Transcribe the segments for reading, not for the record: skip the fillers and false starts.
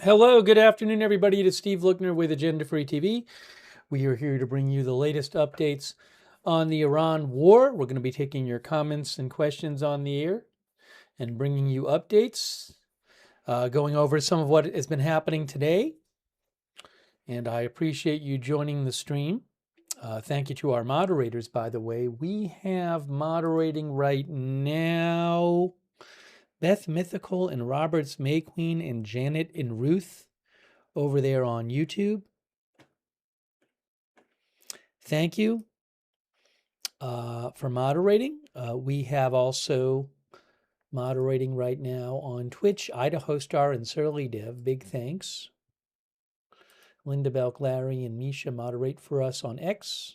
Hello, good afternoon, everybody. It is Steve Lookner with Agenda Free TV. We are here to bring you the latest updates on the Iran war. We're going to be taking your comments and questions on the air and bringing you updates, going over some of what has been happening today. And I appreciate you joining the stream. Thank you to our moderators, by the way. We have moderating right now Beth Mythical and Roberts Mayqueen and Janet and Ruth over there on YouTube. Thank you for moderating. We have also moderating right now on Twitch, Idaho Star and Surly Dev. Big thanks. Linda Belk, Larry, and Misha moderate for us on X.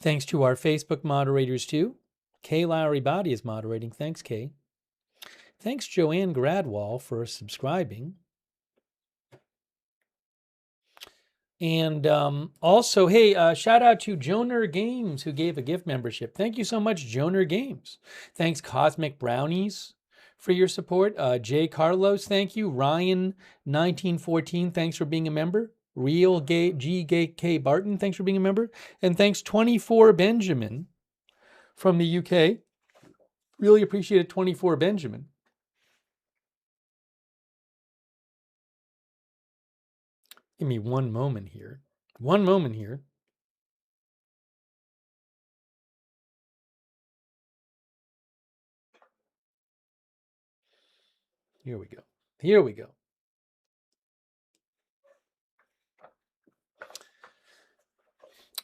Thanks to our Facebook moderators too. Kay Lowry Body is moderating. Thanks, Kay. Thanks, Joanne Gradwall, for subscribing. And also, hey, shout out to Joner Games, who gave a gift membership. Thank you so much, Joner Games. Thanks, Cosmic Brownies, for your support. Jay Carlos, thank you. Ryan1914, thanks for being a member. Real Gay K Barton, thanks for being a member. And thanks, 24 Benjamin from the UK. Really appreciate it, 24 Benjamin. Give me one moment here. One moment here. Here we go. Here we go.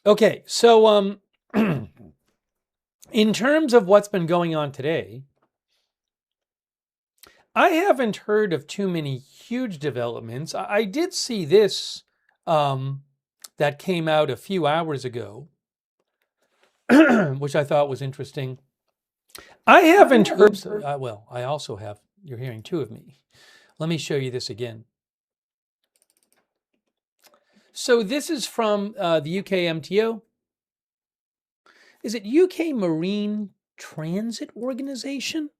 Okay, so in terms of what's been going on today, I haven't heard of too many huge developments. I did see this that came out a few hours ago, which I thought was interesting. I haven't heard, well, I also have, you're hearing two of me. Let me show you this again. So this is from the UK MTO. Is it UK Marine Transit Organization?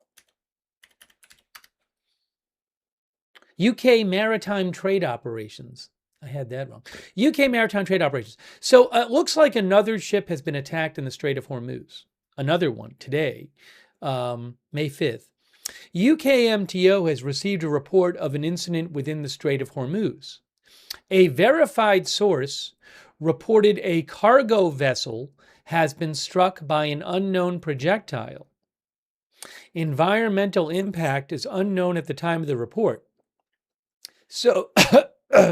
UK Maritime Trade Operations. I had that wrong. UK Maritime Trade Operations. So it looks like another ship has been attacked in the Strait of Hormuz. Another one today, May 5th. UK MTO has received a report of an incident within the Strait of Hormuz. A verified source reported a cargo vessel has been struck by an unknown projectile. Environmental impact is unknown at the time of the report. So,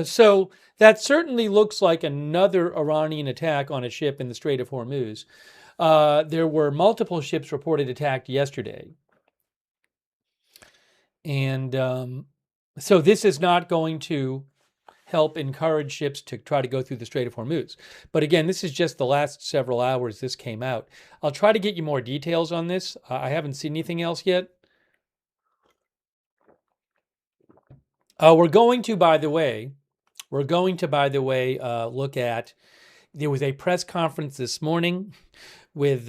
so that certainly looks like another Iranian attack on a ship in the Strait of Hormuz. There were multiple ships reported attacked yesterday. And so this is not going to help encourage ships to try to go through the Strait of Hormuz. But again, this is just the last several hours this came out. I'll try to get you more details on this. I haven't seen anything else yet. We're going to, by the way, look at, there was a press conference this morning with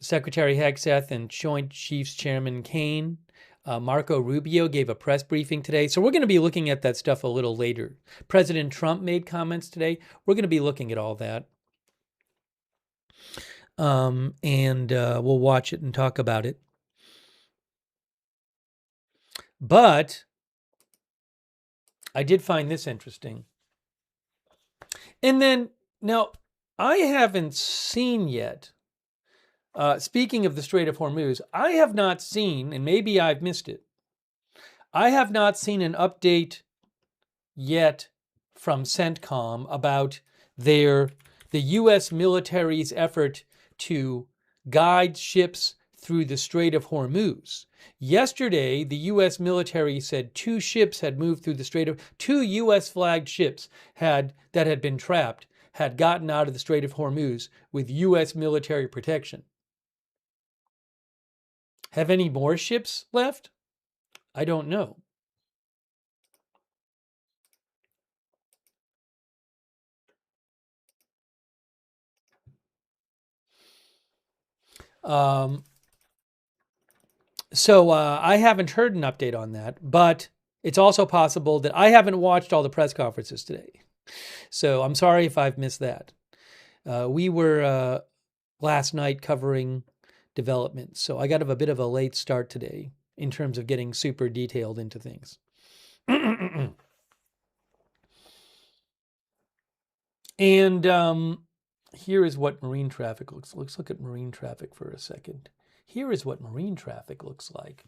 Secretary Hegseth and Joint Chiefs Chairman Kane. Marco Rubio gave a press briefing today. So we're going to be looking at that stuff a little later. President Trump made comments today. We're going to be looking at all that. And we'll watch it and talk about it. But I did find this interesting. And then, now, I haven't seen yet, speaking of the Strait of Hormuz, I have not seen, and maybe I've missed it, I have not seen an update yet from CENTCOM about the U.S. military's effort to guide ships through the Strait of Hormuz. Yesterday, the U.S. military said 2 ships had moved through the Strait of, 2 U.S. flagged ships that had been trapped, had gotten out of the Strait of Hormuz with U.S. military protection. Have any more ships left? I don't know. So I haven't heard an update on that, but it's also possible that I haven't watched all the press conferences today. So I'm sorry if I've missed that. We were last night covering development, so I got a bit of a late start today in terms of getting super detailed into things. And here is what marine traffic looks. Let's look at marine traffic for a second. Here is what marine traffic looks like.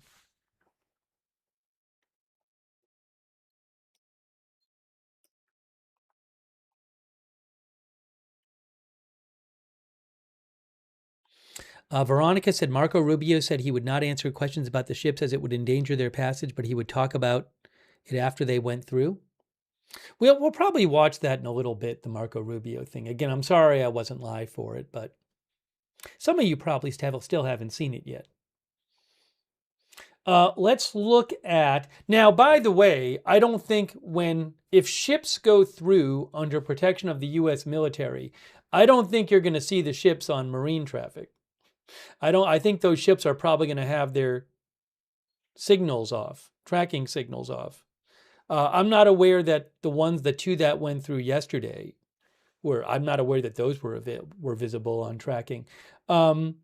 Veronica said Marco Rubio said he would not answer questions about the ships as it would endanger their passage, but he would talk about it after they went through. We'll probably watch that in a little bit, the Marco Rubio thing. Again, I'm sorry I wasn't live for it, but some of you probably still haven't seen it yet. Let's look at, now, by the way, I don't think if ships go through under protection of the U.S. military, I don't think you're going to see the ships on marine traffic. I think those ships are probably going to have their signals off, tracking signals off. I'm not aware that the two that went through yesterday I'm not aware that those were visible on tracking. What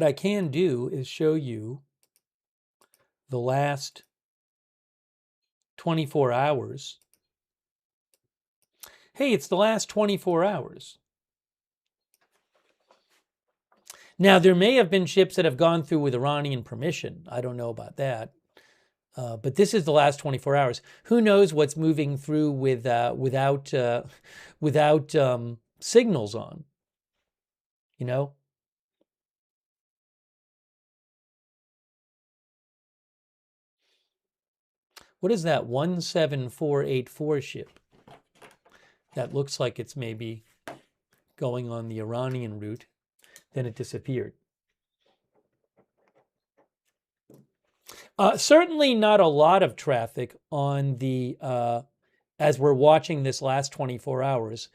I can do is show you the last 24 hours. Hey, it's the last 24 hours. Now, there may have been ships that have gone through with Iranian permission. I don't know about that. But this is the last 24 hours. Who knows what's moving through without signals on? You know? What is that 17484 ship? That looks like it's maybe going on the Iranian route. Then it disappeared. Certainly not a lot of traffic on the, as we're watching this last 24 hours.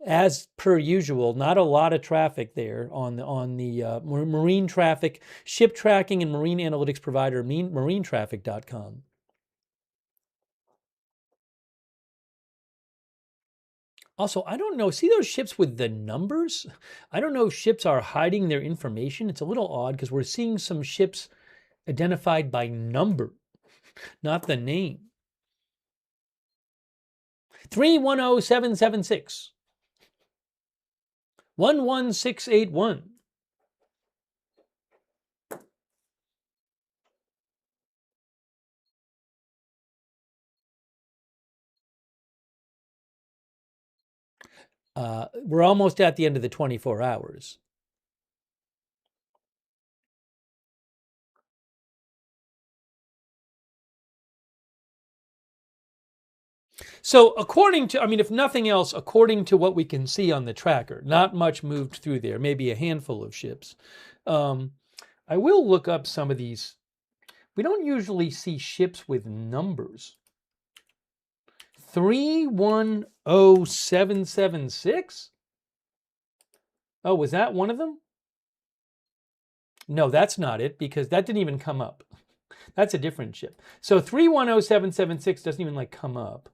As per usual, not a lot of traffic there on the marine traffic, ship tracking and marine analytics provider, marinetraffic.com. Also, I don't know, see those ships with the numbers? I don't know if ships are hiding their information. It's a little odd because we're seeing some ships identified by number, not the name. 310776. 11681. We're almost at the end of the 24 hours. So if nothing else, according to what we can see on the tracker, not much moved through there, maybe a handful of ships. I will look up some of these. We don't usually see ships with numbers. 310776? Oh, was that one of them? No, that's not it because that didn't even come up. That's a different ship. So 310776 doesn't even come up.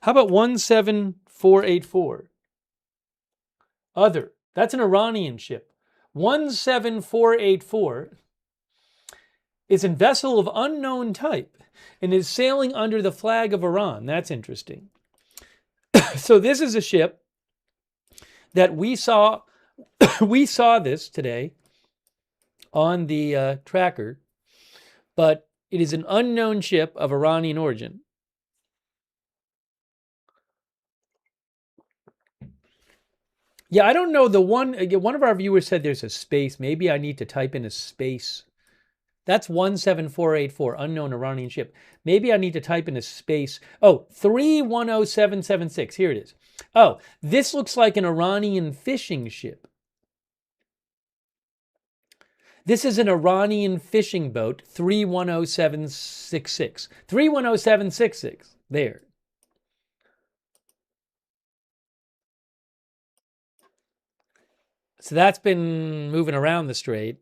How about 17484? Other. That's an Iranian ship. 17484 is a vessel of unknown type and is sailing under the flag of Iran. That's interesting. So this is a ship that we saw. We saw this today on the tracker, but it is an unknown ship of Iranian origin. Yeah, I don't know. One of our viewers said there's a space. Maybe I need to type in a space. That's 17484, unknown Iranian ship. Maybe I need to type in a space. Oh, 310776. Here it is. Oh, this looks like an Iranian fishing ship. This is an Iranian fishing boat, 310766. 310766. There. So that's been moving around the strait.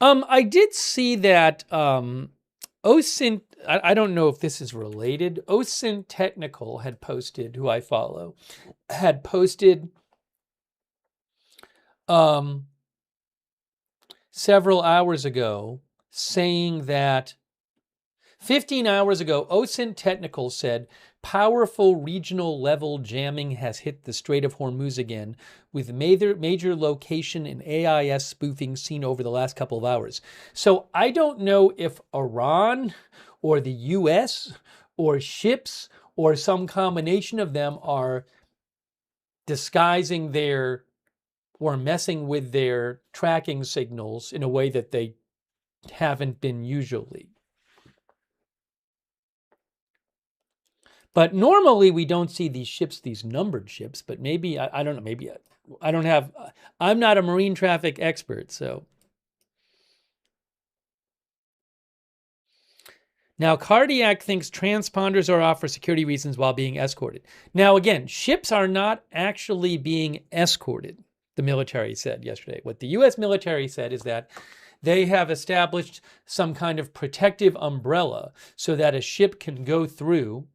I did see that OSINT, I don't know if this is related. OSINT Technical had posted, who I follow, had posted um, several hours ago saying that 15 hours ago, OSINT Technical said powerful regional level jamming has hit the Strait of Hormuz again, with major location and AIS spoofing seen over the last couple of hours. So I don't know if Iran or the US or ships or some combination of them are disguising their or messing with their tracking signals in a way that they haven't been usually. But normally we don't see these ships, these numbered ships, but maybe, I don't know, maybe I don't have, I'm not a marine traffic expert, so. Now, Cardiac thinks transponders are off for security reasons while being escorted. Now, again, ships are not actually being escorted, the military said yesterday. What the US military said is that they have established some kind of protective umbrella so that a ship can go through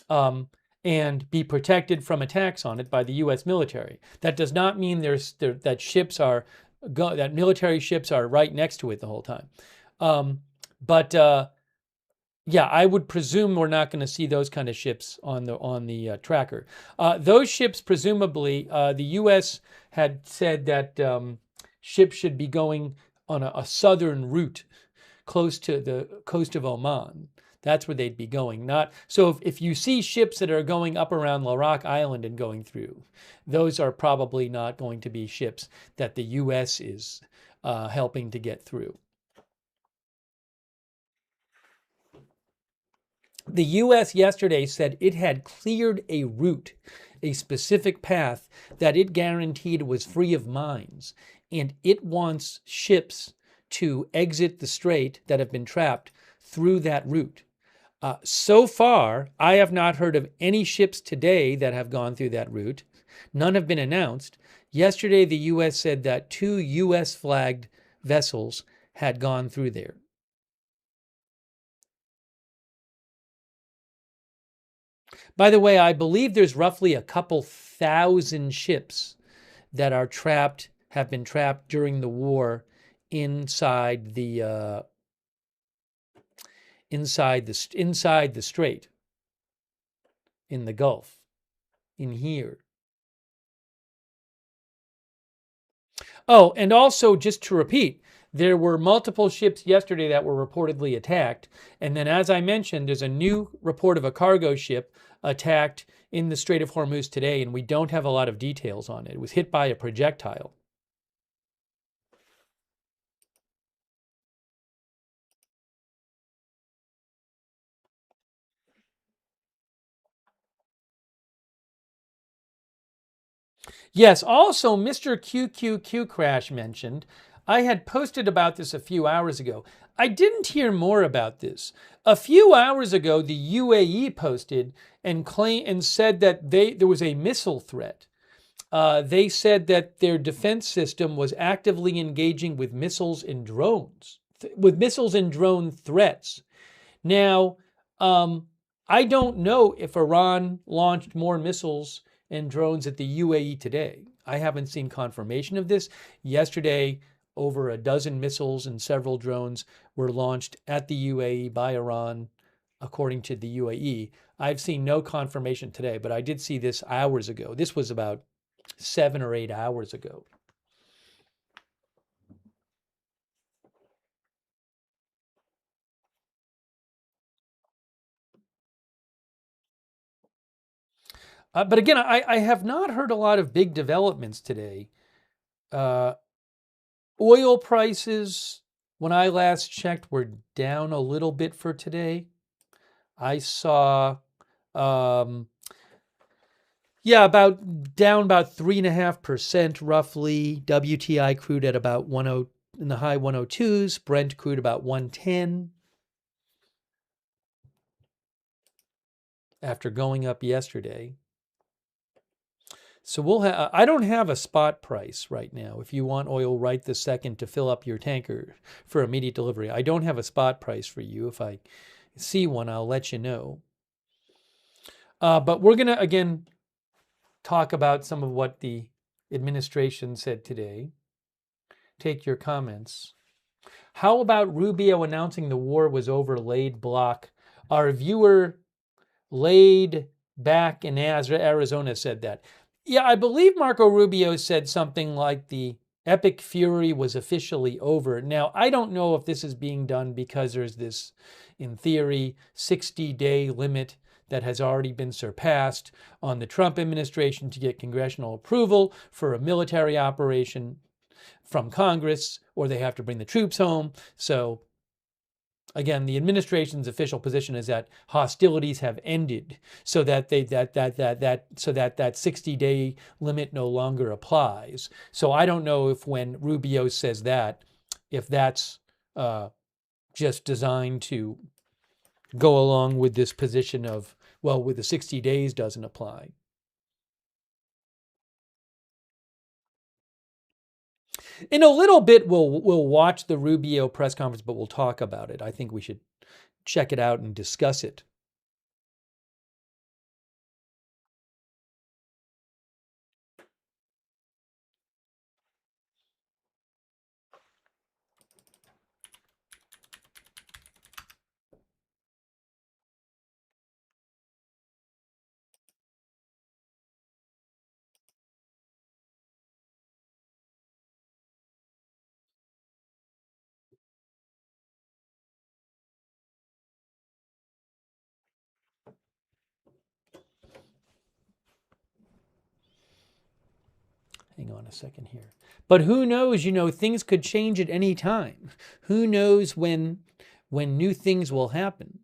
and be protected from attacks on it by the U.S. military. That does not mean that ships are that military ships are right next to it the whole time. But yeah, I would presume we're not going to see those kind of ships on the tracker. Those ships, presumably, the U.S. had said that ships should be going on a southern route close to the coast of Oman. That's where they'd be going. Not so. If you see ships that are going up around Larak Island and going through, those are probably not going to be ships that the U.S. is helping to get through. The U.S. yesterday said it had cleared a route, a specific path that it guaranteed was free of mines, and it wants ships to exit the strait that have been trapped through that route. So far, I have not heard of any ships today that have gone through that route. None have been announced. Yesterday, the U.S. said that 2 U.S. flagged vessels had gone through there. By the way, I believe there's roughly a couple thousand ships that are trapped, have been trapped during the war inside the strait, in the Gulf, in here. Oh, and also, just to repeat, there were multiple ships yesterday that were reportedly attacked. And then, as I mentioned, there's a new report of a cargo ship attacked in the Strait of Hormuz today, and we don't have a lot of details on it. It was hit by a projectile. Yes, also, Mr. QQQ Crash mentioned, I had posted about this a few hours ago. I didn't hear more about this. A few hours ago, the UAE posted and said that there was a missile threat. They said that their defense system was actively engaging with missiles and drones, with missiles and drone threats. Now, I don't know if Iran launched more missiles and drones at the UAE today. I haven't seen confirmation of this. Yesterday, over a dozen missiles and several drones were launched at the UAE by Iran, according to the UAE. I've seen no confirmation today, but I did see this hours ago. This was about 7 or 8 hours ago. But again, I have not heard a lot of big developments today. Oil prices, when I last checked, were down a little bit for today. I saw, down about 3.5% roughly. WTI crude at about 10 in the high 102s. Brent crude about 110 after going up yesterday. So I don't have a spot price right now. If you want oil right this second to fill up your tanker for immediate delivery, I don't have a spot price for you. If I see one, I'll let you know. But we're going to, again, talk about some of what the administration said today. Take your comments. How about Rubio announcing the war was over, laid block? Our viewer laid back in Arizona said that. Yeah, I believe Marco Rubio said something like the epic fury was officially over. Now, I don't know if this is being done because there's this, in theory, 60-day limit that has already been surpassed on the Trump administration to get congressional approval for a military operation from Congress, or they have to bring the troops home. So again, the administration's official position is that hostilities have ended, so that that 60-day limit no longer applies. So I don't know if when Rubio says that, if that's just designed to go along with this position of, well, with the 60 days doesn't apply. In a little bit, we'll watch the Rubio press conference, but we'll talk about it. I think we should check it out and discuss it. Hang on a second here. But who knows, things could change at any time. Who knows when new things will happen?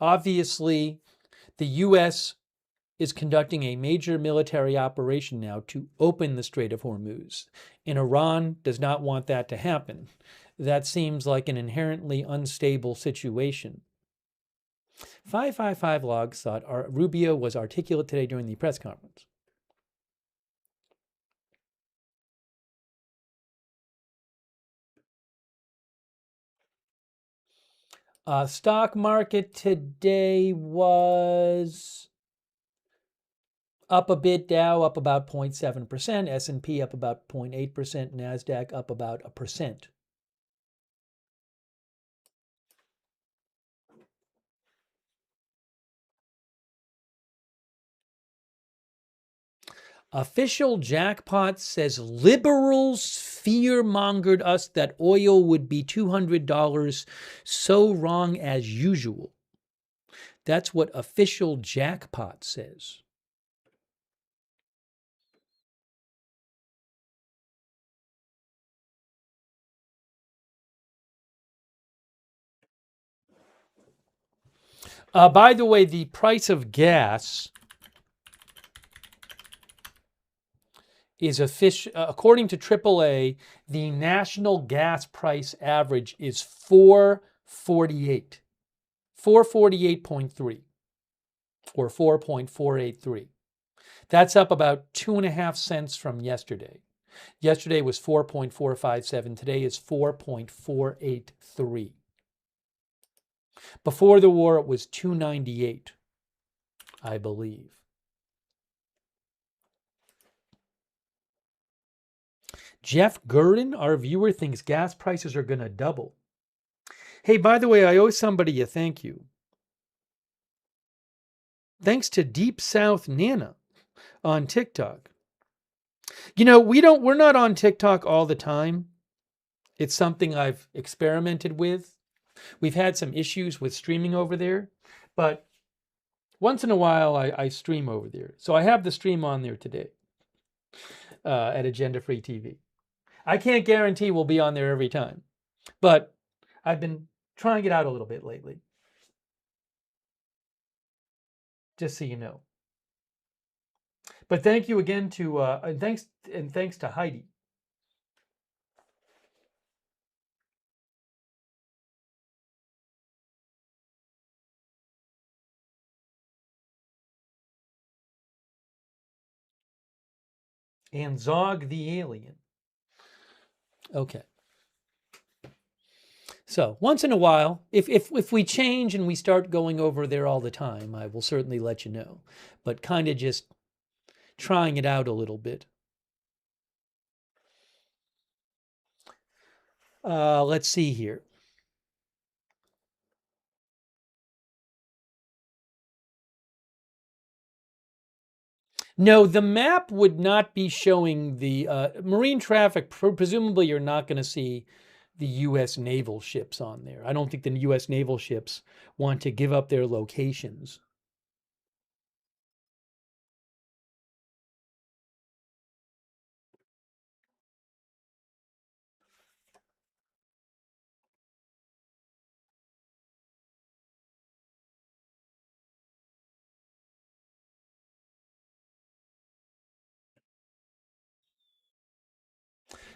Obviously, the U.S. is conducting a major military operation now to open the Strait of Hormuz. And Iran does not want that to happen. That seems like an inherently unstable situation. 555 Logs thought Rubio was articulate today during the press conference. Stock market today was up a bit. Dow up about 0.7%, S&P up about 0.8%, NASDAQ up about 1%. Official jackpot says liberals fear-mongered us that oil would be $200, so wrong as usual. That's what official jackpot says. By the way, the price of gas is according to AAA, the national gas price average is 448, 448.3, or 4.483. That's up about 2.5 cents from yesterday. Yesterday was 4.457. Today is 4.483. Before the war, it was 298, I believe. Jeff Gurdon, our viewer, thinks gas prices are going to double. Hey, by the way, I owe somebody a thank you. Thanks to Deep South Nana on TikTok. We're not on TikTok all the time. It's something I've experimented with. We've had some issues with streaming over there, but once in a while I stream over there. So I have the stream on there today at Agenda Free TV. I can't guarantee we'll be on there every time, but I've been trying it out a little bit lately. Just so you know. But thank you again to thanks to Heidi. And Zog the alien. Okay. So once in a while, if we change and we start going over there all the time, I will certainly let you know. But kind of just trying it out a little bit. Let's see here. No, the map would not be showing the marine traffic. Presumably, you're not going to see the U.S. naval ships on there. I don't think the U.S. naval ships want to give up their locations.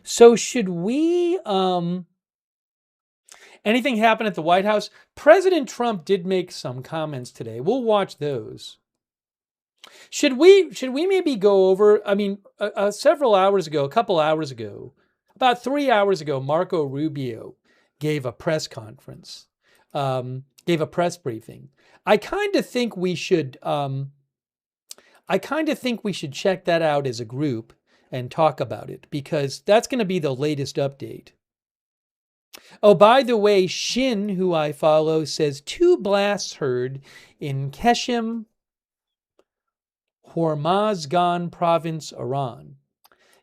So should we anything happen at the White House? President Trump did make some comments today. We'll watch those. Should we maybe go over? I mean, several hours ago, a couple hours ago, about 3 hours ago, Marco Rubio gave a press conference, gave a press briefing. I kind of think we should. I kind of think we should check that out as a group and talk about it because that's going to be the latest update. Oh, by the way, Shin, who I follow, says 2 blasts heard in Keshem, Hormozgan province, Iran.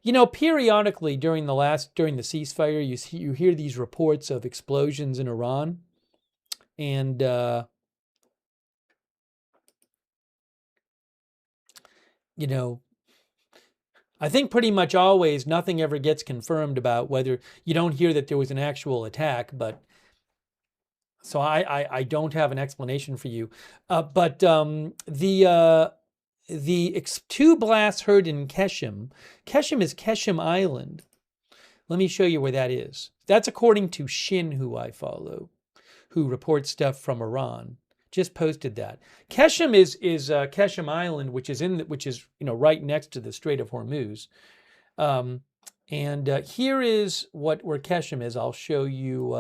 You know, periodically during the ceasefire, you hear these reports of explosions in Iran, and you know, I think pretty much always nothing ever gets confirmed about whether you don't hear that there was an actual attack, but so I don't have an explanation for you. But the 2 blasts heard in Keshem. Keshem is Keshem Island. Let me show you where that is. That's according to Shin, who I follow, who reports stuff from Iran. Just posted that. Keshem is Keshem Island, which is right next to the Strait of Hormuz. And here is where Keshem is. I'll show you.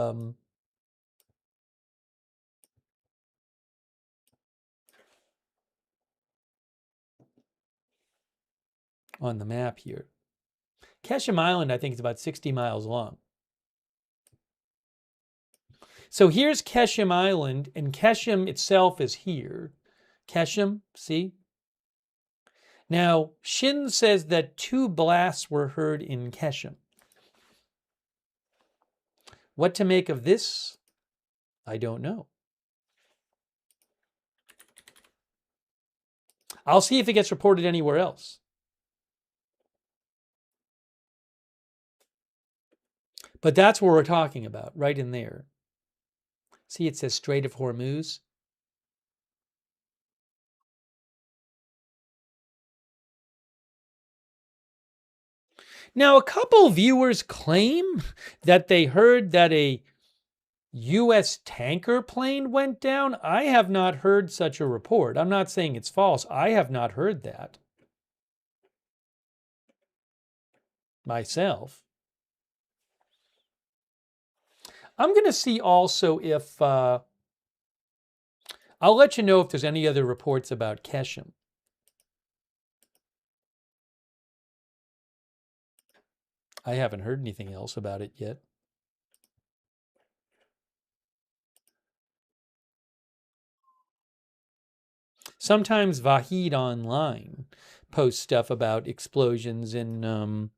On the map here. Keshem Island, I think, is about 60 miles long. So here's Keshem Island, and Keshem itself is here. Keshem, see? Now, Shin says that 2 blasts were heard in Keshem. What to make of this? I don't know. I'll see if it gets reported anywhere else. But that's what we're talking about, right in there. See, it says Strait of Hormuz. Now, a couple viewers claim that they heard that a U.S. tanker plane went down. I have not heard such a report. I'm not saying it's false. I have not heard that myself. I'm going to see also if I'll let you know if there's any other reports about Keshem. I haven't heard anything else about it yet. Sometimes Vahid Online posts stuff about explosions in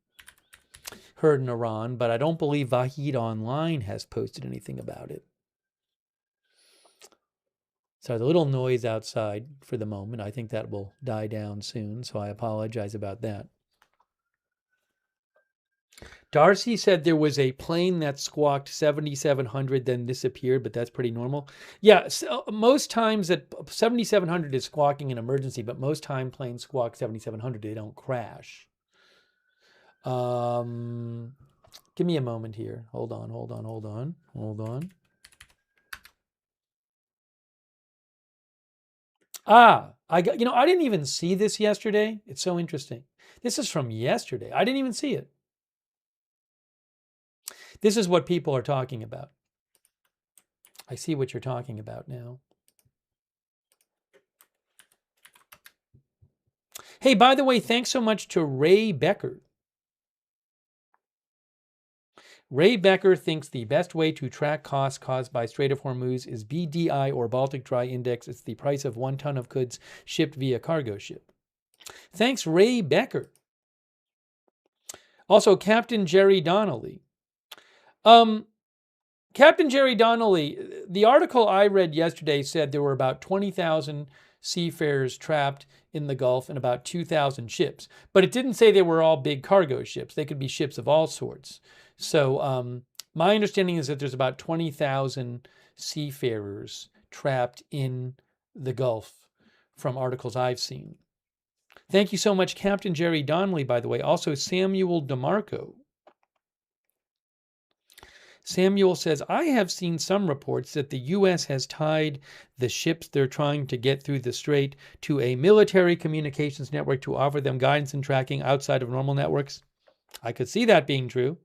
heard in Iran, but I don't believe Vahid Online has posted anything about it. So the little noise outside for the moment, I think that will die down soon, so I apologize about that. Darcy said there was a plane that squawked 7,700, then disappeared, but that's pretty normal. Yeah, so most times that 7,700 is squawking an emergency, but most time planes squawk 7,700, they don't crash. Give me a moment here. Hold on. I didn't even see this yesterday. It's so interesting. This is from yesterday. I didn't even see it. This is what people are talking about. I see what you're talking about now. Hey, by the way, thanks so much to Ray Becker. Ray Becker thinks the best way to track costs caused by Strait of Hormuz is BDI or Baltic Dry Index. It's the price of 1 ton of goods shipped via cargo ship. Thanks, Ray Becker. Also, Captain Jerry Donnelly. Captain Jerry Donnelly, the article I read yesterday said there were about 20,000 seafarers trapped in the Gulf and about 2,000 ships. But it didn't say they were all big cargo ships. They could be ships of all sorts. So my understanding is that there's about 20,000 seafarers trapped in the Gulf from articles I've seen. Thank you so much, Captain Jerry Donnelly, by the way. Also, Samuel DeMarco. Samuel says, I have seen some reports that the U.S. has tied the ships they're trying to get through the strait to a military communications network to offer them guidance and tracking outside of normal networks. I could see that being true.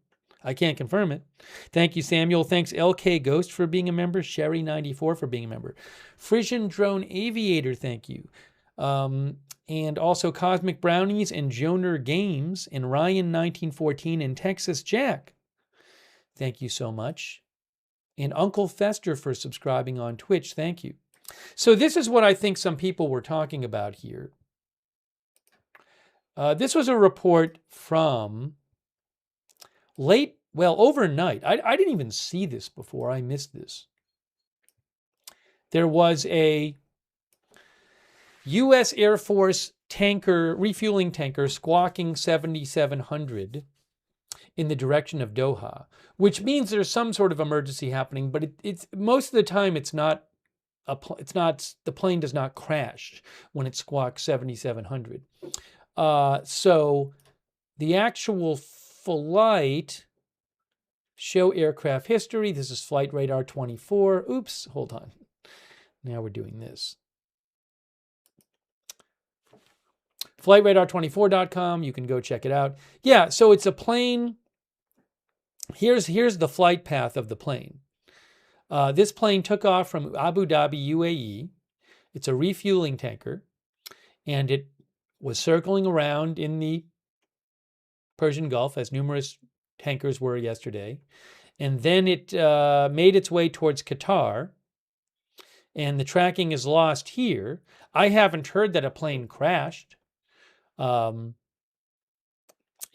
I can't confirm it. Thank you, Samuel. Thanks, LK Ghost, for being a member. Sherry94 for being a member. Frisian Drone Aviator, thank you. And also Cosmic Brownies and Joner Games and Ryan1914 and Texas Jack. Thank you so much. And Uncle Fester for subscribing on Twitch. Thank you. So this is what I think some people were talking about here. This was a report from overnight. I didn't even see this before. I missed this. There was a U.S. Air Force tanker, refueling tanker, squawking 7,700 in the direction of Doha, which means there's some sort of emergency happening, but it's most of the time the plane does not crash when it squawks 7,700. So the actual flight, show aircraft history. This is Flight Radar 24. Oops, hold on. Now we're doing this. FlightRadar24.com. You can go check it out. Yeah, so it's a plane. Here's the flight path of the plane. This plane took off from Abu Dhabi, UAE. It's a refueling tanker, and it was circling around in the Persian Gulf, as numerous tankers were yesterday. And then it made its way towards Qatar, and the tracking is lost here. I haven't heard that a plane crashed. It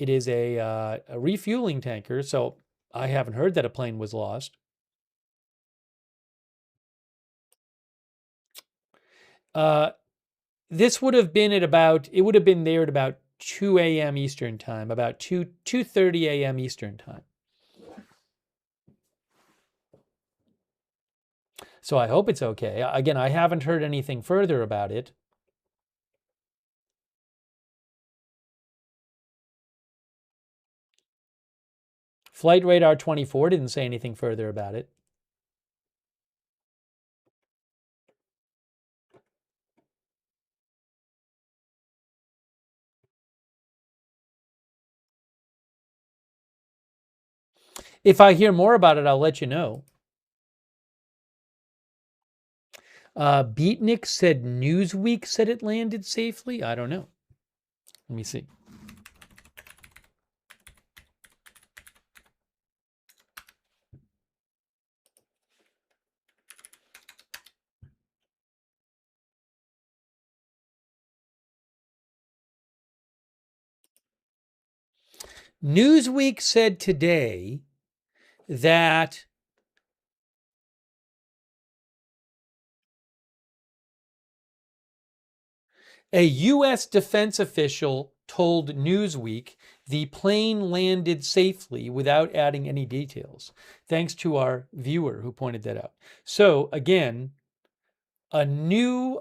is a refueling tanker, so I haven't heard that a plane was lost. This would have been it would have been there at about 2 a.m. Eastern time, about 2:30 a.m. Eastern time. So I hope it's okay. Again, I haven't heard anything further about it. Flight Radar 24 didn't say anything further about it. If I hear more about it, I'll let you know. Beatnik said Newsweek said it landed safely. I don't know. Let me see. Newsweek said today that a U.S. defense official told Newsweek the plane landed safely without adding any details, thanks to our viewer who pointed that out. So again, a new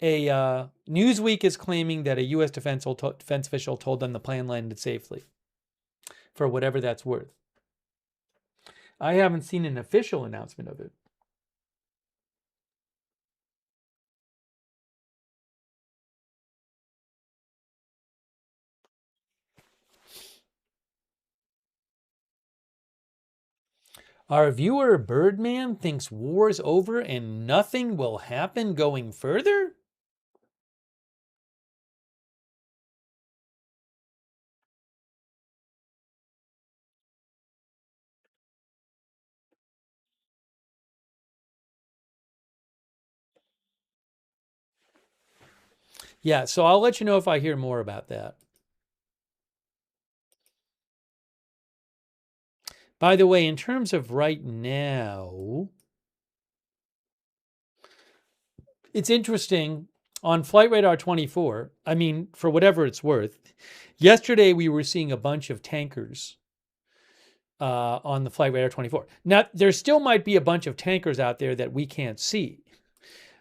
Newsweek is claiming that a U.S. defense official told them the plane landed safely, for whatever that's worth. I haven't seen an official announcement of it. Our viewer Birdman thinks war's over and nothing will happen going further? Yeah, so I'll let you know if I hear more about that. By the way, in terms of right now, it's interesting on Flight Radar 24. I mean, for whatever it's worth, yesterday we were seeing a bunch of tankers on the Flight Radar 24. Now, there still might be a bunch of tankers out there that we can't see.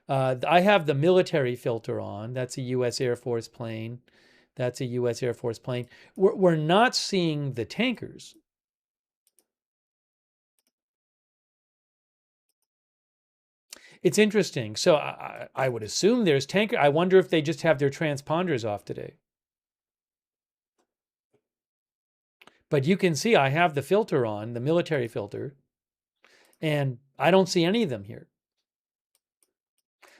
I have the military filter on. That's a U.S. Air Force plane. That's a U.S. Air Force plane. We're not seeing the tankers. It's interesting. So I would assume there's tanker. I wonder if they just have their transponders off today. But you can see I have the filter on, the military filter, and I don't see any of them here.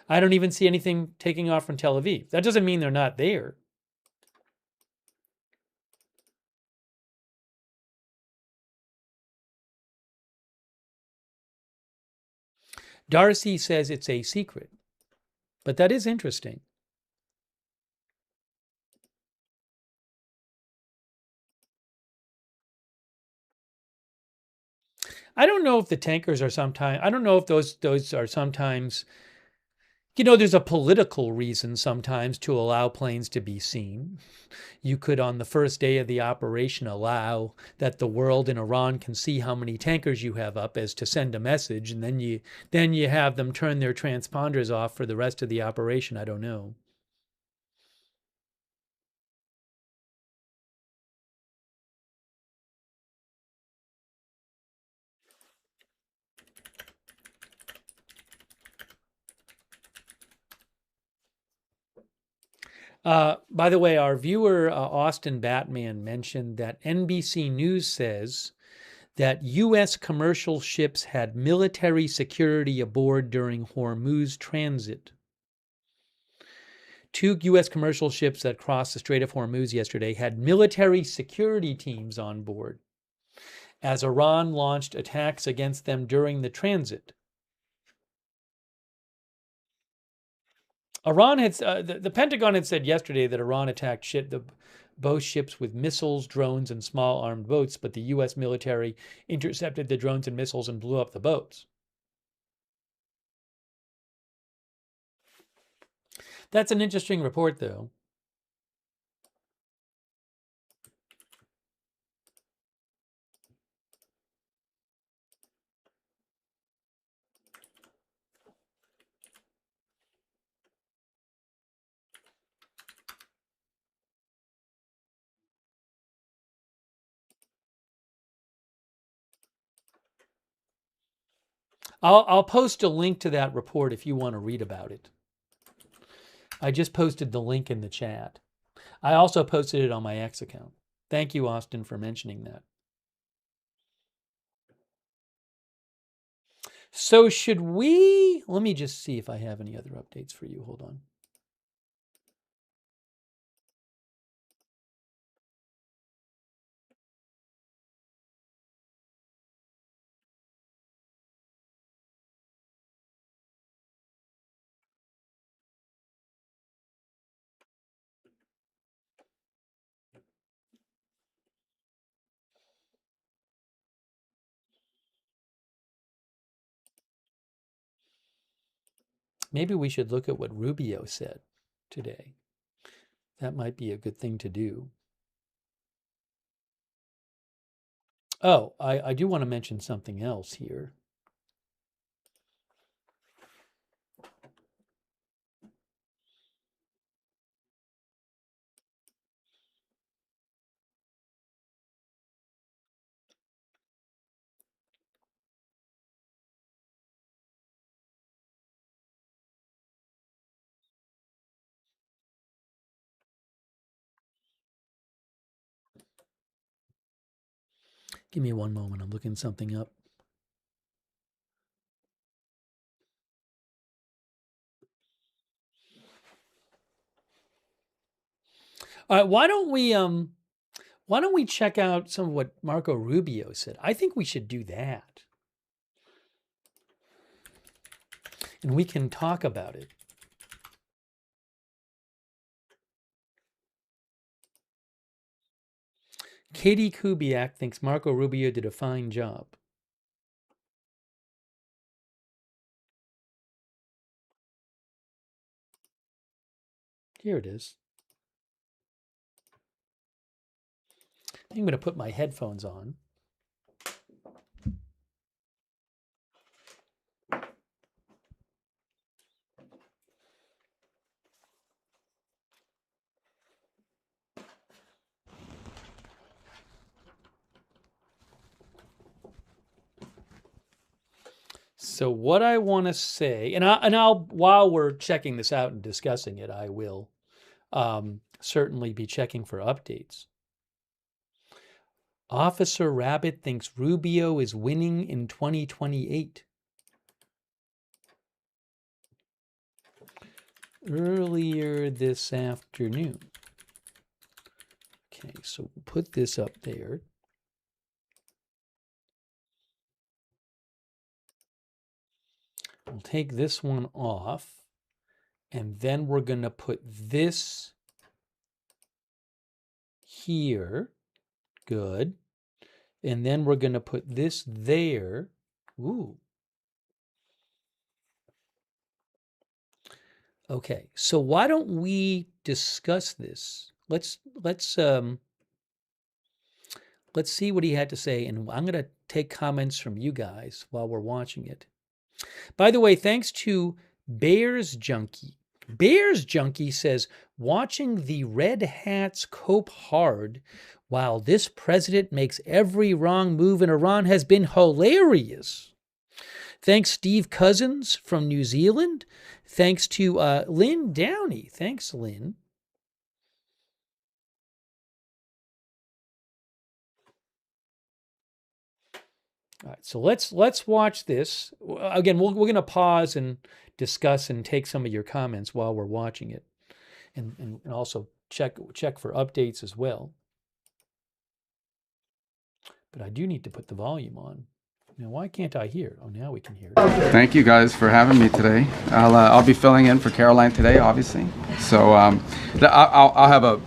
I don't even see anything taking off from Tel Aviv. That doesn't mean they're not there. Darcy says it's a secret, but that is interesting. I don't know if the tankers are sometimes, I don't know if those are sometimes, there's a political reason sometimes to allow planes to be seen. You could, on the first day of the operation, allow that the world in Iran can see how many tankers you have up as to send a message, and then you have them turn their transponders off for the rest of the operation. I don't know. By the way, our viewer Austin Batman mentioned that NBC News says that U.S. commercial ships had military security aboard during Hormuz transit. Two U.S. commercial ships that crossed the Strait of Hormuz yesterday had military security teams on board as Iran launched attacks against them during the transit. Iran had the Pentagon had said yesterday that Iran attacked both ships with missiles, drones, and small armed boats, but the U.S. military intercepted the drones and missiles and blew up the boats. That's an interesting report, though. I'll post a link to that report if you want to read about it. I just posted the link in the chat. I also posted it on my X account. Thank you, Austin, for mentioning that. So should we, let me just see if I have any other updates for you. Hold on. Maybe we should look at what Rubio said today. That might be a good thing to do. Oh, I do want to mention something else here. Give me one moment. I'm looking something up. All right, why don't we check out some of what Marco Rubio said? I think we should do that. And we can talk about it. Katie Kubiak thinks Marco Rubio did a fine job. Here it is. I'm going to put my headphones on. So what I want to say, and I'll while we're checking this out and discussing it, I will certainly be checking for updates. Officer Rabbit thinks Rubio is winning in 2028. Earlier this afternoon. Okay, so we'll put this up there. We'll take this one off, and then we're going to put this here. Good. And then we're going to put this there. Ooh. Okay, so why don't we discuss this? Let's see what he had to say, and I'm going to take comments from you guys while we're watching it. By the way, thanks to Bears Junkie. Bears Junkie says, watching the Red Hats cope hard while this president makes every wrong move in Iran has been hilarious. Thanks, Steve Cousins from New Zealand. Thanks to Lynn Downey. Thanks, Lynn. All right, so let's watch this. Again, we're going to pause and discuss and take some of your comments while we're watching it, and also check for updates as well. But I do need to put the volume on. Now, why can't I hear? Oh, now we can hear. Thank you guys for having me today. I'll be filling in for Caroline today, obviously. So I'll have a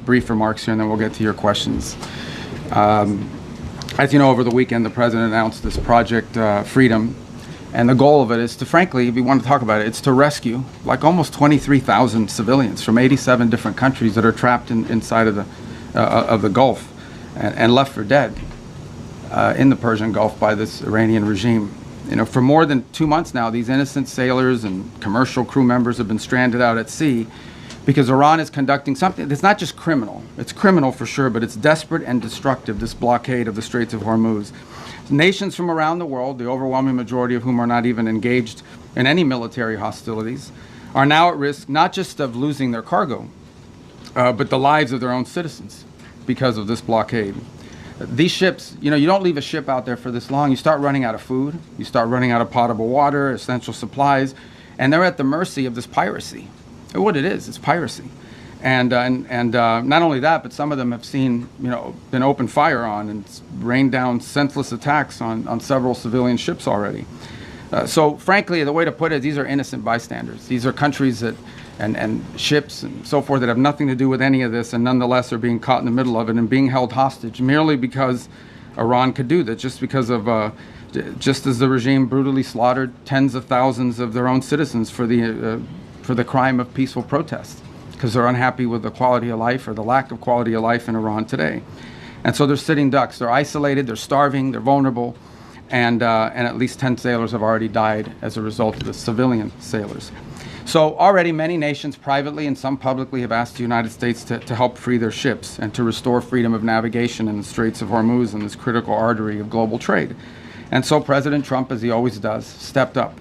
brief remarks here, and then we'll get to your questions. As you know, over the weekend, the president announced this Project Freedom, and the goal of it is to, frankly, if you want to talk about it, it's to rescue like almost 23,000 civilians from 87 different countries that are trapped inside of the Gulf and left for dead in the Persian Gulf by this Iranian regime. You know, for more than 2 months now, these innocent sailors and commercial crew members have been stranded out at sea because Iran is conducting something that's not just criminal. It's criminal for sure, but it's desperate and destructive, this blockade of the Straits of Hormuz. Nations from around the world, the overwhelming majority of whom are not even engaged in any military hostilities, are now at risk not just of losing their cargo, but the lives of their own citizens because of this blockade. These ships, you know, you don't leave a ship out there for this long. You start running out of food, you start running out of potable water, essential supplies, and they're at the mercy of this piracy. What it is, it's piracy. And not only that, but some of them have seen, you know, been open fire on and rained down senseless attacks on several civilian ships already. So frankly, the way to put it, these are innocent bystanders. These are countries that, and ships and so forth that have nothing to do with any of this, and nonetheless are being caught in the middle of it and being held hostage merely because Iran could do that, just because of, just as the regime brutally slaughtered tens of thousands of their own citizens for the crime of peaceful protest, because they're unhappy with the quality of life or the lack of quality of life in Iran today. And so they're sitting ducks. They're isolated, they're starving, they're vulnerable, and at least 10 sailors have already died as a result of the civilian sailors. So already many nations privately and some publicly have asked the United States to help free their ships and to restore freedom of navigation in the Straits of Hormuz and this critical artery of global trade. And so President Trump, as he always does, stepped up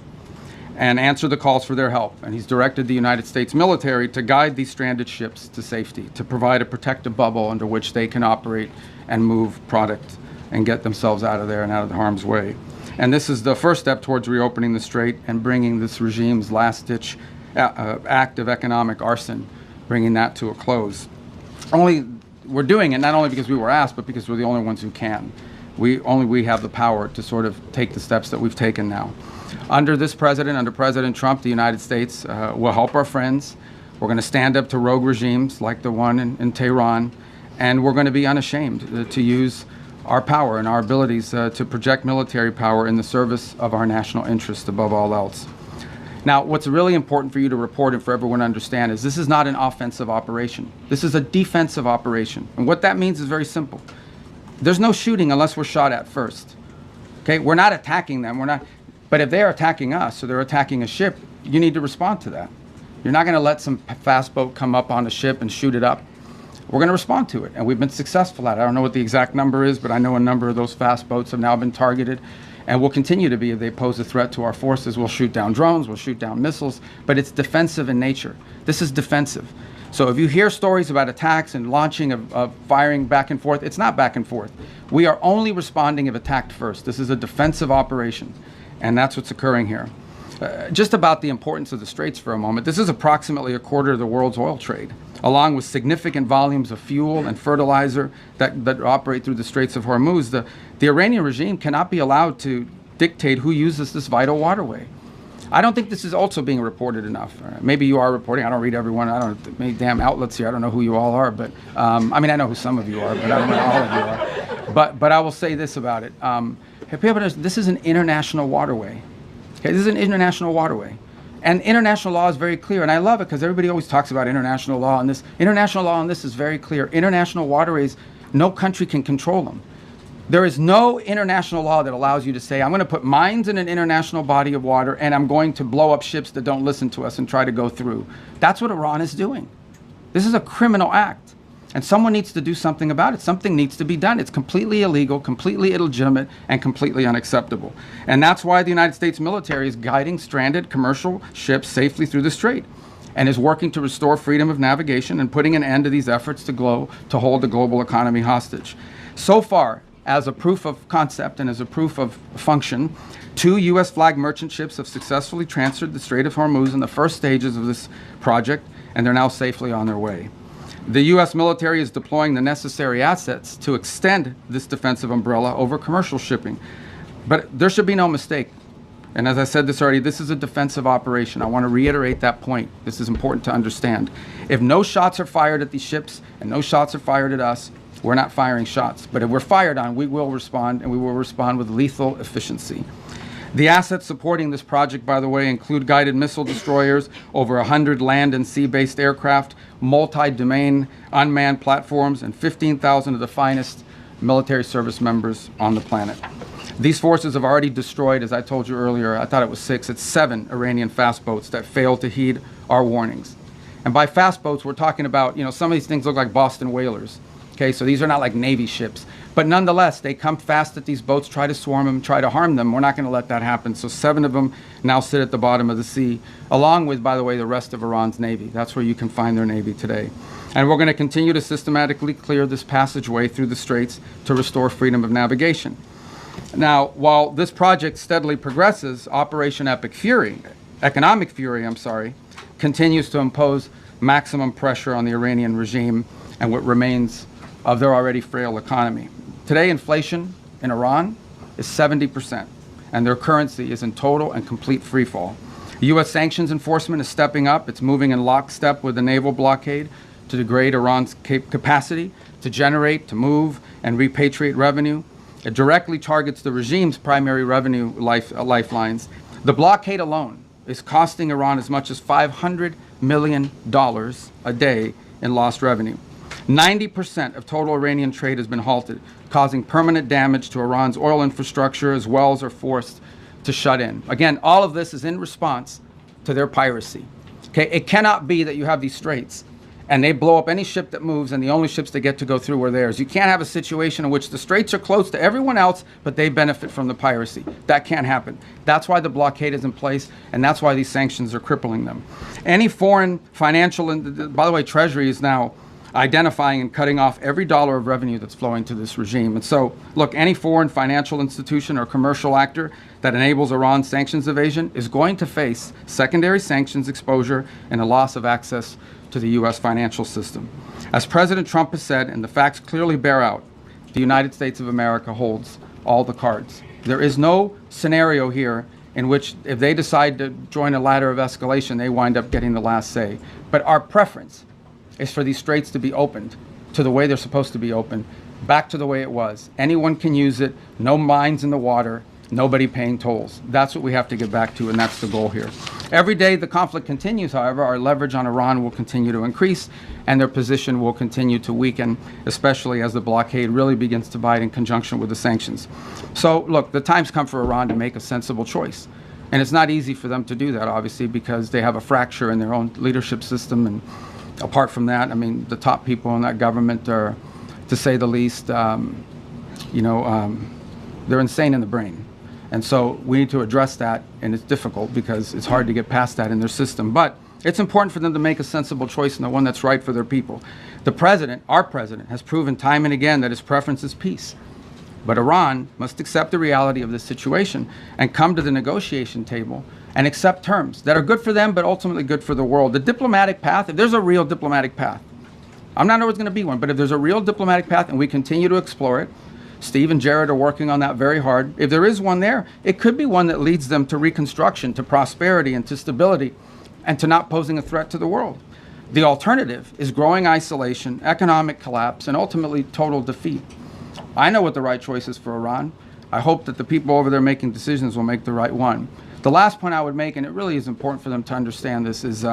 and answered the calls for their help. And he's directed the United States military to guide these stranded ships to safety, to provide a protective bubble under which they can operate and move product and get themselves out of there and out of the harm's way. And this is the first step towards reopening the strait and bringing this regime's last-ditch act of economic arson, bringing that to a close. we're doing it not only because we were asked, but because we're the only ones who can. We have the power to sort of take the steps that we've taken now. Under this president, under President Trump, the United States will help our friends. We're going to stand up to rogue regimes like the one in Tehran, and we're going to be unashamed to use our power and our abilities to project military power in the service of our national interests above all else. Now, what's really important for you to report and for everyone to understand is this is not an offensive operation. This is a defensive operation. And what that means is very simple. There's no shooting unless we're shot at first. Okay, we're not attacking them. But if they're attacking us or they're attacking a ship, you need to respond to that. You're not going to let some fast boat come up on a ship and shoot it up. We're going to respond to it, and we've been successful at it. I don't know what the exact number is, but I know a number of those fast boats have now been targeted, and will continue to be if they pose a threat to our forces. We'll shoot down drones, we'll shoot down missiles, but it's defensive in nature. This is defensive. So if you hear stories about attacks and launching of firing back and forth, it's not back and forth. We are only responding if attacked first. This is a defensive operation, and that's what's occurring here. Just about the importance of the Straits for a moment. This is approximately a quarter of the world's oil trade, along with significant volumes of fuel and fertilizer that operate through the Straits of Hormuz. The Iranian regime cannot be allowed to dictate who uses this vital waterway. I don't think this is also being reported enough. Maybe you are reporting. I don't read everyone. I don't many damn outlets here. I don't know who you all are, but I mean, I know who some of you are, but I don't know all of you are. But I will say this about it. This is an international waterway. Okay, this is an international waterway. And international law is very clear, and I love it because everybody always talks about international law, and this international law on this is very clear. International waterways, no country can control them. There is no international law that allows you to say, I'm going to put mines in an international body of water, and I'm going to blow up ships that don't listen to us and try to go through. That's what Iran is doing. This is a criminal act. And someone needs to do something about it. Something needs to be done. It's completely illegal, completely illegitimate, and completely unacceptable. And that's why the United States military is guiding stranded commercial ships safely through the strait and is working to restore freedom of navigation and putting an end to these efforts to hold the global economy hostage. So far, as a proof of concept and as a proof of function, 2 U.S. flag merchant ships have successfully transferred the Strait of Hormuz in the first stages of this project, and they're now safely on their way. The U.S. military is deploying the necessary assets to extend this defensive umbrella over commercial shipping. But there should be no mistake. And as I said this already, this is a defensive operation. I want to reiterate that point. This is important to understand. If no shots are fired at these ships and no shots are fired at us, we're not firing shots. But if we're fired on, we will respond, and we will respond with lethal efficiency. The assets supporting this project, by the way, include guided missile destroyers, over 100 land and sea-based aircraft, multi-domain unmanned platforms, and 15,000 of the finest military service members on the planet. These forces have already destroyed, as I told you earlier, I thought it was 6, it's 7 Iranian fast boats that failed to heed our warnings. And by fast boats, we're talking about, some of these things look like Boston whalers. Okay, so these are not like Navy ships. But nonetheless, they come fast at these boats, try to swarm them, try to harm them. We're not going to let that happen. So 7 of them now sit at the bottom of the sea, along with, by the way, the rest of Iran's Navy. That's where you can find their Navy today. And we're going to continue to systematically clear this passageway through the straits to restore freedom of navigation. Now, while this project steadily progresses, Operation Economic Fury, continues to impose maximum pressure on the Iranian regime and what remains of their already frail economy. Today, inflation in Iran is 70%, and their currency is in total and complete freefall. U.S. sanctions enforcement is stepping up. It's moving in lockstep with the naval blockade to degrade Iran's capacity to generate, to move, and repatriate revenue. It directly targets the regime's primary revenue lifelines. The blockade alone is costing Iran as much as $500 million a day in lost revenue. 90% of total Iranian trade has been halted, causing permanent damage to Iran's oil infrastructure as wells are forced to shut in. Again, all of this is in response to their piracy. Okay, it cannot be that you have these straits and they blow up any ship that moves and the only ships that get to go through are theirs. You can't have a situation in which the straits are closed to everyone else, but they benefit from the piracy. That can't happen. That's why the blockade is in place, and that's why these sanctions are crippling them. Any foreign financial, and by the way, Treasury is now identifying and cutting off every dollar of revenue that's flowing to this regime. And so, look, any foreign financial institution or commercial actor that enables Iran's sanctions evasion is going to face secondary sanctions exposure and a loss of access to the U.S. financial system. As President Trump has said, and the facts clearly bear out, the United States of America holds all the cards. There is no scenario here in which if they decide to join a ladder of escalation, they wind up getting the last say. But our preference is for these straits to be opened to the way they're supposed to be opened, back to the way it was. Anyone can use it, no mines in the water, nobody paying tolls. That's what we have to get back to, and that's the goal here. Every day the conflict continues, however, our leverage on Iran will continue to increase, and their position will continue to weaken, especially as the blockade really begins to bite in conjunction with the sanctions. So, look, the time's come for Iran to make a sensible choice. And it's not easy for them to do that, obviously, because they have a fracture in their own leadership system. And apart from that, I mean, the top people in that government are, to say the least, they're insane in the brain. And so we need to address that, and it's difficult because it's hard to get past that in their system. But it's important for them to make a sensible choice and the one that's right for their people. The president, our president, has proven time and again that his preference is peace. But Iran must accept the reality of this situation and come to the negotiation table and accept terms that are good for them but ultimately good for the world. The diplomatic path, if there's a real diplomatic path, I'm not sure it's going to be one, but if there's a real diplomatic path and we continue to explore it, Steve and Jared are working on that very hard. If there is one there, it could be one that leads them to reconstruction, to prosperity, and to stability, and to not posing a threat to the world. The alternative is growing isolation, economic collapse, and ultimately total defeat. I know what the right choice is for Iran. I hope that the people over there making decisions will make the right one. The last point I would make, and it really is important for them to understand this, is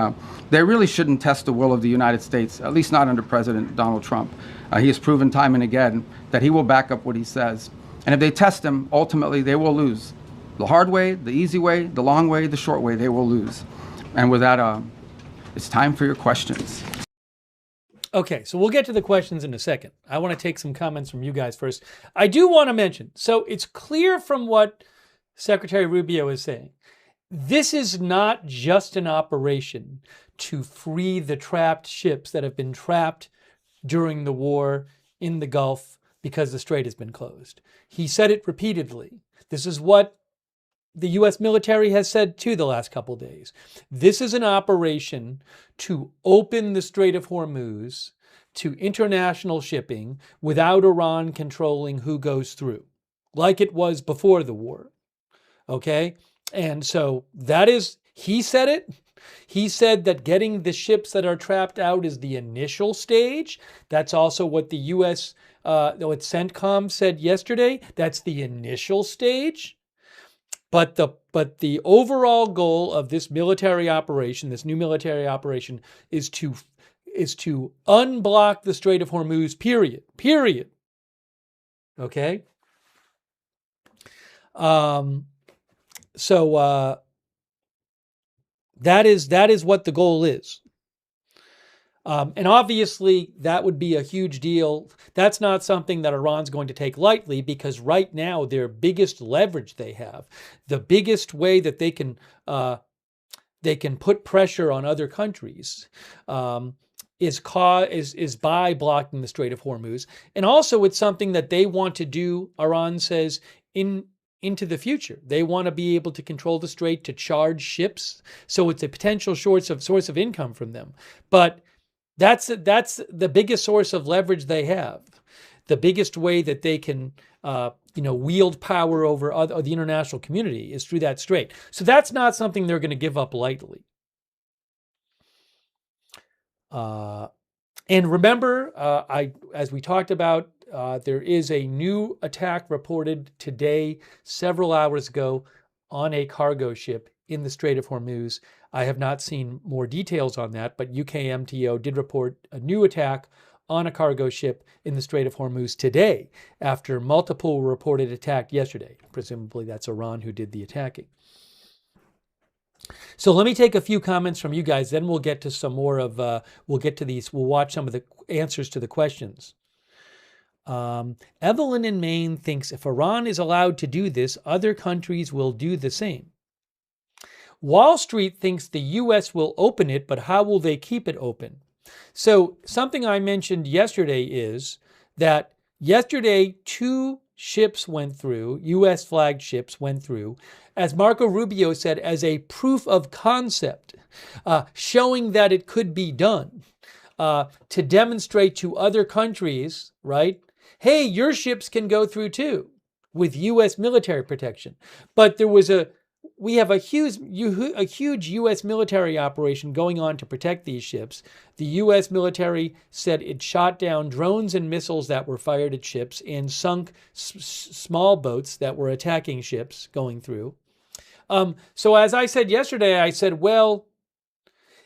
they really shouldn't test the will of the United States, at least not under President Donald Trump. He has proven time and again that he will back up what he says. And if they test him, ultimately they will lose. The hard way, the easy way, the long way, the short way, they will lose. And with that, it's time for your questions. Okay, so we'll get to the questions in a second. I want to take some comments from you guys first. I do want to mention, so it's clear from what Secretary Rubio is saying, this is not just an operation to free the trapped ships that have been trapped during the war in the Gulf because the strait has been closed. He said it repeatedly. This is what the U.S. military has said too the last couple of days. This is an operation to open the Strait of Hormuz to international shipping without Iran controlling who goes through, like it was before the war. Okay? And so that is, he said it. He said that getting the ships that are trapped out is the initial stage. That's also what the U.S., what CENTCOM said yesterday. That's the initial stage. But the overall goal of this military operation, this new military operation, is to unblock the Strait of Hormuz. Period. Okay. So that is what the goal is. And obviously, that would be a huge deal. That's not something that Iran's going to take lightly, because right now, their biggest leverage they have, the biggest way that they can put pressure on other countries, is by blocking the Strait of Hormuz. And also, it's something that they want to do, Iran says, into the future. They want to be able to control the strait to charge ships. So it's a potential source of income from them. But that's the biggest source of leverage they have. The biggest way that they can wield power over the international community is through that strait. So that's not something they're going to give up lightly. And remember, as we talked about, there is a new attack reported today, several hours ago, on a cargo ship in the Strait of Hormuz. I have not seen more details on that, but UKMTO did report a new attack on a cargo ship in the Strait of Hormuz today, after multiple were reported attacked yesterday. Presumably that's Iran who did the attacking. So let me take a few comments from you guys, then we'll get to some more of, we'll watch some of the answers to the questions. Evelyn in Maine thinks if Iran is allowed to do this, other countries will do the same. Wall Street thinks the U.S. will open it, but how will they keep it open? So something I mentioned yesterday is that yesterday 2 ships went through, U.S. flagged ships went through, as Marco Rubio said, as a proof of concept, showing that it could be done, to demonstrate to other countries, right? Hey, your ships can go through too, with U.S. military protection. But we have a huge U.S. military operation going on to protect these ships. The U.S. military said it shot down drones and missiles that were fired at ships and sunk small boats that were attacking ships going through. So as I said yesterday, I said, well,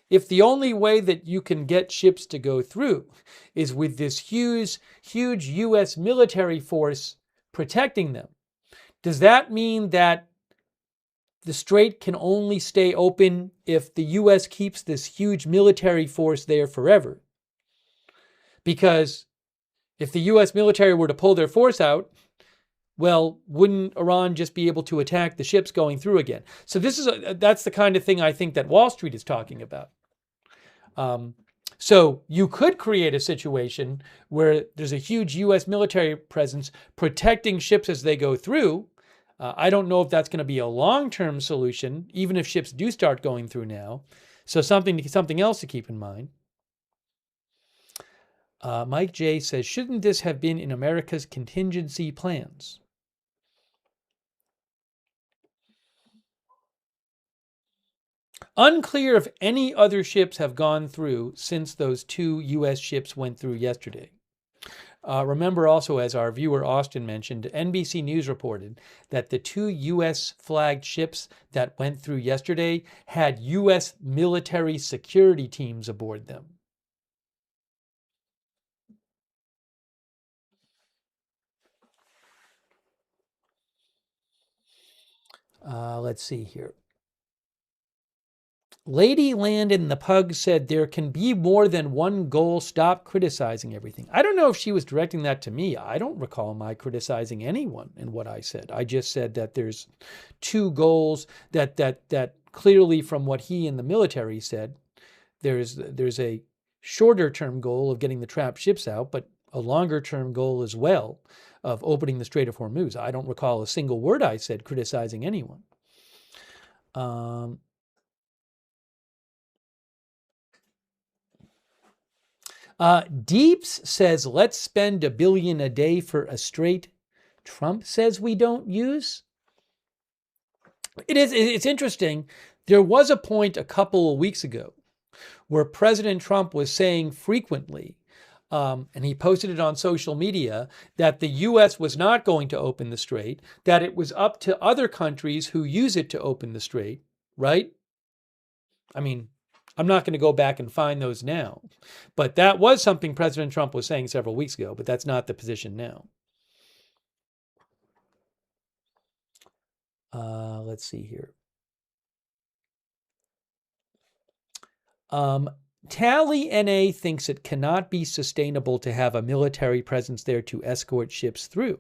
if the only way that you can get ships to go through is with this huge U.S. military force protecting them, does that mean that the strait can only stay open if the U.S. keeps this huge military force there forever? Because if the U.S. military were to pull their force out, well, wouldn't Iran just be able to attack the ships going through again? So that's the kind of thing I think that Wall Street is talking about. So you could create a situation where there's a huge U.S. military presence protecting ships as they go through. I don't know if that's going to be a long-term solution, even if ships do start going through now. So something else to keep in mind. Mike J says, shouldn't this have been in America's contingency plans? Unclear if any other ships have gone through since those 2 U.S. ships went through yesterday. Remember also, as our viewer Austin mentioned, NBC News reported that the 2 U.S. flagged ships that went through yesterday had U.S. military security teams aboard them. Let's see here. Lady Landon the Pug said there can be more than one goal. Stop criticizing everything. I don't know if she was directing that to me. I don't recall my criticizing anyone in what I said. I just said that there's 2 goals that clearly, from what he in the military said, there's a shorter term goal of getting the trapped ships out, but a longer term goal as well of opening the Strait of Hormuz. I don't recall a single word I said criticizing anyone. Deeps says, let's spend $1 billion a day for a strait Trump says we don't use. It's interesting. There was a point a couple of weeks ago where President Trump was saying frequently, and he posted it on social media, that the U.S. was not going to open the strait, that it was up to other countries who use it to open the strait, right? I mean, I'm not going to go back and find those now. But that was something President Trump was saying several weeks ago, but that's not the position now. Let's see here. Tally NA thinks it cannot be sustainable to have a military presence there to escort ships through.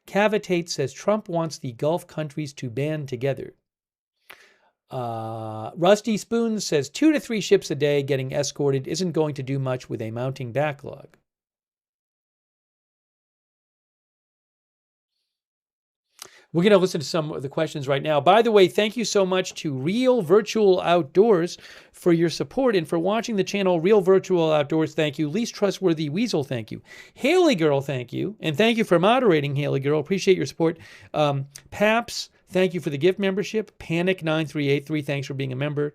Cavitate says Trump wants the Gulf countries to band together. Rusty Spoon says 2 to 3 ships a day getting escorted isn't going to do much with a mounting backlog. We're going to listen to some of the questions right now. By the way, thank you so much to Real Virtual Outdoors for your support and for watching the channel. Real Virtual Outdoors, thank you. Least Trustworthy Weasel, thank you. Haley Girl, thank you. And thank you for moderating, Haley Girl. Appreciate your support. Paps, thank you for the gift membership. Panic9383, thanks for being a member.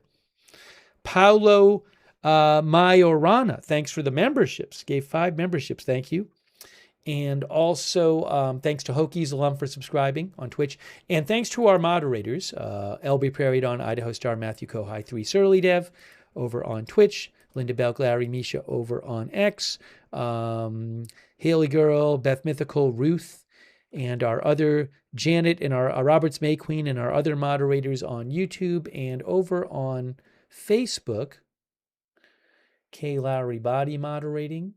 Paulo Majorana, thanks for the memberships. Gave 5 memberships, thank you. And also, thanks to Hokies Alum for subscribing on Twitch. And thanks to our moderators, LB Prairie Dawn, Idaho Star, Matthew Kohai 3, Surly Dev over on Twitch, Linda Belk, Larry Misha over on X, Haley Girl, Beth Mythical, Ruth, and our other Janet and our Roberts May Queen and our other moderators on YouTube and over on Facebook. Kay Lowry Body moderating.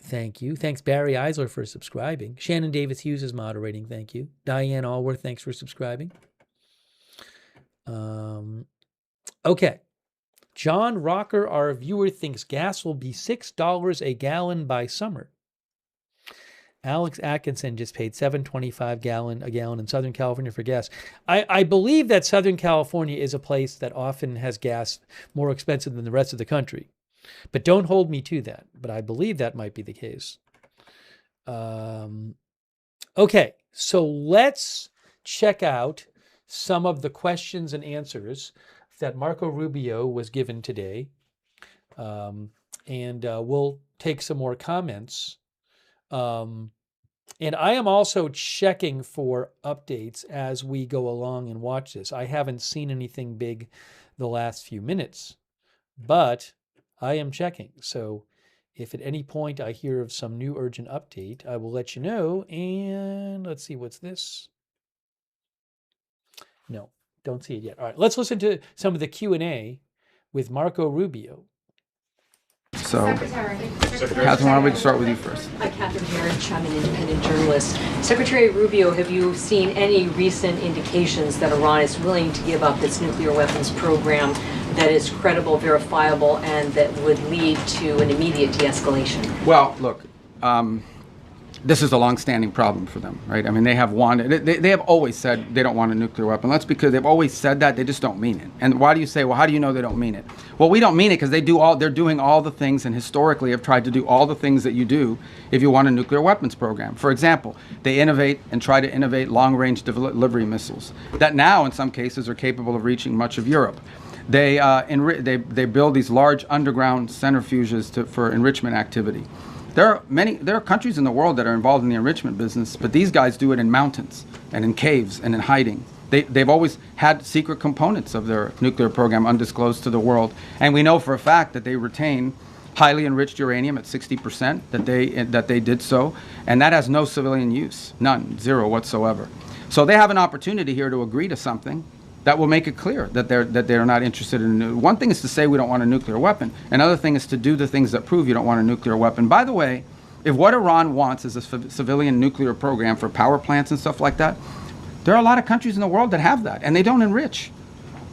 Thank you. Thanks, Barry Eisler, for subscribing. Shannon Davis Hughes is moderating. Thank you. Diane Allworth, thanks for subscribing. Okay. John Rocker, our viewer, thinks gas will be $6 a gallon by summer. Alex Atkinson just paid $7.25 a gallon in Southern California for gas. I believe that Southern California is a place that often has gas more expensive than the rest of the country. But don't hold me to that. But I believe that might be the case. Okay, so let's check out some of the questions and answers that Marco Rubio was given today. And we'll take some more comments. And I am also checking for updates as we go along and watch this. I haven't seen anything big the last few minutes, but I am checking. So if at any point I hear of some new urgent update, I will let you know. And let's see, what's this? No, don't see it yet. All right, let's listen to some of the Q&A with Marco Rubio. So, Catherine, why don't we start with you first? Hi, Catherine Herridge. I'm an independent journalist. Secretary Rubio, have you seen any recent indications that Iran is willing to give up its nuclear weapons program that is credible, verifiable, and that would lead to an immediate de-escalation? Well, look, this is a long-standing problem for them, right? I mean, they have wanted, they have always said they don't want a nuclear weapon. That's because they've always said that, they just don't mean it. And why do you say, well, how do you know they don't mean it? Well, we don't mean it because they're doing all the things, and historically have tried to do all the things that you do if you want a nuclear weapons program. For example, they innovate and try to innovate long-range delivery missiles that now, in some cases, are capable of reaching much of Europe. They build these large underground centrifuges for enrichment activity. There are countries in the world that are involved in the enrichment business, but these guys do it in mountains and in caves and in hiding. They've always had secret components of their nuclear program undisclosed to the world, and we know for a fact that they retain highly enriched uranium at 60%, that they did so, and that has no civilian use, none, zero whatsoever. So they have an opportunity here to agree to something that will make it clear that they're not interested in. One thing is to say we don't want a nuclear weapon. Another thing is to do the things that prove you don't want a nuclear weapon. By the way, if what Iran wants is a civilian nuclear program for power plants and stuff like that, there are a lot of countries in the world that have that, and they don't enrich.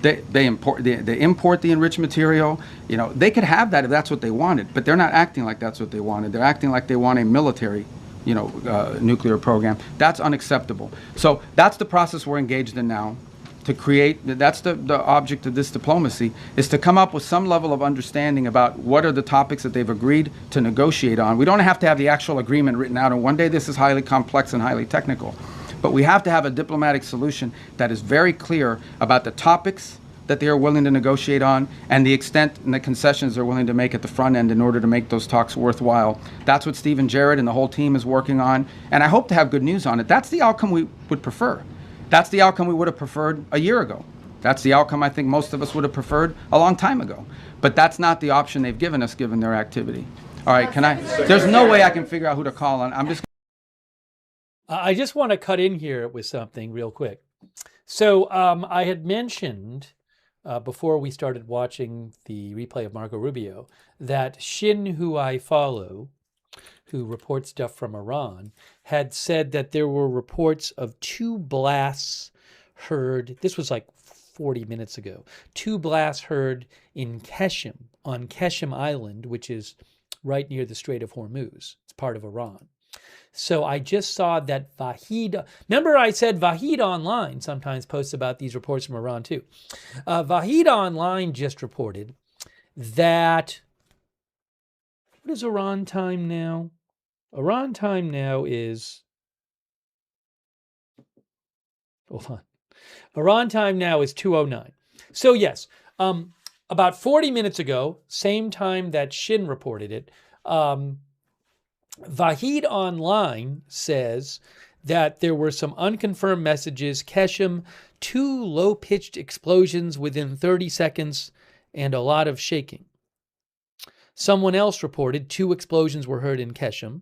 They import the enriched material. You know, they could have that if that's what they wanted, but they're not acting like that's what they wanted. They're acting like they want a military, nuclear program. That's unacceptable. So that's the process we're engaged in now. To create, that's the object of this diplomacy, is to come up with some level of understanding about what are the topics that they've agreed to negotiate on. We don't have to have the actual agreement written out, and one day this is highly complex and highly technical. But we have to have a diplomatic solution that is very clear about the topics that they are willing to negotiate on and the extent and the concessions they're willing to make at the front end in order to make those talks worthwhile. That's what Stephen Jarrett and the whole team is working on, and I hope to have good news on it. That's the outcome we would prefer. That's the outcome we would have preferred a year ago. That's the outcome I think most of us would have preferred a long time ago. But that's not the option they've given us, given their activity. All right, there's no way I can figure out who to call on. I just want to cut in here with something real quick. So I had mentioned before we started watching the replay of Marco Rubio that Shin, who I follow, who reports stuff from Iran, had said that there were reports of 2 blasts heard. This was like 40 minutes ago. 2 blasts heard in Keshem, on Keshem Island, which is right near the Strait of Hormuz. It's part of Iran. So I just saw that Vahid, remember I said Vahid Online sometimes posts about these reports from Iran too. Vahid Online just reported that, what is Iran time now? Iran time now is, hold on. Iran time now is 2:09. So yes, about 40 minutes ago, same time that Shin reported it, Vahid Online says that there were some unconfirmed messages, Keshem, 2 low-pitched explosions within 30 seconds, and a lot of shaking. Someone else reported 2 explosions were heard in Keshem.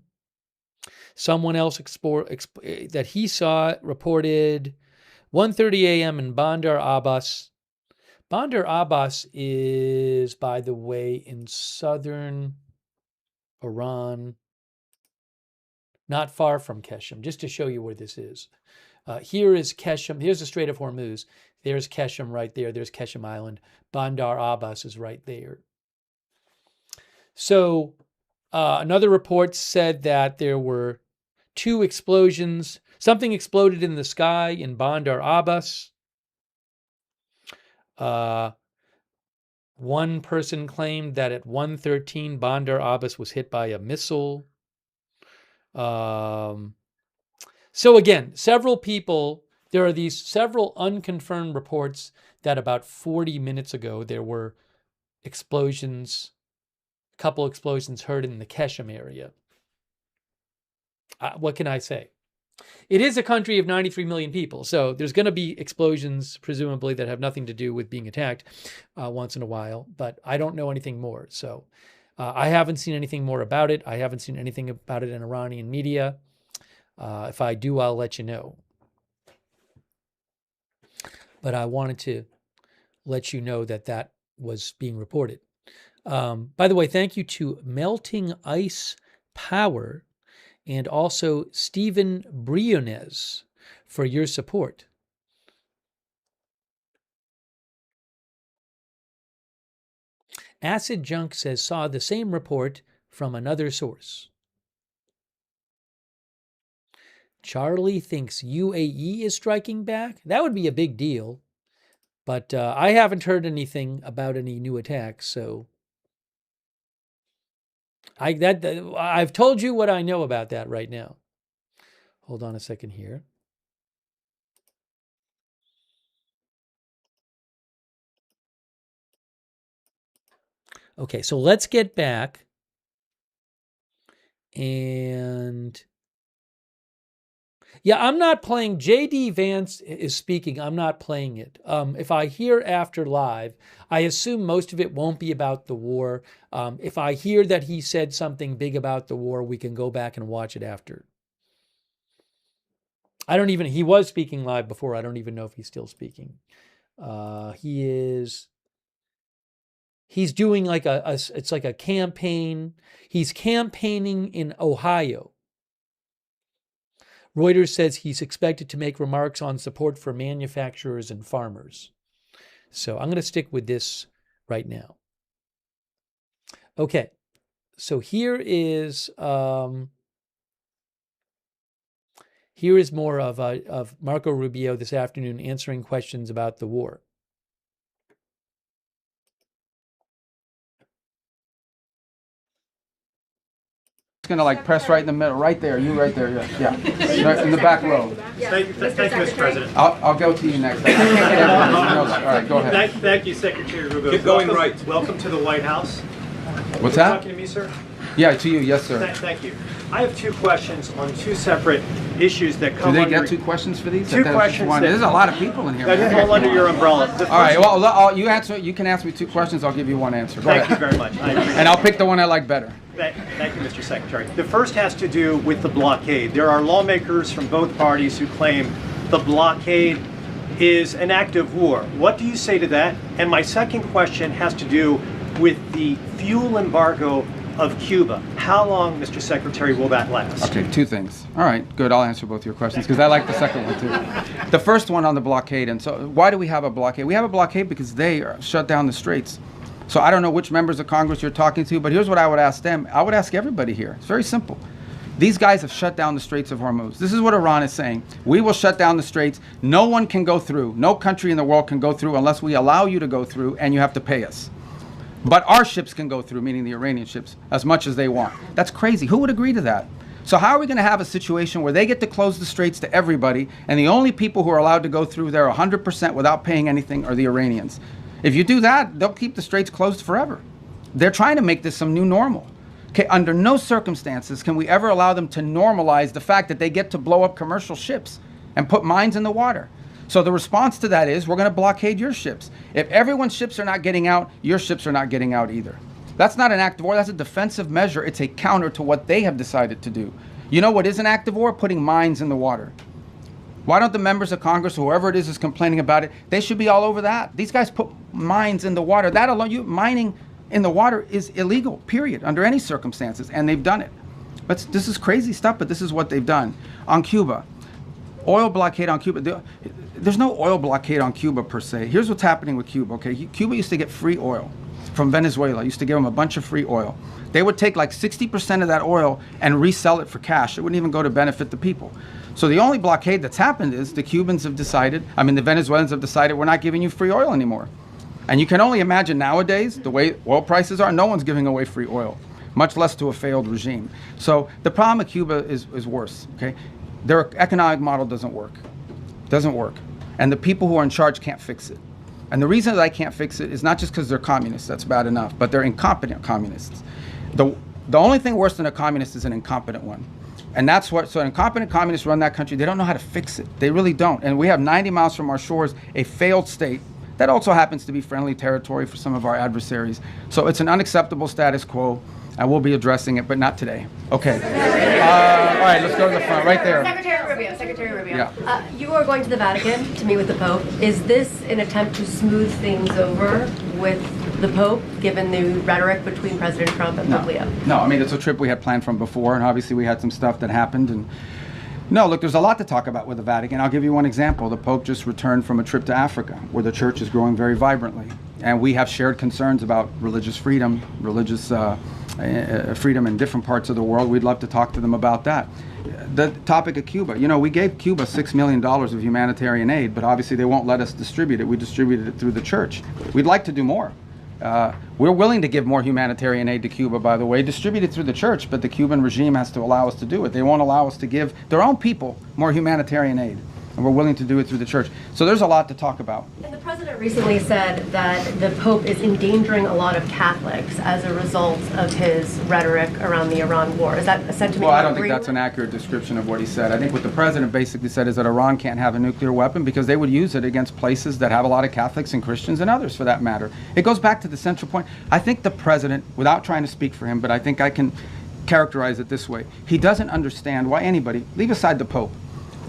Someone else that he saw reported 1:30 a.m. in Bandar Abbas. Bandar Abbas is, by the way, in southern Iran, not far from Keshem, just to show you where this is. Here is Keshem. Here's the Strait of Hormuz. There's Keshem right there. There's Keshem Island. Bandar Abbas is right there. So another report said that there were 2 explosions. Something exploded in the sky in Bandar Abbas. One person claimed that at 1:13, Bandar Abbas was hit by a missile. So again, several people, there are these several unconfirmed reports that about 40 minutes ago, there were explosions, a couple explosions heard in the Keshem area. What can I say? It is a country of 93 million people, so there's going to be explosions, presumably, that have nothing to do with being attacked once in a while, but I don't know anything more. So I haven't seen anything more about it. I haven't seen anything about it in Iranian media. If I do, I'll let you know. But I wanted to let you know that that was being reported. By the way, thank you to Melting Ice Power and also Stephen Briones for your support. Acid Junk says, saw the same report from another source. Charlie thinks UAE is striking back. That would be a big deal. But I haven't heard anything about any new attacks, so I've told you what I know about that right now. Hold on a second here. Okay, so let's get back. And yeah, I'm not playing. J.D. Vance is speaking. I'm not playing it. If I hear after live, I assume most of it won't be about the war. If I hear that he said something big about the war, we can go back and watch it after. He was speaking live before. I don't even know if he's still speaking. He's doing like it's like a campaign. He's campaigning in Ohio. Reuters says he's expected to make remarks on support for manufacturers and farmers. So I'm going to stick with this right now. Okay, so here is more of Marco Rubio this afternoon answering questions about the war. It's going to like press right in the middle, right there, you right there, yeah. Right in the back row. Thank you, Mr. President. I'll go to you next. I can't get everyone. All right, go ahead. Thank you, Secretary Rubio. Keep going right. Welcome to the White House. What's Are you that? talking to me, sir? Yeah, to you, yes, sir. Thank you. I have 2 questions on 2 separate issues that come Do they under... get 2 questions for these? 2 questions that... There's a lot of people in here. That fall under your umbrella. All right, well, you can ask me 2 questions. I'll give you 1 answer. Go Thank ahead. you very much. And I'll pick the one I like better. Thank you, Mr. Secretary. The first has to do with the blockade. There are lawmakers from both parties who claim the blockade is an act of war. What do you say to that? And my second question has to do with the fuel embargo of Cuba. How long, Mr. Secretary, will that last? Okay, 2 things. All right, good. I'll answer both your questions because I like the second one too. The first one on the blockade. And so why do we have a blockade? We have a blockade because they shut down the straits. So I don't know which members of Congress you're talking to, but here's what I would ask them. I would ask everybody here. It's very simple. These guys have shut down the Straits of Hormuz. This is what Iran is saying. We will shut down the straits. No one can go through. No country in the world can go through unless we allow you to go through, and you have to pay us. But our ships can go through, meaning the Iranian ships, as much as they want. That's crazy. Who would agree to that? So how are we going to have a situation where they get to close the straits to everybody, and the only people who are allowed to go through there 100% without paying anything are the Iranians? If you do that, they'll keep the straits closed forever. They're trying to make this some new normal. Okay, under no circumstances can we ever allow them to normalize the fact that they get to blow up commercial ships and put mines in the water. So the response to that is we're going to blockade your ships. If everyone's ships are not getting out, your ships are not getting out either. That's not an act of war. That's a defensive measure. It's a counter to what they have decided to do. You know what is an act of war? Putting mines in the water. Why don't the members of Congress, whoever it is complaining about it, they should be all over that. These guys put mines in the water. That alone, mining in the water is illegal, period, under any circumstances, and they've done it. But this is crazy stuff, but this is what they've done. On Cuba, Oil blockade on Cuba. There's no oil blockade on Cuba per se. Here's what's happening with Cuba, okay? Cuba used to get free oil from Venezuela. Used to give them a bunch of free oil. They would take like 60% of that oil and resell it for cash. It wouldn't even go to benefit the people. So the only blockade that's happened is the Cubans have decided, the Venezuelans have decided, we're not giving you free oil anymore. And you can only imagine nowadays, the way oil prices are, no one's giving away free oil, much less to a failed regime. So the problem with Cuba is worse, okay? Their economic model doesn't work. And the people who are in charge can't fix it. And the reason that I can't fix it is not just because they're communists, that's bad enough, but they're incompetent communists. The only thing worse than a communist is an incompetent one. And that's what, so incompetent communists run that country. They don't know how to fix it. They really don't. And we have 90 miles from our shores, a failed state that also happens to be friendly territory for some of our adversaries. So it's an unacceptable status quo, and we'll be addressing it, but not today. Okay. All right, let's go to the front, right there. Secretary Rubio. Yeah. You are going to the Vatican to meet with the Pope. Is this an attempt to smooth things over with the Pope, given the rhetoric between President Trump and Pope Leo? No, it's a trip we had planned from before, and obviously we had some stuff that happened. And no, look, there's a lot to talk about with the Vatican. I'll give you one example. The Pope just returned from a trip to Africa, where the church is growing very vibrantly. And we have shared concerns about religious freedom, freedom in different parts of the world. We'd love to talk to them about that. The topic of Cuba, we gave Cuba $6 million of humanitarian aid, but obviously they won't let us distribute it. We distributed it through the church. We'd like to do more. We're willing to give more humanitarian aid to Cuba, by the way, distributed through the church, but the Cuban regime has to allow us to do it. They won't allow us to give their own people more humanitarian aid, and we're willing to do it through the church. So there's a lot to talk about. And the president recently said that the Pope is endangering a lot of Catholics as a result of his rhetoric around the Iran war. Is that a sentiment? Well, I don't think that's an accurate description of what he said. I think what the president basically said is that Iran can't have a nuclear weapon because they would use it against places that have a lot of Catholics and Christians and others for that matter. It goes back to the central point. I think the president, without trying to speak for him, but I think I can characterize it this way. He doesn't understand why anybody, leave aside the Pope,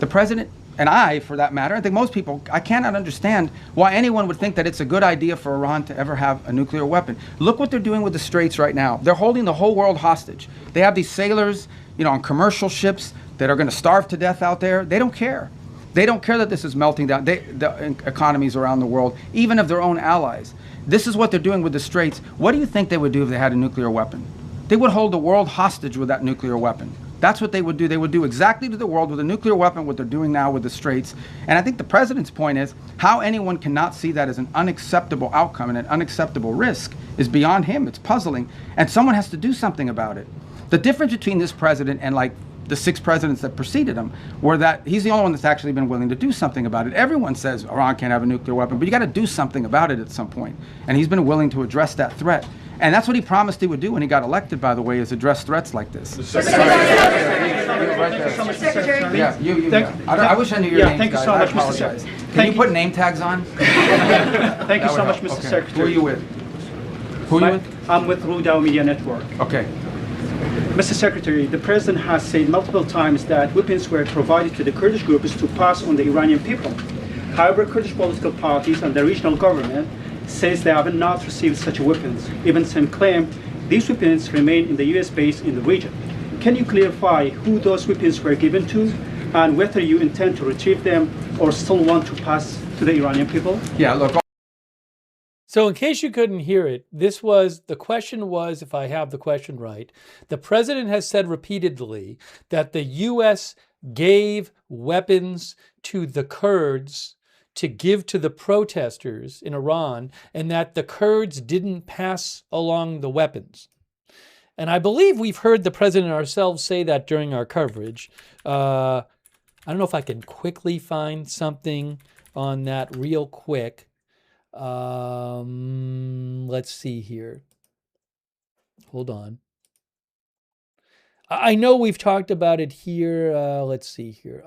the president, and I, for that matter, I think most people, I cannot understand why anyone would think that it's a good idea for Iran to ever have a nuclear weapon. Look what they're doing with the Straits right now. They're holding the whole world hostage. They have these sailors, on commercial ships that are going to starve to death out there. They don't care. They don't care that this is melting down the economies around the world, even of their own allies. This is what they're doing with the Straits. What do you think they would do if they had a nuclear weapon? They would hold the world hostage with that nuclear weapon. That's what they would do. They would do exactly to the world with a nuclear weapon what they're doing now with the Straits. And I think the president's point is how anyone cannot see that as an unacceptable outcome and an unacceptable risk is beyond him. It's puzzling. And someone has to do something about it. The difference between this president and like the 6 presidents that preceded him were that he's the only one that's actually been willing to do something about it. Everyone says Iran can't have a nuclear weapon, but you got to do something about it at some point. And he's been willing to address that threat. And that's what he promised he would do when he got elected, by the way, is address threats like this. Secretary. Yeah, I wish I knew your name. Thank you so much, Mr. Secretary. Can you put name tags on? Thank you so much, Mr. Secretary. Who are you with? I'm with Rudao Media Network. Okay. Mr. Secretary, the President has said multiple times that weapons were provided to the Kurdish groups to pass on the Iranian people. However, Kurdish political parties and the regional government says they have not received such weapons. Even some claim these weapons remain in the U.S. base in the region. Can you clarify who those weapons were given to and whether you intend to retrieve them or still want to pass to the Iranian people? Yeah, look. So in case you couldn't hear it, the question was, if I have the question right, the president has said repeatedly that the U.S. gave weapons to the Kurds to give to the protesters in Iran, and that the Kurds didn't pass along the weapons. And I believe we've heard the president ourselves say that during our coverage. I don't know if I can quickly find something on that real quick. Let's see here. Hold on. I know we've talked about it here. Let's see here.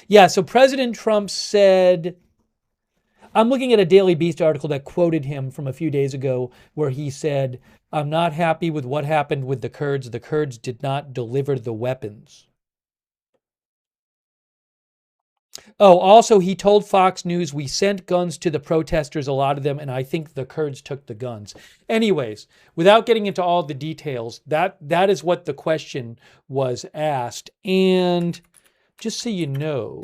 Yeah, so President Trump said, I'm looking at a Daily Beast article that quoted him from a few days ago where he said, I'm not happy with what happened with the Kurds. The Kurds did not deliver the weapons. Oh, also, he told Fox News, we sent guns to the protesters, a lot of them, and I think the Kurds took the guns. Anyways, without getting into all the details, that is what the question was asked. And just so you know,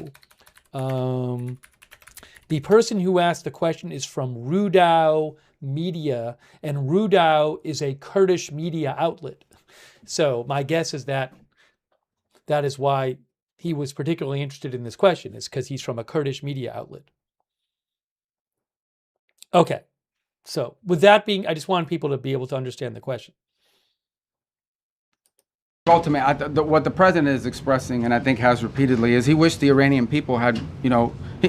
the person who asked the question is from Rudao Media, and Rudao is a Kurdish media outlet. So my guess is that is why he was particularly interested in this question, is because he's from a Kurdish media outlet. Okay, so with that being, I just want people to be able to understand the question. Ultimately, what the president is expressing, and I think has repeatedly, is he wished the Iranian people had,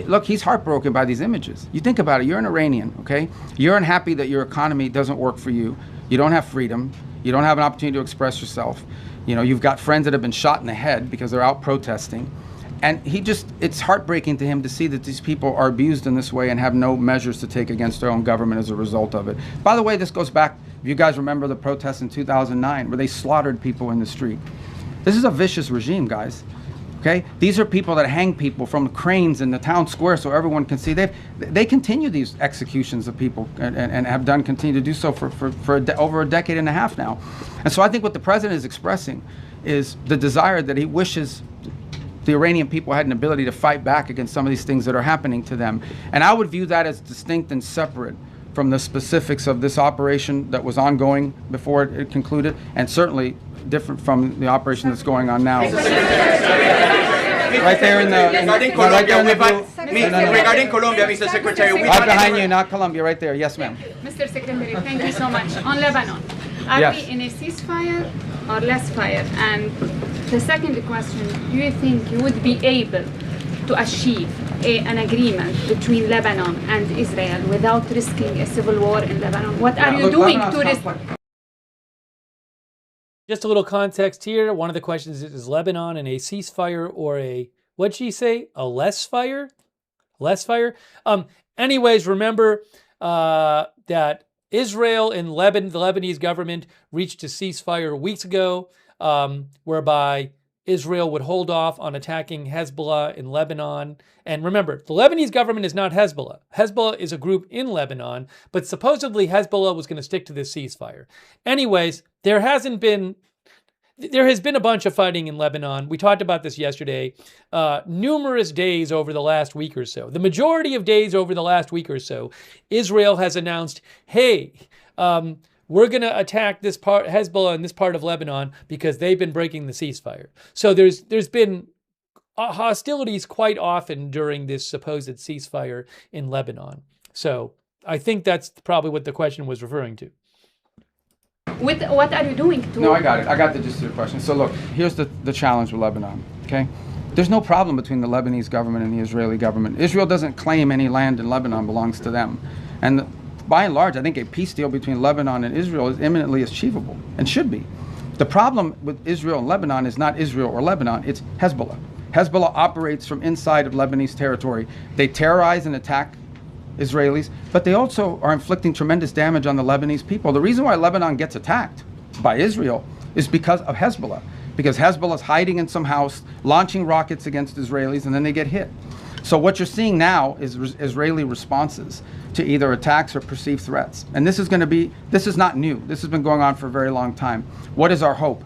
look, he's heartbroken by these images. You think about it, you're an Iranian, okay? You're unhappy that your economy doesn't work for you. You don't have freedom. You don't have an opportunity to express yourself. You've got friends that have been shot in the head because they're out protesting. And it's heartbreaking to him to see that these people are abused in this way and have no measures to take against their own government as a result of it. By the way, this goes back, if you guys remember the protests in 2009 where they slaughtered people in the street. This is a vicious regime, guys. Okay? These are people that hang people from cranes in the town square so everyone can see. They continue these executions of people and have continue to do so for over a decade and a half now. And so I think what the president is expressing is the desire that he wishes the Iranian people had an ability to fight back against some of these things that are happening to them. And I would view that as distinct and separate from the specifics of this operation that was ongoing before it concluded, and certainly different from the operation that's going on now. Right there in the... Regarding Colombia, Mr. Secretary... Right behind you, not Colombia, right there. Yes, ma'am. Mr. Secretary, thank you so much. On Lebanon, are we in a ceasefire or less fire? And the second question, do you think you would be able to achieve an agreement between Lebanon and Israel without risking a civil war in Lebanon? What are you doing to risk? Just a little context here. One of the questions is Lebanon in a ceasefire or a, what'd she say? A less fire? Less fire? Anyways, remember that Israel and the Lebanese government reached a ceasefire weeks ago, whereby Israel would hold off on attacking Hezbollah in Lebanon. And remember, the Lebanese government is not Hezbollah. Hezbollah is a group in Lebanon, but supposedly Hezbollah was going to stick to this ceasefire. Anyways, there has been a bunch of fighting in Lebanon. We talked about this yesterday. Numerous days over the last week or so. The majority of days over the last week or so, Israel has announced, hey, we're going to attack this part, Hezbollah in this part of Lebanon, because they've been breaking the ceasefire. So there's been hostilities quite often during this supposed ceasefire in Lebanon. So I think that's probably what the question was referring to. What are you doing to... No, I got it. I got the gist of your question. So look, here's the challenge with Lebanon, okay? There's no problem between the Lebanese government and the Israeli government. Israel doesn't claim any land in Lebanon belongs to them. And by and large, I think a peace deal between Lebanon and Israel is imminently achievable and should be. The problem with Israel and Lebanon is not Israel or Lebanon, it's Hezbollah. Hezbollah operates from inside of Lebanese territory. They terrorize and attack Israelis, but they also are inflicting tremendous damage on the Lebanese people. The reason why Lebanon gets attacked by Israel is because of Hezbollah. Because Hezbollah is hiding in some house, launching rockets against Israelis, and then they get hit. So what you're seeing now is Israeli responses to either attacks or perceived threats. And this is not new. This has been going on for a very long time. What is our hope?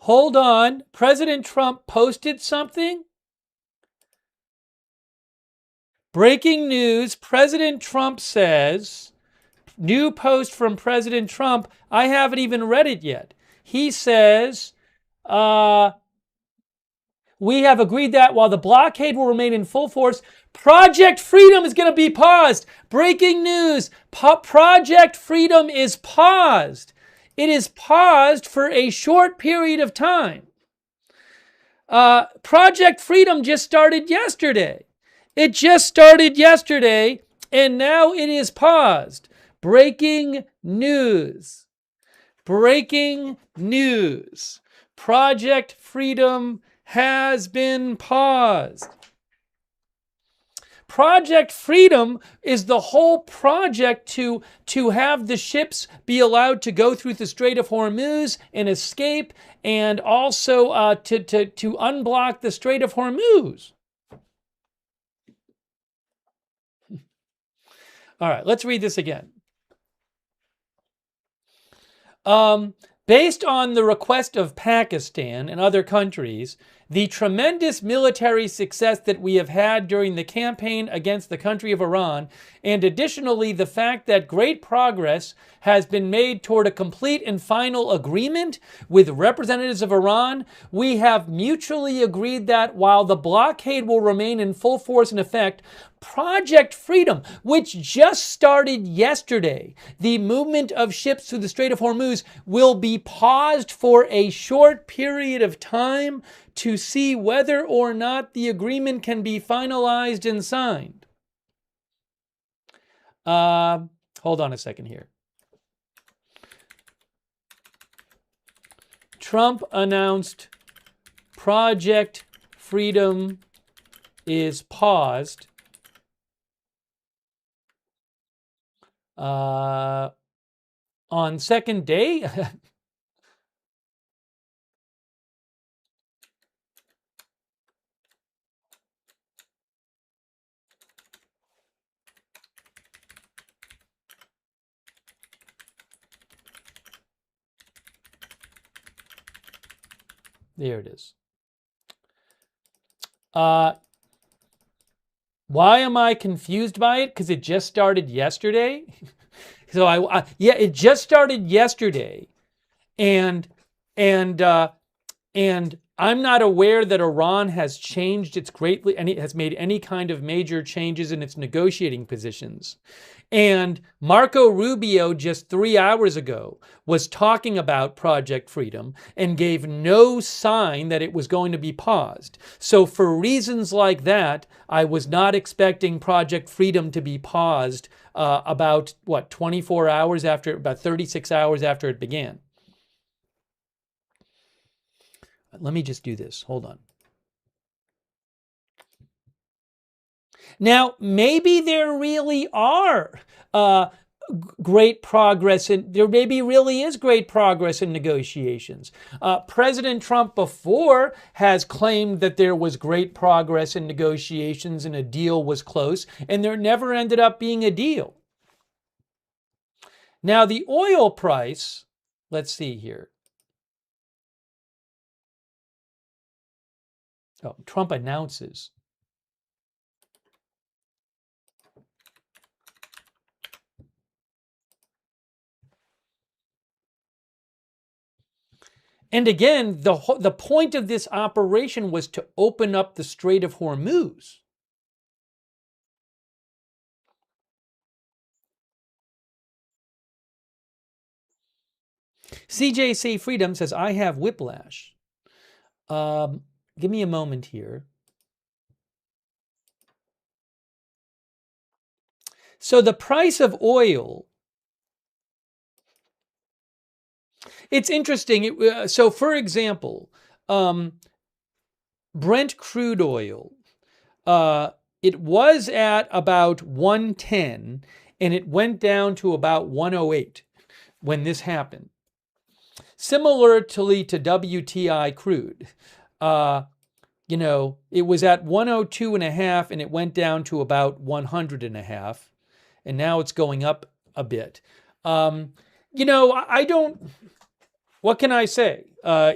Hold on. President Trump posted something? Breaking news. President Trump says, new post from President Trump. I haven't even read it yet. He says, we have agreed that while the blockade will remain in full force, Project Freedom is going to be paused. Breaking news. Project Freedom is paused. It is paused for a short period of time. Project Freedom just started yesterday. It just started yesterday, and now it is paused. Breaking news. Breaking news. Project Freedom has been paused. Project Freedom is the whole project to have the ships be allowed to go through the Strait of Hormuz and escape, and also to unblock the Strait of Hormuz. All right, let's read this again. Based on the request of Pakistan and other countries, the tremendous military success that we have had during the campaign against the country of Iran, and additionally the fact that great progress has been made toward a complete and final agreement with representatives of Iran, we have mutually agreed that while the blockade will remain in full force and effect, Project Freedom, which just started yesterday, the movement of ships through the Strait of Hormuz, will be paused for a short period of time to see whether or not the agreement can be finalized and signed. Hold on a second here. Trump announced Project Freedom is paused. On second day. There it is. Why am I confused by it? Because it just started yesterday. So yeah, it just started yesterday, and I'm not aware that Iran has changed its greatly, and it has made any kind of major changes in its negotiating positions. And Marco Rubio just 3 hours ago was talking about Project Freedom and gave no sign that it was going to be paused. So for reasons like that, I was not expecting Project Freedom to be paused about, 24 hours after, about 36 hours after it began. Let me just do this. Hold on. Now, maybe there really are great progress, and there maybe really is great progress in negotiations. President Trump before has claimed that there was great progress in negotiations and a deal was close, and there never ended up being a deal. Now, the oil price, let's see here. Oh, Trump announces. And again, the point of this operation was to open up the Strait of Hormuz. CJC Freedom says, I have whiplash. Give me a moment here. So the price of oil, it's interesting. So for example, Brent crude oil, it was at about 110 and it went down to about 108 when this happened. Similarly to WTI crude, it was at 102.5 and it went down to about 100.5, and now it's going up a bit. I don't. What can I say? I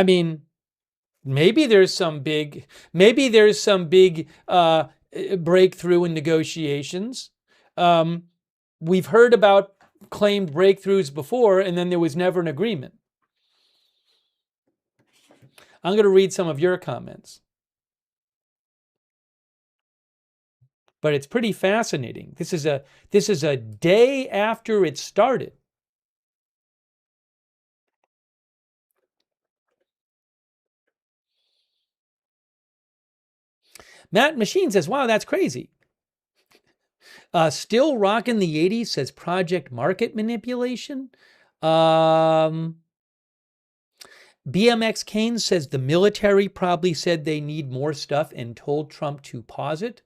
mean, maybe there's some big breakthrough in negotiations. We've heard about claimed breakthroughs before, and then there was never an agreement. I'm going to read some of your comments. But it's pretty fascinating. This is a day after it started. Matt Machine says, wow, that's crazy. Still rocking the 80s says project market manipulation. BMX Kane says the military probably said they need more stuff and told Trump to pause it.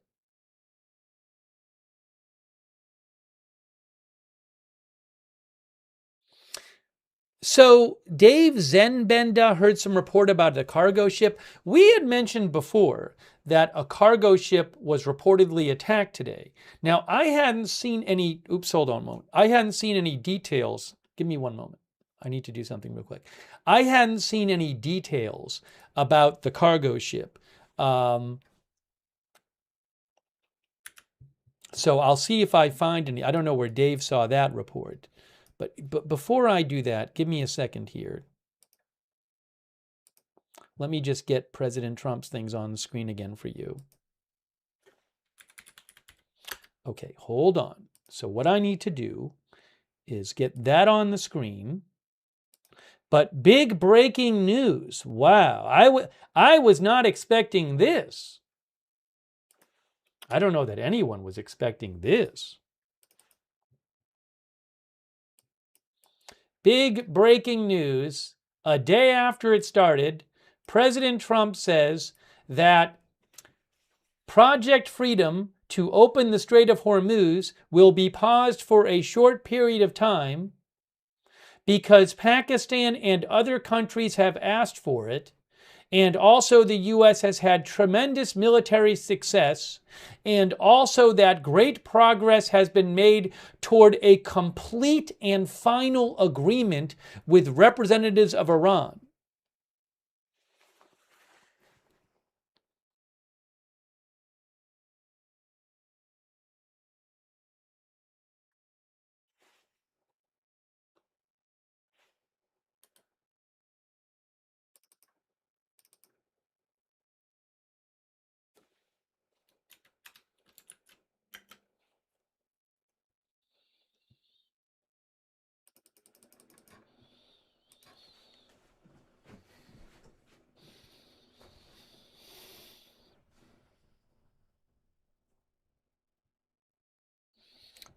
So Dave Zenbenda heard some report about a cargo ship. We had mentioned before that a cargo ship was reportedly attacked today. Now, I hadn't seen any, hold on a moment. I hadn't seen any details. Give me one moment. I need to do something real quick. I hadn't seen any details about the cargo ship. So I'll see if I find any. I don't know where Dave saw that report. But before I do that, give me a second here. Let me just get President Trump's things on the screen again for you. Okay, hold on. So what I need to do is get that on the screen. But big breaking news. Wow, I was not expecting this. I don't know that anyone was expecting this. Big breaking news. A day after it started, President Trump says that Project Freedom to open the Strait of Hormuz will be paused for a short period of time because Pakistan and other countries have asked for it. And also the U.S. has had tremendous military success, and also that great progress has been made toward a complete and final agreement with representatives of Iran.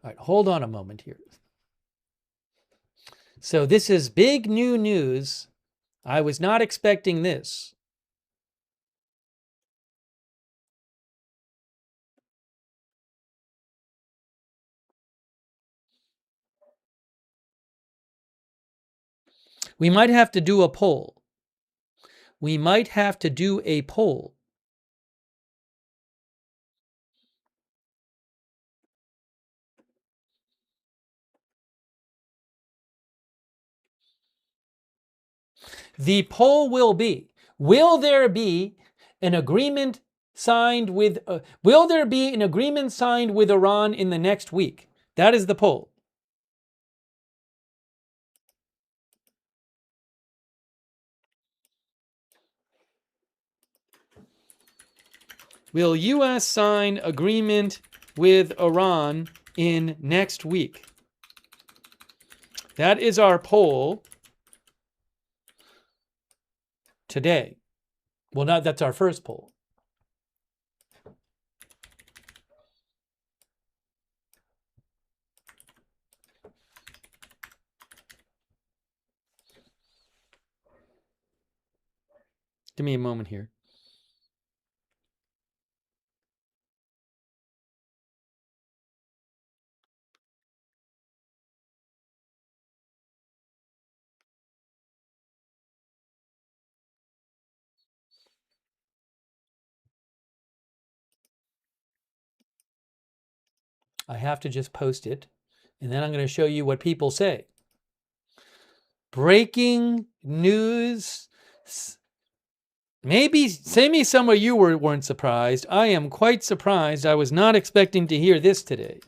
All right, hold on a moment here. So this is big new news. I was not expecting this. We might have to do a poll. We might have to do a poll. The poll will be, will there be an agreement signed with Iran in the next week? That is the poll. Will U.S. sign agreement with Iran in next week? That is our poll today. Well, that's our first poll. Give me a moment here. I have to just post it, and then I'm going to show you what people say. Breaking news. Maybe some of you weren't surprised. I am quite surprised. I was not expecting to hear this today.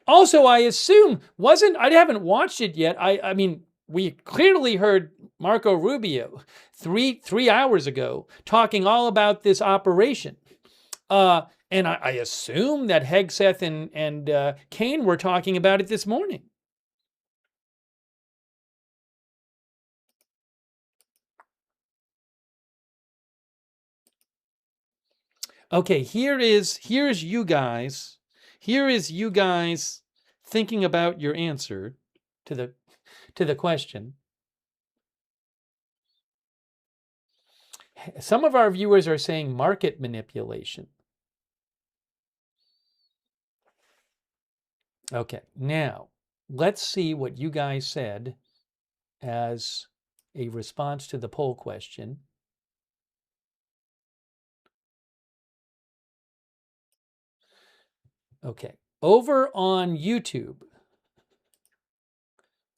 Also, I assume I haven't watched it yet. I mean, we clearly heard Marco Rubio three hours ago talking all about this operation. And I assume that Hegseth and Kane were talking about it this morning. Okay, here's you guys. Here is you guys thinking about your answer to the. to the question. Some of our viewers are saying market manipulation. Okay, now let's see what you guys said as a response to the poll question. Okay, over on YouTube.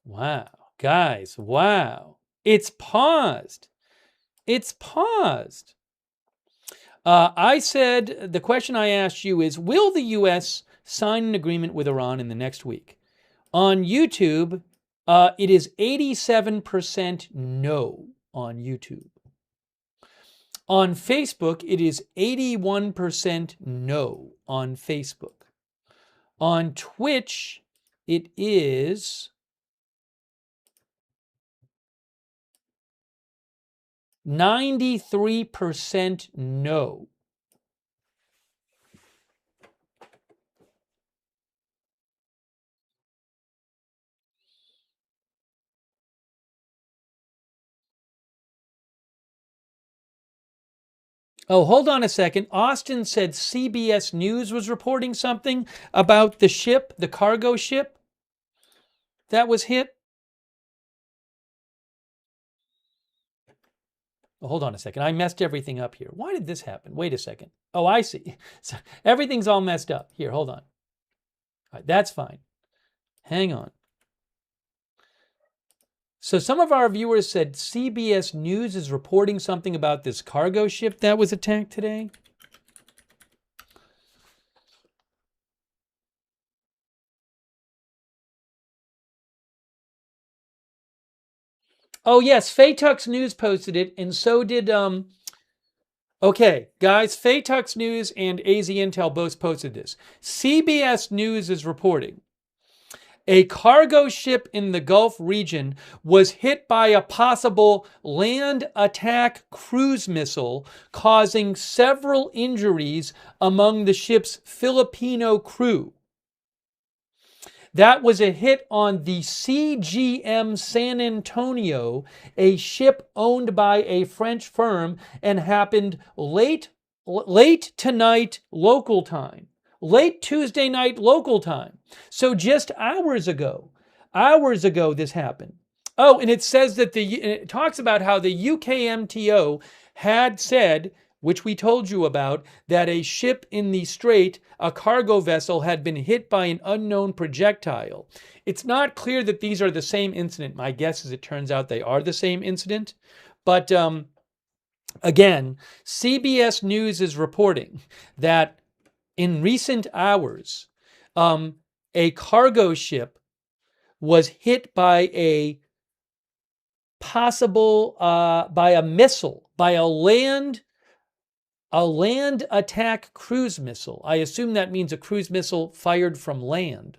Wow, guys, wow. It's paused. It's paused. I said, the question I asked you is, will the U.S. sign an agreement with Iran in the next week? On YouTube, it is 87% no on YouTube. On Facebook, it is 81% no on Facebook. On Twitch, it is 93% no. Oh, hold on a second. Austin said CBS News was reporting something about the ship, the cargo ship that was hit. Oh, hold on a second. I messed everything up here. Why did this happen? Wait a second. Oh, I see. So everything's all messed up. Here, hold on. All right, that's fine. Hang on. So some of our viewers said CBS News is reporting something about this cargo ship that was attacked today. Oh yes, Faytux News posted it, and so did okay, guys, Faytux News and AZ Intel both posted this. CBS News is reporting a cargo ship in the Gulf region was hit by a possible land attack cruise missile, causing several injuries among the ship's Filipino crew. That was a hit on the CGM San Antonio, a ship owned by a French firm, and happened late tonight local time. Late Tuesday night local time. So just hours ago this happened. Oh, and it says that it talks about how the UKMTO had said, which we told you about, that a ship in the strait, a cargo vessel, had been hit by an unknown projectile. It's not clear that these are the same incident. My guess is it turns out they are the same incident. But again, CBS News is reporting that in recent hours, a cargo ship was hit by a possible, by a missile, by a land attack cruise missile. I assume that means a cruise missile fired from land.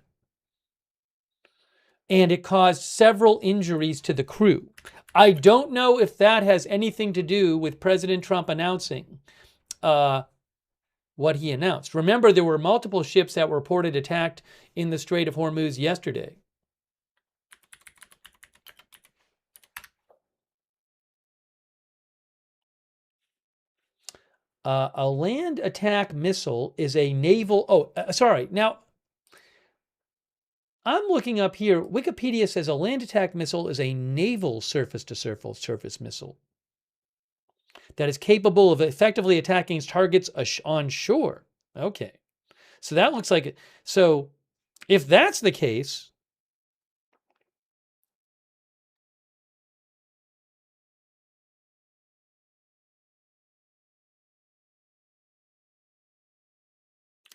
And it caused several injuries to the crew. I don't know if that has anything to do with President Trump announcing what he announced. Remember, there were multiple ships that were reported attacked in the Strait of Hormuz yesterday. A land attack missile is a naval... sorry. Now, I'm looking up here. Wikipedia says a land attack missile is a naval surface-to-surface missile that is capable of effectively attacking targets on shore. Okay. So that looks like it. So if that's the case,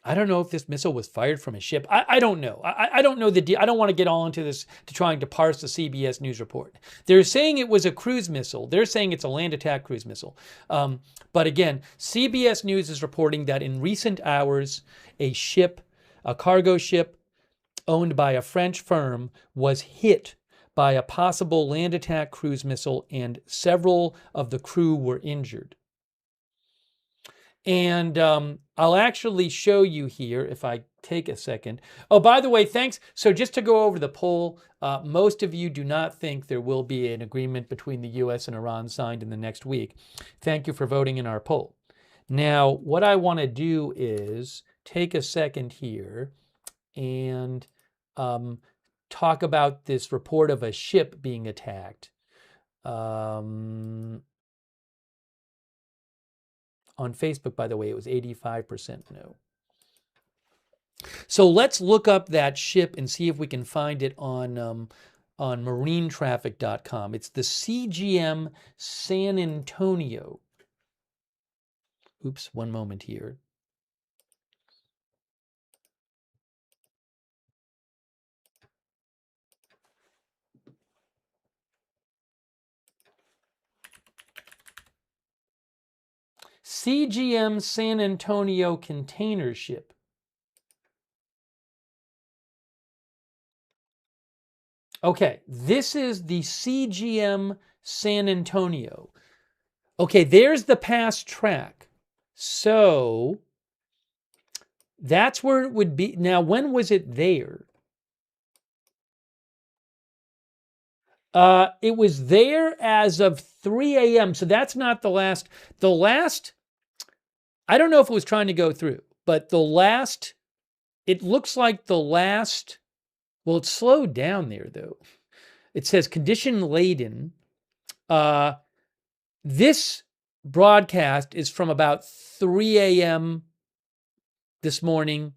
I don't know if this missile was fired from a ship. I don't know. I don't know the I don't want to get all into this to trying to parse the CBS News report. They're saying it was a cruise missile. They're saying it's a land attack cruise missile. But again, CBS News is reporting that in recent hours, a cargo ship owned by a French firm was hit by a possible land attack cruise missile, and several of the crew were injured. And I'll actually show you here if I take a second. Oh, by the way, thanks. So just to go over the poll, most of you do not think there will be an agreement between the U.S. and Iran signed in the next week. Thank you for voting in our poll. Now, what I want to do is take a second here and talk about this report of a ship being attacked. On Facebook, by the way, it was 85% no. So let's look up that ship and see if we can find it on marinetraffic.com. It's the CGM San Antonio. Oops, one moment here. CGM San Antonio container ship. Okay, this is the CGM San Antonio. Okay, there's the past track. So that's where it would be. Now, when was it there? It was there as of 3 a.m. So that's not the last. The last, I don't know if it was trying to go through, but the last, it looks like the last, well, it slowed down there though. It says condition laden. This broadcast is from about 3 a.m. this morning,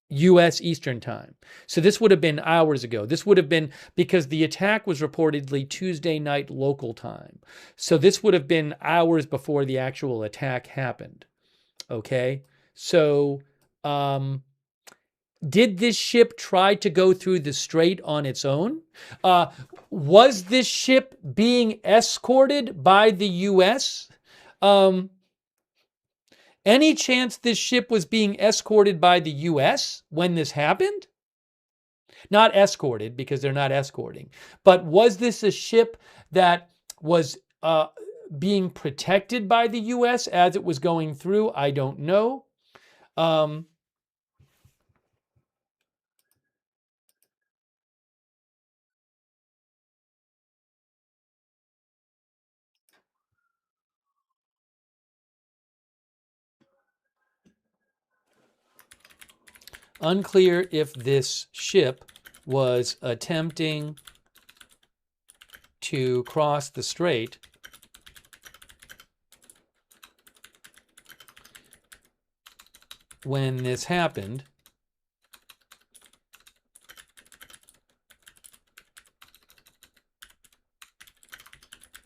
U.S. Eastern Time. So this would have been hours ago. This would have been because the attack was reportedly Tuesday night local time. So this would have been hours before the actual attack happened. Okay? So did this ship try to go through the strait on its own? Was this ship being escorted by the U.S.? Any chance this ship was being escorted by the U.S. when this happened? Not escorted, because they're not escorting. But was this a ship that was being protected by the U.S. as it was going through? I don't know. Unclear if this ship was attempting to cross the strait when this happened.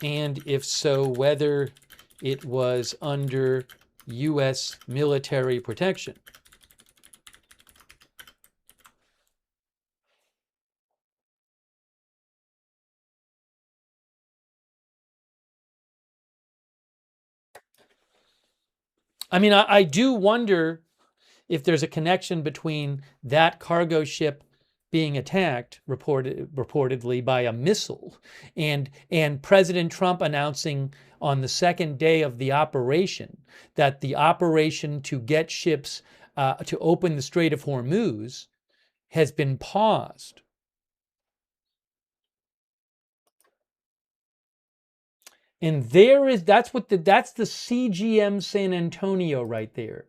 And if so, whether it was under U.S. military protection. I mean, I do wonder if there's a connection between that cargo ship being attacked reportedly by a missile and President Trump announcing on the second day of the operation that the operation to get ships to open the Strait of Hormuz has been paused. And that's the CGM San Antonio right there.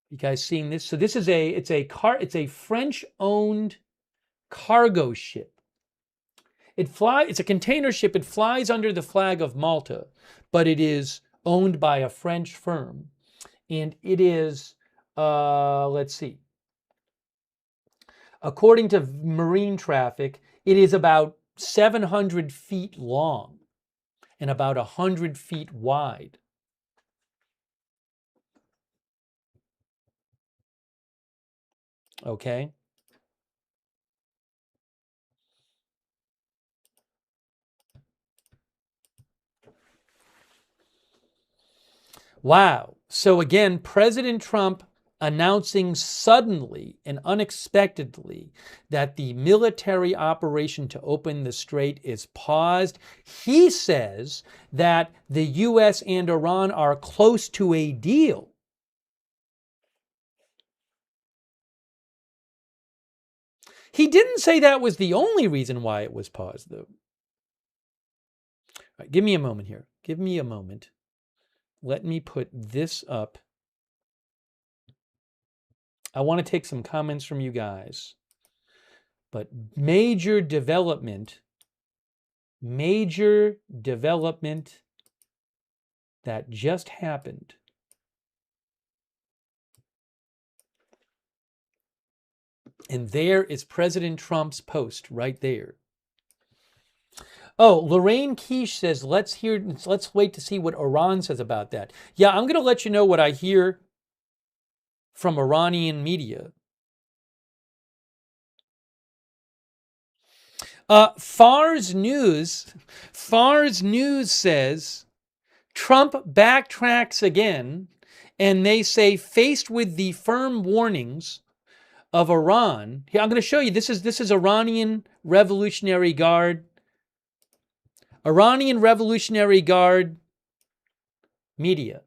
You guys seeing this? So this is it's a French-owned cargo ship. It's a container ship. It flies under the flag of Malta, but it is owned by a French firm. And it is, let's see. According to marine traffic, it is about 700 feet long and about 100 feet wide. Okay. Wow. So again, President Trump announcing suddenly and unexpectedly that the military operation to open the strait is paused. He says that the U.S. and Iran are close to a deal He didn't say that was the only reason why it was paused, though. All right, give me a moment here. Give me a moment. Let me put this up. I want to take some comments from you guys. But major development that just happened. And there is President Trump's post right there. Oh, Lorraine Quiche says, let's wait to see what Iran says about that. Yeah, I'm going to let you know what I hear from Iranian media. Fars News says Trump backtracks again, and they say, faced with the firm warnings of Iran. Here, I'm going to show you. This is Iranian Revolutionary Guard. Iranian Revolutionary Guard media,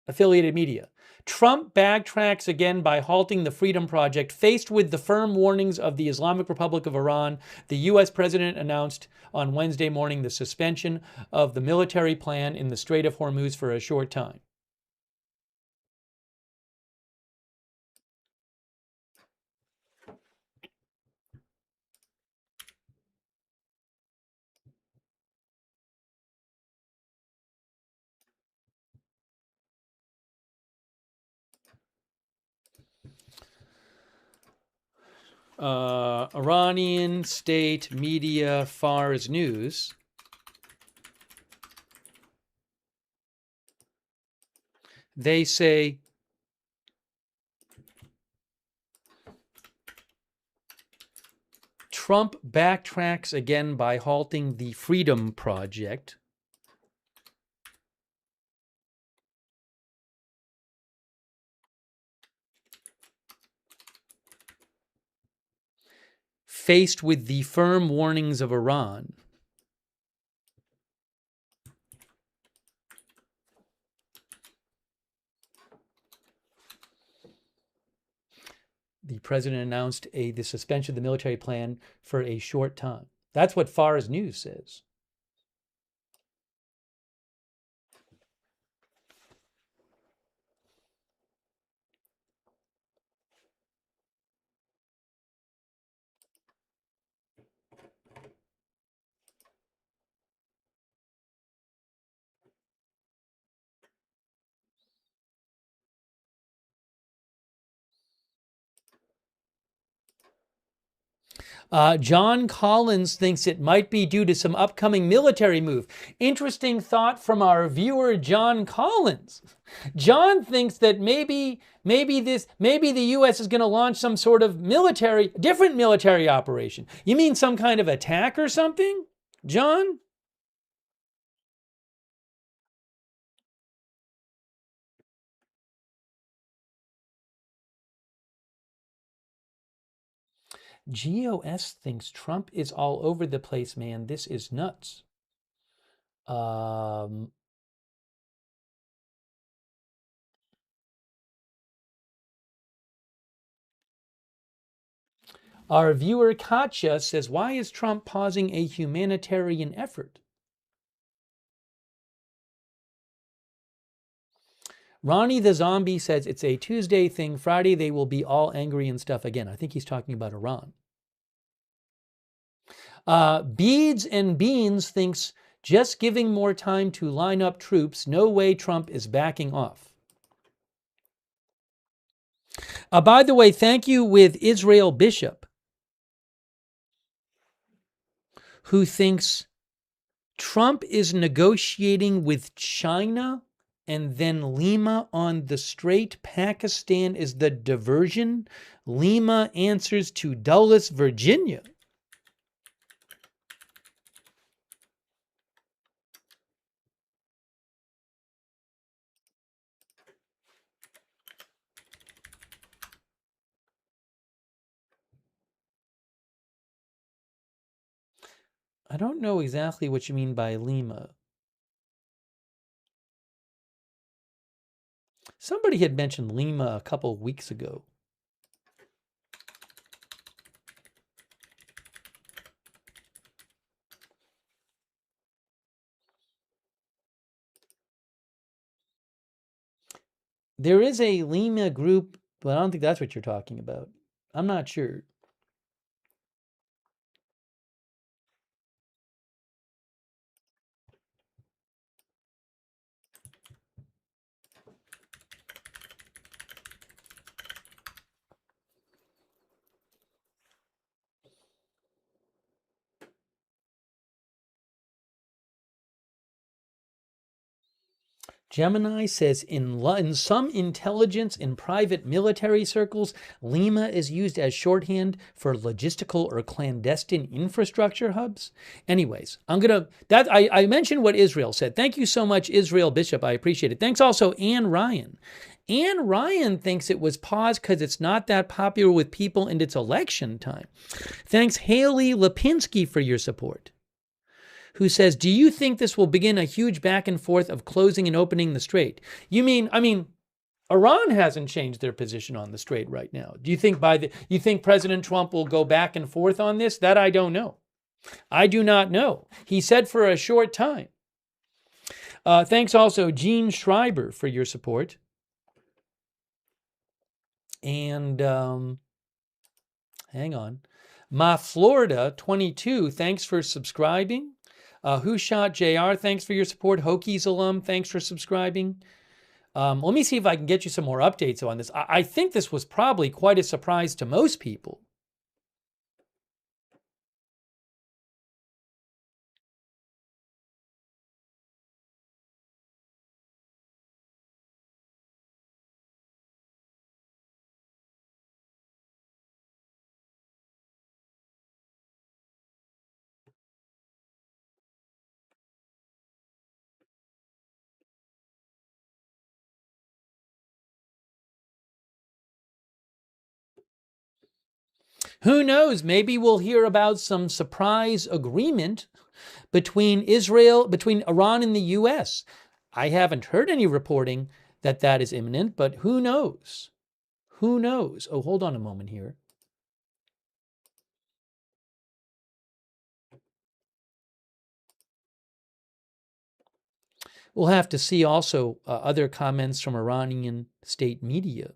affiliated media. Trump backtracks again by halting the Freedom Project. Faced with the firm warnings of the Islamic Republic of Iran, the U.S. president announced on Wednesday morning the suspension of the military plan in the Strait of Hormuz for a short time. Iranian state media Fars News. They say Trump backtracks again by halting the Freedom Project. Faced with the firm warnings of Iran. The president announced the suspension of the military plan for a short time. That's what Fars News says. John Collins thinks it might be due to some upcoming military move. Interesting thought from our viewer, John Collins. John thinks that maybe the U.S. is going to launch some sort of different military operation. You mean some kind of attack or something, John? GOS thinks Trump is all over the place, man. This is nuts. Our viewer Katja says, why is Trump pausing a humanitarian effort? Ronnie the Zombie says it's a Tuesday thing. Friday they will be all angry and stuff again. I think he's talking about Iran. Beads and Beans thinks just giving more time to line up troops. No way Trump is backing off. By the way, thank you with Israel Bishop, who thinks Trump is negotiating with China and then Lima on the Strait. Pakistan is the diversion. Lima answers to Dulles, Virginia. I don't know exactly what you mean by Lima. Somebody had mentioned Lima a couple of weeks ago. There is a Lima group, but I don't think that's what you're talking about. I'm not sure. Gemini says, in some intelligence in private military circles, Lima is used as shorthand for logistical or clandestine infrastructure hubs. Anyways, I mentioned what Israel said. Thank you so much, Israel Bishop. I appreciate it. Thanks also, Ann Ryan. Ann Ryan thinks it was paused because it's not that popular with people and it's election time. Thanks, Haley Lipinski, for your support, who says, do you think this will begin a huge back and forth of closing and opening the strait? Iran hasn't changed their position on the strait right now. Do you think you think President Trump will go back and forth on this? That I don't know. I do not know. He said for a short time. Thanks also, Gene Schreiber, for your support. And hang on. Ma Florida 22, thanks for subscribing. Who Shot JR, thanks for your support. Hokies alum, thanks for subscribing. Let me see if I can get you some more updates on this. I think this was probably quite a surprise to most people. Who knows? Maybe we'll hear about some surprise agreement between Iran and the U.S. I haven't heard any reporting that that is imminent, but who knows? Who knows? Oh, hold on a moment here. We'll have to see also other comments from Iranian state media.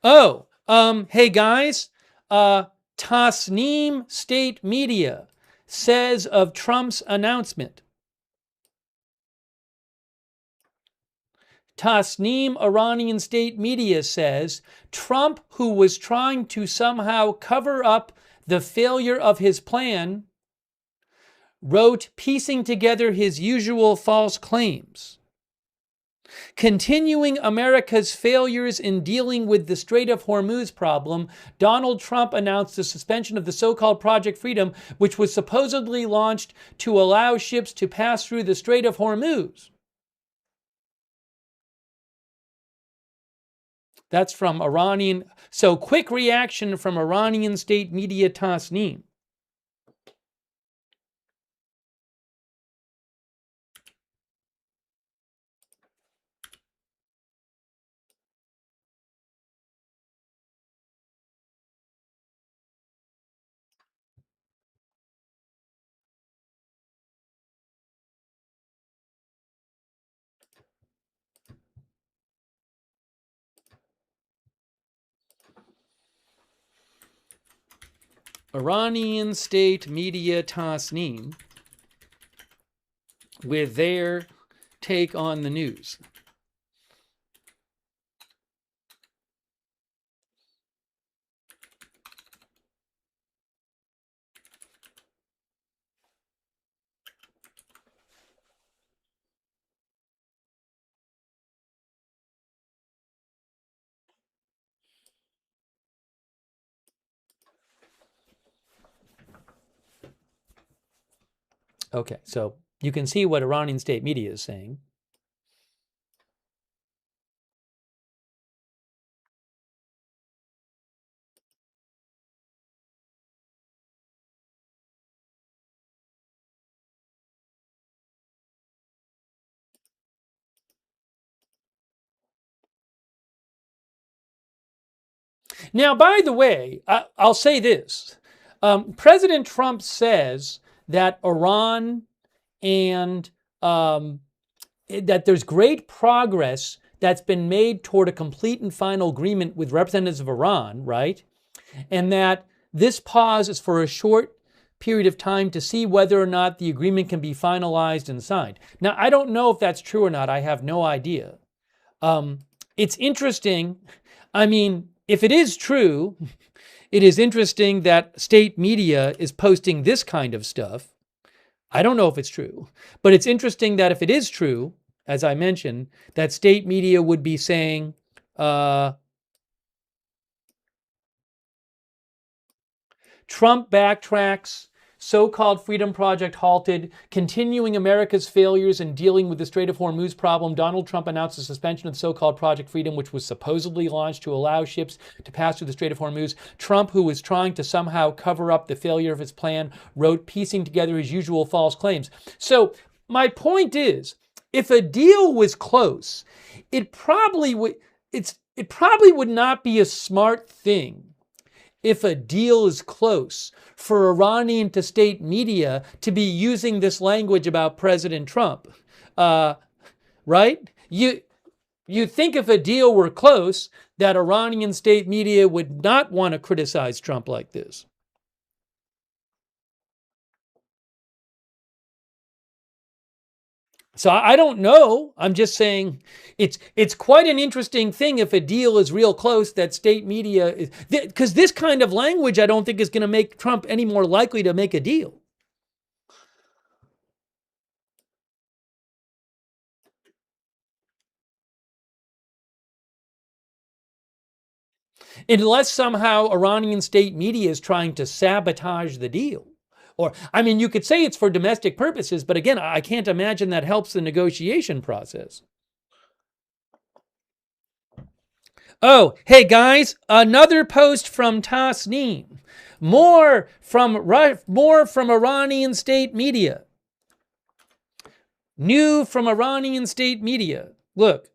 Oh, hey guys, Tasnim state media says of Trump's announcement. Tasnim Iranian state media says Trump, who was trying to somehow cover up the failure of his plan, wrote, piecing together his usual false claims. Continuing America's failures in dealing with the Strait of Hormuz problem, Donald Trump announced the suspension of the so-called Project Freedom, which was supposedly launched to allow ships to pass through the Strait of Hormuz. That's from Iranian. So quick reaction from Iranian state media Tasnim. Iranian state media Tasnim with their take on the news. Okay, so you can see what Iranian state media is saying. Now, by the way, I'll say this. President Trump says that Iran and that there's great progress that's been made toward a complete and final agreement with representatives of Iran, right? And that this pause is for a short period of time to see whether or not the agreement can be finalized and signed. Now, I don't know if that's true or not. I have no idea. It's interesting. I mean, if it is true, it is interesting that state media is posting this kind of stuff. I don't know if it's true, but it's interesting that if it is true, as I mentioned, that state media would be saying, Trump backtracks, so-called Freedom Project halted, continuing America's failures in dealing with the Strait of Hormuz problem. Donald Trump announced the suspension of the so-called Project Freedom, which was supposedly launched to allow ships to pass through the Strait of Hormuz. Trump, who was trying to somehow cover up the failure of his plan, wrote, piecing together his usual false claims. So my point is, if a deal was close, it probably would not be a smart thing, if a deal is close, for Iranian to state media to be using this language about President Trump, right? You think if a deal were close, that Iranian state media would not want to criticize Trump like this. So I don't know. I'm just saying it's quite an interesting thing if a deal is real close that state media is, because this kind of language I don't think is going to make Trump any more likely to make a deal. Unless somehow Iranian state media is trying to sabotage the deal. Or, I mean, you could say it's for domestic purposes, but again, I can't imagine that helps the negotiation process. Oh, hey guys, another post from Tasneem. More from Iranian state media. New from Iranian state media. Look.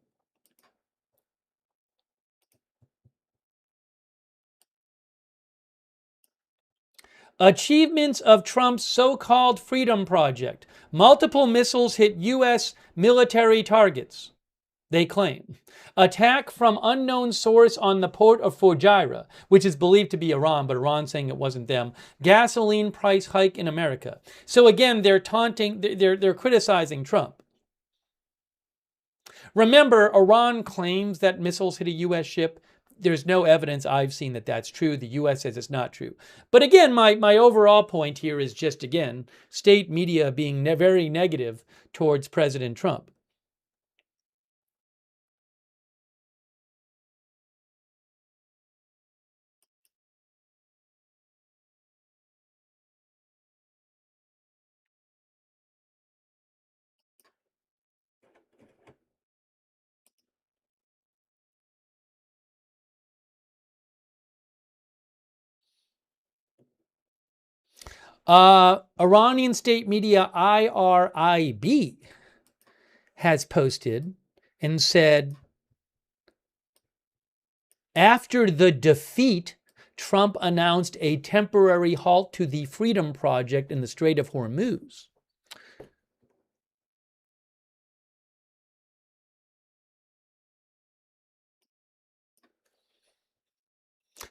Achievements of Trump's so-called Freedom Project. Multiple missiles hit U.S. military targets, they claim. Attack from unknown source on the port of Fujairah, which is believed to be Iran, but Iran saying it wasn't them. Gasoline price hike in America. So again, they're taunting, they're criticizing Trump. Remember, Iran claims that missiles hit a U.S. ship. There's no evidence I've seen that that's true. The U.S. says it's not true. But again, my overall point here is just, again, state media being very negative towards President Trump. Iranian state media IRIB has posted and said, after the defeat, Trump announced a temporary halt to the Freedom Project in the Strait of Hormuz.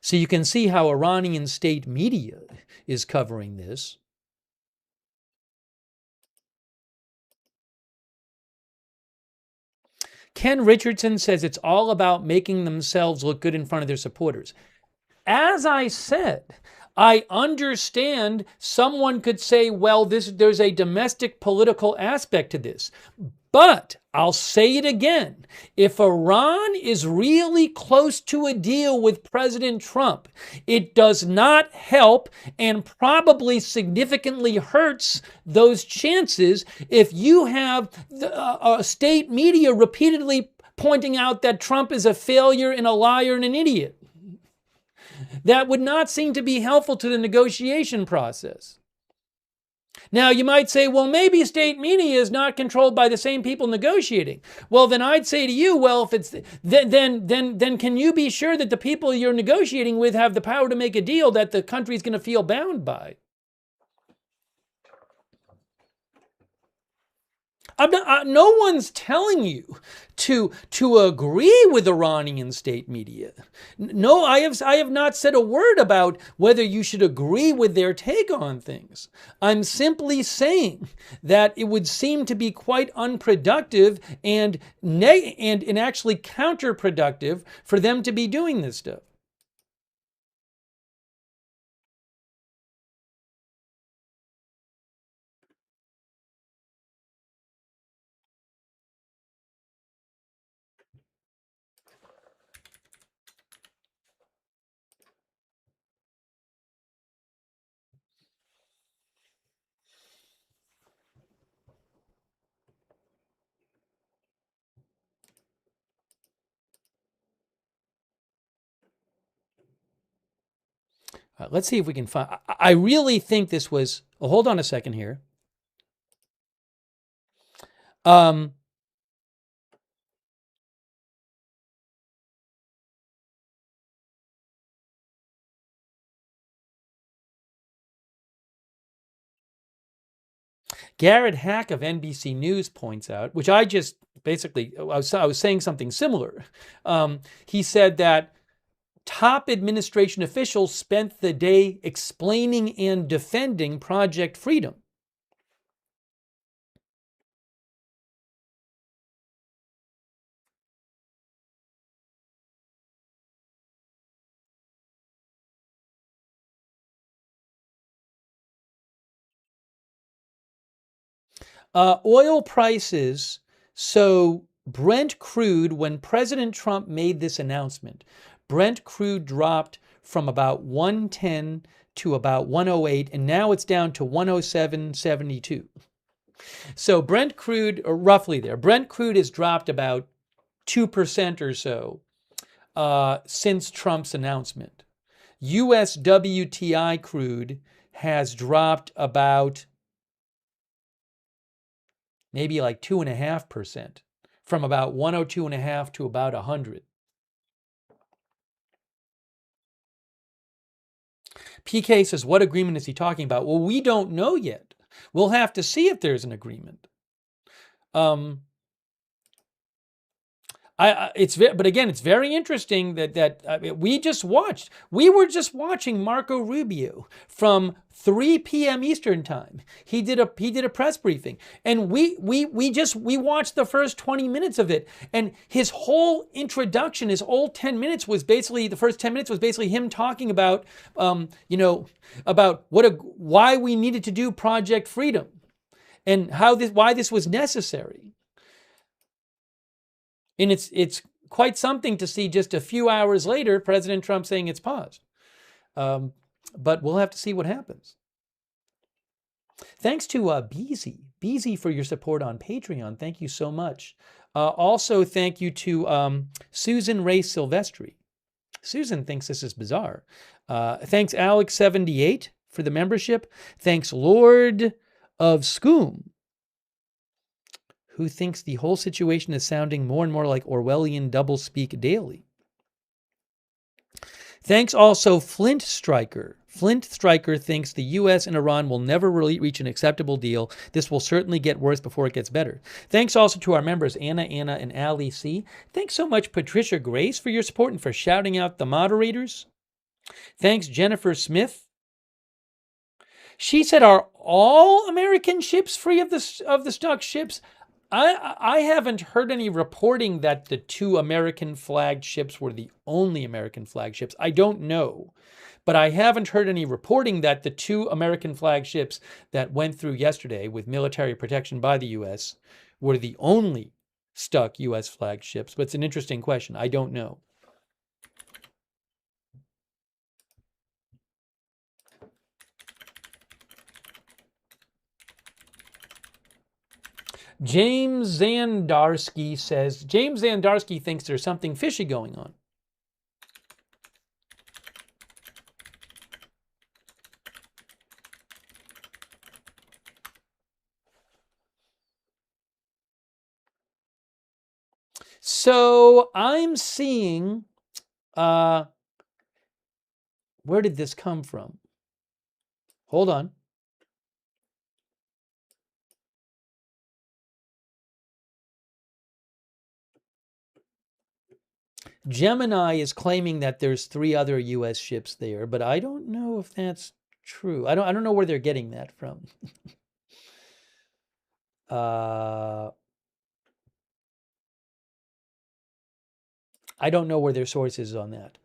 So you can see how Iranian state media is covering this. Ken Richardson says it's all about making themselves look good in front of their supporters. As I said, I understand someone could say, well, there's a domestic political aspect to this. But I'll say it again. If Iran is really close to a deal with President Trump, it does not help and probably significantly hurts those chances if you have state media repeatedly pointing out that Trump is a failure and a liar and an idiot. That would not seem to be helpful to the negotiation process. Now, you might say, well, maybe state media is not controlled by the same people negotiating. Well, then I'd say to you, well, if it's then can you be sure that the people you're negotiating with have the power to make a deal that the country's going to feel bound by? No one's telling you to agree with Iranian state media. No, I have not said a word about whether you should agree with their take on things. I'm simply saying that it would seem to be quite unproductive and actually counterproductive for them to be doing this stuff. Let's see if we can find. I really think this was. Oh, hold on a second here. Garrett Hack of NBC News points out, which I just basically, I was saying something similar. He said that top administration officials spent the day explaining and defending Project Freedom. Oil prices. So Brent crude, when President Trump made this announcement, Brent crude dropped from about 110 to about 108, and now it's down to 107.72. So Brent crude, or roughly there, Brent crude has dropped about 2% or so since Trump's announcement. US WTI crude has dropped about maybe like 2.5%, from about 102.5 to about 100. PK says, what agreement is he talking about? Well, we don't know yet. We'll have to see if there's an agreement. But again, it's very interesting that we were just watching Marco Rubio from 3 p.m. Eastern time. He did a press briefing, and we watched the first 20 minutes of it, and his whole introduction, his whole 10 minutes was basically, the first 10 minutes was basically him talking about about why we needed to do Project Freedom and why this was necessary. And it's quite something to see just a few hours later, President Trump saying it's paused. But we'll have to see what happens. Thanks to Beezy for your support on Patreon. Thank you so much. Also, thank you to Susan Ray Silvestri. Susan thinks this is bizarre. Thanks Alex78 for the membership. Thanks Lord of Scoom, who thinks the whole situation is sounding more and more like Orwellian doublespeak daily. Thanks also Flint Striker. Flint Striker thinks the U.S. and Iran will never really reach an acceptable deal. This will certainly get worse before it gets better. Thanks also to our members Anna, and Ali C. Thanks so much Patricia Grace for your support and for shouting out the moderators. Thanks Jennifer Smith. She said, are all American ships free of the stuck ships? I haven't heard any reporting that the 2 American flagged ships were the only American flagged ships. I don't know. But I haven't heard any reporting that the 2 American flagged ships that went through yesterday with military protection by the U.S. were the only stuck U.S. flagged ships. But it's an interesting question. I don't know. James Zandarsky says, James Zandarsky thinks there's something fishy going on. So I'm seeing, where did this come from? Hold on. Gemini is claiming that there's 3 other U.S. ships there, but I don't know if that's true. I don't know where they're getting that from. I don't know where their source is on that.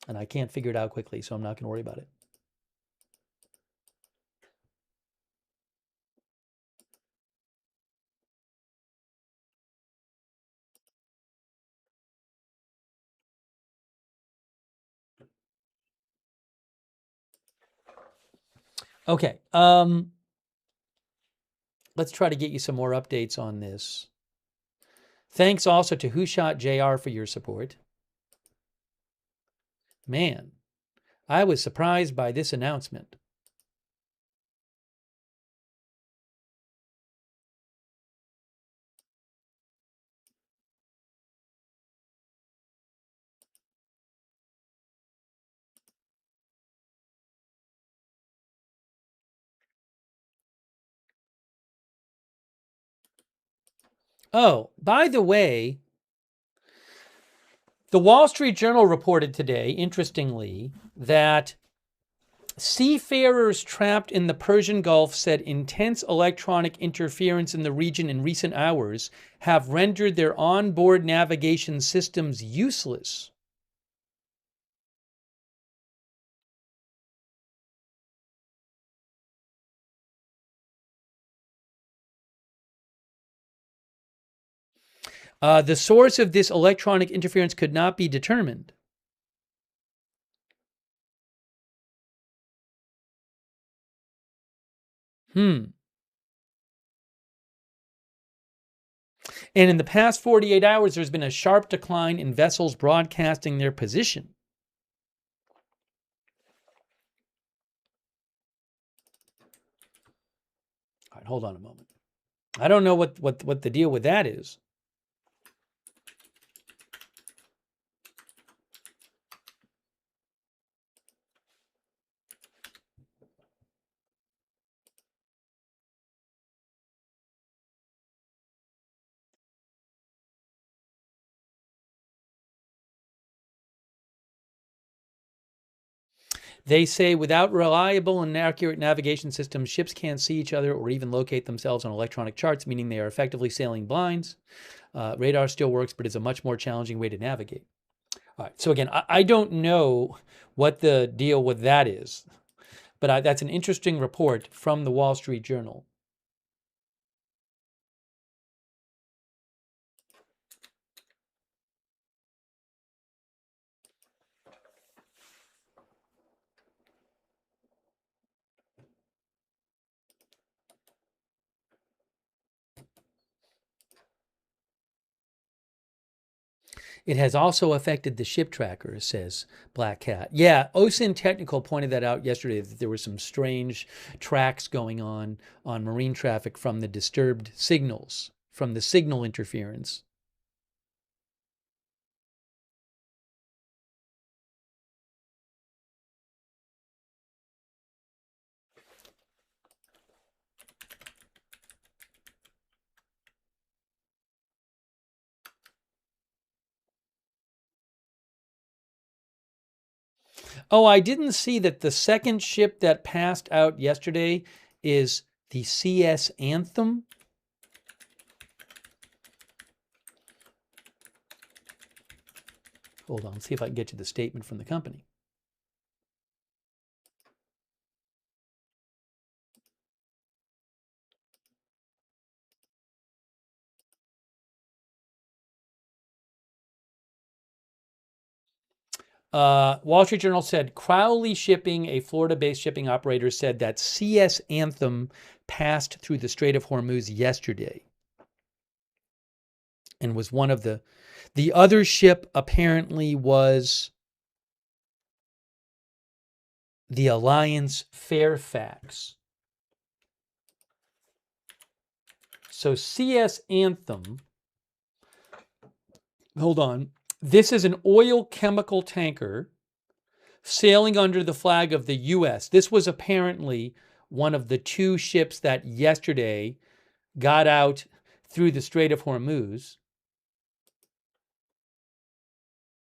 And I can't figure it out quickly, so I'm not going to worry about it. Okay. Let's try to get you some more updates on this. Thanks also to Who Shot JR for your support. Man, I was surprised by this announcement. Oh, by the way, the Wall Street Journal reported today, interestingly, that seafarers trapped in the Persian Gulf said intense electronic interference in the region in recent hours have rendered their onboard navigation systems useless. The source of this electronic interference could not be determined. And in the past 48 hours, there's been a sharp decline in vessels broadcasting their position. All right, hold on a moment. I don't know what the deal with that is. They say without reliable and accurate navigation systems, ships can't see each other or even locate themselves on electronic charts, meaning they are effectively sailing blinds. Radar still works, but it's a much more challenging way to navigate. All right. So again, I don't know what the deal with that is, but that's an interesting report from the Wall Street Journal. It has also affected the ship tracker, says Black Cat. Yeah, OSIN Technical pointed that out yesterday, that there were some strange tracks going on marine traffic from the disturbed signals, from the signal interference. Oh, I didn't see that the second ship that passed out yesterday is the CS Anthem. Hold on, see if I can get you the statement from the company. Wall Street Journal said Crowley Shipping, a Florida-based shipping operator, said that CS Anthem passed through the Strait of Hormuz yesterday and was one of the other ship apparently was the Alliance Fairfax. So CS Anthem, hold on. This is an oil chemical tanker sailing under the flag of the U.S. This was apparently one of the 2 ships that yesterday got out through the Strait of Hormuz.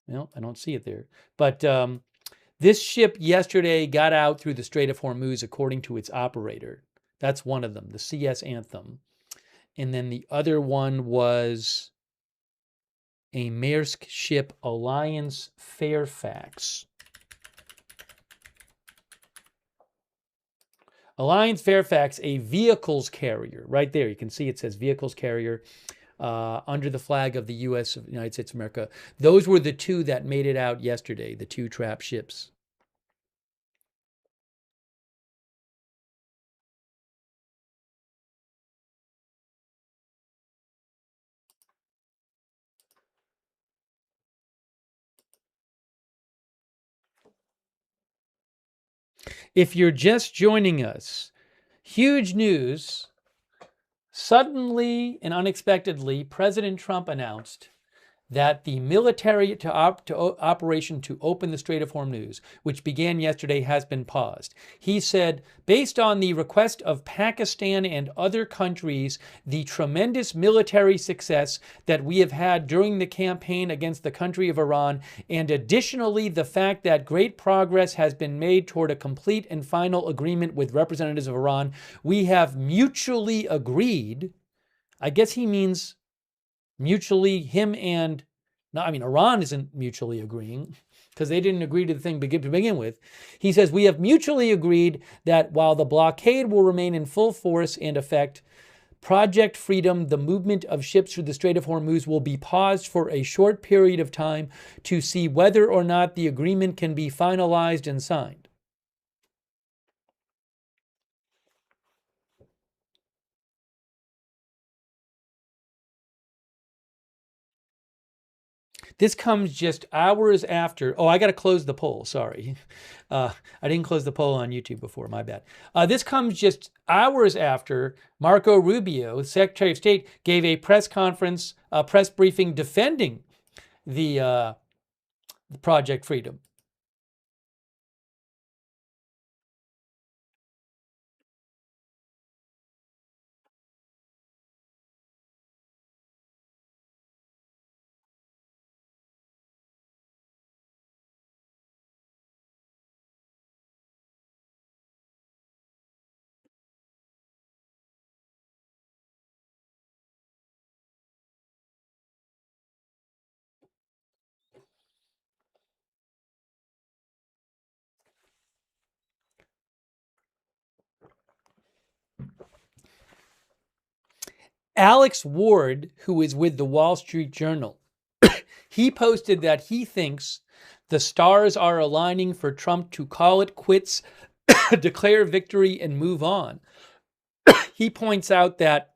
Well, I don't see it there. But this ship yesterday got out through the Strait of Hormuz, according to its operator. That's one of them, the CS Anthem. And then the other one was a Maersk ship, Alliance Fairfax. Alliance Fairfax, a vehicles carrier. Right there, you can see it says vehicles carrier under the flag of the U.S. of United States of America. Those were the two that made it out yesterday, the two trap ships. If you're just joining us, huge news. Suddenly and unexpectedly, President Trump announced that the military operation to open the Strait of Hormuz, which began yesterday, has been paused. He said, based on the request of Pakistan and other countries, the tremendous military success that we have had during the campaign against the country of Iran, and additionally the fact that great progress has been made toward a complete and final agreement with representatives of Iran, we have mutually agreed, I guess he means mutually, him and, no, I mean, Iran isn't mutually agreeing because they didn't agree to the thing to begin with. He says, we have mutually agreed that while the blockade will remain in full force and effect, Project Freedom, the movement of ships through the Strait of Hormuz, will be paused for a short period of time to see whether or not the agreement can be finalized and signed. This comes just hours after. Oh, I got to close the poll. Sorry. I didn't close the poll on YouTube before. My bad. This comes just hours after Marco Rubio, Secretary of State, gave a press conference, a press briefing defending the Project Freedom. Alex Ward, who is with the Wall Street Journal, he posted that he thinks the stars are aligning for Trump to call it quits, declare victory, and move on. He points out that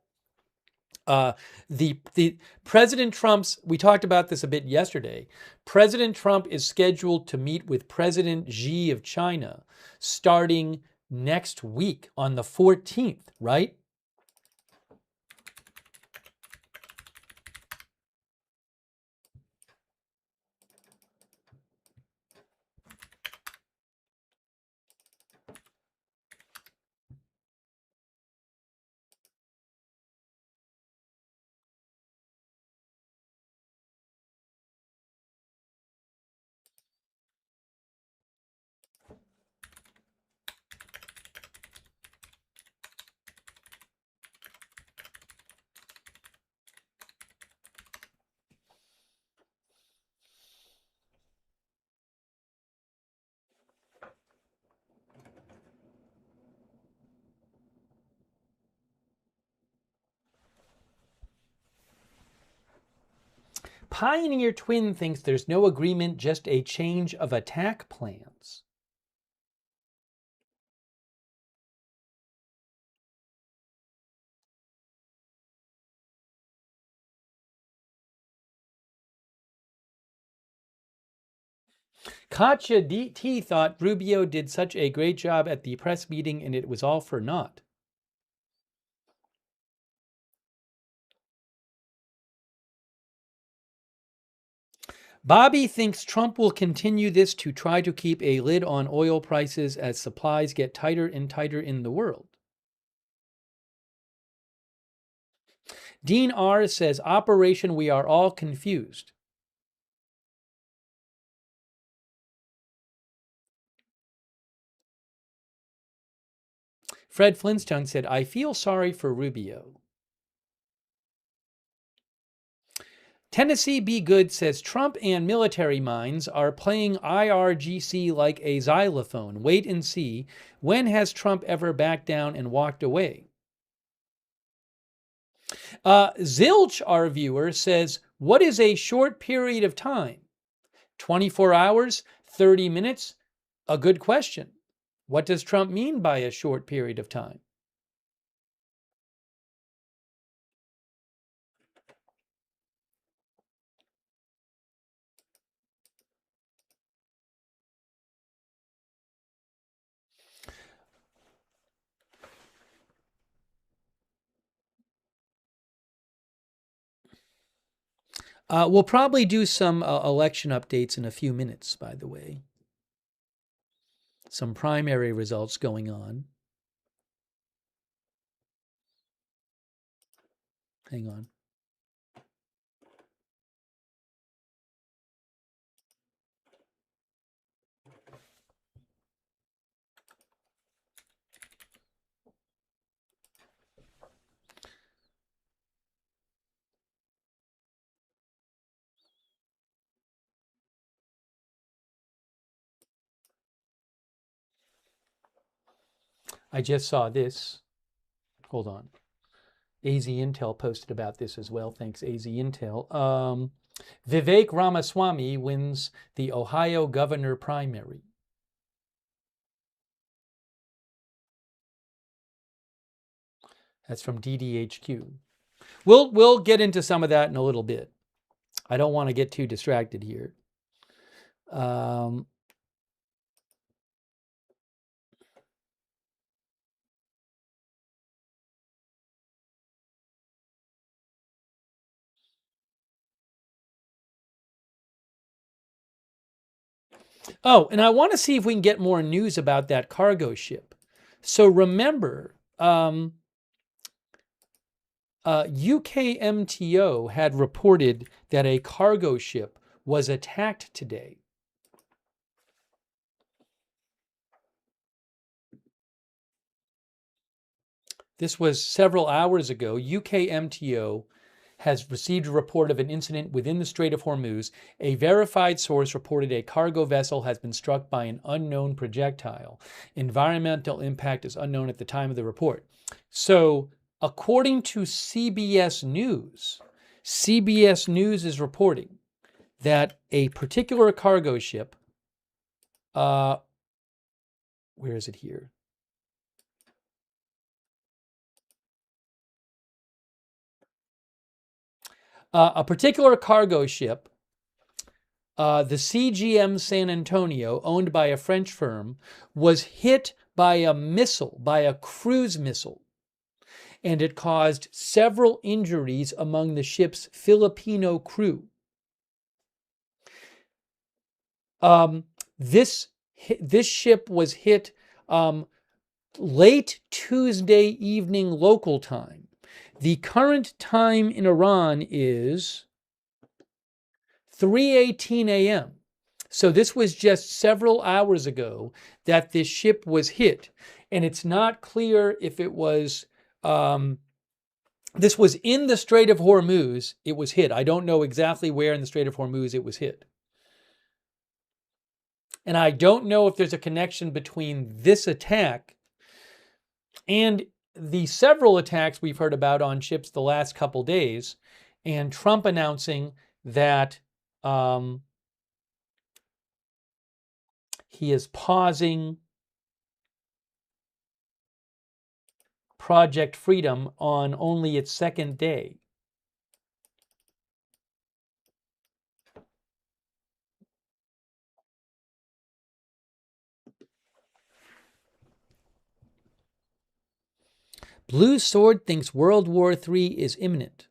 the President Trump's, we talked about this a bit yesterday, President Trump is scheduled to meet with President Xi of China starting next week on the 14th, right? Pioneer Twin thinks there's no agreement, just a change of attack plans. Katja T thought Rubio did such a great job at the press meeting and it was all for naught. Bobby thinks Trump will continue this to try to keep a lid on oil prices as supplies get tighter and tighter in the world. Dean R. says, Operation We Are All Confused. Fred Flintstone said, I feel sorry for Rubio. Tennessee Be Good says Trump and military minds are playing IRGC like a xylophone. Wait and see. When has Trump ever backed down and walked away? Zilch, our viewer, says, what is a short period of time? 24 hours? 30 minutes? A good question. What does Trump mean by a short period of time? We'll probably do some election updates in a few minutes, by the way. Some primary results going on. Hang on. I just saw this. Hold on. AZ Intel posted about this as well. Thanks, AZ Intel. Vivek Ramaswamy wins the Ohio governor primary. That's from DDHQ. We'll get into some of that in a little bit. I don't want to get too distracted here. Oh, and I want to see if we can get more news about that cargo ship. So remember, UKMTO had reported that a cargo ship was attacked today. This was several hours ago. UKMTO has received a report of an incident within the Strait of Hormuz. A verified source reported a cargo vessel has been struck by an unknown projectile. Environmental impact is unknown at the time of the report. So, according to CBS News is reporting that a particular cargo ship, where is it here? A particular cargo ship, the CGM San Antonio, owned by a French firm, was hit by a missile, by a cruise missile, and it caused several injuries among the ship's Filipino crew. This ship was hit late Tuesday evening local time. The current time in Iran is 3:18 a.m. So this was just several hours ago that this ship was hit. And it's not clear if it was, this was in the Strait of Hormuz, it was hit. I don't know exactly where in the Strait of Hormuz it was hit. And I don't know if there's a connection between this attack and the several attacks we've heard about on ships the last couple days, and Trump announcing that he is pausing Project Freedom on only its second day. Blue Sword thinks World War III is imminent.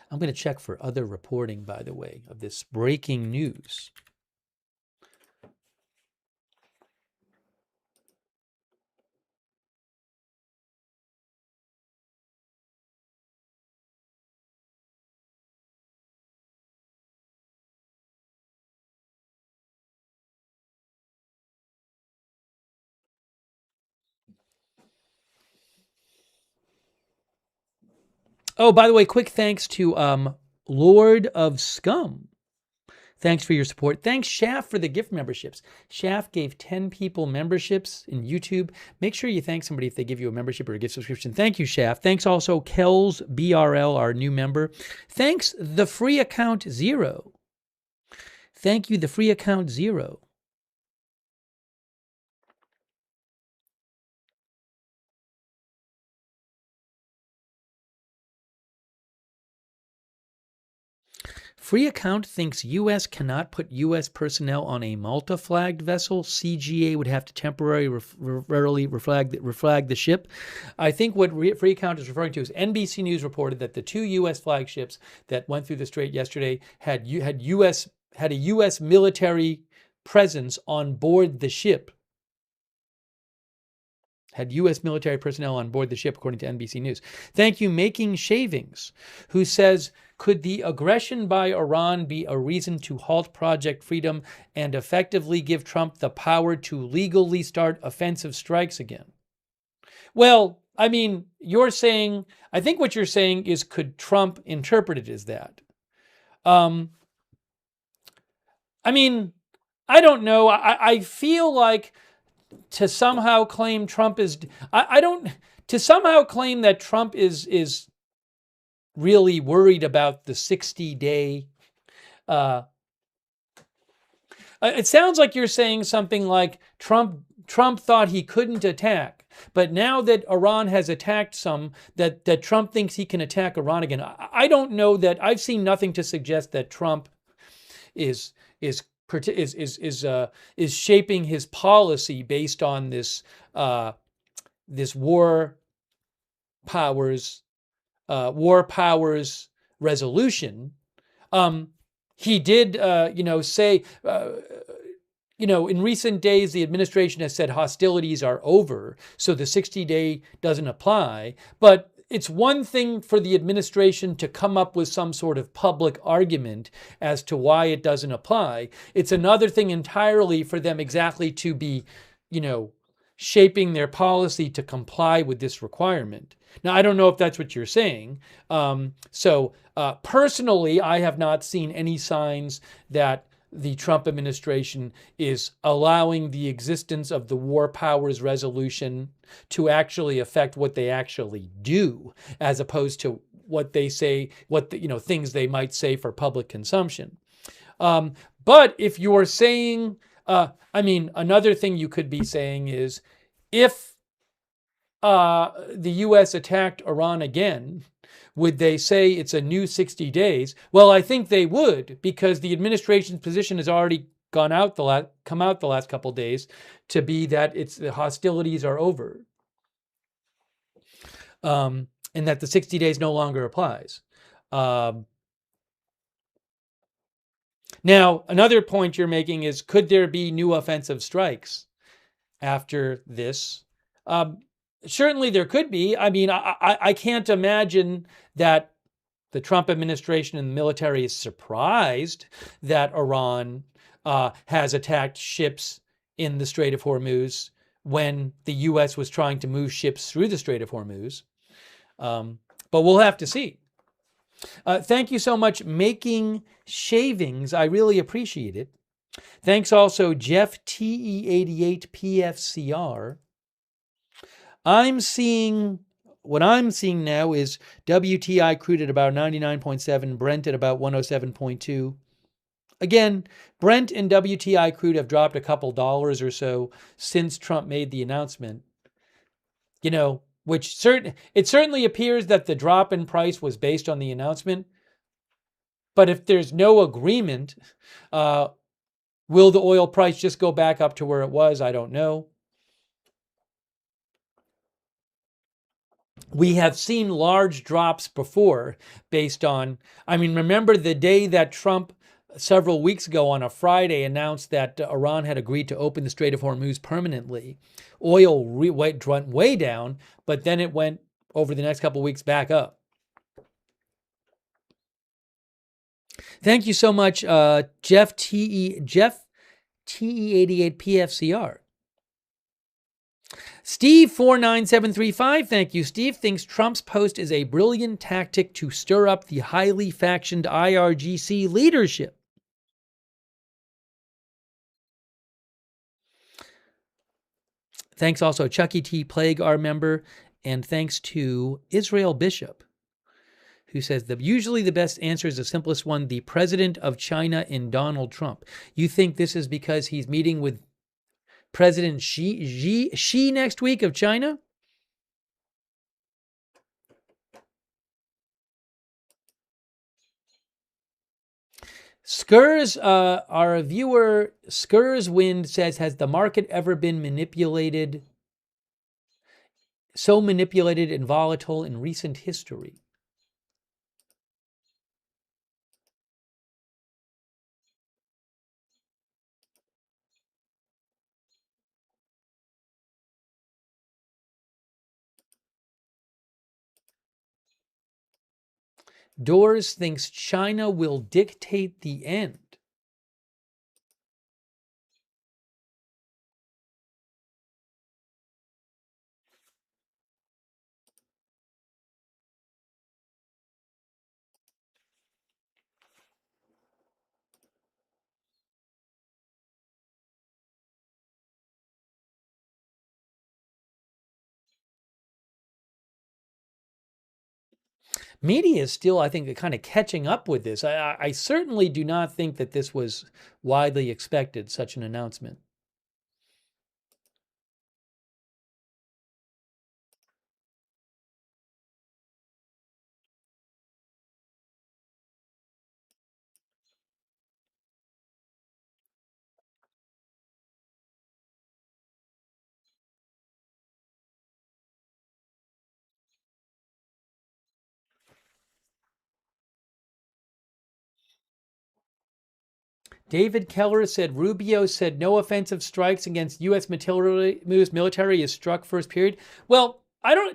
I'm going to check for other reporting, by the way, of this breaking news. Oh, by the way, quick thanks to Lord of Scum. Thanks for your support. Thanks, Shaft, for the gift memberships. Shaft gave 10 people memberships in YouTube. Make sure you thank somebody if they give you a membership or a gift subscription. Thank you, Shaft. Thanks also, Kells BRL, our new member. Thanks, The Free Account Zero. Thank you, The Free Account Zero. Free Account thinks U.S. cannot put U.S. personnel on a Malta-flagged vessel. CGA would have to temporarily reflag the ship. I think what Free Account is referring to is NBC News reported that the 2 U.S. flagships that went through the Strait yesterday had a U.S. military presence on board the ship. Had U.S. military personnel on board the ship, according to NBC News. Thank you, Making Shavings, who says, could the aggression by Iran be a reason to halt Project Freedom and effectively give Trump the power to legally start offensive strikes again? Well, I mean, I think what you're saying is, could Trump interpret it as that? I mean, I don't know. I feel like to somehow claim Trump is, to somehow claim that Trump is really worried about the 60-day, it sounds like you're saying something like Trump thought he couldn't attack, but now that Iran has attacked some, that Trump thinks he can attack Iran again. I don't know that, I've seen nothing to suggest that Trump is shaping his policy based on this war powers resolution. He did say in recent days the administration has said hostilities are over, so the 60-day doesn't apply. But it's one thing for the administration to come up with some sort of public argument as to why it doesn't apply. It's another thing entirely for them exactly to be, shaping their policy to comply with this requirement. Now, I don't know if that's what you're saying. Personally, I have not seen any signs that the Trump administration is allowing the existence of the war powers resolution to actually affect what they actually do, as opposed to what they say, things they might say for public consumption. But if you're saying, another thing you could be saying is, if the U.S. attacked Iran again, would they say it's a new 60 days? Well, I think they would, because the administration's position has already come out the last couple of days to be that the hostilities are over, and that the 60 days no longer applies. Now, another point you're making is, could there be new offensive strikes after this? Certainly there could be. I can't imagine that the Trump administration and the military is surprised that Iran has attacked ships in the Strait of Hormuz when the U.S. was trying to move ships through the Strait of Hormuz. But we'll have to see. Thank you so much, Making Shavings. I really appreciate it. Thanks also, Jeff TE88 PFCR. What I'm seeing now is WTI crude at about 99.7, Brent at about 107.2. Again, Brent and WTI crude have dropped a couple dollars or so since Trump made the announcement. It certainly appears that the drop in price was based on the announcement. But if there's no agreement, will the oil price just go back up to where it was? I don't know. We have seen large drops before based on, remember the day that Trump several weeks ago on a Friday announced that Iran had agreed to open the Strait of Hormuz permanently. Oil went way down, but then it went over the next couple of weeks back up. Thank you so much, Jeff TE88 PFCR. Steve49735, thank you. Steve thinks Trump's post is a brilliant tactic to stir up the highly factioned IRGC leadership. Thanks also Chucky T. Plague, our member, and thanks to Israel Bishop, who says usually the best answer is the simplest one, the president of China in Donald Trump. You think this is because he's meeting with President Xi next week of China? Skurs, our viewer, Skurs Wind says, has the market ever been so manipulated and volatile in recent history? Doors thinks China will dictate the end. Media is still, I think, kind of catching up with this. I certainly do not think that this was widely expected, such an announcement. David Keller said Rubio said no offensive strikes against U.S. military is struck first period. Well,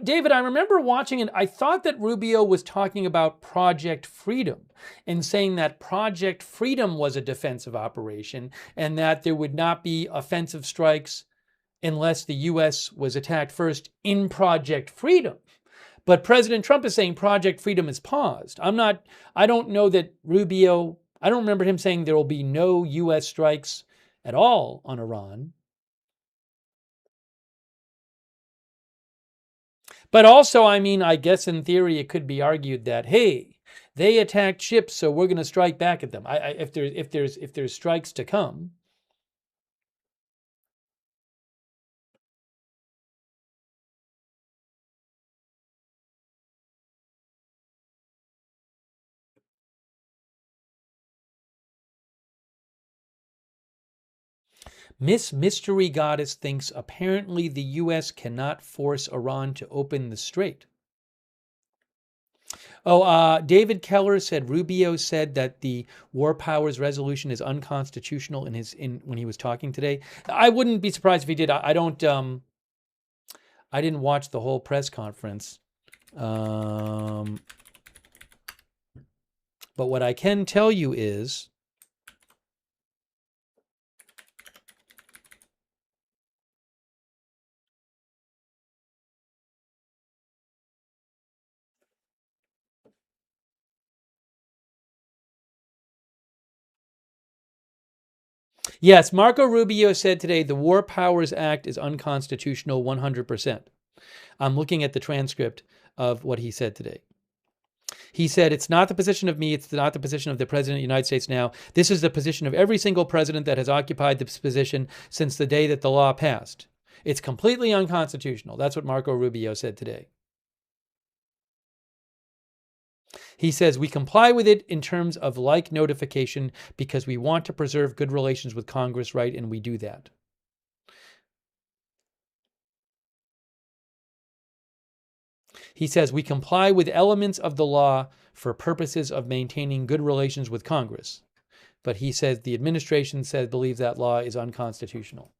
David, I remember watching it. I thought that Rubio was talking about Project Freedom and saying that Project Freedom was a defensive operation and that there would not be offensive strikes unless the U.S. was attacked first in Project Freedom. But President Trump is saying Project Freedom is paused. I don't know that Rubio, I don't remember him saying there will be no U.S. strikes at all on Iran. But also, I mean, I guess in theory it could be argued that, hey, they attacked ships, so we're going to strike back at them. If there's strikes to come. Miss Mystery Goddess thinks apparently the U.S. cannot force Iran to open the strait. David Keller said Rubio said that the War Powers Resolution is unconstitutional when he was talking today. I wouldn't be surprised if he did. I didn't watch the whole press conference. But what I can tell you is yes, Marco Rubio said today the War Powers Act is unconstitutional 100%. I'm looking at the transcript of what he said today. He said, it's not the position of me, it's not the position of the President of the United States now. This is the position of every single president that has occupied this position since the day that the law passed. It's completely unconstitutional. That's what Marco Rubio said today. He says, we comply with it in terms of like notification because we want to preserve good relations with Congress, right? And we do that. He says, we comply with elements of the law for purposes of maintaining good relations with Congress. But he says the administration believes that law is unconstitutional.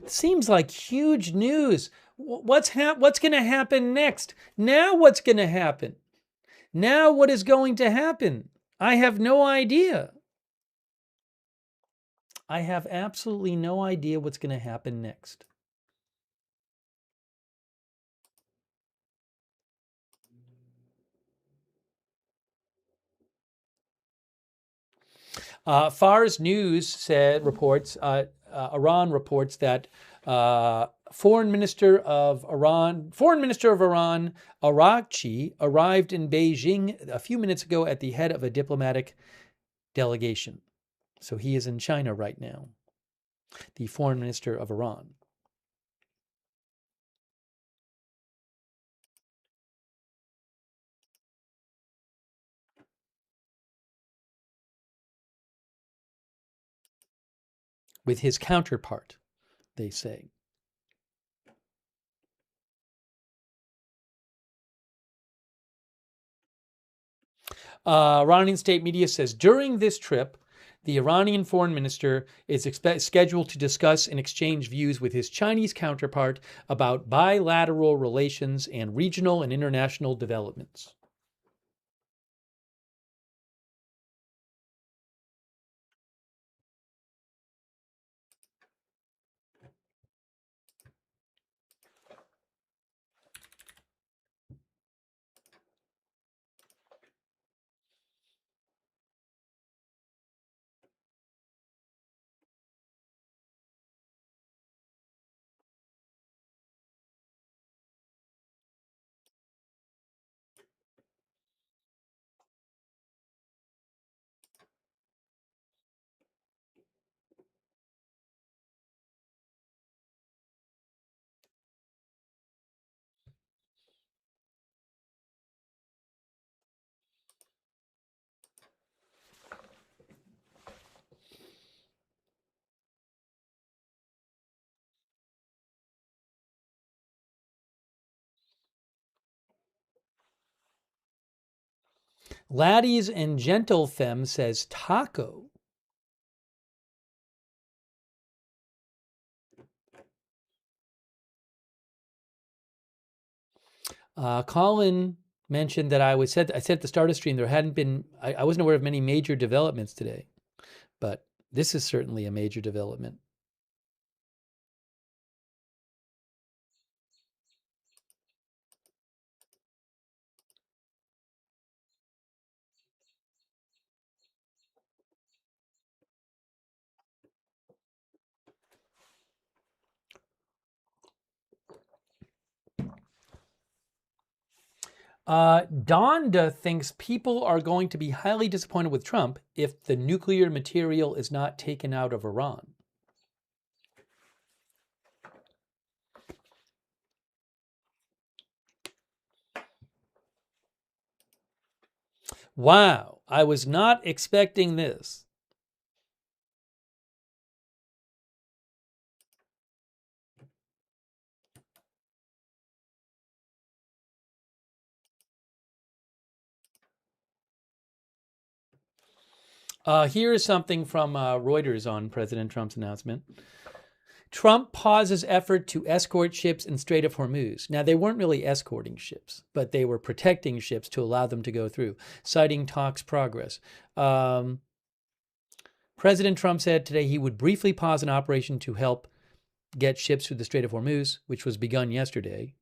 Seems like huge news. what's going to happen next? Now what's going to happen? Now what is going to happen? I have no idea. I have absolutely no idea what's going to happen next. Fars News reports, Iran reports that Foreign Minister of Iran, Arakchi, arrived in Beijing a few minutes ago at the head of a diplomatic delegation. So he is in China right now, the Foreign Minister of Iran. With his counterpart, they say. Iranian state media says during this trip, the Iranian foreign minister is scheduled to discuss and exchange views with his Chinese counterpart about bilateral relations and regional and international developments. Laddies and Gentle Femme says taco. Colin mentioned that I said at the start of stream there hadn't been, I wasn't aware of many major developments today, but this is certainly a major development. Donda thinks people are going to be highly disappointed with Trump if the nuclear material is not taken out of Iran. Wow, I was not expecting this. Here is something from Reuters on President Trump's announcement. Trump pauses effort to escort ships in Strait of Hormuz. Now, they weren't really escorting ships, but they were protecting ships to allow them to go through, citing talks progress. President Trump said today he would briefly pause an operation to help get ships through the Strait of Hormuz, which was begun yesterday.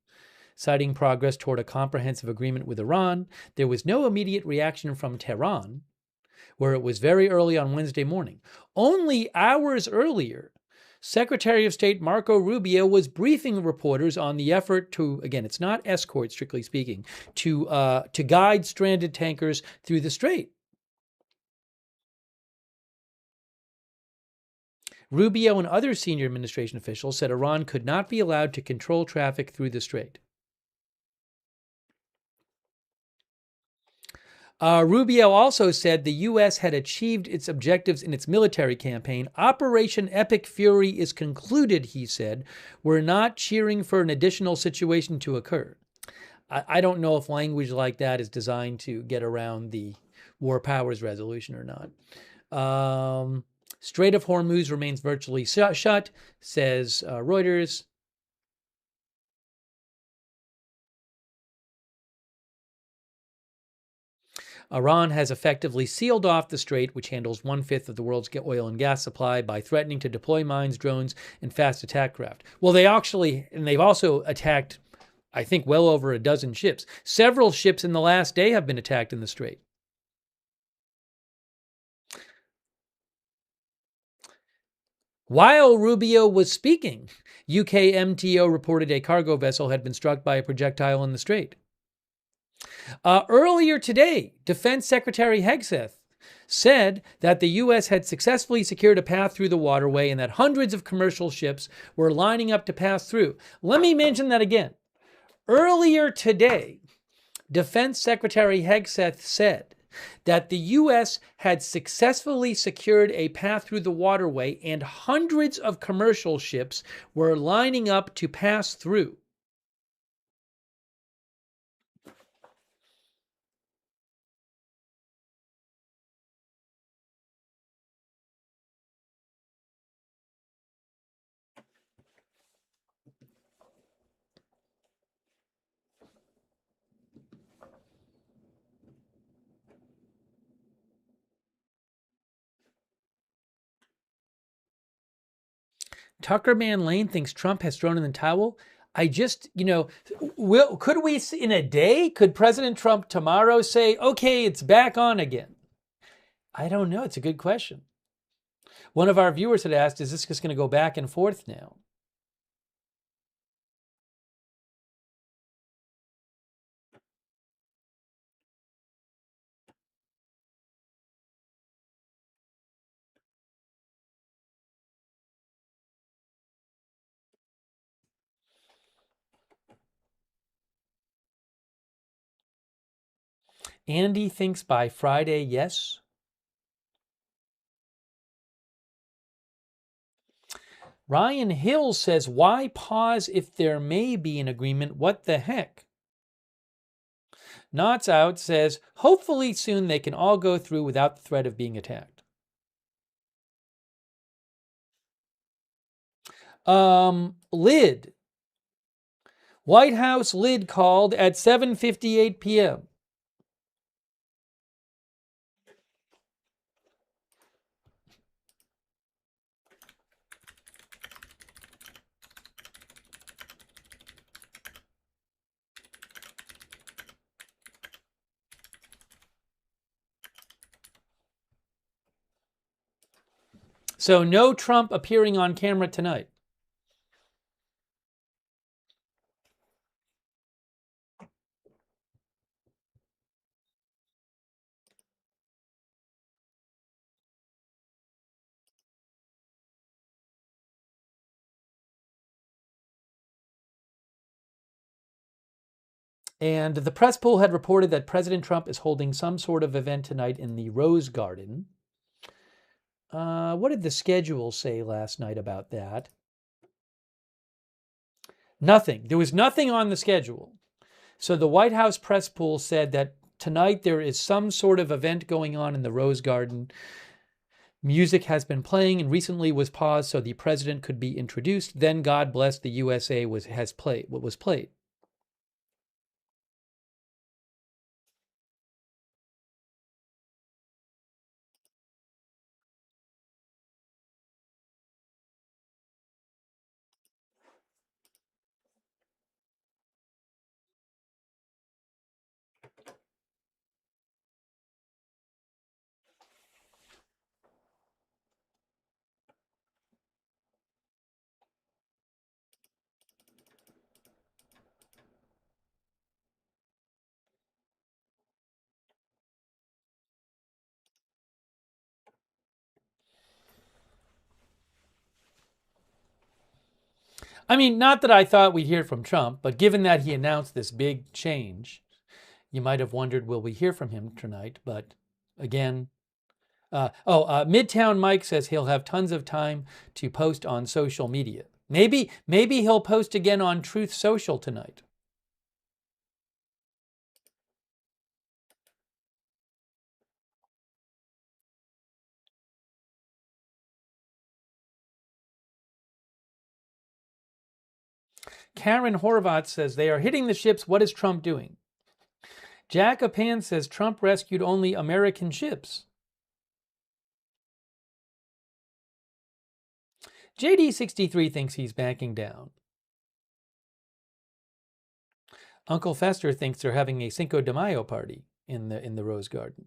Citing progress toward a comprehensive agreement with Iran, there was no immediate reaction from Tehran, where it was very early on Wednesday morning. Only hours earlier, Secretary of State Marco Rubio was briefing reporters on the effort to, again, it's not escort, strictly speaking, to guide stranded tankers through the strait. Rubio and other senior administration officials said Iran could not be allowed to control traffic through the strait. Rubio also said the U.S. had achieved its objectives in its military campaign. Operation Epic Fury is concluded, he said. We're not cheering for an additional situation to occur. I don't know if language like that is designed to get around the War Powers Resolution or not. Strait of Hormuz remains virtually shut, says Reuters. Iran has effectively sealed off the strait, which handles 1/5 of the world's oil and gas supply, by threatening to deploy mines, drones, and fast attack craft. Well, they've also attacked, I think, well over a dozen ships. Several ships in the last day have been attacked in the strait. While Rubio was speaking, UK MTO reported a cargo vessel had been struck by a projectile in the strait. Earlier today, Defense Secretary Hegseth said that the U.S. had successfully secured a path through the waterway and that hundreds of commercial ships were lining up to pass through. Let me mention that again. Earlier today, Defense Secretary Hegseth said that the U.S. had successfully secured a path through the waterway and hundreds of commercial ships were lining up to pass through. Tucker Man Lane thinks Trump has thrown in the towel. Could we, in a day, could President Trump tomorrow say, okay, it's back on again? I don't know. It's a good question. One of our viewers had asked, is this just going to go back and forth now? Andy thinks by Friday, yes. Ryan Hill says, why pause if there may be an agreement? What the heck? Knots Out says, hopefully soon they can all go through without the threat of being attacked. Lid. White House lid called at 7:58 p.m. So no Trump appearing on camera tonight. And the press pool had reported that President Trump is holding some sort of event tonight in the Rose Garden. What did the schedule say last night about that? Nothing. There was nothing on the schedule. So the White House press pool said that tonight there is some sort of event going on in the Rose Garden. Music has been playing and recently was paused so the president could be introduced. Then God Bless the USA was played. I mean, not that I thought we'd hear from Trump, but given that he announced this big change, you might have wondered, will we hear from him tonight? But again, Midtown Mike says he'll have tons of time to post on social media. Maybe he'll post again on Truth Social tonight. Karen Horvath says they are hitting the ships. What is Trump doing? Jacopan says Trump rescued only American ships. JD63 thinks he's backing down. Uncle Fester thinks they're having a Cinco de Mayo party in the Rose Garden.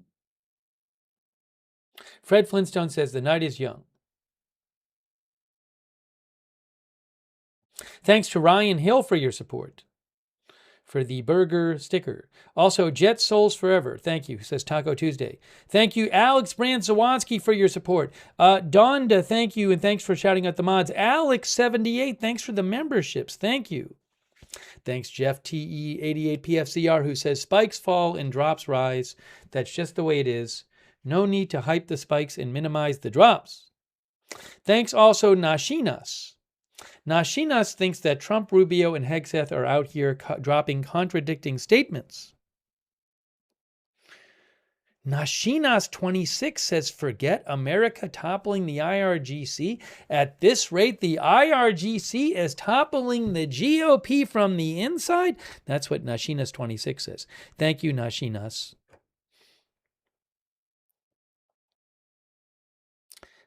Fred Flintstone says the night is young. Thanks to Ryan Hill for your support, for the burger sticker. Also, Jet Souls Forever. Thank you, says Taco Tuesday. Thank you, Alex Brand-Zawadsky, for your support. Donda, thank you, and thanks for shouting out the mods. Alex78, thanks for the memberships. Thank you. Thanks, Jeff TE88PFCR, who says spikes fall and drops rise. That's just the way it is. No need to hype the spikes and minimize the drops. Thanks also, Nashinas. Nashinas thinks that Trump, Rubio, and Hegseth are out here dropping contradicting statements. Nashinas26 says, forget America toppling the IRGC. At this rate, the IRGC is toppling the GOP from the inside. That's what Nashinas26 says. Thank you, Nashinas.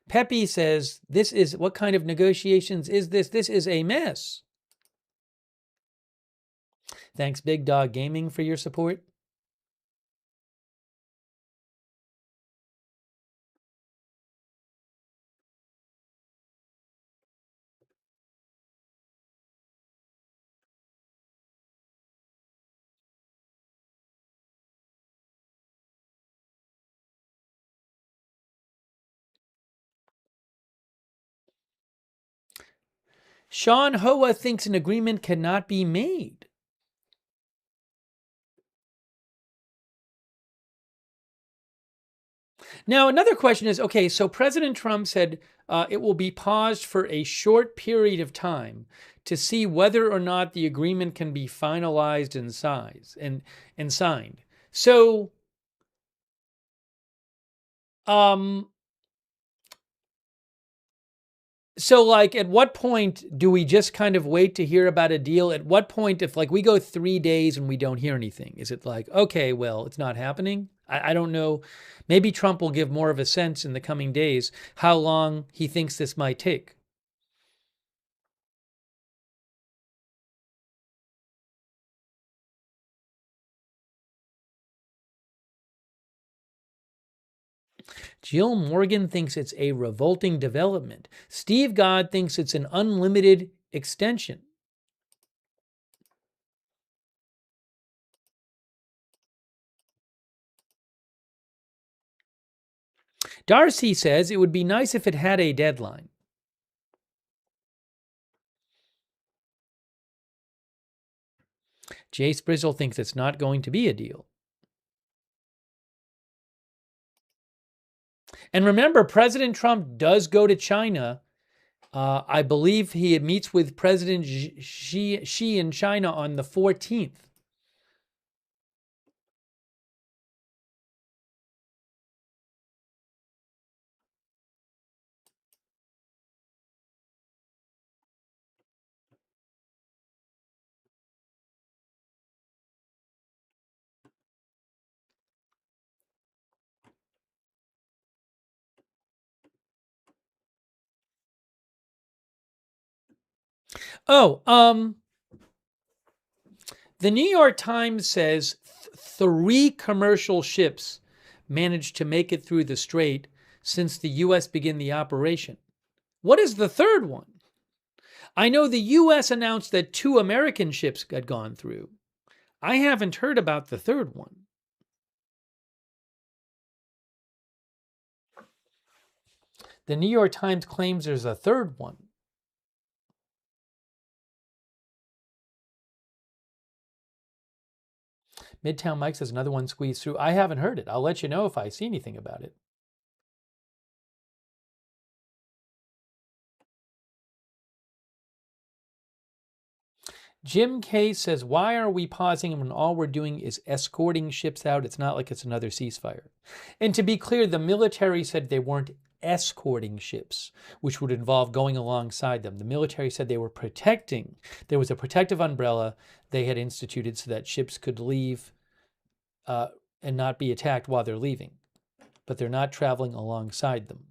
Pepe says, this is, what kind of negotiations is this? This is a mess. Thanks, Big Dog Gaming, for your support. Sean Hoa thinks an agreement cannot be made. Now, another question is, okay, so President Trump said it will be paused for a short period of time to see whether or not the agreement can be finalized and signed. So, like, at what point do we just kind of wait to hear about a deal? At what point, if like we go 3 days and we don't hear anything, is it like, okay, well, it's not happening? I don't know. Maybe Trump will give more of a sense in the coming days how long he thinks this might take. Jill Morgan thinks it's a revolting development. Steve God thinks it's an unlimited extension. Darcy says it would be nice if it had a deadline. Jace Brizzle thinks it's not going to be a deal. And remember, President Trump does go to China. I believe he meets with President Xi in China on the 14th. Oh, the New York Times says 3 commercial ships managed to make it through the strait since the U.S. began the operation. What is the third one? I know the U.S. announced that 2 American ships had gone through. I haven't heard about the third one. The New York Times claims there's a third one. Midtown Mike says another one squeezed through. I haven't heard it. I'll let you know if I see anything about it. Jim K says, why are we pausing when all we're doing is escorting ships out? It's not like it's another ceasefire. And to be clear, the military said they weren't escorting ships, which would involve going alongside them. The military said they were protecting. There was a protective umbrella they had instituted so that ships could leave and not be attacked while they're leaving, but they're not traveling alongside them.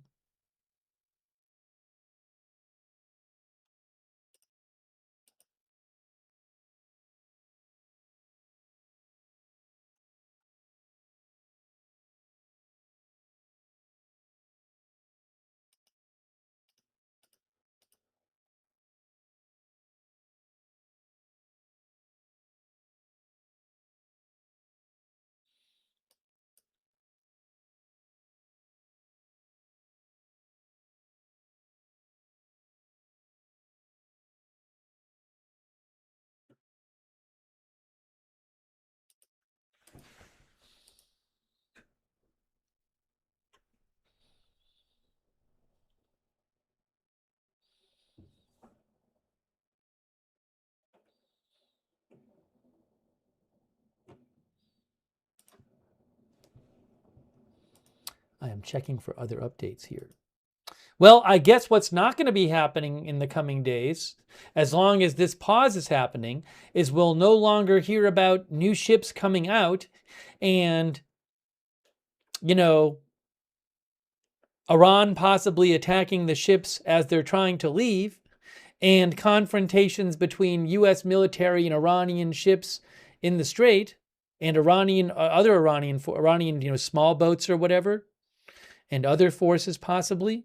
I am checking for other updates here. Well, I guess what's not going to be happening in the coming days, as long as this pause is happening, is we'll no longer hear about new ships coming out and, Iran possibly attacking the ships as they're trying to leave, and confrontations between U.S. military and Iranian ships in the Strait, and other Iranian, small boats or whatever, and other forces possibly.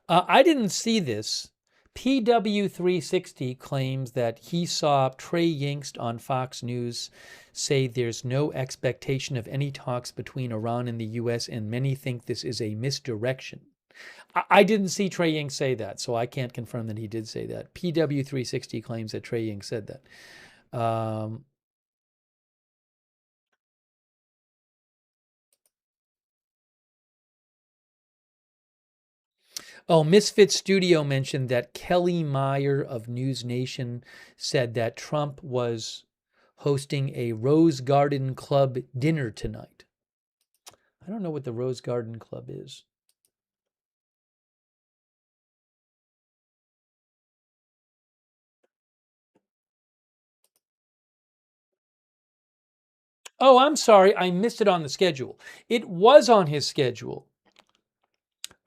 I didn't see this. PW360 claims that he saw Trey Yingst on Fox News say there's no expectation of any talks between Iran and the U.S., and many think this is a misdirection. I didn't see Trey Yingst say that, so I can't confirm that he did say that. PW360 claims that Trey Yingst said that. Oh, Misfit Studio mentioned that Kelly Meyer of News Nation said that Trump was hosting a Rose Garden Club dinner tonight. I don't know what the Rose Garden Club is. Oh, I'm sorry. I missed it on the schedule. It was on his schedule.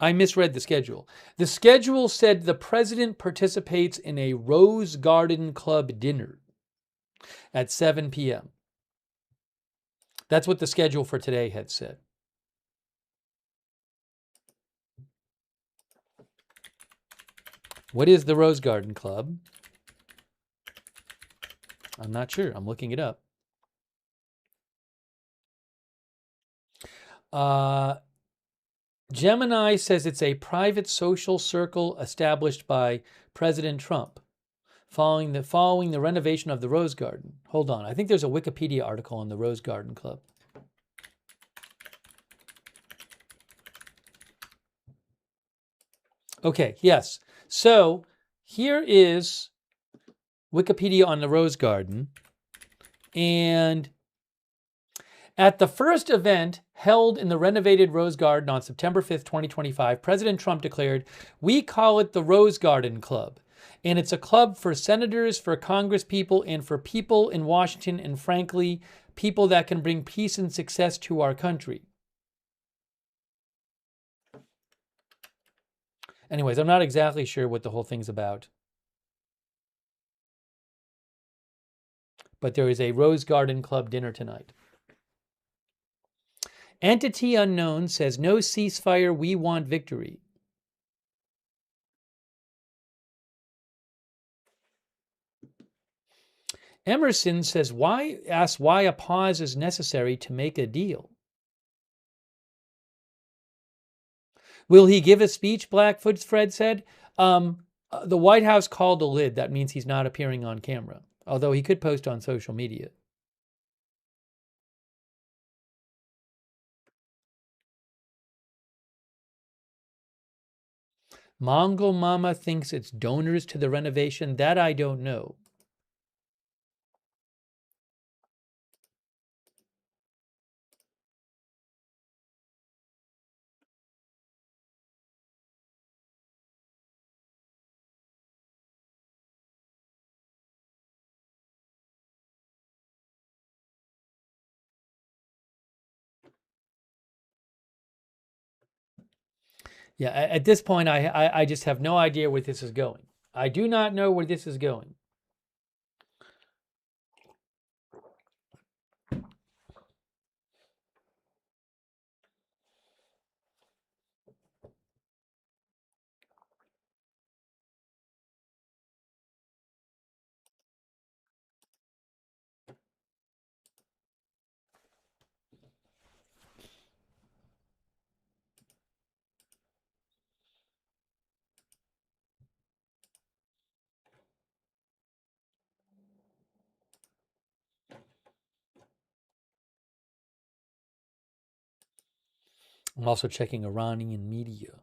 I misread the schedule. The schedule said the president participates in a Rose Garden Club dinner at 7 p.m. That's what the schedule for today had said. What is the Rose Garden Club? I'm not sure. I'm looking it up. Gemini says it's a private social circle established by President Trump following the renovation of the Rose Garden. Hold on. I think there's a Wikipedia article on the Rose Garden Club. Okay, yes. So here is Wikipedia on the Rose Garden. And at the first event held in the renovated Rose Garden on September 5th, 2025, President Trump declared, "We call it the Rose Garden Club. And it's a club for senators, for congresspeople, and for people in Washington, and frankly, people that can bring peace and success to our country." Anyways, I'm not exactly sure what the whole thing's about. But there is a Rose Garden Club dinner tonight. Entity Unknown says, "No ceasefire, we want victory." Emerson says, asks why a pause is necessary to make a deal. Will he give a speech, Blackfoot, Fred said? The White House called a lid. That means he's not appearing on camera, although he could post on social media. Mongol Mama thinks it's donors to the renovation. That I don't know. Yeah, at this point, I just have no idea where this is going. I do not know where this is going. I'm also checking Iranian media.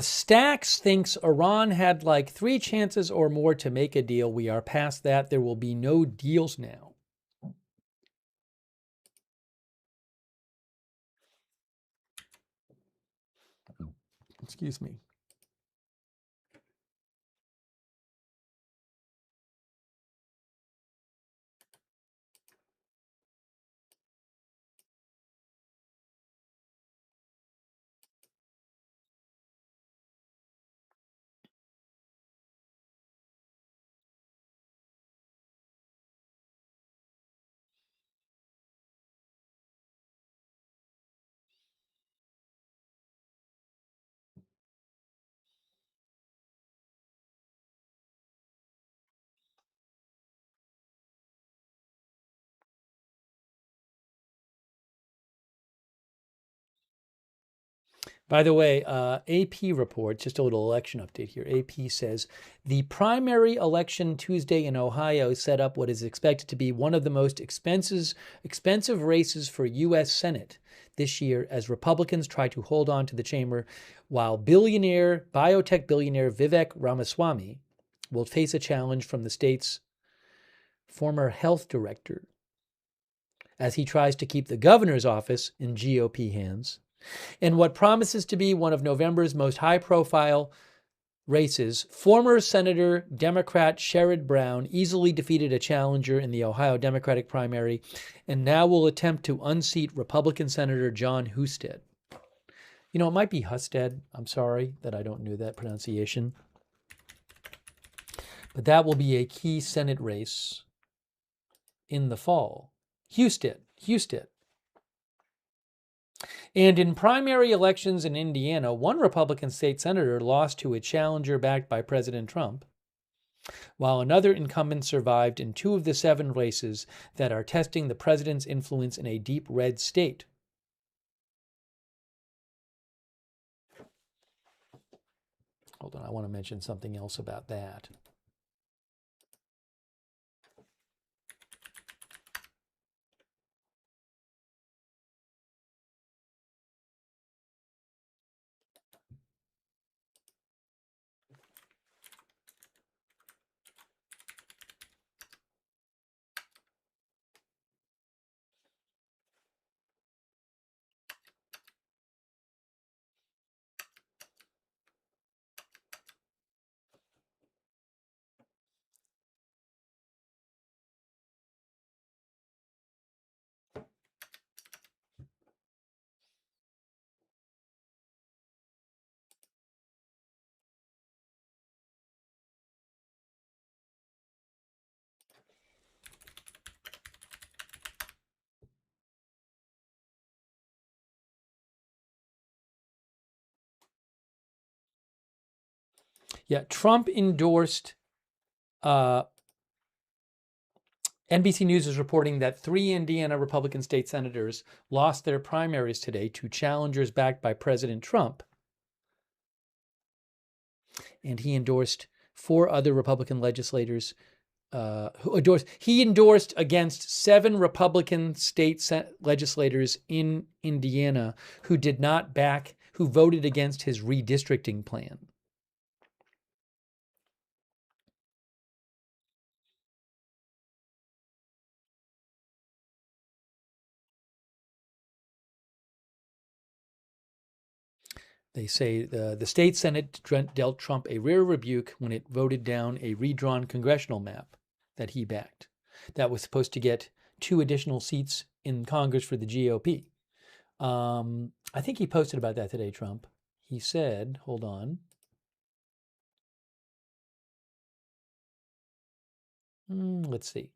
Stacks thinks Iran had like 3 chances or more to make a deal. We are past that. There will be no deals now. Excuse me. By the way, AP reports, just a little election update here. AP says the primary election Tuesday in Ohio set up what is expected to be one of the most expensive races for U.S. Senate this year as Republicans try to hold on to the chamber, while biotech billionaire Vivek Ramaswamy will face a challenge from the state's former health director as he tries to keep the governor's office in GOP hands. In what promises to be one of November's most high-profile races, former Senator Democrat Sherrod Brown easily defeated a challenger in the Ohio Democratic primary and now will attempt to unseat Republican Senator John Husted. You know, it might be Husted. I'm sorry that I don't know that pronunciation. But that will be a key Senate race in the fall. Husted. And in primary elections in Indiana, one Republican state senator lost to a challenger backed by President Trump, while another incumbent survived in 2 of the 7 races that are testing the president's influence in a deep red state. Hold on, I want to mention something else about that. Yeah, Trump endorsed, NBC News is reporting that 3 Indiana Republican state senators lost their primaries today to challengers backed by President Trump. And he endorsed 4 other Republican legislators he endorsed against 7 Republican state legislators in Indiana who voted against his redistricting plan. They say the state Senate dealt Trump a rare rebuke when it voted down a redrawn congressional map. that he backed. That was supposed to get 2 additional seats in Congress for the GOP. I think he posted about that today, Trump. He said, hold on. Let's see.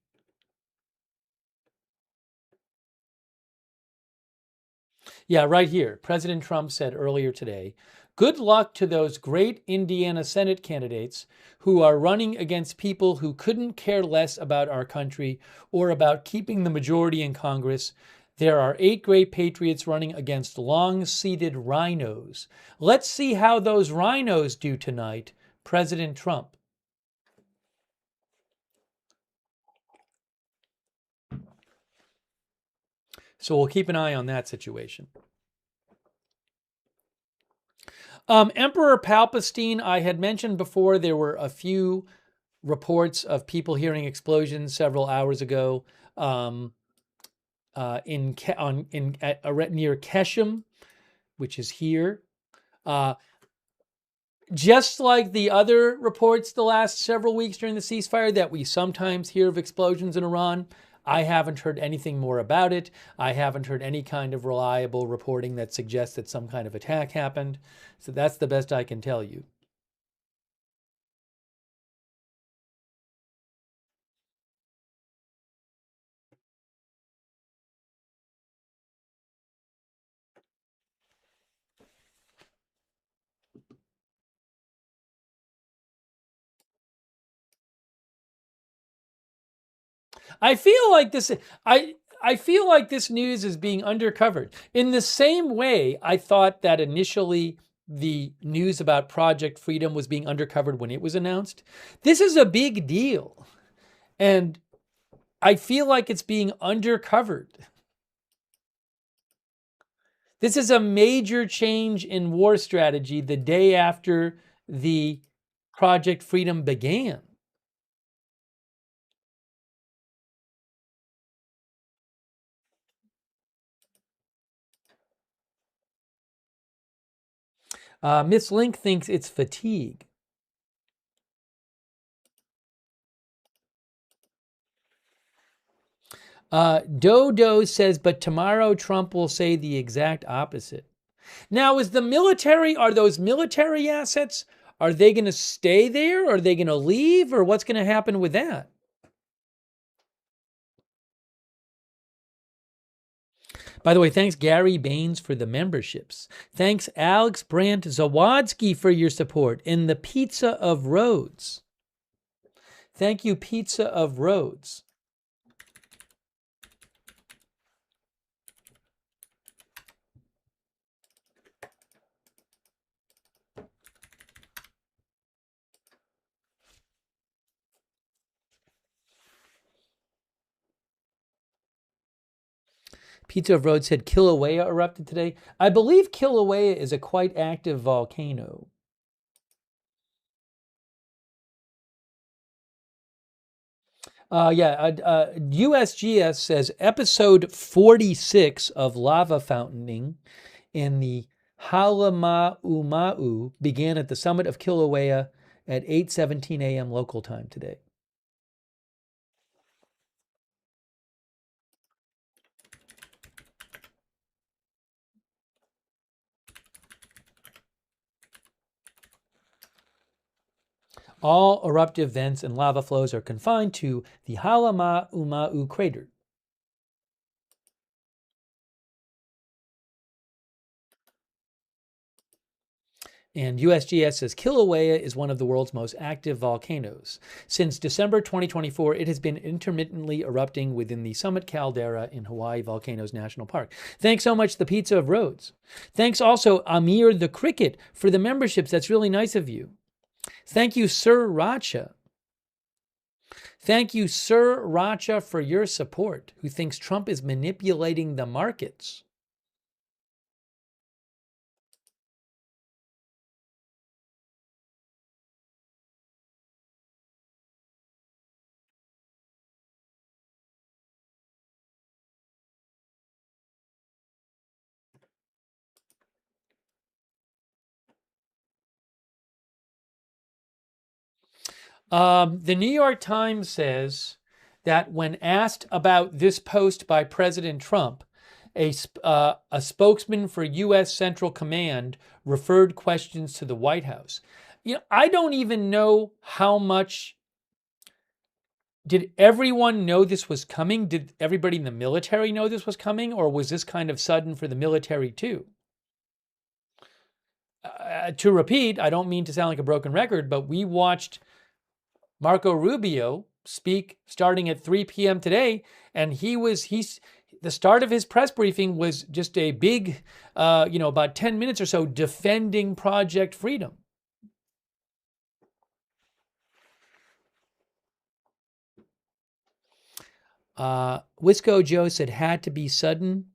Yeah, right here. President Trump said earlier today, good luck to those great Indiana Senate candidates who are running against people who couldn't care less about our country or about keeping the majority in Congress. There are 8 great patriots running against long-seated rhinos. Let's see how those rhinos do tonight, President Trump. So we'll keep an eye on that situation. Emperor Palpatine, I had mentioned before, there were a few reports of people hearing explosions several hours ago near Keshem, which is here. Just like the other reports the last several weeks during the ceasefire that we sometimes hear of explosions in Iran, I haven't heard anything more about it. I haven't heard any kind of reliable reporting that suggests that some kind of attack happened. So that's the best I can tell you. I feel like this news is being undercovered. In the same way, I thought that initially the news about Project Freedom was being undercovered when it was announced. This is a big deal. And I feel like it's being undercovered. This is a major change in war strategy the day after the Project Freedom began. Miss Link thinks it's fatigue. Dodo says, but tomorrow Trump will say the exact opposite. Now, are those military assets, are they going to stay there? Are they going to leave? Or what's going to happen with that? By the way, thanks Gary Baines for the memberships. Thanks Alex Brandt Zawadsky for your support. And the Pizza of Rhodes. Thank you, Pizza of Rhodes. Pizza of Rhodes said Kilauea erupted today. I believe Kilauea is a quite active volcano. USGS says episode 46 of lava fountaining in the Halama'uma'u began at the summit of Kilauea at 8:17 a.m. local time today. All eruptive vents and lava flows are confined to the Halama'uma'u crater. And USGS says Kilauea is one of the world's most active volcanoes. Since December 2024, it has been intermittently erupting within the Summit Caldera in Hawaii Volcanoes National Park. Thanks so much, the Pizza of Rhodes. Thanks also, Amir the Cricket, for the memberships. That's really nice of you. Thank you, Sir Racha. Thank you, Sir Racha, for your support, who thinks Trump is manipulating the markets. The New York Times says that when asked about this post by President Trump, a spokesman for U.S. Central Command referred questions to the White House. I don't even know how much. Did everyone know this was coming? Did everybody in the military know this was coming? Or was this kind of sudden for the military too? To repeat, I don't mean to sound like a broken record, but we watched Marco Rubio speak starting at 3 p.m. today, and the start of his press briefing was just a big, about 10 minutes or so defending Project Freedom. Wisco Joe said had to be sudden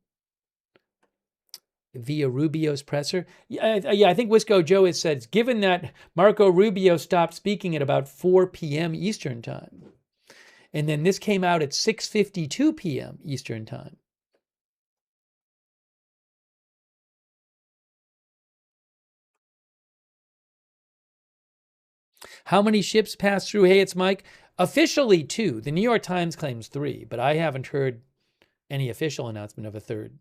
via Rubio's presser. Yeah, I think Wisco Joe has said, given that Marco Rubio stopped speaking at about 4 p.m. Eastern time, and then this came out at 6:52 p.m. Eastern time. How many ships passed through? Hey, it's Mike. Officially 2. The New York Times claims 3, but I haven't heard any official announcement of a third.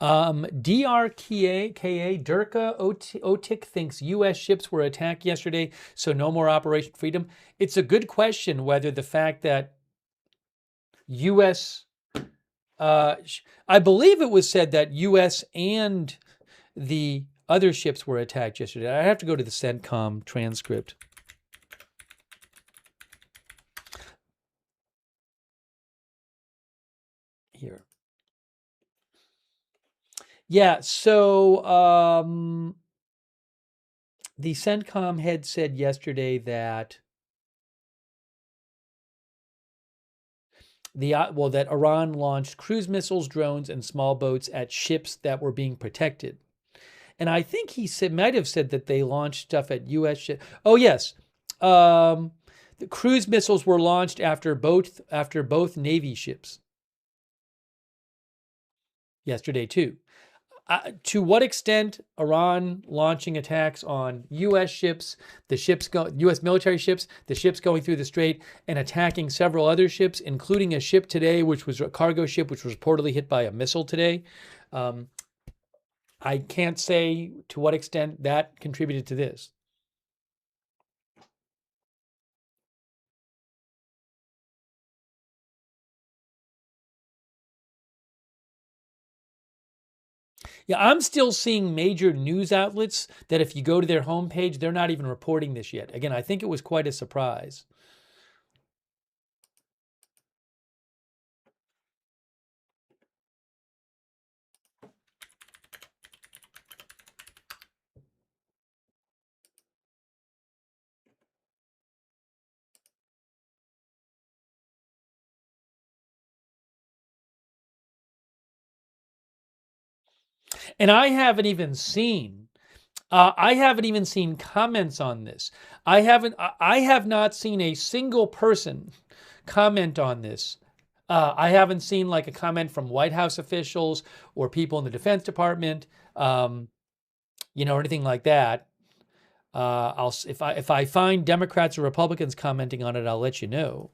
DRKA, Durka Otik thinks U.S. ships were attacked yesterday, so no more Operation Freedom. It's a good question whether the fact that U.S. I believe it was said that U.S. and the other ships were attacked yesterday. I have to go to the CENTCOM transcript. Here. Yeah, so the CENTCOM head said yesterday that that Iran launched cruise missiles, drones, and small boats at ships that were being protected. And I think might have said that they launched stuff at U.S. ships. Oh, yes. The cruise missiles were launched after both Navy ships yesterday, too. To what extent Iran launching attacks on U.S. ships, U.S. military ships, the ships going through the strait, and attacking several other ships, including a ship today, which was a cargo ship, which was reportedly hit by a missile today. I can't say to what extent that contributed to this. Yeah, I'm still seeing major news outlets that if you go to their homepage, they're not even reporting this yet. Again, I think it was quite a surprise. And I haven't even seen comments on this. I have not seen a single person comment on this. I haven't seen like a comment from White House officials or people in the Defense Department, or anything like that. If I find Democrats or Republicans commenting on it, I'll let you know.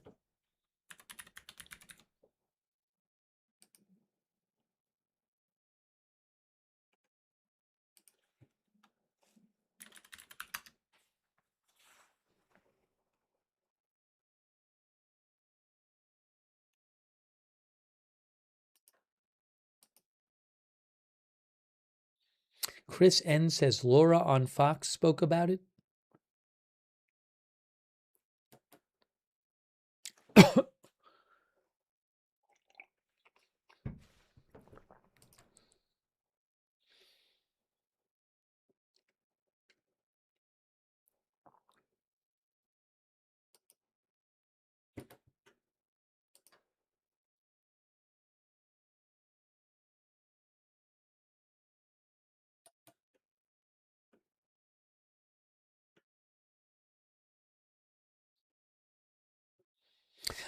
Chris N says Laura on Fox spoke about it.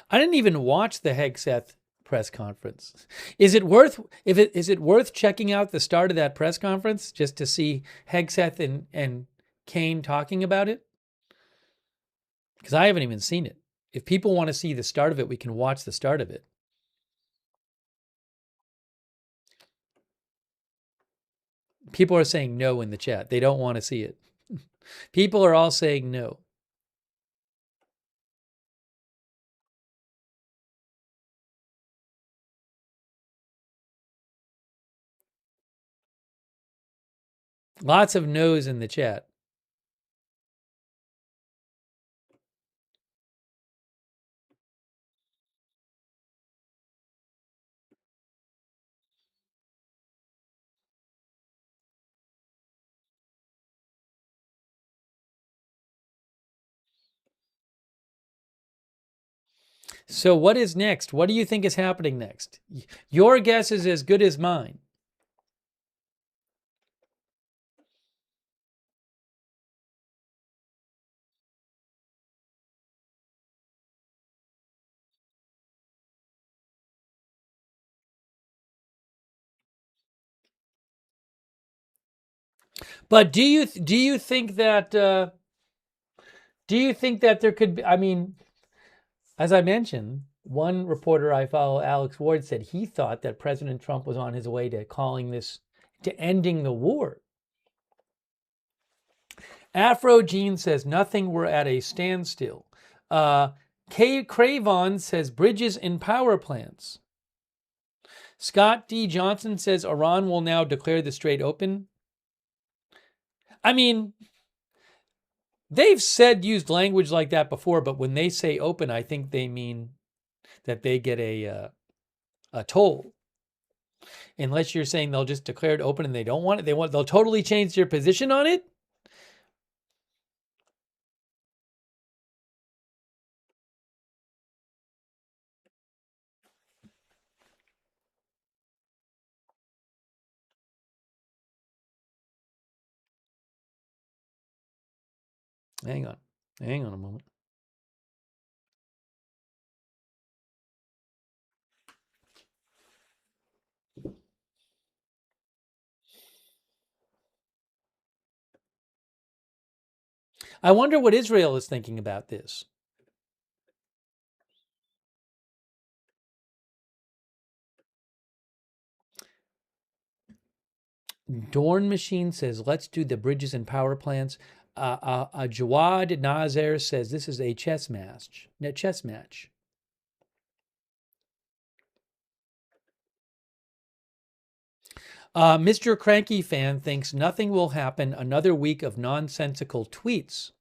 I didn't even watch the Hegseth press conference. Is it worth checking out the start of that press conference just to see Hegseth and Kane talking about it? Because I haven't even seen it. If people want to see the start of it, we can watch the start of it. People are saying no in the chat. They don't want to see it. People are all saying no. Lots of no's in the chat. So what is next? What do you think is happening next? Your guess is as good as mine. But do you think that there could be? I mean, as I mentioned, one reporter I follow, Alex Ward, said he thought that President Trump was on his way to ending the war. Afro Jean says nothing. We're at a standstill. Kay Cravon says bridges and power plants. Scott D. Johnson says Iran will now declare the Strait open. I mean, they've used language like that before, but when they say open, I think they mean that they get a toll. Unless you're saying they'll just declare it open and they don't want it, they'll totally change their position on it. Hang on a moment. I wonder what Israel is thinking about this. Dorn Machine says, let's do the bridges and power plants. Jawad Nazer says, this is a chess match. Mr. Cranky Fan thinks nothing will happen. Another week of nonsensical tweets.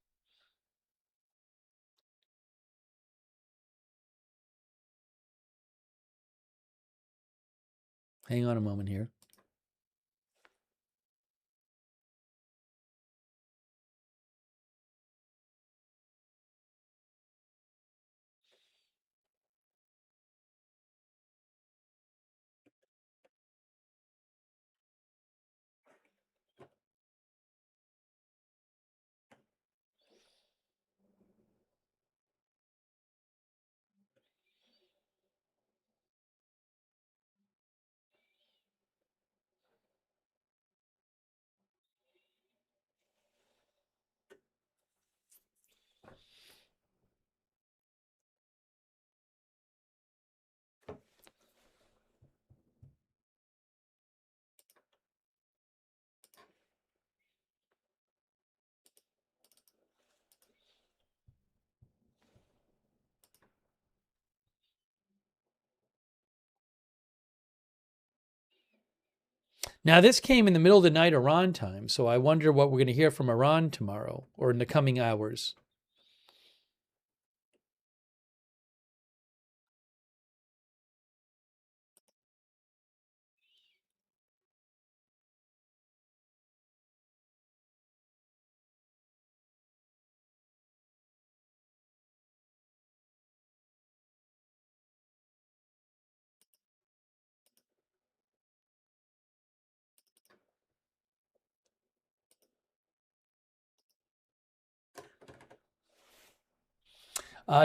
Hang on a moment here. Now, this came in the middle of the night Iran time, so I wonder what we're going to hear from Iran tomorrow or in the coming hours.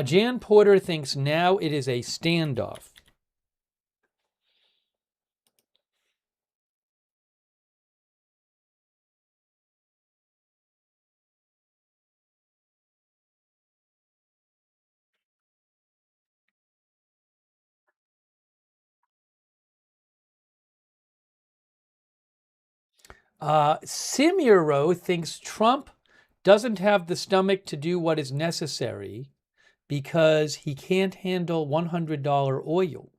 Jan Porter thinks now it is a standoff. Simuro thinks Trump doesn't have the stomach to do what is necessary because he can't handle $100 oil.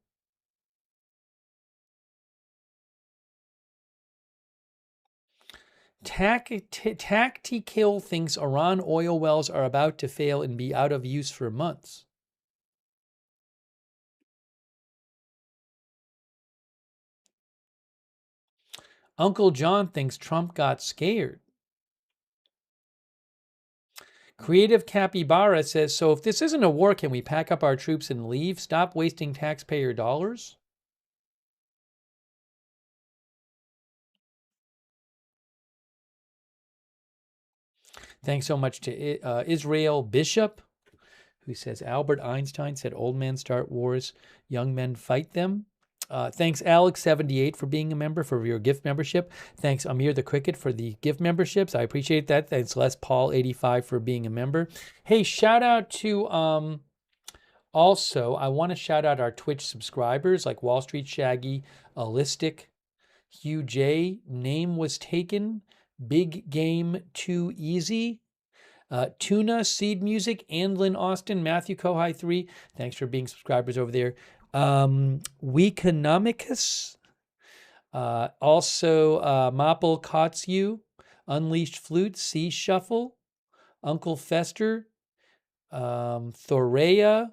Tactical thinks Iran oil wells are about to fail and be out of use for months. Uncle John thinks Trump got scared. Creative Capybara says, so if this isn't a war, can we pack up our troops and leave? Stop wasting taxpayer dollars? Thanks so much to Israel Bishop, who says, Albert Einstein said, old men start wars, young men fight them. Thanks, Alex78, for being a member, for your gift membership. Thanks, Amir the Cricket, for the gift memberships. I appreciate that. Thanks, Les Paul85, for being a member. Hey, shout out to, also, I want to shout out our Twitch subscribers like Wall Street Shaggy, Allistic, Hugh J, Name Was Taken, Big Game Too Easy, Tuna, Seed Music, Andlin Austin, Matthew Kohai 3. Thanks for being subscribers over there. Weeconomicus, also Maple Kotsu, Unleashed Flute, Sea Shuffle, Uncle Fester, Thorea,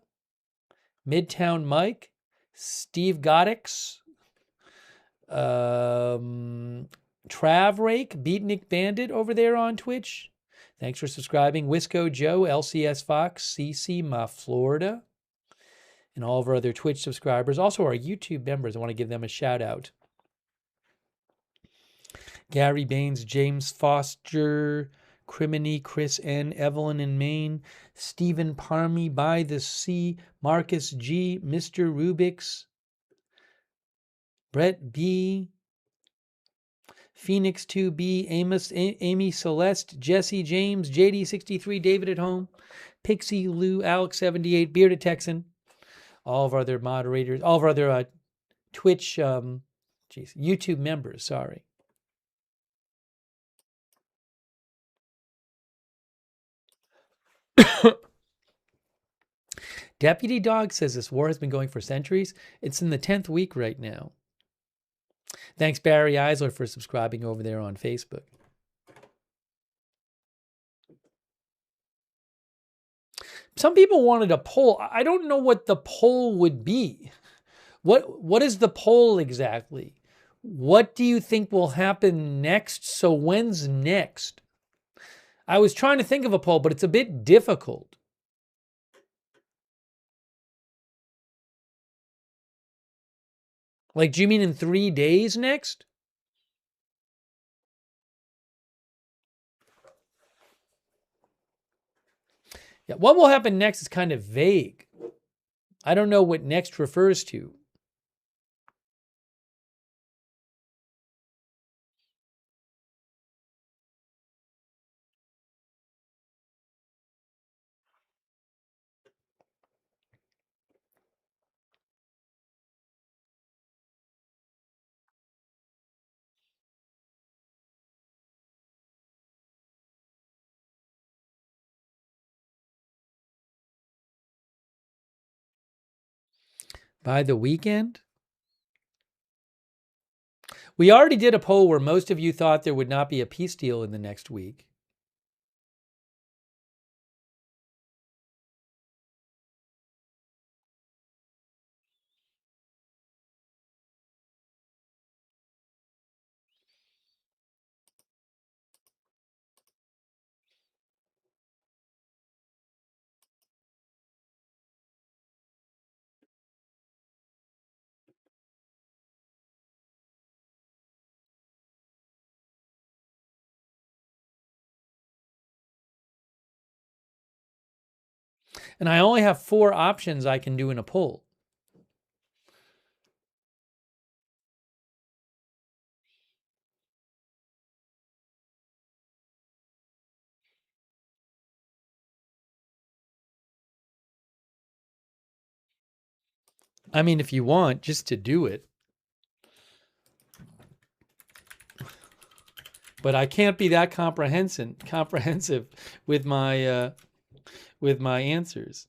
Midtown Mike, Steve Goddix, Trav Rake, Beatnik Bandit over there on Twitch. Thanks for subscribing. Wisco Joe, LCS Fox, CC Ma Florida, and all of our other Twitch subscribers. Also our YouTube members. I want to give them a shout out. Gary Baines, James Foster, Criminy, Chris N, Evelyn in Maine, Stephen Parmy, By the Sea, Marcus G, Mr. Rubix, Brett B, Phoenix 2B, Amos, Amy Celeste, Jesse James, JD63, David at Home, Pixie Lou, Alex78, Bearded Texan, all of our other moderators, all of our other Twitch, YouTube members, sorry. Deputy Dog says this war has been going for centuries. It's in the 10th week right now. Thanks, Barry Eisler, for subscribing over there on Facebook. Some people wanted a poll. I don't know what the poll would be. What is the poll exactly? What do you think will happen next? So when's next? I was trying to think of a poll, but it's a bit difficult. Like, do you mean in 3 days next? Yeah, what will happen next is kind of vague. I don't know what next refers to. By the weekend? We already did a poll where most of you thought there would not be a peace deal in the next week. And I only have 4 options I can do in a poll. I mean, if you want just to do it. But I can't be that comprehensive with my answers.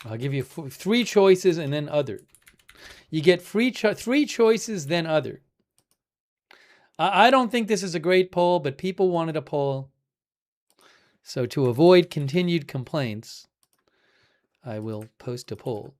I'll give you 3 choices and then other. You get 3 choices, then other. I don't think this is a great poll, but people wanted a poll. So to avoid continued complaints, I will post a poll.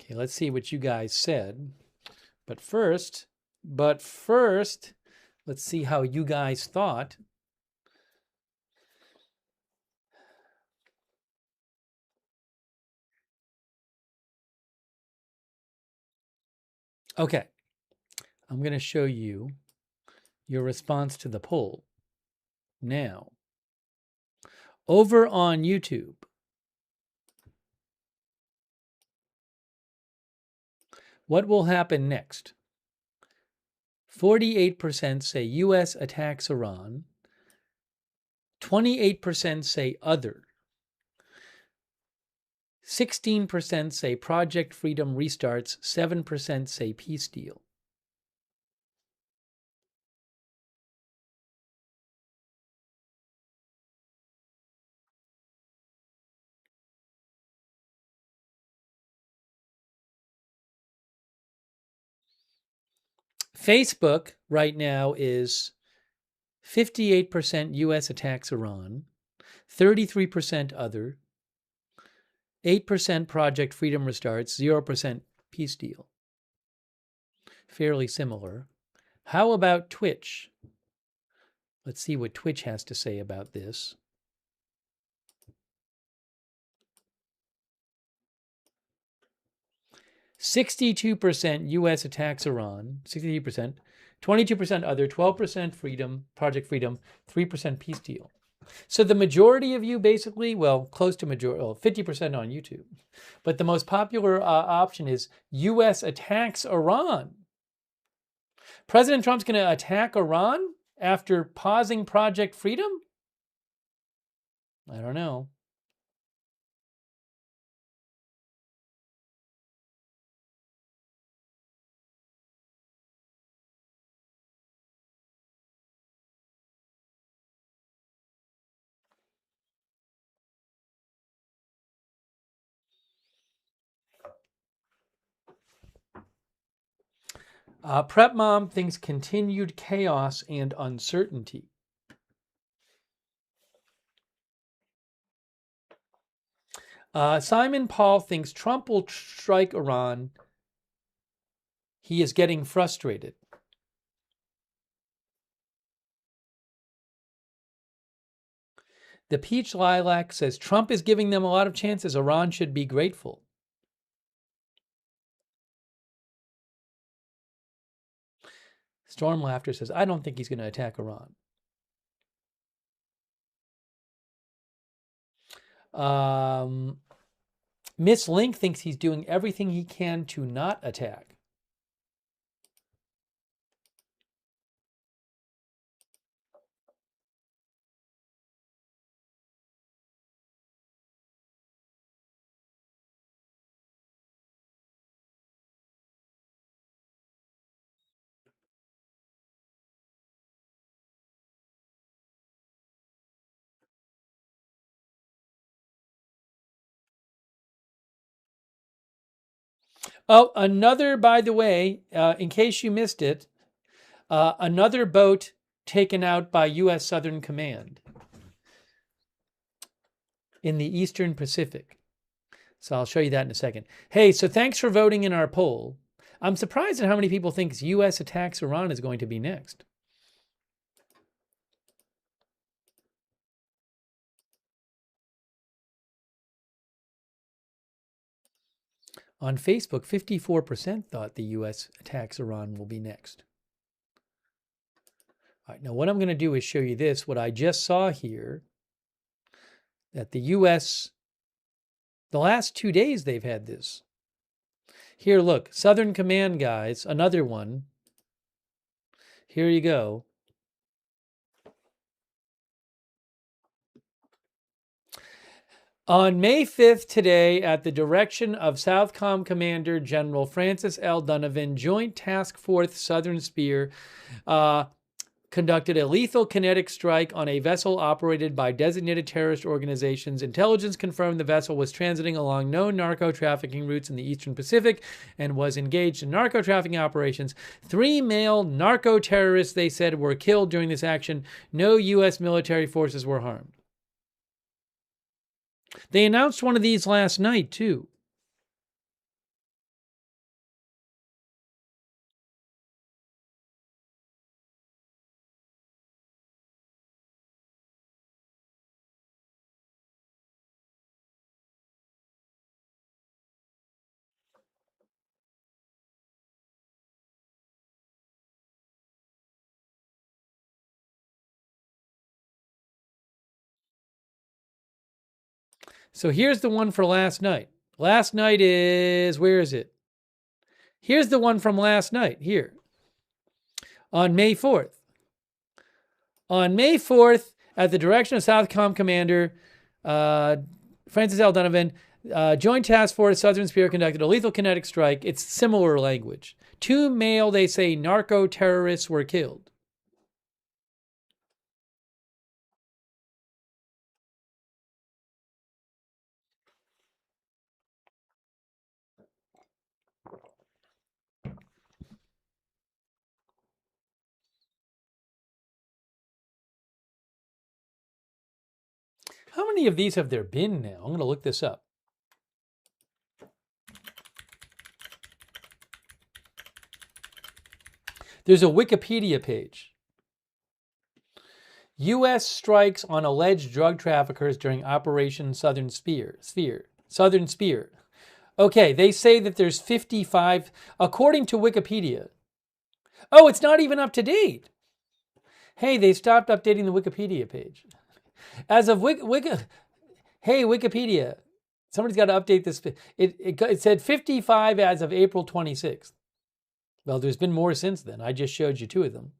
Okay, let's see what you guys said. But first, let's see how you guys thought. Okay, I'm going to show you your response to the poll now. Over on YouTube, what will happen next? 48% say U.S. attacks Iran. 28% say other. 16% say Project Freedom restarts. 7% say peace deal. Facebook right now is 58% U.S. attacks Iran, 33% other, 8% Project Freedom restarts, 0% peace deal. Fairly similar. How about Twitch? Let's see what Twitch has to say about this. %62% U.S. attacks Iran, 63%, 22% other, 12% freedom, Project Freedom, 3% peace deal. So the majority of you basically, well, close to majority, 50% on YouTube. But the most popular option is U.S. attacks Iran. President Trump's going to attack Iran after pausing Project Freedom? I don't know. Prep Mom thinks continued chaos and uncertainty. Simon Paul thinks Trump will strike Iran. He is getting frustrated. The Peach Lilac says Trump is giving them a lot of chances. Iran should be grateful. Storm Laughter says, I don't think he's going to attack Iran. Miss Link thinks he's doing everything he can to not attack. Oh, another, by the way, in case you missed it, another boat taken out by U.S. Southern Command in the Eastern Pacific. So I'll show you that in a second. Hey, so thanks for voting in our poll. I'm surprised at how many people think U.S. attacks Iran is going to be next. On Facebook, 54% thought the U.S. attacks Iran will be next. All right, now what I'm going to do is show you this, what I just saw here, that the U.S., the last 2 days they've had this. Here, look, Southern Command guys, another one. Here you go. On May 5th today, at the direction of Southcom Commander General Francis L. Donovan, Joint Task Force Southern Spear conducted a lethal kinetic strike on a vessel operated by designated terrorist organizations. Intelligence confirmed the vessel was transiting along known narco-trafficking routes in the Eastern Pacific and was engaged in narco-trafficking operations. 3 male narco-terrorists, they said, were killed during this action. No U.S. military forces were harmed. They announced one of these last night, too. So here's the one for last night. Last night is, where is it? Here's the one from last night, here. On May 4th. On May 4th, at the direction of Southcom Commander Francis L. Donovan, Joint Task Force Southern Spear conducted a lethal kinetic strike. It's similar language. 2 male, they say, narco-terrorists were killed. How many of these have there been now? I'm going to look this up. There's a Wikipedia page. U.S. strikes on alleged drug traffickers during Operation Southern Spear. Southern Spear. Okay, they say that there's 55, according to Wikipedia. Oh, it's not even up to date. Hey, they stopped updating the Wikipedia page. As of hey, Wikipedia, somebody's got to update this. It said 55 as of April 26th. Well, there's been more since then. I just showed you 2 of them.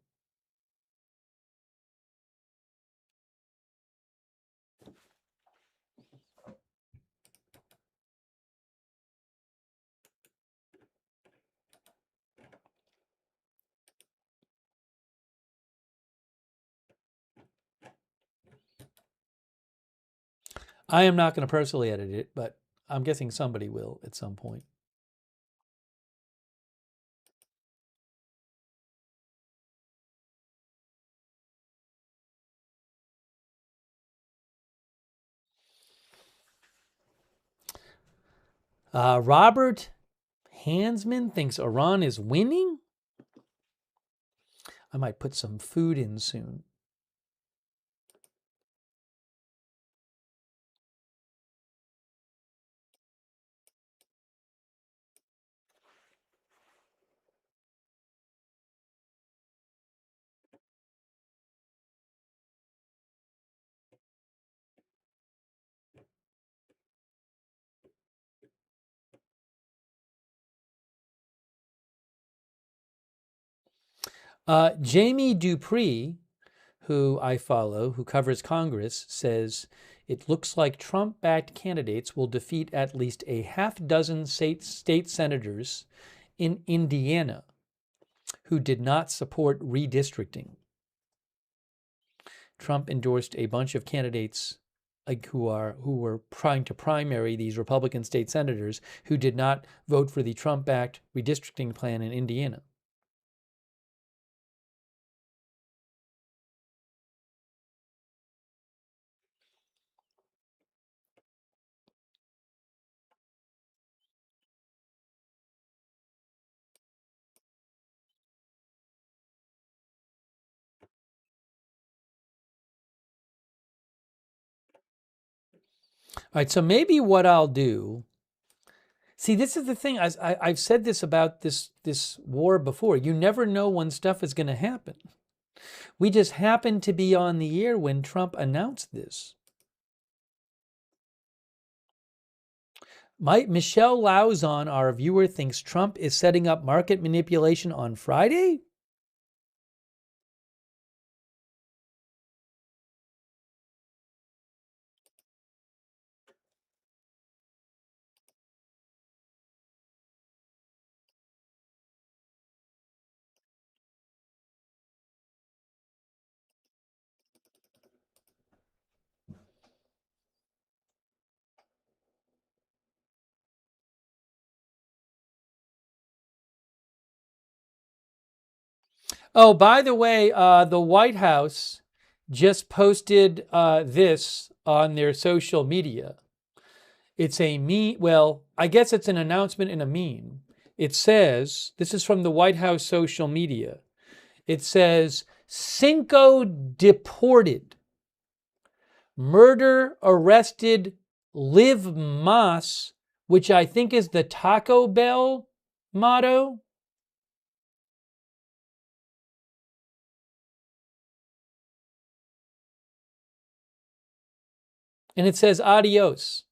I am not going to personally edit it, but I'm guessing somebody will at some point. Robert Hansman thinks Iran is winning. I might put some food in soon. Jamie Dupree, who I follow, who covers Congress, says it looks like Trump-backed candidates will defeat at least a half dozen state senators in Indiana who did not support redistricting. Trump endorsed a bunch of candidates who were trying to primary these Republican state senators who did not vote for the Trump-backed redistricting plan in Indiana. All right, so maybe what I'll do. See, this is the thing. I've said this about this war before. You never know when stuff is going to happen. We just happened to be on the air when Trump announced this. Michelle Lauzon, our viewer, thinks Trump is setting up market manipulation on Friday? Oh, by the way, the White House just posted this on their social media. It's a meme. Well, I guess it's an announcement in a meme. It says, this is from the White House social media. It says, Cinco deported. Murder arrested Live Mas, which I think is the Taco Bell motto. And it says adios.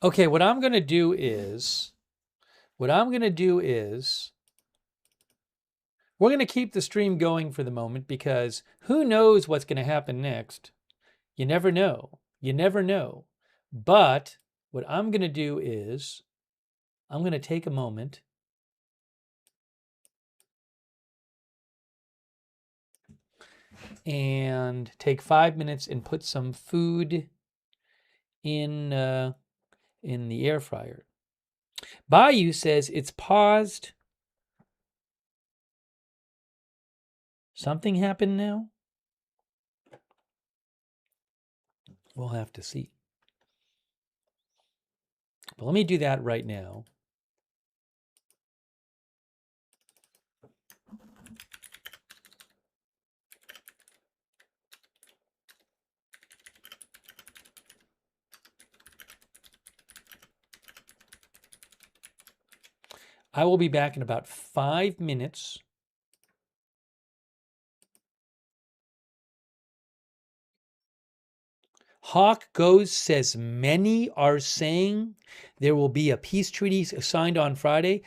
Okay, what I'm going to do is, we're going to keep the stream going for the moment because who knows what's going to happen next. You never know. You never know. But what I'm going to do is, I'm going to take a moment and take 5 minutes and put some food in the air fryer. Bayou says it's paused. Something happened now? We'll have to see. But let me do that right now. I will be back in about 5 minutes. Hawk Goes says many are saying there will be a peace treaty signed on Friday.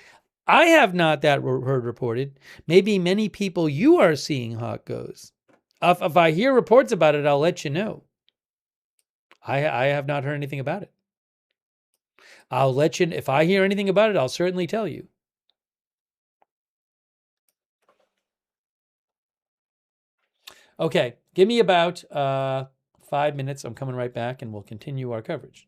I have not that heard reported. Maybe many people you are seeing, Hawk Goes. If I hear reports about it, I'll let you know. I have not heard anything about it. I'll let you, if I hear anything about it, I'll certainly tell you. Okay, give me about 5 minutes. I'm coming right back and we'll continue our coverage.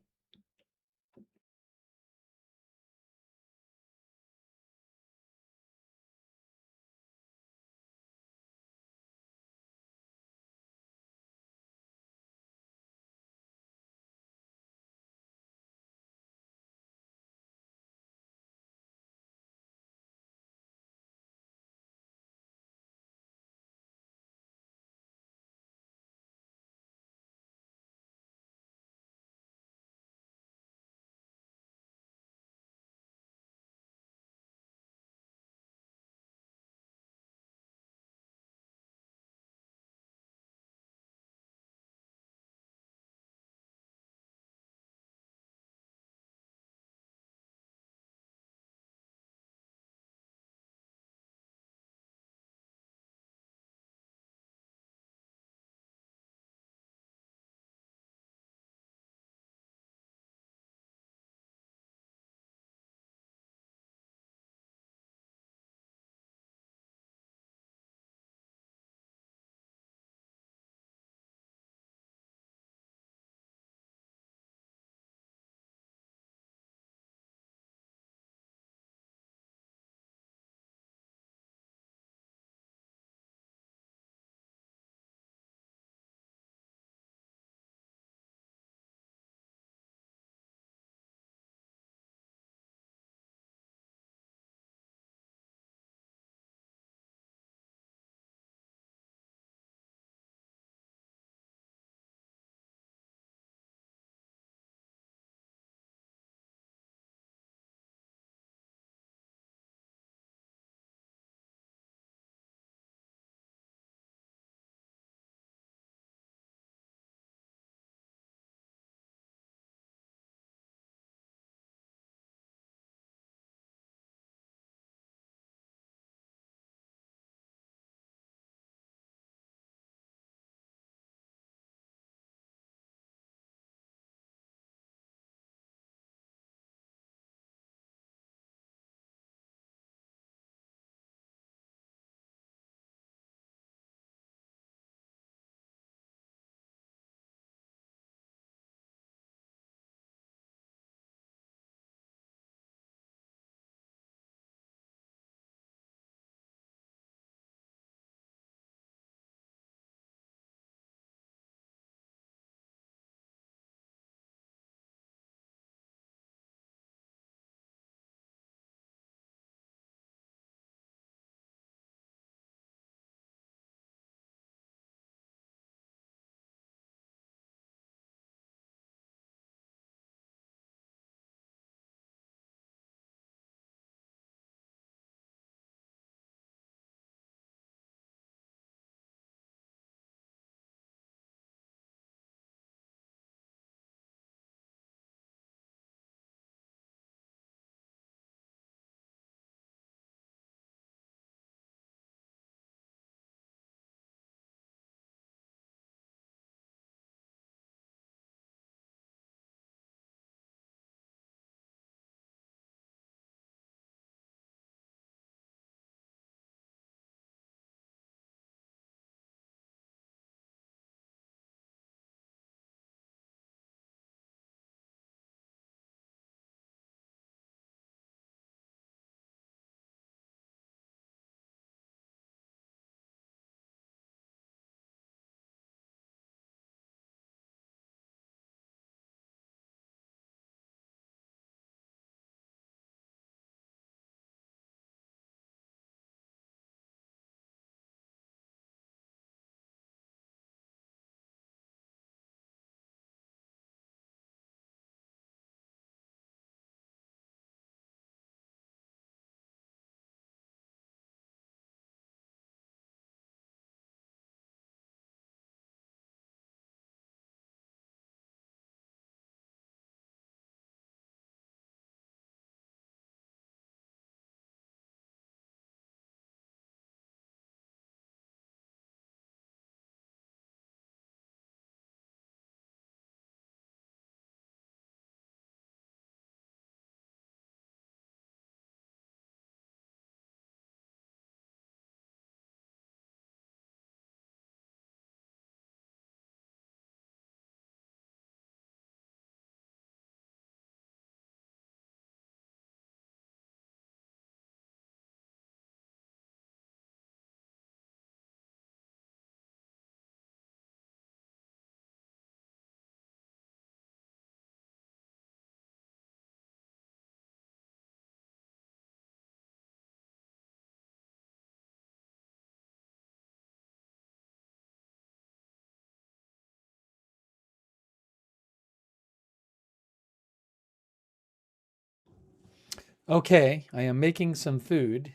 Okay, I am making some food.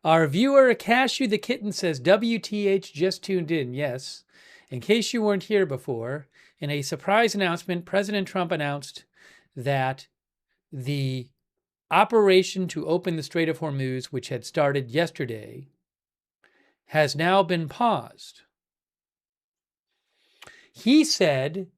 Our viewer Cashew the Kitten says, WTH just tuned in. Yes. In case you weren't here before, in a surprise announcement, President Trump announced that the operation to open the Strait of Hormuz, which had started yesterday, has now been paused. He said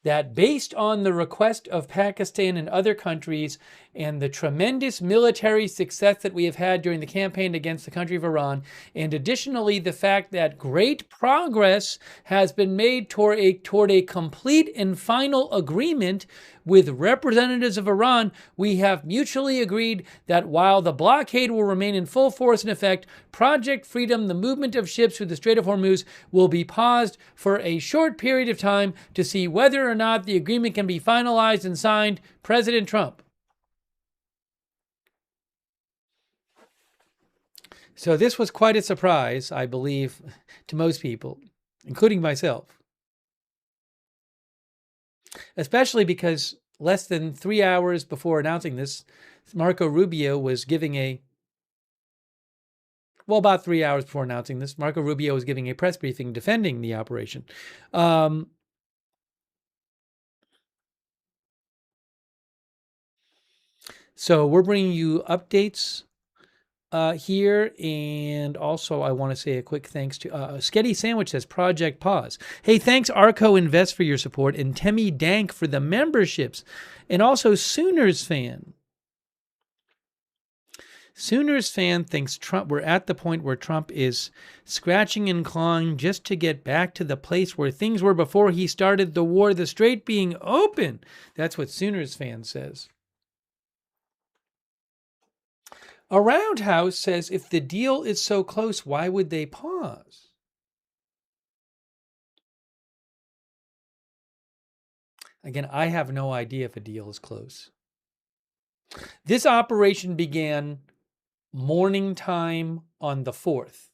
that based on the request of Pakistan and other countries and the tremendous military success that we have had during the campaign against the country of Iran, and additionally the fact that great progress has been made toward a complete and final agreement with representatives of Iran, we have mutually agreed that while the blockade will remain in full force and effect, Project Freedom, the movement of ships through the Strait of Hormuz, will be paused for a short period of time to see whether or not the agreement can be finalized and signed. President Trump. So this was quite a surprise, I believe, to most people, including myself. Especially because less than 3 hours before announcing this, Marco Rubio was giving about 3 hours before announcing this, Marco Rubio was giving a press briefing defending the operation. So we're bringing you updates here, and also I want to say a quick thanks to Sketty Sandwich says Project Pause. Hey, thanks Arco Invest for your support, and Temi Dank for the memberships, and also Sooners Fan. Sooners Fan thinks we're at the point where Trump is scratching and clawing just to get back to the place where things were before he started the war, the strait being open. That's what Sooners Fan says. A Roundhouse says, if the deal is so close, why would they pause? Again, I have no idea if a deal is close. This operation began morning time on the 4th,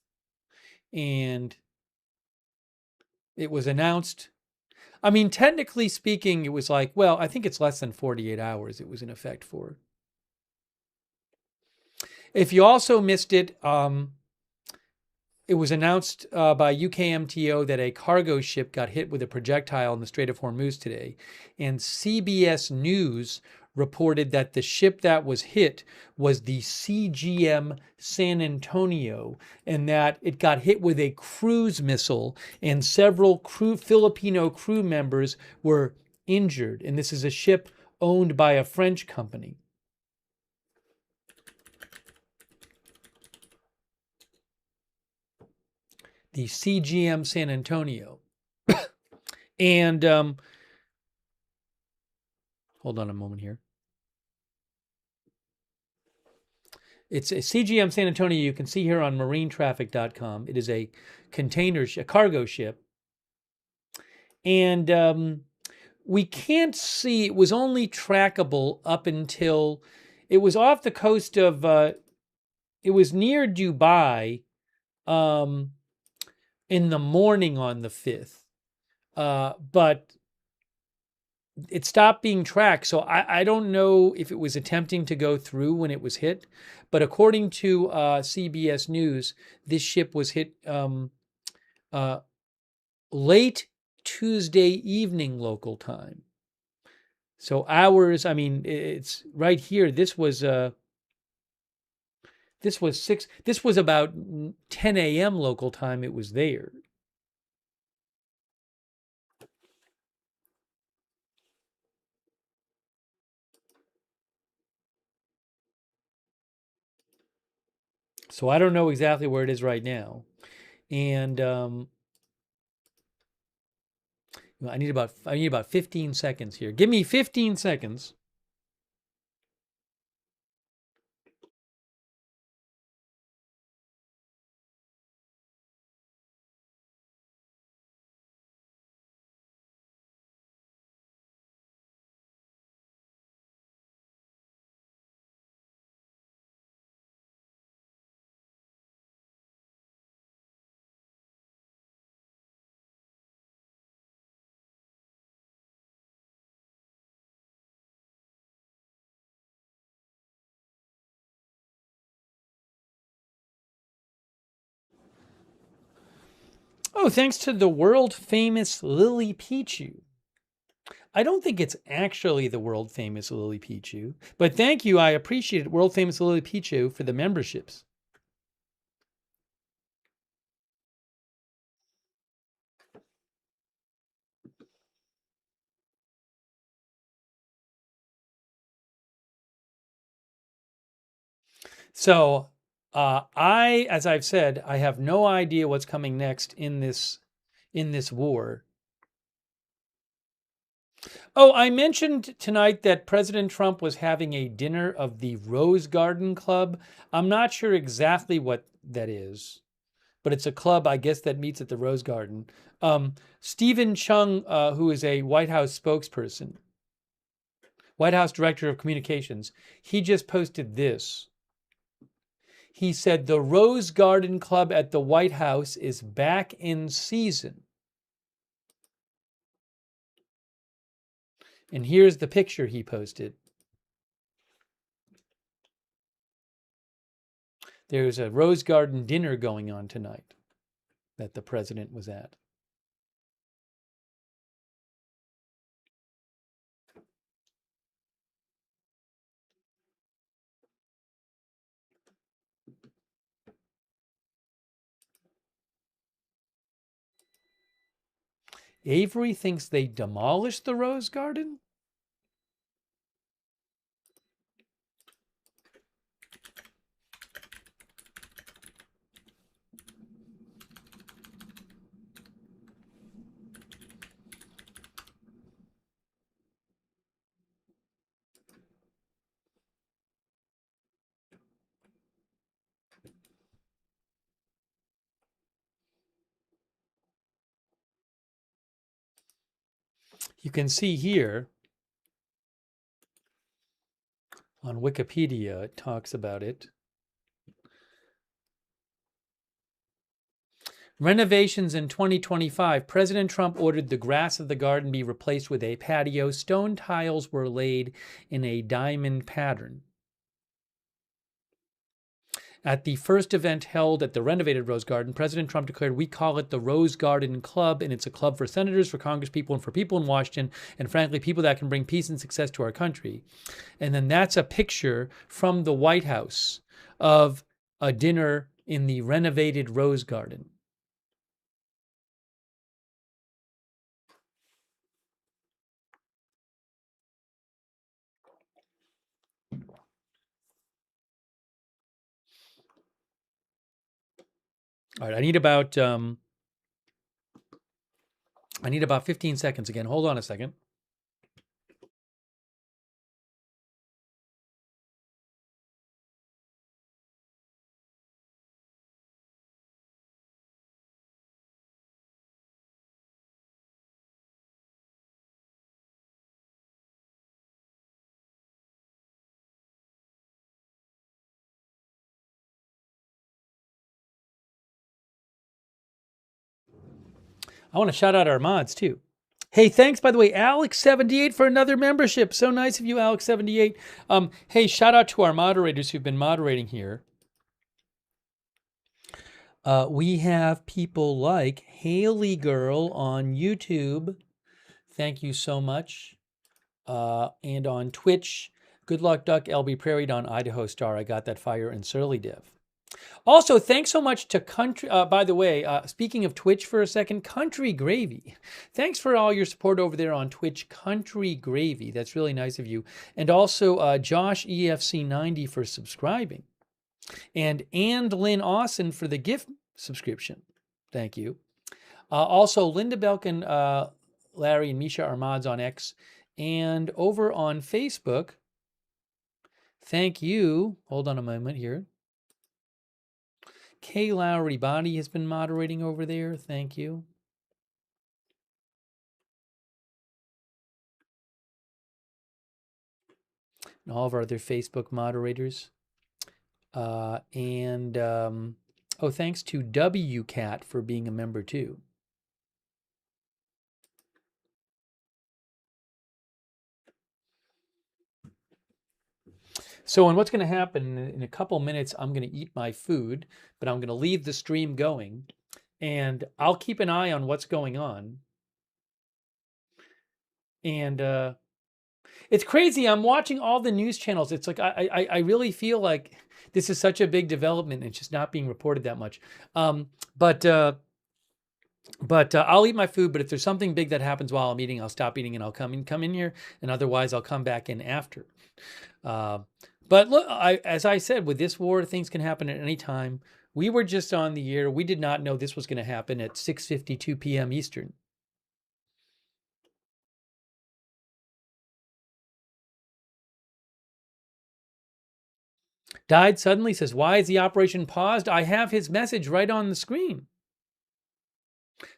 and it was announced. I mean, technically speaking, it was like, well, I think it's less than 48 hours it was in effect for. If you also missed it, it was announced by UKMTO that a cargo ship got hit with a projectile in the Strait of Hormuz today. And CBS News reported that the ship that was hit was the CGM San Antonio, and that it got hit with a cruise missile, and several Filipino crew members were injured. And this is a ship owned by a French company. The CGM San Antonio. And hold on a moment here. It's a CGM San Antonio you can see here on marinetraffic.com. It is a a cargo ship. And we can't see, it was only trackable up until, it was off the coast of, it was near Dubai, in the morning on the 5th, but it stopped being tracked. So I don't know if it was attempting to go through when it was hit, but according to CBS News, this ship was hit late Tuesday evening local time. So hours, I mean, it's right here. This was about 10 a.m. local time it was there. So I don't know exactly where it is right now. And I need about 15 seconds here. Give me 15 seconds. Oh, thanks to the world famous Lily Pichu. I don't think it's actually the world famous Lily Pichu, but thank you. I appreciate it, world famous Lily Pichu, for the memberships. So, as I've said, I have no idea what's coming next in this war. Oh, I mentioned tonight that President Trump was having a dinner of the Rose Garden Club. I'm not sure exactly what that is, but it's a club, I guess, that meets at the Rose Garden. Stephen Chung, who is a White House spokesperson, White House Director of Communications, he just posted this. He said the Rose Garden Club at the White House is back in season. And here's the picture he posted. There's a Rose Garden dinner going on tonight that the president was at. Avery thinks they demolished the Rose Garden? You can see here on Wikipedia, it talks about it. Renovations in 2025. President Trump ordered the grass of the garden be replaced with a patio. Stone tiles were laid in a diamond pattern. At the first event held at the renovated Rose Garden, President Trump declared, "We call it the Rose Garden Club, and it's a club for senators, for congresspeople, and for people in Washington, and frankly, people that can bring peace and success to our country." And then that's a picture from the White House of a dinner in the renovated Rose Garden. All right, I need about 15 seconds again. Hold on a second. I want to shout out our mods too. Hey, thanks, by the way, Alex78 for another membership. So nice of you, Alex78. Hey, shout out to our moderators who've been moderating here. We have people like Haley Girl on YouTube. Thank you so much. And on Twitch, Good Luck Duck, LB Prairie on Idaho Star. I got that fire in Surly Dev. Also, thanks so much to Country. By the way, speaking of Twitch for a second, Country Gravy. Thanks for all your support over there on Twitch, Country Gravy. That's really nice of you. And also Josh EFC90 for subscribing. And Lynn Austin for the gift subscription. Thank you. Also, Linda Belkin, Larry, and Misha are mods on X. And over on Facebook, thank you. Hold on a moment here. Kay Lowry Body has been moderating over there. Thank you. And all of our other Facebook moderators. Oh, thanks to WCat for being a member too. So, and what's going to happen in a couple minutes, I'm going to eat my food, but I'm going to leave the stream going. and I'll keep an eye on what's going on. And it's crazy. I'm watching all the news channels. It's like I really feel like this is such a big development and it's just not being reported that much. But I'll eat my food. But if there's something big that happens while I'm eating, I'll stop eating and I'll come in here. And otherwise, I'll come back in after. But look, as I said, with this war, things can happen at any time. We were just on the air. We did not know this was going to happen at 6:52 p.m. Eastern. Died suddenly, says, why is the operation paused? I have his message right on the screen.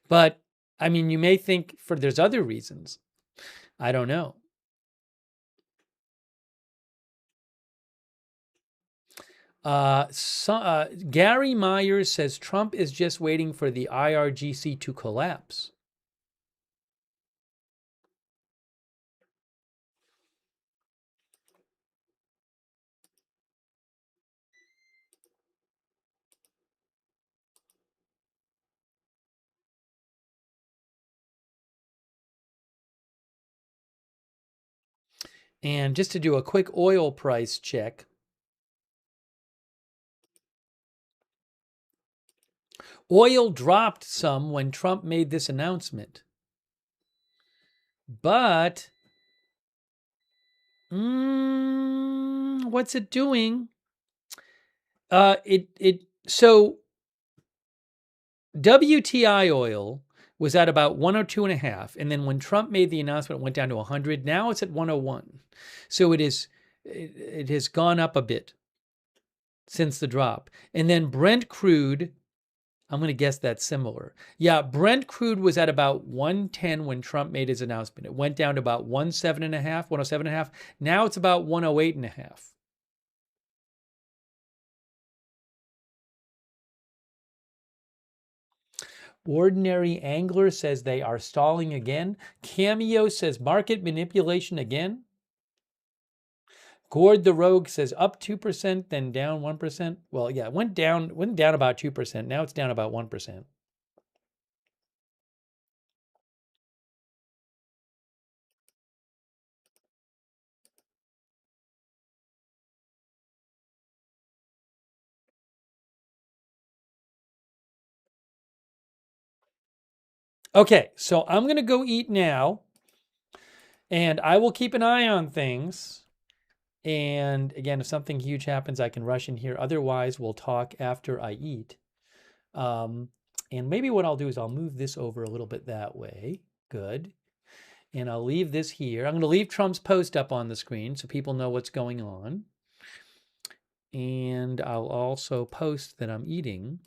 But, I mean, you may think there's other reasons. I don't know. Gary Myers says Trump is just waiting for the IRGC to collapse. And just to do a quick oil price check, oil dropped some when Trump made this announcement. But what's it doing? So WTI oil was at about 102.5, and then when Trump made the announcement, it went down to 100. Now it's at 101. So it has gone up a bit since the drop. And then Brent crude, I'm going to guess that's similar. Yeah, Brent crude was at about 110 when Trump made his announcement. It went down to about 107.5, 107.5. Now it's about 108.5. Ordinary Angler says they are stalling again. Cameo says market manipulation again. Gord the Rogue says up 2%, then down 1%. Well, yeah, it went down about 2%. Now it's down about 1%. Okay, so I'm going to go eat now, and I will keep an eye on things. And again, if something huge happens, I can rush in here. Otherwise, we'll talk after I eat. And maybe what I'll do is I'll move this over a little bit that way. Good. And I'll leave this here. I'm going to leave Trump's post up on the screen so people know what's going on. And I'll also post that I'm eating.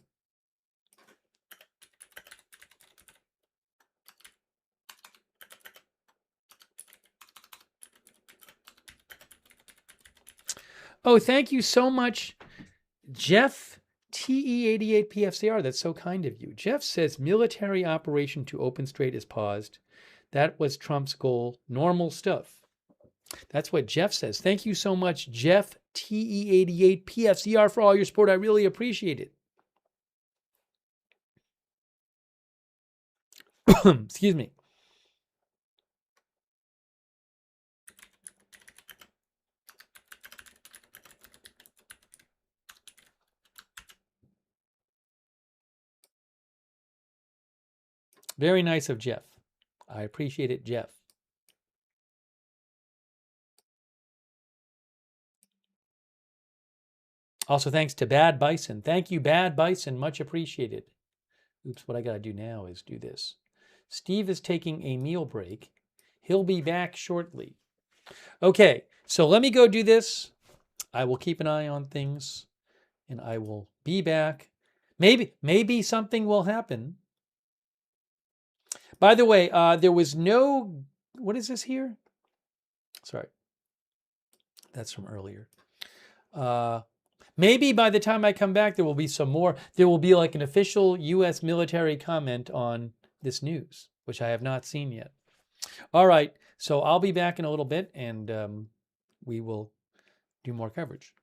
Oh, thank you so much, Jeff TE88PFCR. That's so kind of you. Jeff says military operation to open Strait is paused. That was Trump's goal. Normal stuff. That's what Jeff says. Thank you so much, Jeff TE88PFCR, for all your support. I really appreciate it. Excuse me. Very nice of Jeff. I appreciate it, Jeff. Also, thanks to Bad Bison. Thank you, Bad Bison. Much appreciated. Oops, what I got to do now is do this. Steve is taking a meal break. He'll be back shortly. Okay, so let me go do this. I will keep an eye on things, and I will be back. Maybe something will happen. By the way, there was no, what is this here? Sorry. That's from earlier. Maybe by the time I come back, there will be some more. There will be like an official U.S. military comment on this news, which I have not seen yet. All right. So I'll be back in a little bit, and we will do more coverage.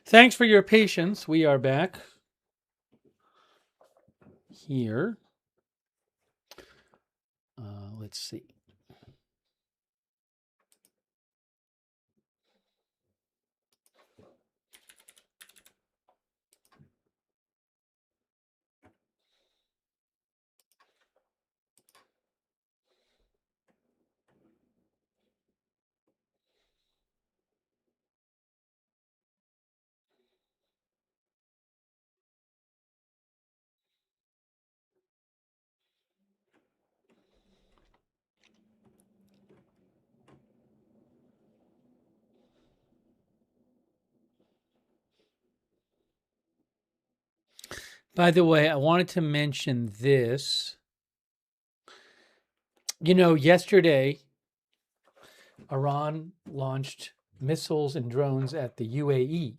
Thanks for your patience. We are back here. Let's see. By the way, I wanted to mention this. You know, yesterday, Iran launched missiles and drones at the UAE.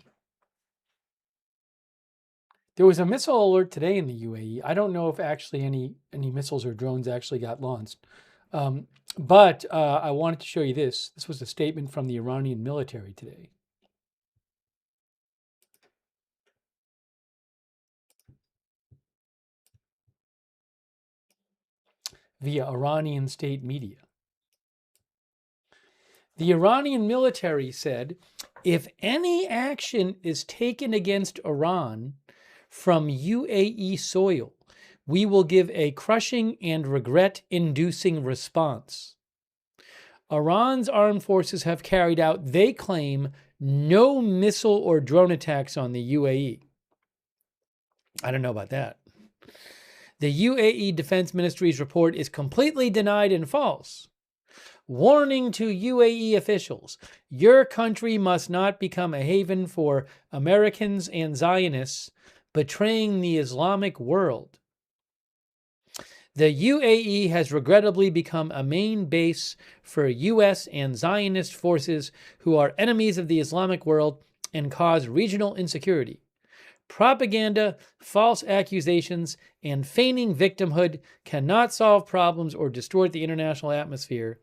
There was a missile alert today in the UAE. I don't know if actually any missiles or drones actually got launched. But I wanted to show you this. This was a statement from the Iranian military today. Via Iranian state media. The Iranian military said, if any action is taken against Iran from UAE soil, we will give a crushing and regret-inducing response. Iran's armed forces have carried out, they claim, no missile or drone attacks on the UAE. I don't know about that. The UAE Defense Ministry's report is completely denied and false. Warning to UAE officials, your country must not become a haven for Americans and Zionists betraying the Islamic world. The UAE has regrettably become a main base for U.S. and Zionist forces who are enemies of the Islamic world and cause regional insecurity. Propaganda, false accusations, and feigning victimhood cannot solve problems or distort the international atmosphere.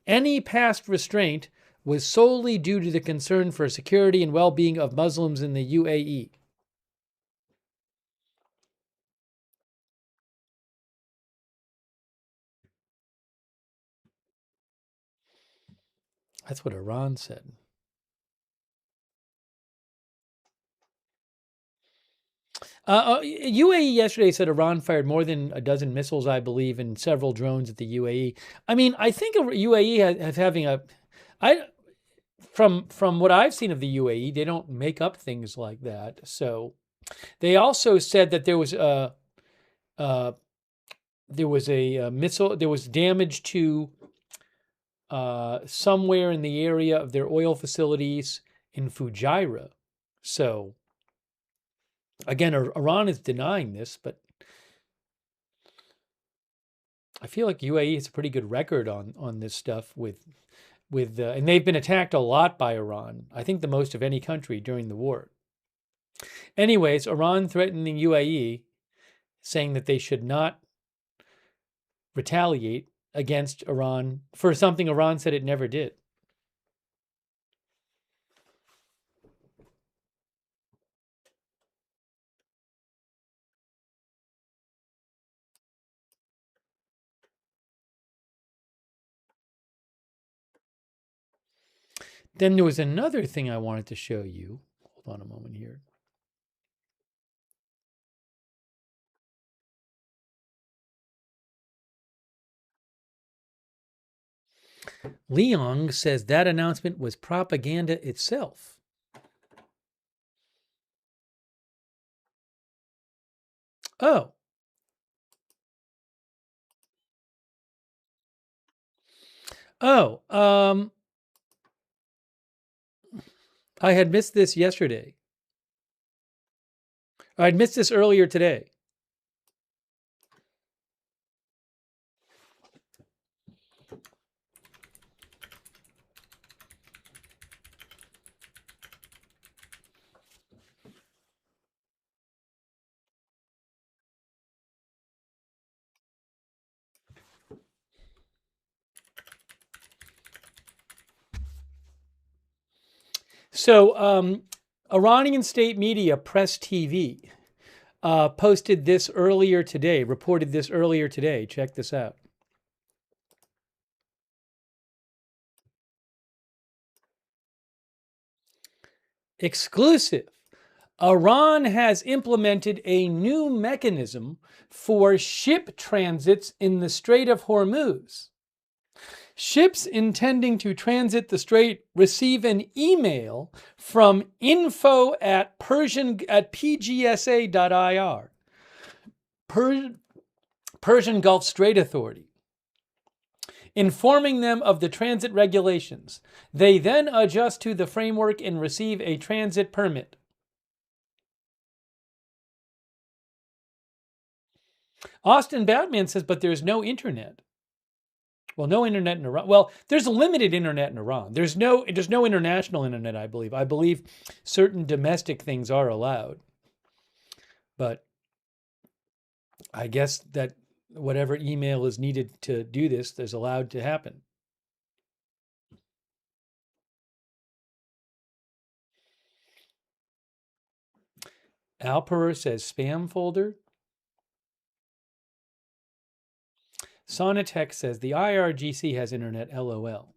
Any past restraint was solely due to the concern for security and well-being of Muslims in the UAE. That's what Iran said. UAE yesterday said Iran fired more than a dozen missiles, I believe, and several drones at the UAE. I mean, I think UAE has having a, from what I've seen of the UAE, they don't make up things like that. So, they also said that there was a missile. There was damage to somewhere in the area of their oil facilities in Fujairah. So. Again, Iran is denying this, but I feel like UAE has a pretty good record on this stuff and they've been attacked a lot by Iran. I think the most of any country during the war. Anyways, Iran threatening UAE, saying that they should not retaliate against Iran for something Iran said it never did. Then there was another thing I wanted to show you. Hold on a moment here. Leong says that announcement was propaganda itself. Oh. Oh, I had missed this yesterday. I'd missed this earlier today. So Iranian state media, Press TV, reported this earlier today. Check this out. Exclusive. Iran has implemented a new mechanism for ship transits in the Strait of Hormuz. Ships intending to transit the strait receive an email from info@pgsa.ir, Persian Gulf Strait Authority, informing them of the transit regulations. They then adjust to the framework and receive a transit permit. Austin Batman says, but there's no internet. Well, no internet in Iran. Well, there's a limited internet in Iran. There's no international internet, I believe. I believe certain domestic things are allowed. But I guess that whatever email is needed to do this is allowed to happen. Alperer says spam folder. Sonatech says the IRGC has internet, LOL.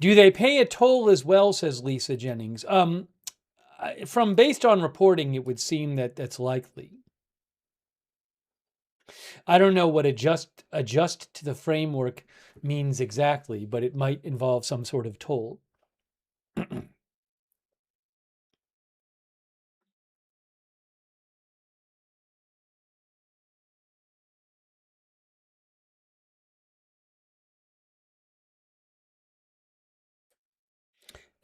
Do they pay a toll as well, says Lisa Jennings. Based on reporting, it would seem that that's likely. I don't know what adjust to the framework means exactly, but it might involve some sort of toll.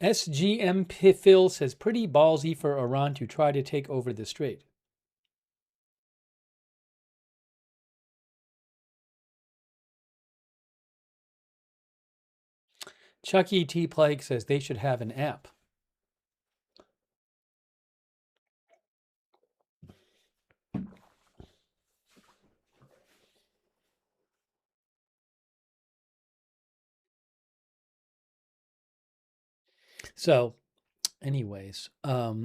SGM Phil says, pretty ballsy for Iran to try to take over the strait. Chucky T. Plague says they should have an app. So, anyways, RWD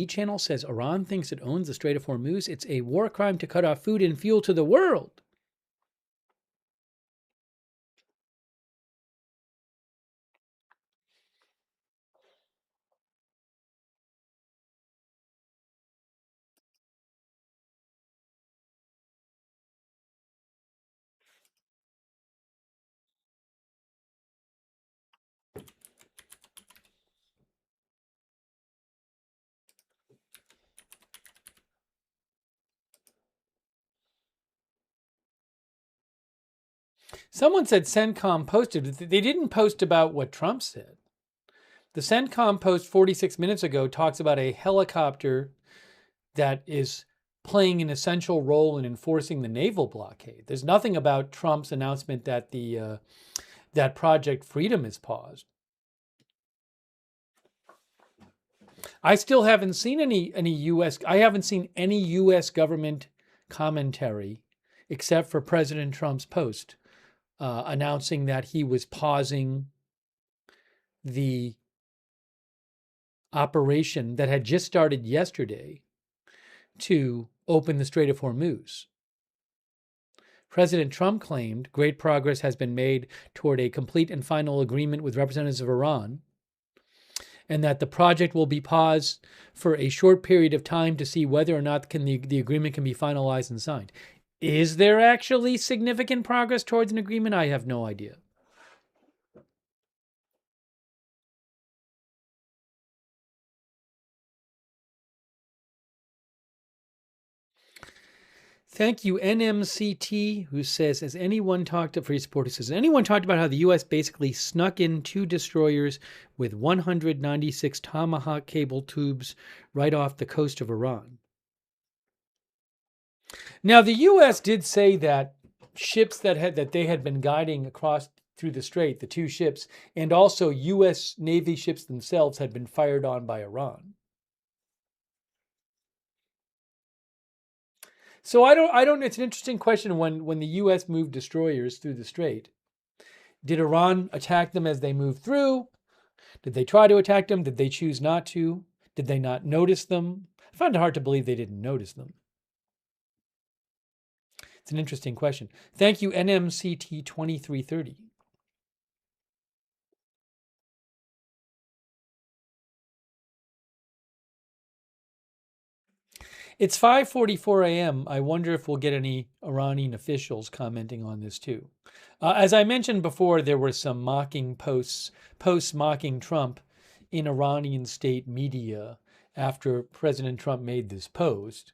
channel says Iran thinks it owns the Strait of Hormuz. It's a war crime to cut off food and fuel to the world. Someone said CENTCOM posted. They didn't post about what Trump said. The CENTCOM post 46 minutes ago talks about a helicopter that is playing an essential role in enforcing the naval blockade. There's nothing about Trump's announcement that that Project Freedom is paused. I still haven't seen any U.S. I haven't seen any U.S. government commentary except for President Trump's post announcing that he was pausing the operation that had just started yesterday to open the Strait of Hormuz. President Trump claimed great progress has been made toward a complete and final agreement with representatives of Iran, and that the project will be paused for a short period of time to see whether or not the agreement can be finalized and signed. Is there actually significant progress towards an agreement? I have no idea. Thank you, NMCT, who says, has anyone talked to, for your support, who says, has anyone talked about how the U.S. basically snuck in 2 destroyers with 196 Tomahawk cable tubes right off the coast of Iran? Now, the U.S. did say that ships that they had been guiding across through the strait, the 2 ships, and also U.S. Navy ships themselves had been fired on by Iran. So I don't. It's an interesting question. When the U.S. moved destroyers through the Strait, did Iran attack them as they moved through? Did they try to attack them? Did they choose not to? Did they not notice them? I find it hard to believe they didn't notice them. It's an interesting question. Thank you, NMCT 2330. It's 5:44 a.m. I wonder if we'll get any Iranian officials commenting on this too. As I mentioned before, there were some mocking posts mocking Trump in Iranian state media after President Trump made this post.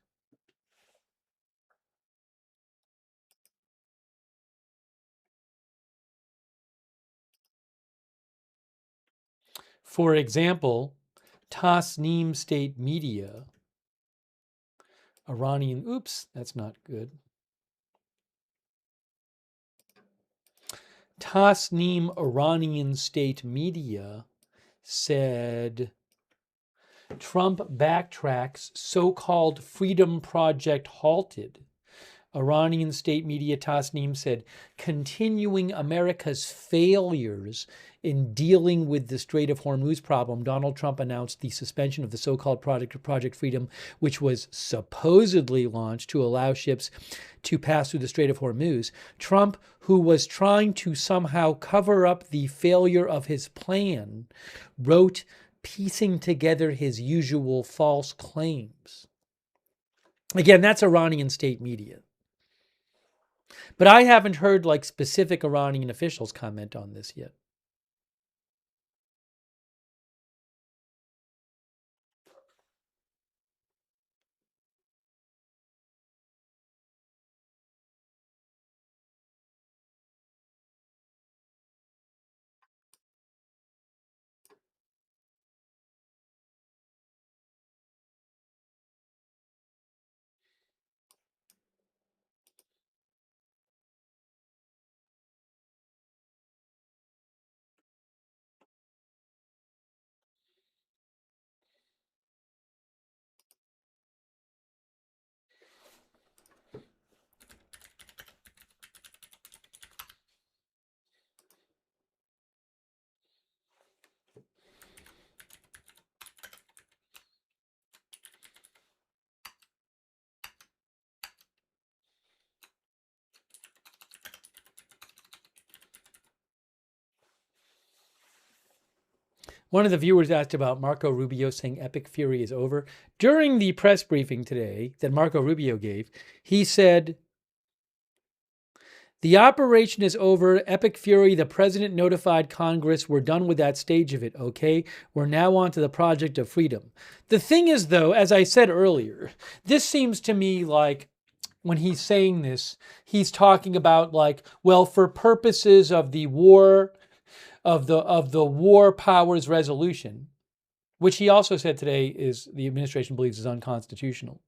For example, Tasnim state media, Iranian, oops, that's not good. Tasnim Iranian state media said Trump backtracks, so-called Freedom Project halted. Iranian state media Tasnim said, continuing America's failures in dealing with the Strait of Hormuz problem, Donald Trump announced the suspension of the so-called Project Freedom, which was supposedly launched to allow ships to pass through the Strait of Hormuz. Trump, who was trying to somehow cover up the failure of his plan, wrote, piecing together his usual false claims. Again, that's Iranian state media. But I haven't heard like specific Iranian officials comment on this yet. One of the viewers asked about Marco Rubio saying Epic Fury is over. During the press briefing today that Marco Rubio gave, he said, the operation is over. Epic Fury, the president notified Congress. We're done with that stage of it, okay? We're now on to the Project of Freedom. The thing is, though, as I said earlier, this seems to me like when he's saying this, he's talking about like, well, for purposes of the war, of the war powers resolution, which he also said today is the administration believes is unconstitutional.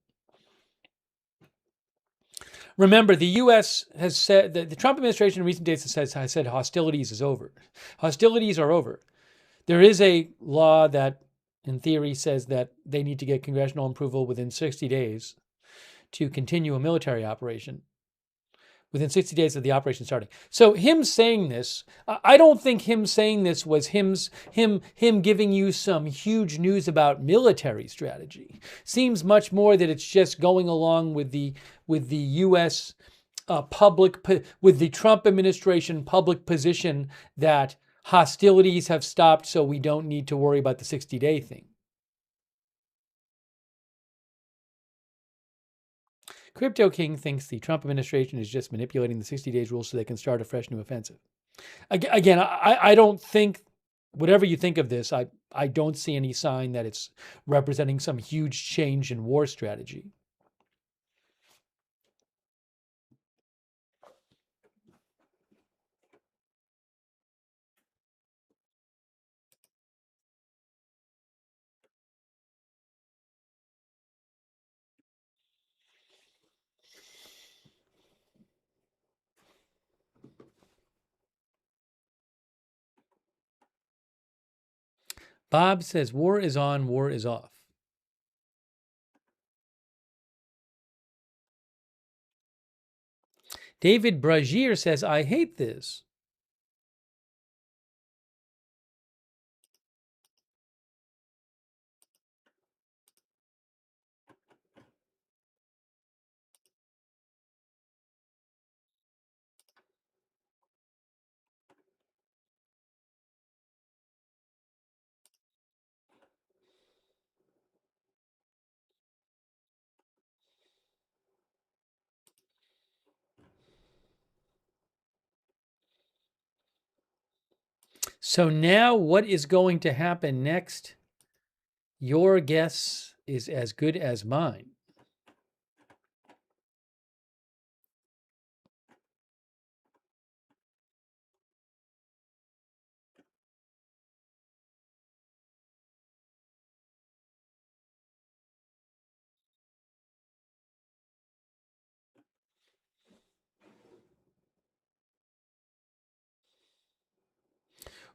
Remember, the U.S. has said that the Trump administration in recent days has said hostilities is over. Hostilities are over. There is a law that, in theory, says that they need to get congressional approval within 60 days to continue a military operation. Within 60 days of the operation starting. So him saying this, I don't think him saying this was him giving you some huge news about military strategy. Seems much more that it's just going along with the U.S. With the Trump administration public position that hostilities have stopped, so we don't need to worry about the 60-day thing. Crypto King thinks the Trump administration is just manipulating the 60 days rule so they can start a fresh new offensive. Again, I don't think, whatever you think of this, I don't see any sign that it's representing some huge change in war strategy. Bob says, war is on, war is off. David Brazier says, I hate this. So now what is going to happen next? Your guess is as good as mine.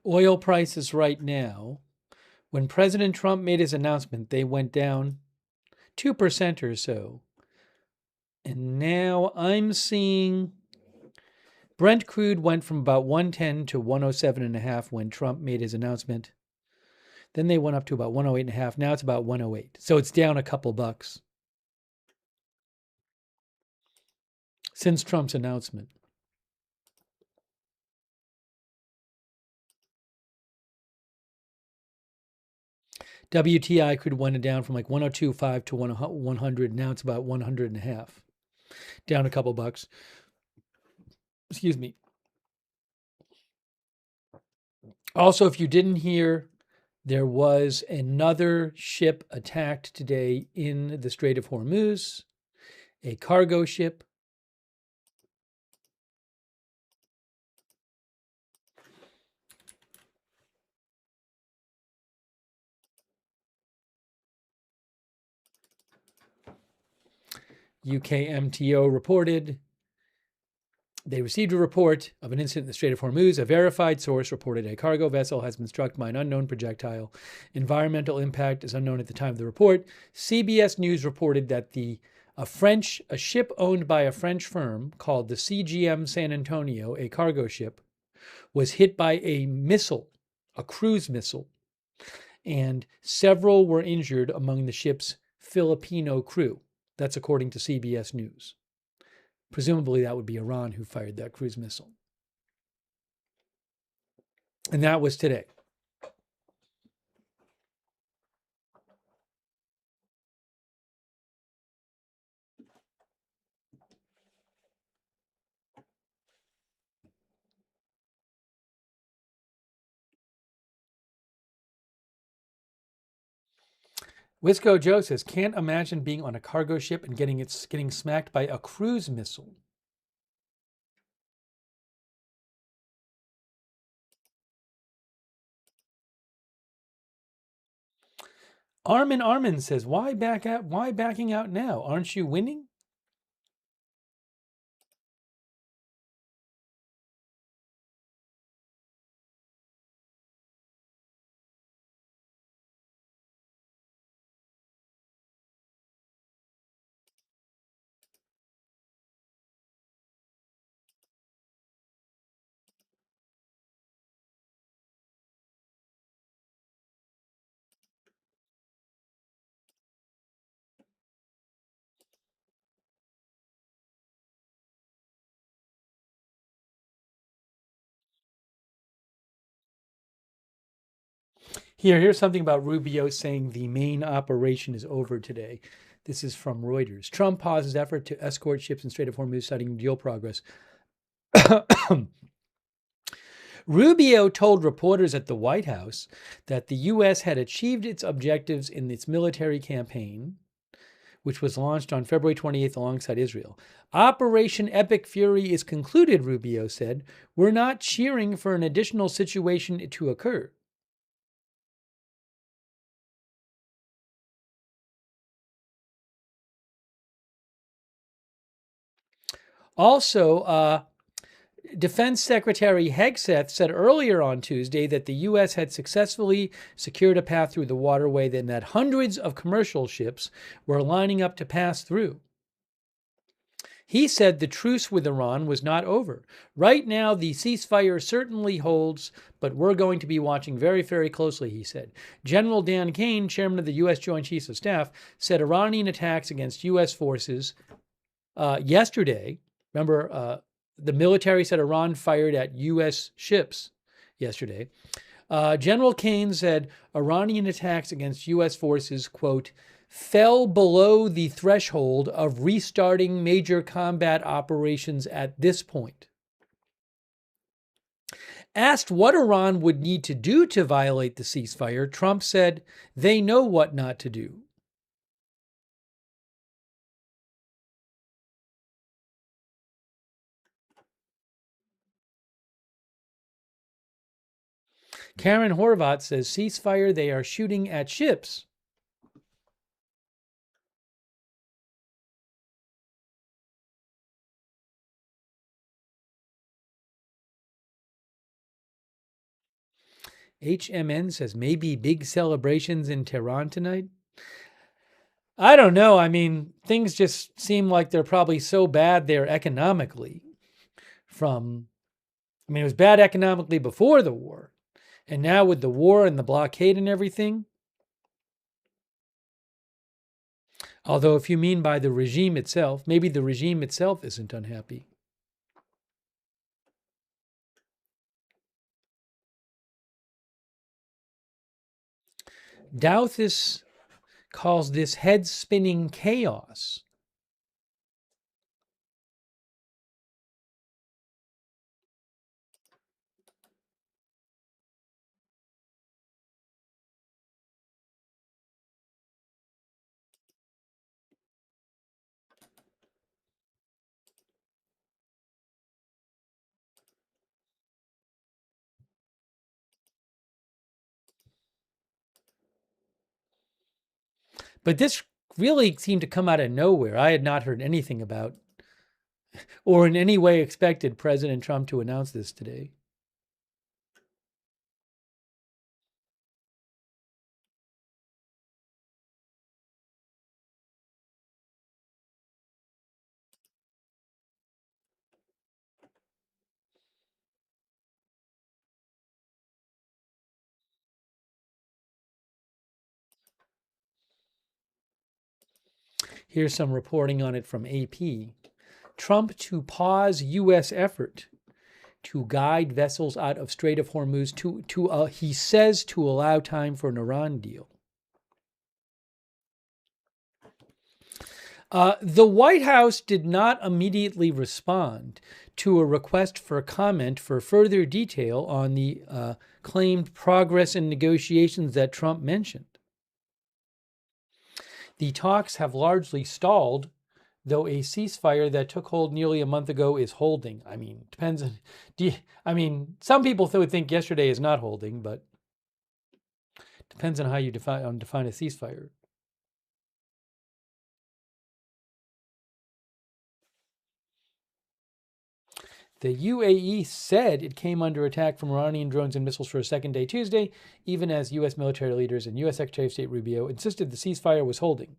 Oil prices right now, when President Trump made his announcement, they went down 2% or so. And now I'm seeing Brent crude went from about 110 to 107.5 when Trump made his announcement. Then they went up to about 108.5. Now it's about 108. So it's down a couple bucks since Trump's announcement. WTI crude went down from like 102.5 to 100. Now it's about 100.5. Down a couple bucks. Excuse me. Also, if you didn't hear, there was another ship attacked today in the Strait of Hormuz, a cargo ship. UK MTO reported they received a report of an incident in the Strait of Hormuz. A verified source reported a cargo vessel has been struck by an unknown projectile. Environmental impact is unknown at the time of the report. CBS News reported that a ship owned by a French firm called the CGM San Antonio, a cargo ship, was hit by a missile, a cruise missile, and several were injured among the ship's Filipino crew. That's according to CBS News. Presumably that would be Iran who fired that cruise missile. And that was today. Wisco Joe says, can't imagine being on a cargo ship and getting smacked by a cruise missile. Armin says, why backing out now? Aren't you winning? Here's something about Rubio saying the main operation is over today. This is from Reuters. Trump pauses effort to escort ships in Strait of Hormuz, citing deal progress. Rubio told reporters at the White House that the U.S. had achieved its objectives in its military campaign, which was launched on February 28th alongside Israel. Operation Epic Fury is concluded, Rubio said. We're not cheering for an additional situation to occur. Also, Defense Secretary Hegseth said earlier on Tuesday that the U.S. had successfully secured a path through the waterway, then that hundreds of commercial ships were lining up to pass through. He said the truce with Iran was not over. Right now, the ceasefire certainly holds, but we're going to be watching very, very closely, he said. General Dan Kane, chairman of the U.S. Joint Chiefs of Staff, said Iranian attacks against U.S. forces yesterday, remember, the military said Iran fired at U.S. ships yesterday. General Kane said Iranian attacks against U.S. forces, quote, fell below the threshold of restarting major combat operations at this point. Asked what Iran would need to do to violate the ceasefire, Trump said they know what not to do. Karen Horvath says ceasefire, they are shooting at ships. HMN says maybe big celebrations in Tehran tonight. I don't know. I mean, things just seem like they're probably so bad there economically it was bad economically before the war. And now with the war and the blockade and everything. Although if you mean by the regime itself, maybe the regime itself isn't unhappy. Douthis calls this head-spinning chaos. But this really seemed to come out of nowhere. I had not heard anything about or in any way expected President Trump to announce this today. Here's some reporting on it from AP. Trump to pause U.S. effort to guide vessels out of Strait of Hormuz he says to allow time for an Iran deal. The White House did not immediately respond to a request for comment for further detail on the claimed progress in negotiations that Trump mentioned. The talks have largely stalled, though a ceasefire that took hold nearly a month ago is holding. I mean, depends on, some people would think yesterday is not holding, but depends on how you define a ceasefire. The UAE said it came under attack from Iranian drones and missiles for a second day Tuesday, even as U.S. military leaders and U.S. Secretary of State Rubio insisted the ceasefire was holding.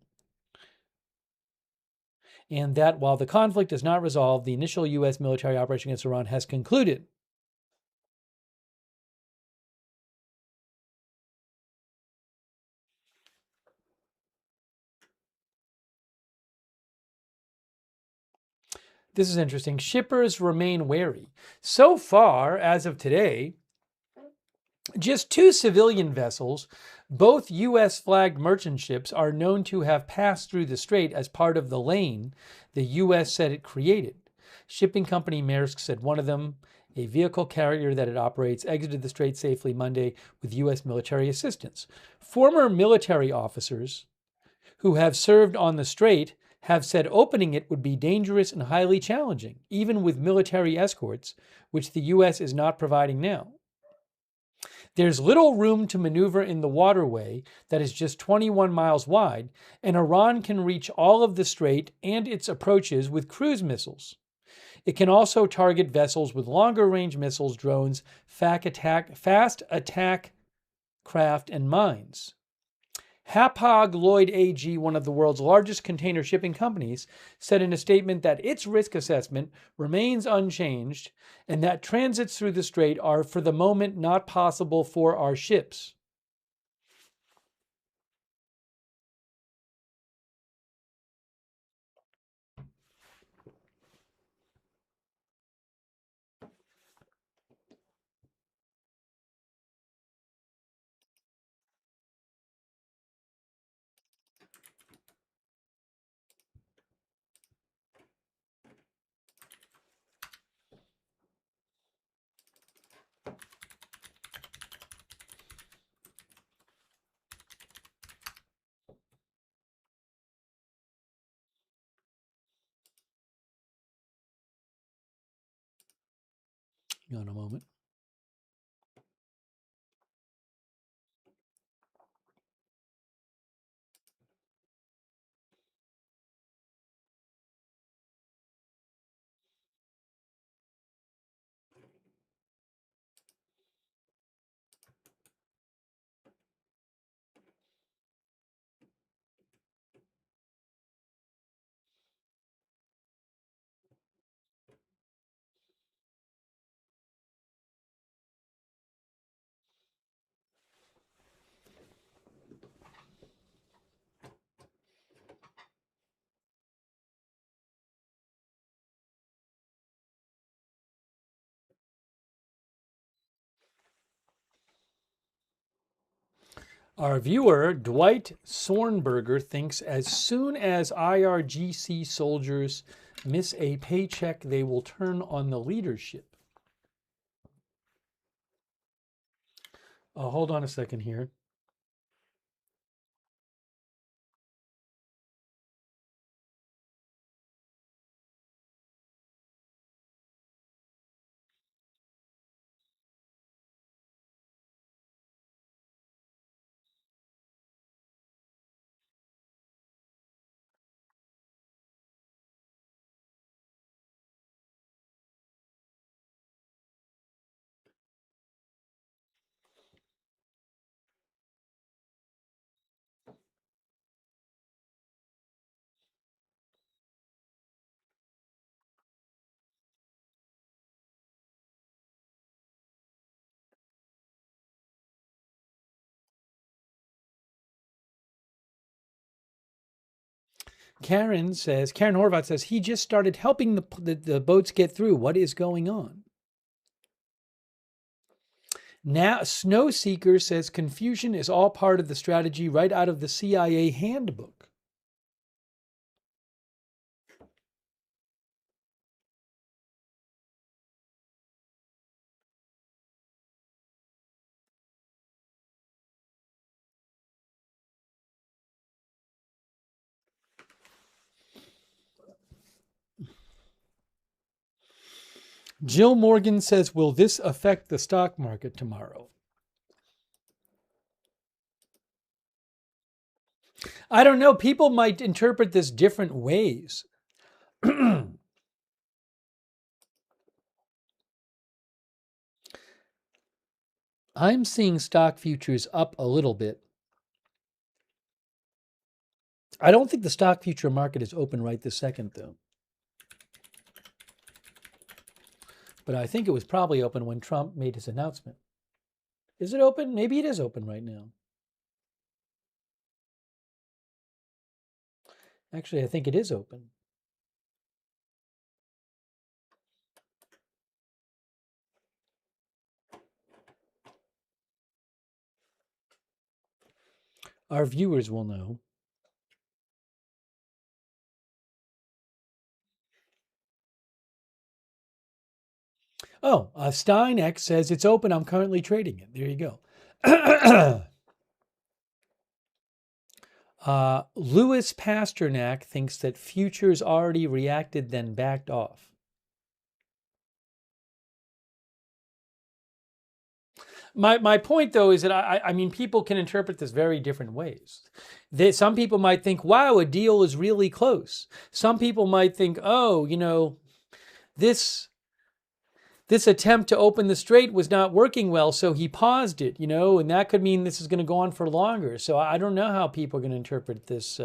And that while the conflict is not resolved, the initial U.S. military operation against Iran has concluded. This is interesting. Shippers remain wary. So far, as of today, just 2 civilian vessels, both U.S.-flagged merchant ships, are known to have passed through the strait as part of the lane the U.S. said it created. Shipping company Maersk said one of them, a vehicle carrier that it operates, exited the strait safely Monday with U.S. military assistance. Former military officers who have served on the strait have said opening it would be dangerous and highly challenging, even with military escorts, which the U.S. is not providing now. There's little room to maneuver in the waterway that is just 21 miles wide, and Iran can reach all of the strait and its approaches with cruise missiles. It can also target vessels with longer-range missiles, fast attack craft, and mines. Hapag-Lloyd AG, one of the world's largest container shipping companies, said in a statement that its risk assessment remains unchanged and that transits through the strait are for the moment not possible for our ships. Hang on a moment. Our viewer, Dwight Sornberger, thinks as soon as IRGC soldiers miss a paycheck, they will turn on the leadership. Hold on a second here. Karen Horvath says, he just started helping the boats get through. What is going on? Now, Snowseeker says, confusion is all part of the strategy right out of the CIA handbook. Jill Morgan says, will this affect the stock market tomorrow? I don't know. People might interpret this different ways. I'm seeing stock futures up a little bit. I don't think the stock future market is open right this second, though. But I think it was probably open when Trump made his announcement. Is it open? Maybe it is open right now. Actually, I think it is open. Our viewers will know. Oh, Stein X says it's open. I'm currently trading it. There you go. Louis Pasternak thinks that futures already reacted, then backed off. My point, though, is that I mean, people can interpret this very different ways. Some people might think, wow, a deal is really close. Some people might think, oh, you know, this this attempt to open the strait was not working well, so he paused it, and that could mean this is going to go on for longer. So I don't know how people are going to interpret this,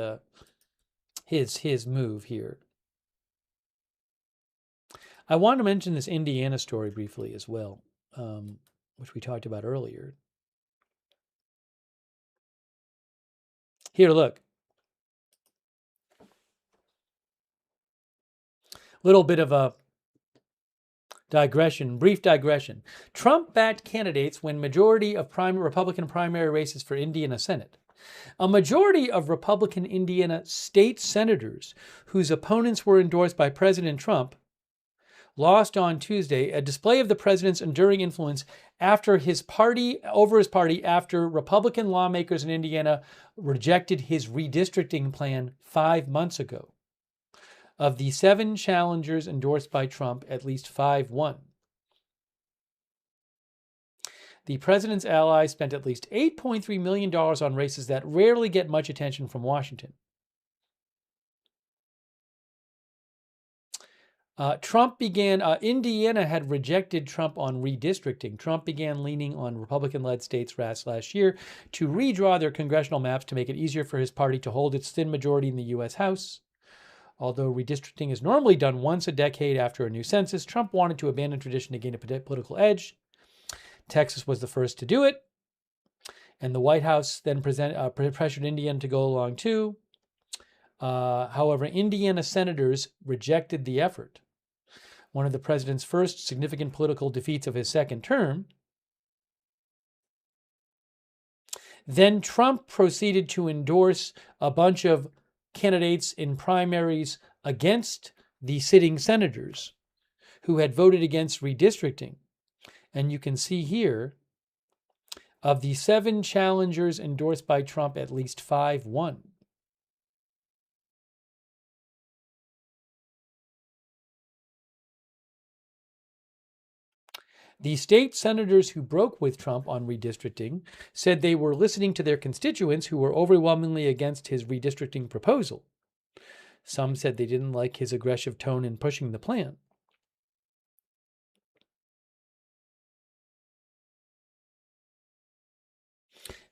his move here. I want to mention this Indiana story briefly as well, which we talked about earlier. Here, look. Little bit of a brief digression. Trump-backed candidates win majority of Republican primary races for Indiana Senate. A majority of Republican Indiana state senators whose opponents were endorsed by President Trump lost on Tuesday, a display of the president's enduring influence after his party after Republican lawmakers in Indiana rejected his redistricting plan 5 months ago. Of the 7 challengers endorsed by Trump, at least 5 won. The president's allies spent at least $8.3 million on races that rarely get much attention from Washington. Indiana had rejected Trump on redistricting. Trump began leaning on Republican-led states last year to redraw their congressional maps to make it easier for his party to hold its thin majority in the U.S. House. Although redistricting is normally done once a decade after a new census, Trump wanted to abandon tradition to gain a political edge. Texas was the first to do it, and the White House then pressured Indiana to go along too. However, Indiana senators rejected the effort. One of the president's first significant political defeats of his second term. Then Trump proceeded to endorse a bunch of candidates in primaries against the sitting senators who had voted against redistricting. And you can see here, of the 7 challengers endorsed by Trump, at least 5 won. The state senators who broke with Trump on redistricting said they were listening to their constituents who were overwhelmingly against his redistricting proposal. Some said they didn't like his aggressive tone in pushing the plan.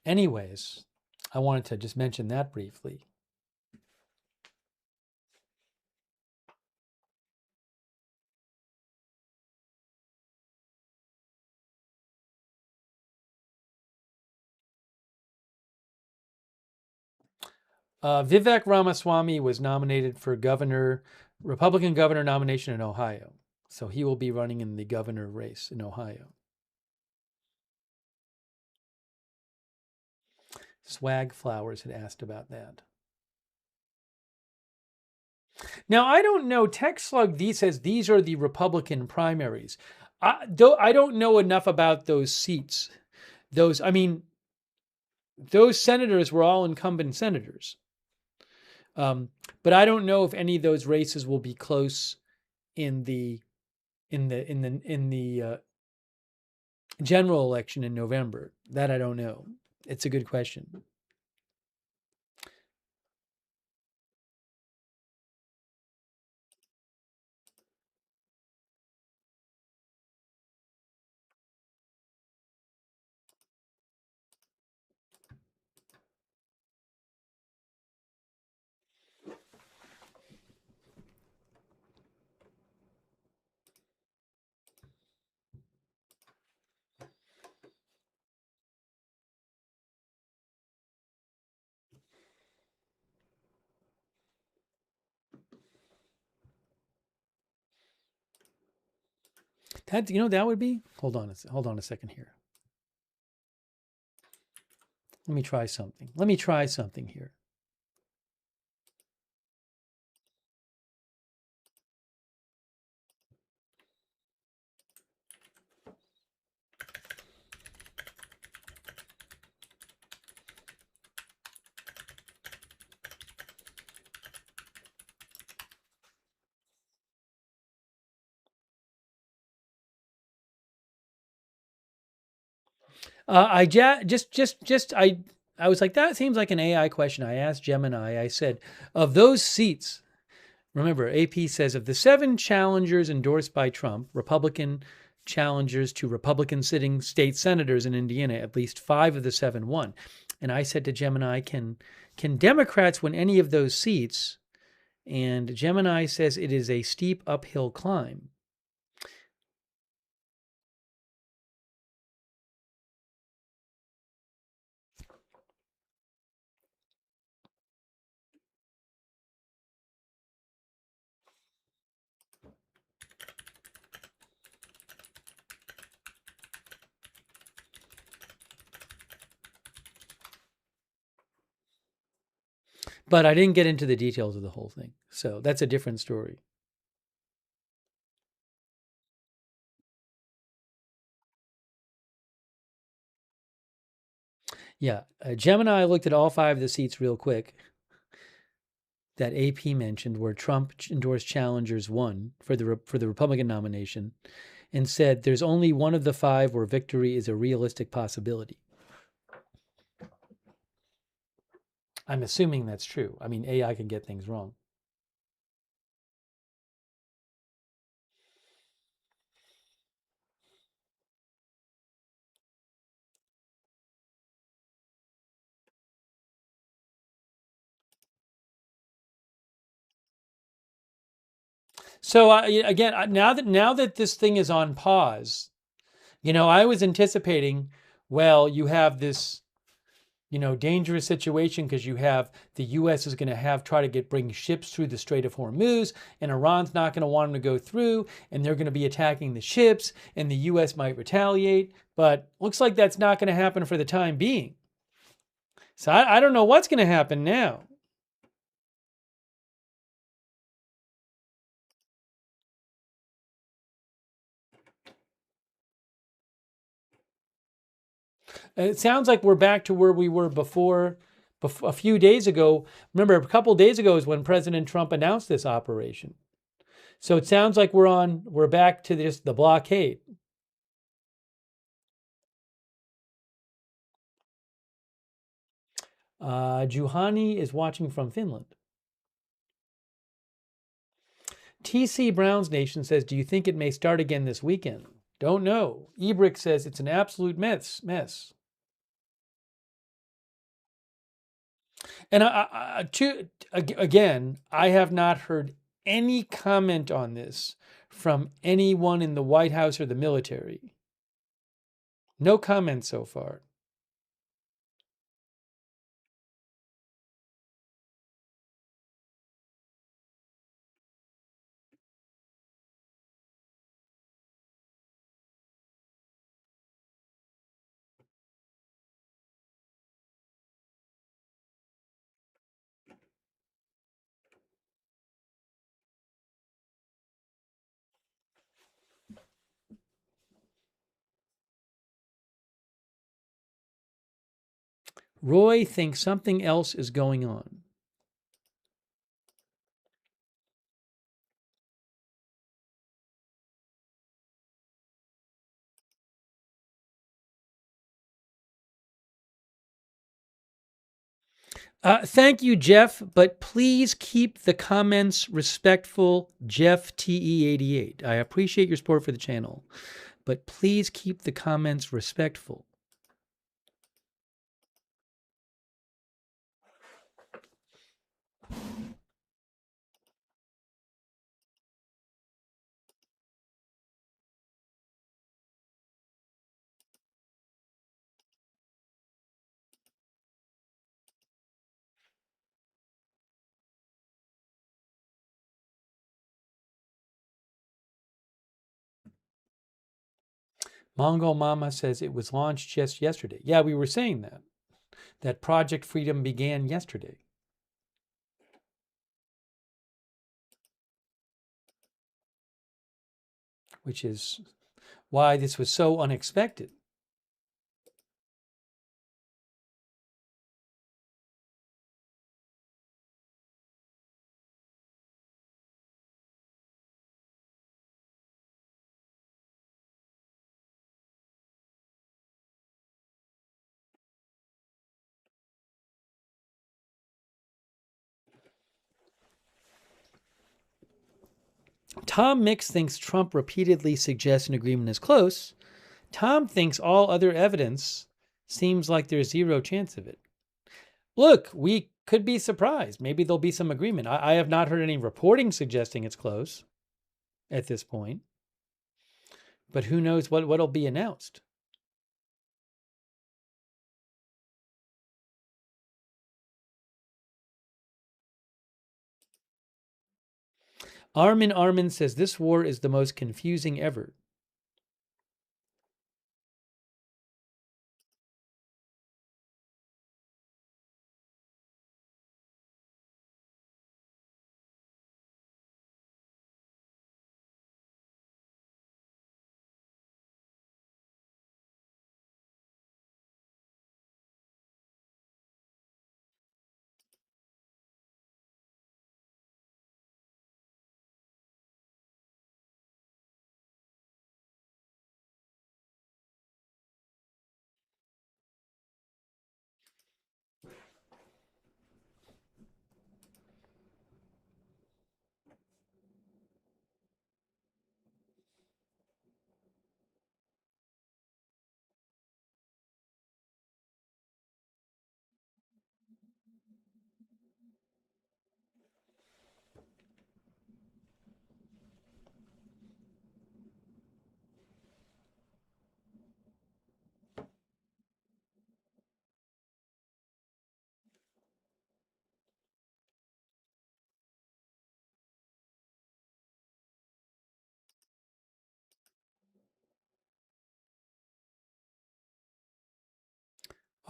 Anyways, I wanted to just mention that briefly. Vivek Ramaswamy was nominated for Republican governor nomination in Ohio. So he will be running in the governor race in Ohio. Swag Flowers had asked about that. Now, I don't know. TechSlug says these are the Republican primaries. I don't know enough about those seats. Those senators were all incumbent senators. But I don't know if any of those races will be close in the general election in November. That I don't know. It's a good question. That would be. Hold on a second here. Let me try something here. I was like, that seems like an AI question. I asked Gemini, I said, of those seats, remember, AP says of the 7 challengers endorsed by Trump, Republican challengers to Republican sitting state senators in Indiana. At least 5 of the 7 won. And I said to Gemini, can Democrats win any of those seats? And Gemini says it is a steep uphill climb. But I didn't get into the details of the whole thing. So that's a different story. Yeah, Gemini looked at all 5 of the seats real quick that AP mentioned where Trump endorsed challengers won for the Republican nomination and said there's only one of the 5 where victory is a realistic possibility. I'm assuming that's true. I mean, AI can get things wrong. So again, now that this thing is on pause, I was anticipating, well, you have this, dangerous situation because you have the U.S. is going to try to bring ships through the Strait of Hormuz, and Iran's not going to want them to go through, and they're going to be attacking the ships, and the U.S. might retaliate. But looks like that's not going to happen for the time being. So I don't know what's going to happen now. It sounds like we're back to where we were before a few days ago. Remember, a couple of days ago is when President Trump announced this operation. So it sounds like we're back to the blockade. Juhani is watching from Finland. TC Brown's Nation says, do you think it may start again this weekend? Don't know. Ebrick says it's an absolute mess. And again, I have not heard any comment on this from anyone in the White House or the military. No comment so far. Roy thinks something else is going on. Thank you, Jeff, but please keep the comments respectful, Jeff TE88. I appreciate your support for the channel, but please keep the comments respectful. Mongol Mama says it was launched just yesterday. Yeah, we were saying that Project Freedom began yesterday. Which is why this was so unexpected. Tom Mix thinks Trump repeatedly suggests an agreement is close. Tom thinks all other evidence seems like there's zero chance of it. Look, we could be surprised. Maybe there'll be some agreement. I have not heard any reporting suggesting it's close at this point. But who knows what'll be announced. Armin says this war is the most confusing ever.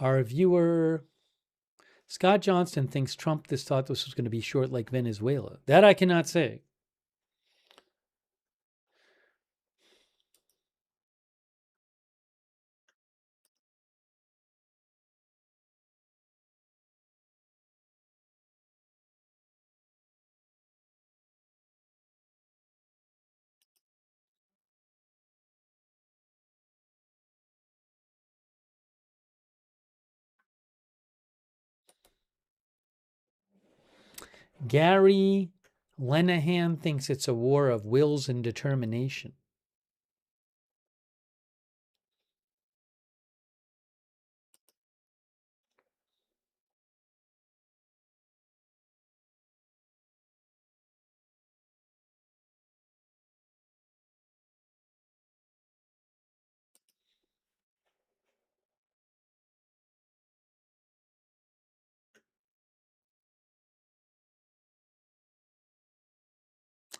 Our viewer, Scott Johnston, thinks Trump thought this was going to be short like Venezuela. That I cannot say. Gary Lenehan thinks it's a war of wills and determination.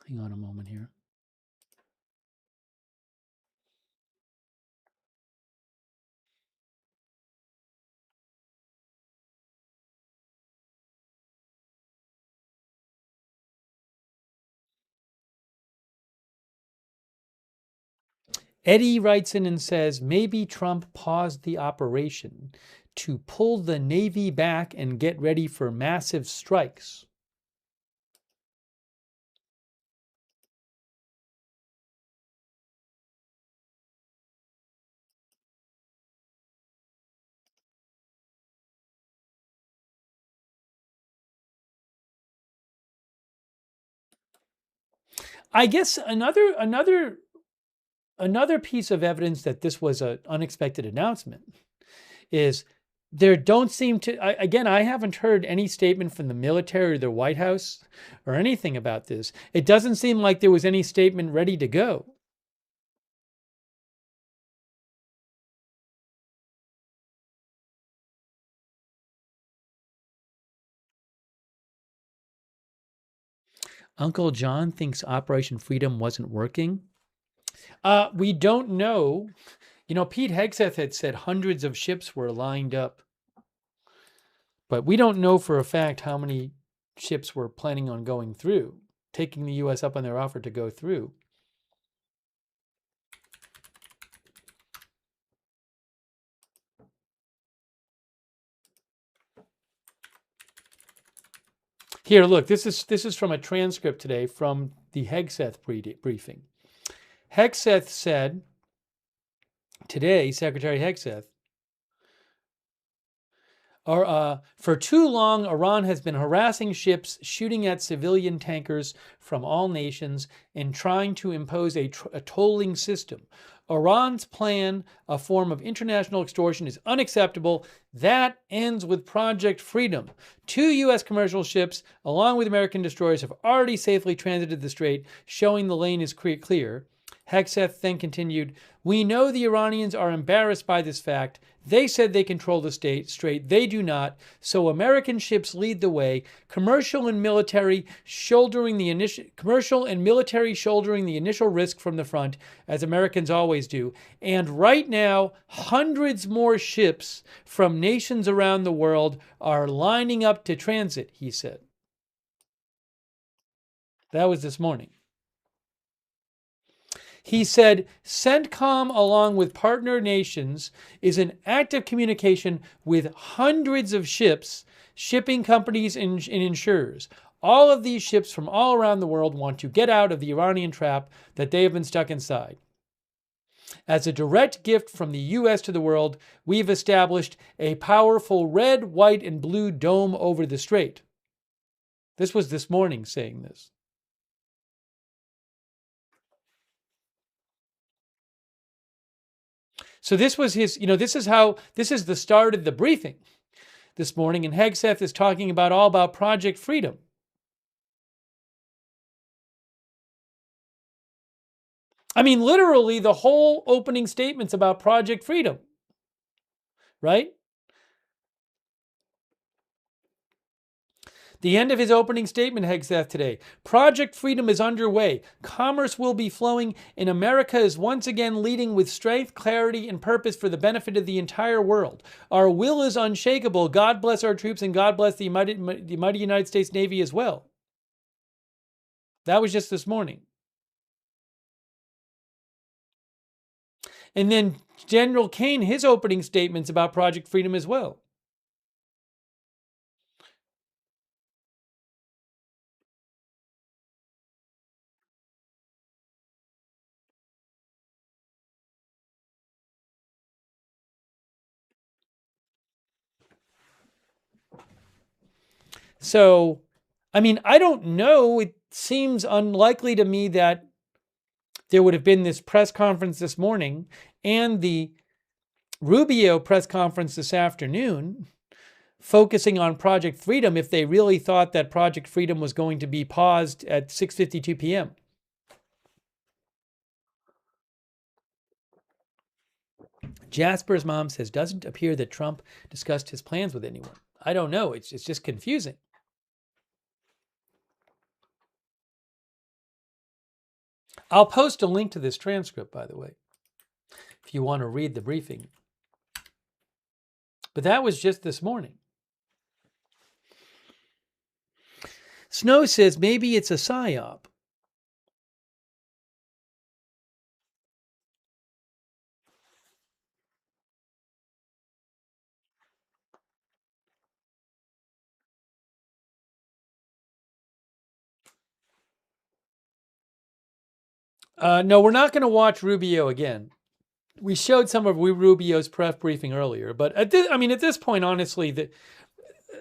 Hang on a moment here. Eddie writes in and says, maybe Trump paused the operation to pull the Navy back and get ready for massive strikes. I guess another piece of evidence that this was an unexpected announcement is there don't seem to, again, I haven't heard any statement from the military or the White House or anything about this. It doesn't seem like there was any statement ready to go. Uncle John thinks Operation Freedom wasn't working. We don't know. You know, Pete Hegseth had said hundreds of ships were lined up, but we don't know for a fact how many ships were planning on going through, taking the U.S. up on their offer to go through. Here, look, this is from a transcript today from the Hegseth briefing. Hegseth said today, Secretary Hegseth, For too long, Iran has been harassing ships, shooting at civilian tankers from all nations, and trying to impose a tolling system. Iran's plan, a form of international extortion, is unacceptable. That ends with Project Freedom. 2 U.S. commercial ships, along with American destroyers, have already safely transited the strait, showing the lane is clear. Hegseth then continued, "We know the Iranians are embarrassed by this fact. They said they control the strait. They do not. So American ships lead the way. Commercial and military shouldering the initial risk from the front, as Americans always do. And right now, hundreds more ships from nations around the world are lining up to transit," he said. That was this morning. He said, CENTCOM, along with partner nations, is in active communication with hundreds of ships, shipping companies, and insurers. All of these ships from all around the world want to get out of the Iranian trap that they have been stuck inside. As a direct gift from the U.S. to the world, we've established a powerful red, white, and blue dome over the strait. This was this morning saying this. So this was his, this is the start of the briefing this morning, and Hegseth is talking all about Project Freedom. I mean, literally the whole opening statement's about Project Freedom, right? The end of his opening statement, Hegseth today. Project Freedom is underway. Commerce will be flowing, and America is once again leading with strength, clarity, and purpose for the benefit of the entire world. Our will is unshakable. God bless our troops, and God bless the mighty United States Navy as well. That was just this morning. And then General Kane, his opening statements about Project Freedom as well. So, I mean, I don't know. It seems unlikely to me that there would have been this press conference this morning and the Rubio press conference this afternoon focusing on Project Freedom if they really thought that Project Freedom was going to be paused at 6:52 p.m. Jasper's mom says, doesn't appear that Trump discussed his plans with anyone. I don't know. It's just confusing. I'll post a link to this transcript, by the way, if you want to read the briefing. But that was just this morning. Snow says maybe it's a psyop. No, we're not going to watch Rubio again. We showed some of Rubio's press briefing earlier, but at this point, honestly,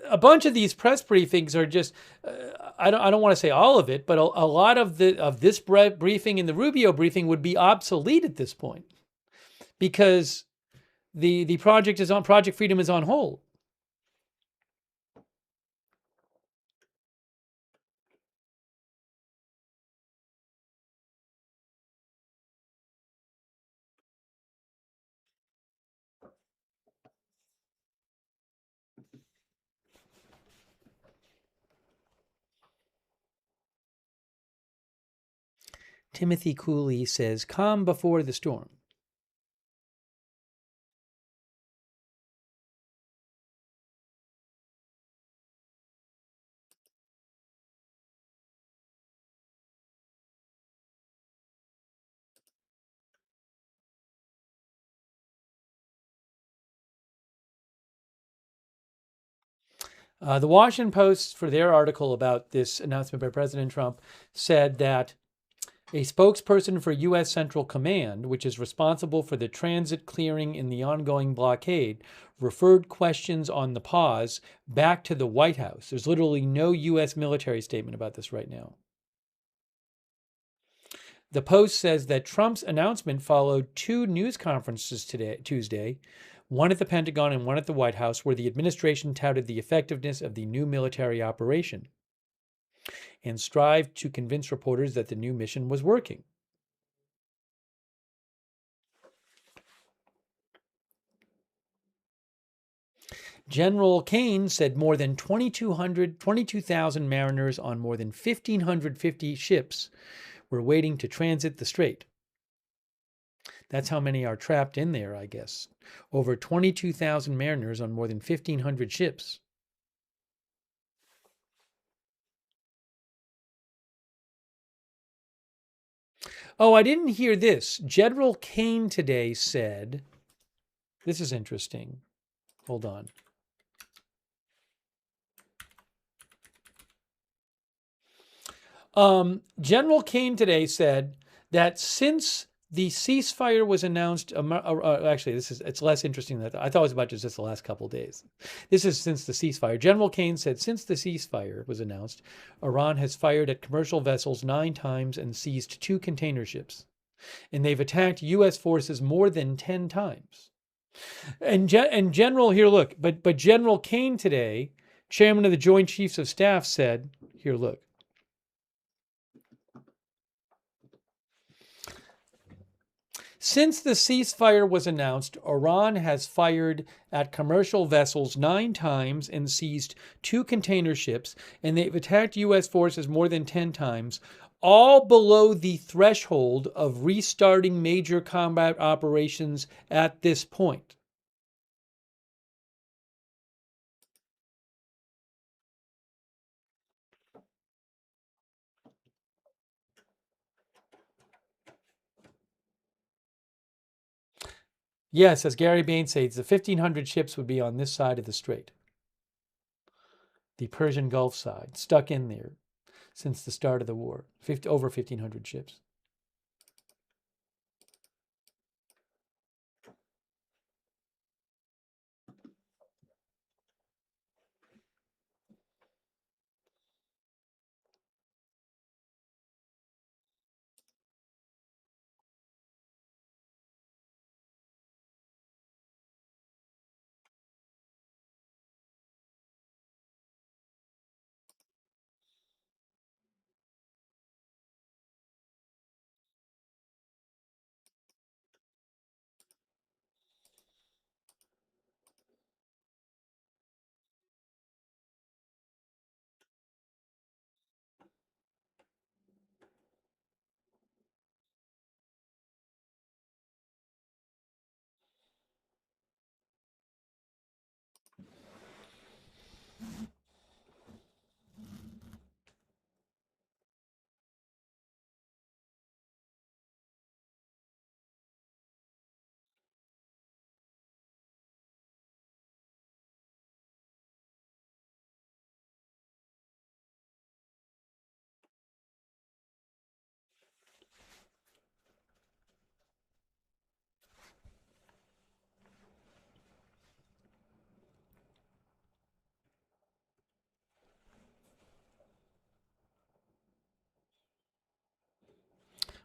a bunch of these press briefings are just, I don't want to say all of it, but a lot of this briefing and the Rubio briefing would be obsolete at this point because the Project Freedom is on hold. Timothy Cooley says, calm before the storm. The Washington Post, for their article about this announcement by President Trump, said that A spokesperson for U.S. Central Command, which is responsible for the transit clearing in the ongoing blockade, referred questions on the pause back to the White House. There's literally no U.S. military statement about this right now. The Post says that Trump's announcement followed two news conferences Tuesday, one at the Pentagon and one at the White House, where the administration touted the effectiveness of the new military operation and strived to convince reporters that the new mission was working. General Kane said more than 22,000 mariners on more than 1,550 ships were waiting to transit the strait. That's how many are trapped in there, I guess. Over 22,000 mariners on more than 1,500 ships. Oh, I didn't hear this. General Kane today said, this is interesting. Hold on. General Kane today said that since the ceasefire was announced, actually, it's less interesting than I thought it was about just the last couple of days. This is since the ceasefire. General Kane said since the ceasefire was announced, Iran has fired at commercial vessels 9 times and seized 2 container ships. And they've attacked U.S. forces more than 10 times. And General, here, look, but General Kane today, chairman of the Joint Chiefs of Staff, said, here, look. Since the ceasefire was announced, Iran has fired at commercial vessels 9 times and seized 2 container ships, and they've attacked U.S. forces more than 10 times, all below the threshold of restarting major combat operations at this point. Yes, as Gary Bain says, the 1,500 ships would be on this side of the strait, the Persian Gulf side, stuck in there since the start of the war, over 1,500 ships.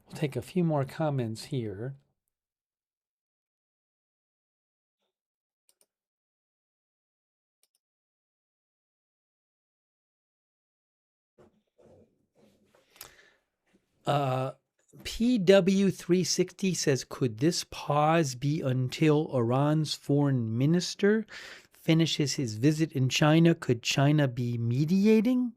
We'll take a few more comments here. PW360 says, could this pause be until Iran's foreign minister finishes his visit in China? Could China be mediating?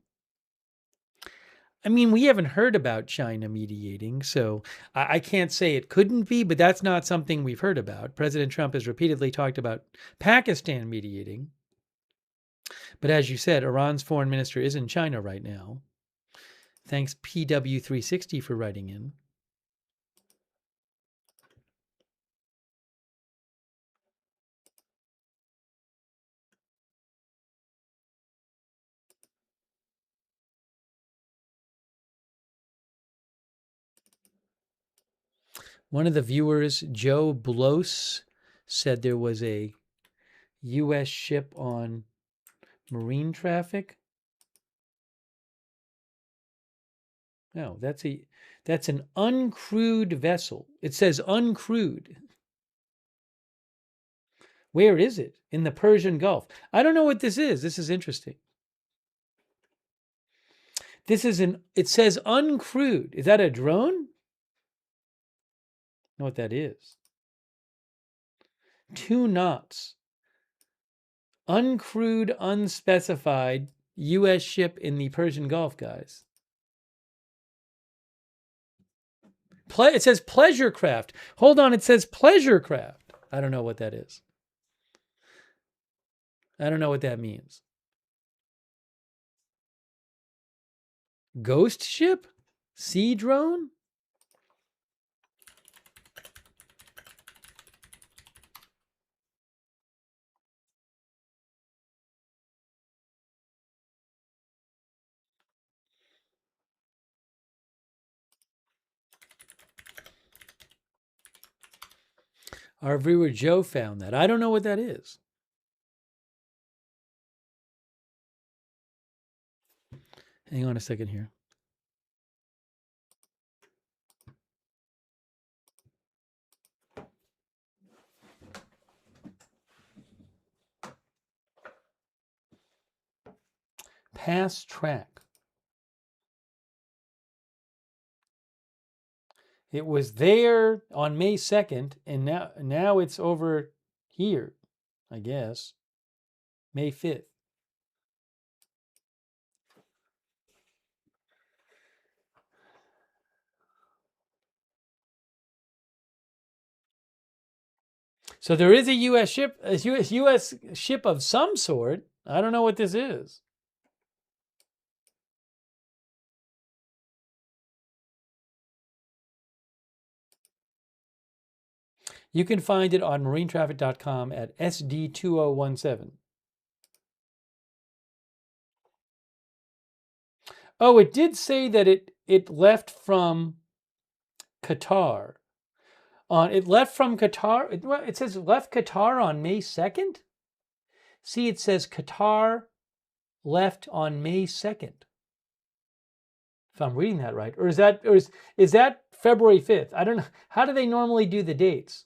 I mean, we haven't heard about China mediating, so I can't say it couldn't be, but that's not something we've heard about. President Trump has repeatedly talked about Pakistan mediating. But as you said, Iran's foreign minister is in China right now. Thanks, PW360, for writing in. One of the viewers, Joe Blos, said there was a U.S. ship on marine traffic. No, that's an uncrewed vessel. It says uncrewed. Where is it? In the Persian Gulf. I don't know what this is. This is interesting. It says uncrewed. Is that a drone? I know what that is. 2 knots. Uncrewed, unspecified U.S. ship in the Persian Gulf, guys. It says pleasure craft. Hold on, it says pleasure craft. I don't know what that is. I don't know what that means. Ghost ship? Sea drone? Our viewer Joe found that. I don't know what that is. Hang on a second here. Past track. It was there on May 2nd, and now it's over here, I guess. May 5th. So there is a U.S. ship, a U.S. ship of some sort. I don't know what this is. You can find it on marinetraffic.com at SD2017. Oh, it did say that it left from Qatar. It left from Qatar. It says it left Qatar on May 2nd. See, it says Qatar left on May 2nd. If I'm reading that right, or is that February 5th? I don't know. How do they normally do the dates?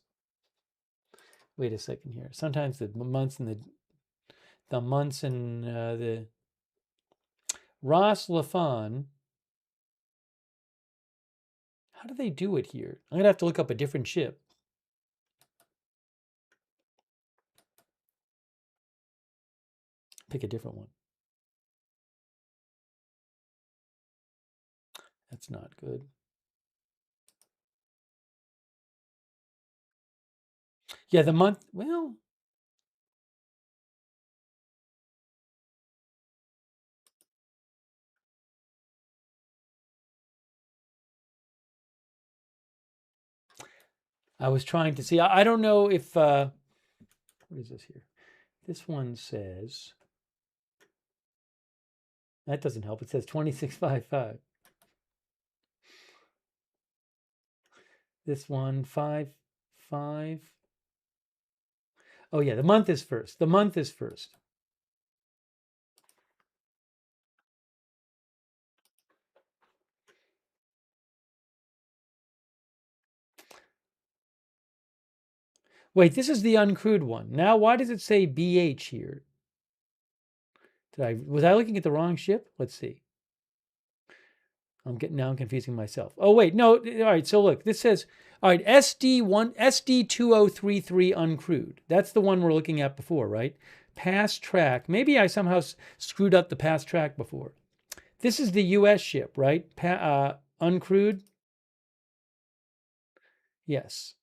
Wait a second here. Sometimes the months and the Ras Laffan. How do they do it here? I'm gonna have to look up a different ship. Pick a different one. That's not good. Yeah, the month, well, I was trying to see. I don't know if, what is this here? This one says, that doesn't help. It says 2655. This one, 55. Oh yeah, the month is first. The month is first. Wait, this is the uncrewed one. Now, why does it say BH here? Was I looking at the wrong ship? Let's see. I'm confusing myself. Oh wait, no. All right, so look, this says, all right, SD2033 uncrewed. That's the one we're looking at before, right? Past track. Maybe I somehow screwed up the past track before. This is the U.S. ship, right? Uncrewed. Yes.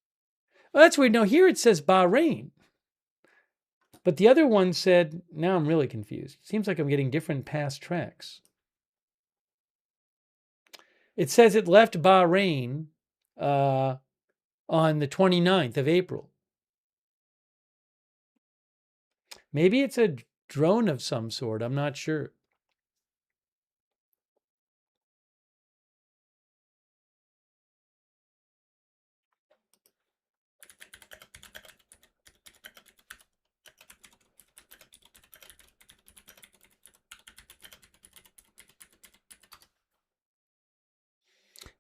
Well, that's weird. No, here it says Bahrain. But the other one said, now I'm really confused. Seems like I'm getting different past tracks. It says it left Bahrain on the 29th of April. Maybe it's a drone of some sort. I'm not sure.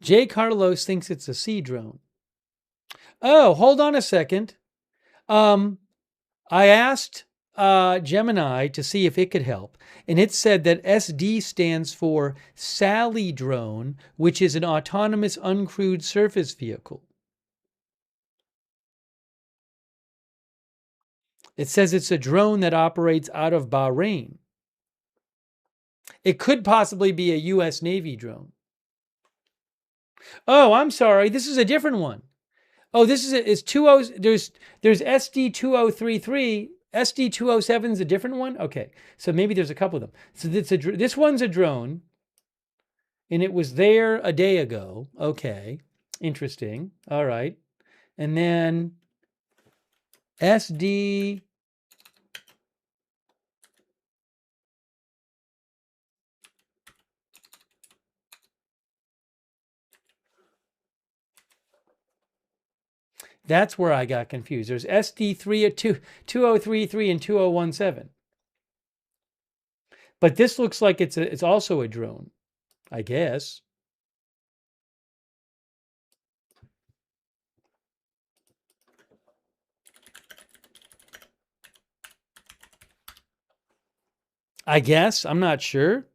Jay Carlos thinks it's a sea drone. Oh, hold on a second. I asked Gemini to see if it could help, and it said that SD stands for Sally drone, which is an autonomous uncrewed surface vehicle. It says it's a drone that operates out of Bahrain. It could possibly be a U.S. Navy drone. Oh, I'm sorry. This is a different one. Oh, this is it's 20. There's SD 2033. SD 207 is a different one. Okay, so maybe there's a couple of them. So this one's a drone, and it was there a day ago. Okay, interesting. All right, and then SD. That's where I got confused. There's SD 2033 and 2017. But this looks like it's also a drone, I guess. I guess, I'm not sure.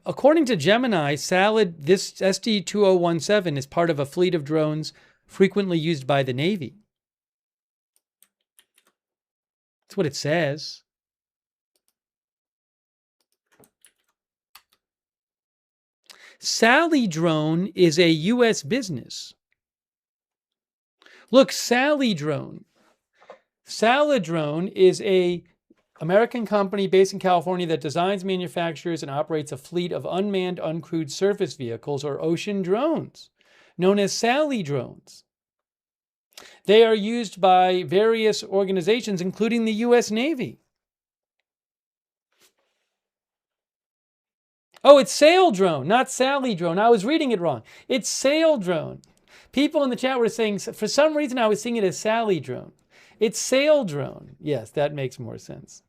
According to Gemini, this SD-2017 is part of a fleet of drones frequently used by the Navy. That's what it says. Sally Drone is a U.S. business. Look, Sally Drone. Sally Drone is a American company based in California that designs, manufactures, and operates a fleet of unmanned, uncrewed surface vehicles or ocean drones, known as Sally drones. They are used by various organizations, including the U.S. Navy. Oh, it's Sail Drone, not Sally Drone. I was reading it wrong. It's Sail Drone. People in the chat were saying, for some reason, I was seeing it as Sally Drone. It's Sail Drone. Yes, that makes more sense.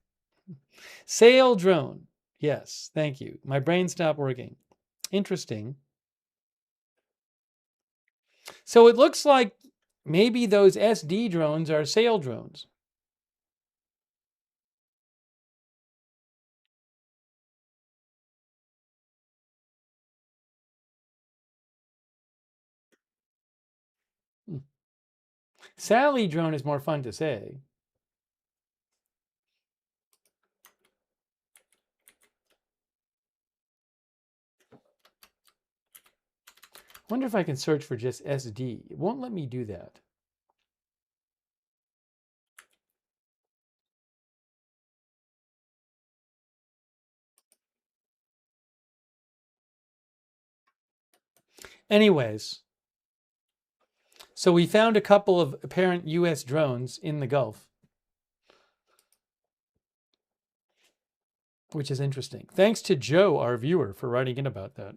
Sail Drone. Yes, thank you. My brain stopped working. Interesting. So it looks like maybe those SD drones are sail drones. Sally drone is more fun to say. Wonder if I can search for just SD. It won't let me do that. Anyways, so we found a couple of apparent U.S. drones in the Gulf, which is interesting. Thanks to Joe, our viewer, for writing in about that.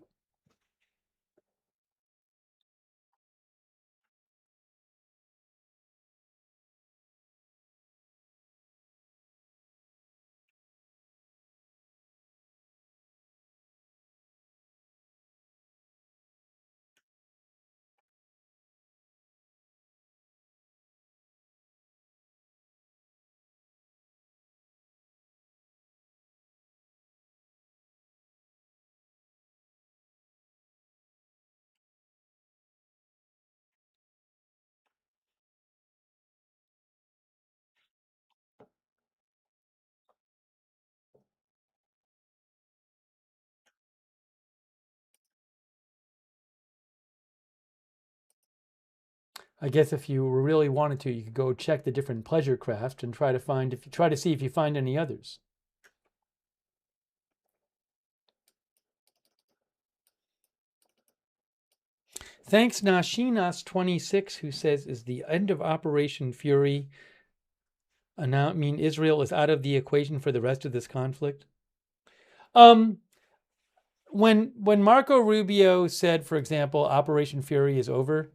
I guess if you really wanted to, you could go check the different pleasure craft and try to see if you find any others. Thanks Nashinas26, who says, is the end of Operation Fury mean Israel is out of the equation for the rest of this conflict? When Marco Rubio said, for example, Operation Fury is over,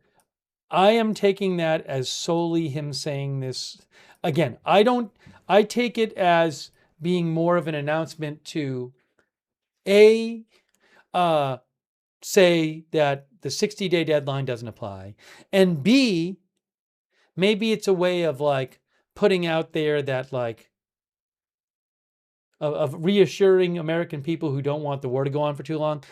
I am taking that as solely him saying this. Again, I take it as being more of an announcement to A, say that the 60-day deadline doesn't apply, and B, maybe it's a way of like putting out there that like of reassuring American people who don't want the war to go on for too long.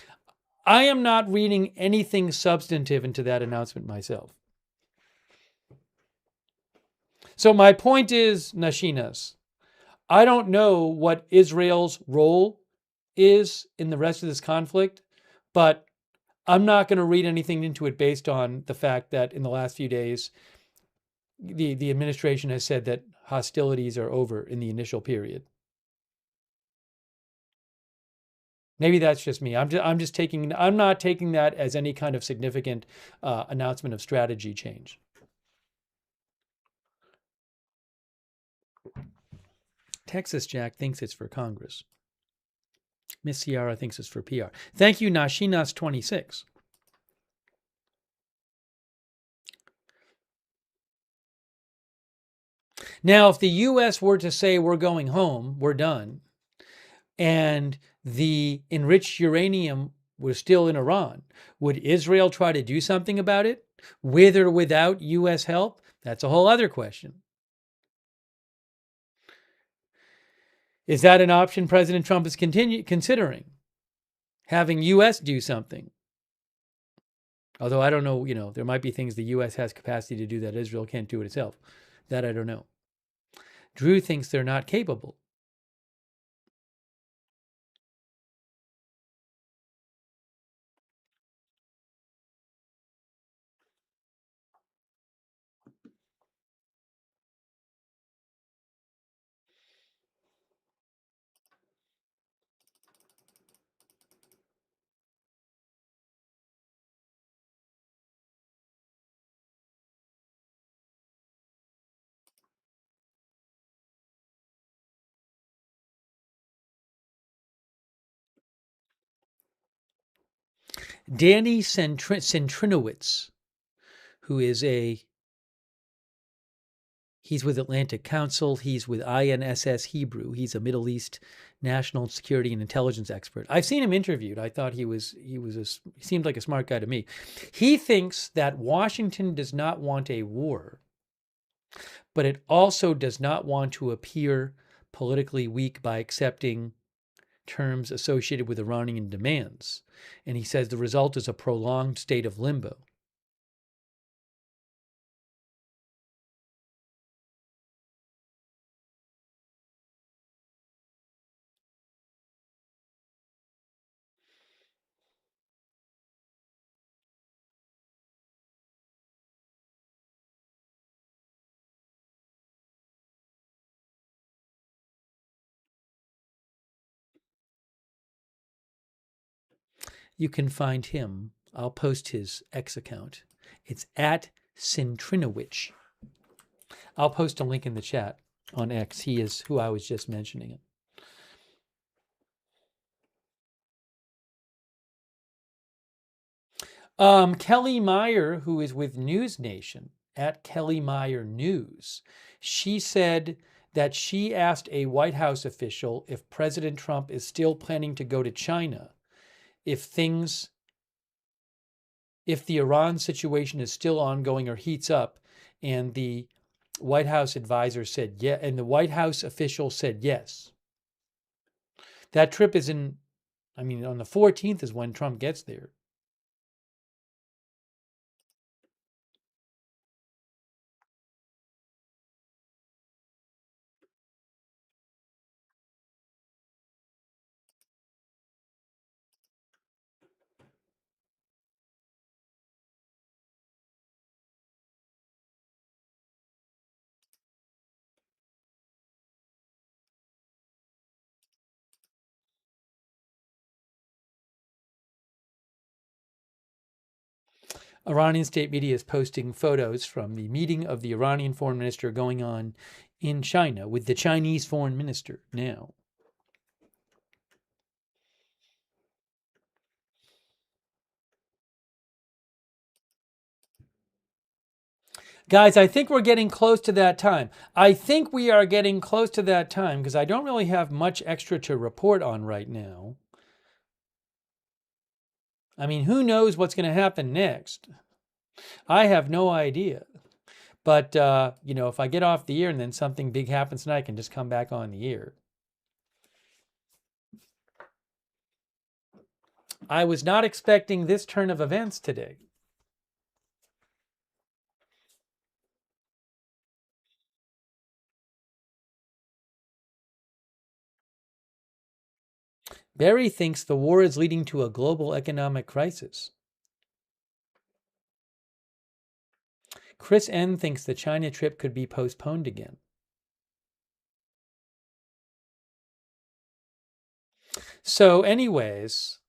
I am not reading anything substantive into that announcement myself. So my point is, Nashinas, I don't know what Israel's role is in the rest of this conflict, but I'm not going to read anything into it based on the fact that in the last few days, the administration has said that hostilities are over in the initial period. Maybe that's just me. I'm not taking that as any kind of significant announcement of strategy change. Texas Jack thinks it's for Congress. Miss Ciara thinks it's for PR. Thank you, Nashinas26. Now, if the U.S. were to say we're going home, we're done, and the enriched uranium was still in Iran, would Israel try to do something about it, with or without U.S. help? That's a whole other question. Is that an option President Trump is considering? Having U.S. do something? Although I don't know, there might be things the U.S. has capacity to do that Israel can't do it itself. That I don't know. Drew thinks they're not capable. Danny Centrinowitz, who is he's with Atlantic Council, he's with INSS Hebrew, he's a Middle East national security and intelligence expert. I've seen him interviewed. I thought he seemed like a smart guy to me. He thinks that Washington does not want a war, but it also does not want to appear politically weak by accepting terms associated with Iranian demands. And he says the result is a prolonged state of limbo. You can find him. I'll post his X account. It's at Centrinowicz. I'll post a link in the chat on X. He is who I was just mentioning it. Kelly Meyer, who is with News Nation, at Kelly Meyer News, she said that she asked a White House official if President Trump is still planning to go to China, if the Iran situation is still ongoing or heats up, and the White House advisor said yes, and the White House official said yes. That trip is on the 14th is when Trump gets there. Iranian state media is posting photos from the meeting of the Iranian foreign minister going on in China with the Chinese foreign minister now. Guys, I think we're getting close to that time. I think we are getting close to that time because I don't really have much extra to report on right now. I mean, who knows what's going to happen next? I have no idea. But, if I get off the air and then something big happens tonight, I can just come back on the air. I was not expecting this turn of events today. Barry thinks the war is leading to a global economic crisis. Chris N. thinks the China trip could be postponed again. So anyways,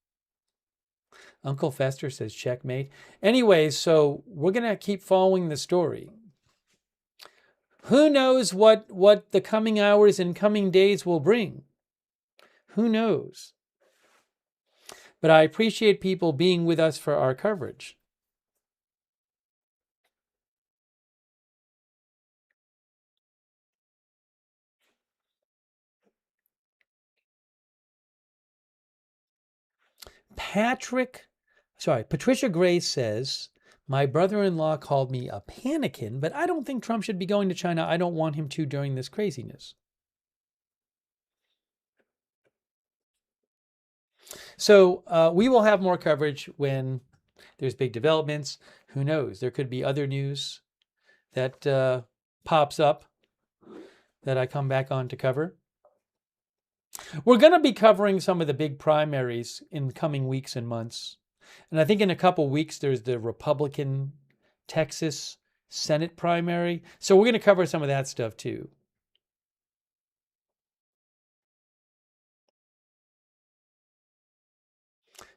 Uncle Fester says checkmate. Anyways, so we're going to keep following the story. Who knows what the coming hours and coming days will bring? Who knows? But I appreciate people being with us for our coverage. Patricia Gray says, my brother-in-law called me a panikin, but I don't think Trump should be going to China. I don't want him to during this craziness. So we will have more coverage when there's big developments. Who knows? There could be other news that pops up that I come back on to cover. We're going to be covering some of the big primaries in the coming weeks and months. And I think in a couple weeks, there's the Republican Texas Senate primary. So we're going to cover some of that stuff too.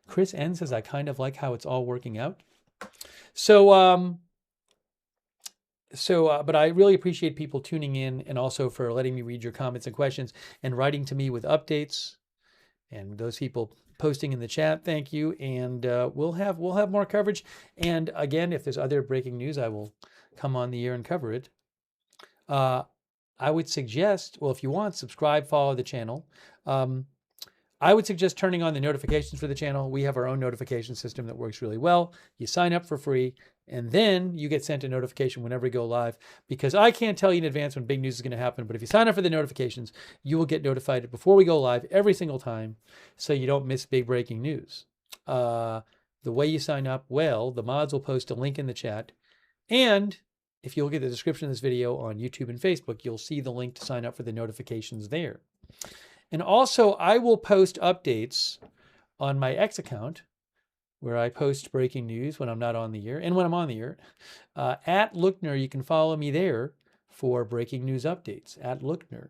Chris N says, I kind of like how it's all working out. So, but I really appreciate people tuning in and also for letting me read your comments and questions and writing to me with updates. And those people posting in the chat, thank you. And we'll have more coverage. And again, if there's other breaking news, I will come on the air and cover it. I would suggest, well, if you want, subscribe, follow the channel. I would suggest turning on the notifications for the channel. We have our own notification system that works really well. You sign up for free, and then you get sent a notification whenever we go live, because I can't tell you in advance when big news is going to happen. But if you sign up for the notifications, you will get notified before we go live every single time, so you don't miss big breaking news. The way you sign up, well, the mods will post a link in the chat. And if you look at the description of this video on YouTube and Facebook, you'll see the link to sign up for the notifications there. And also, I will post updates on my X account, where I post breaking news when I'm not on the air and when I'm on the air. At Lookner, you can follow me there for breaking news updates, at Lookner.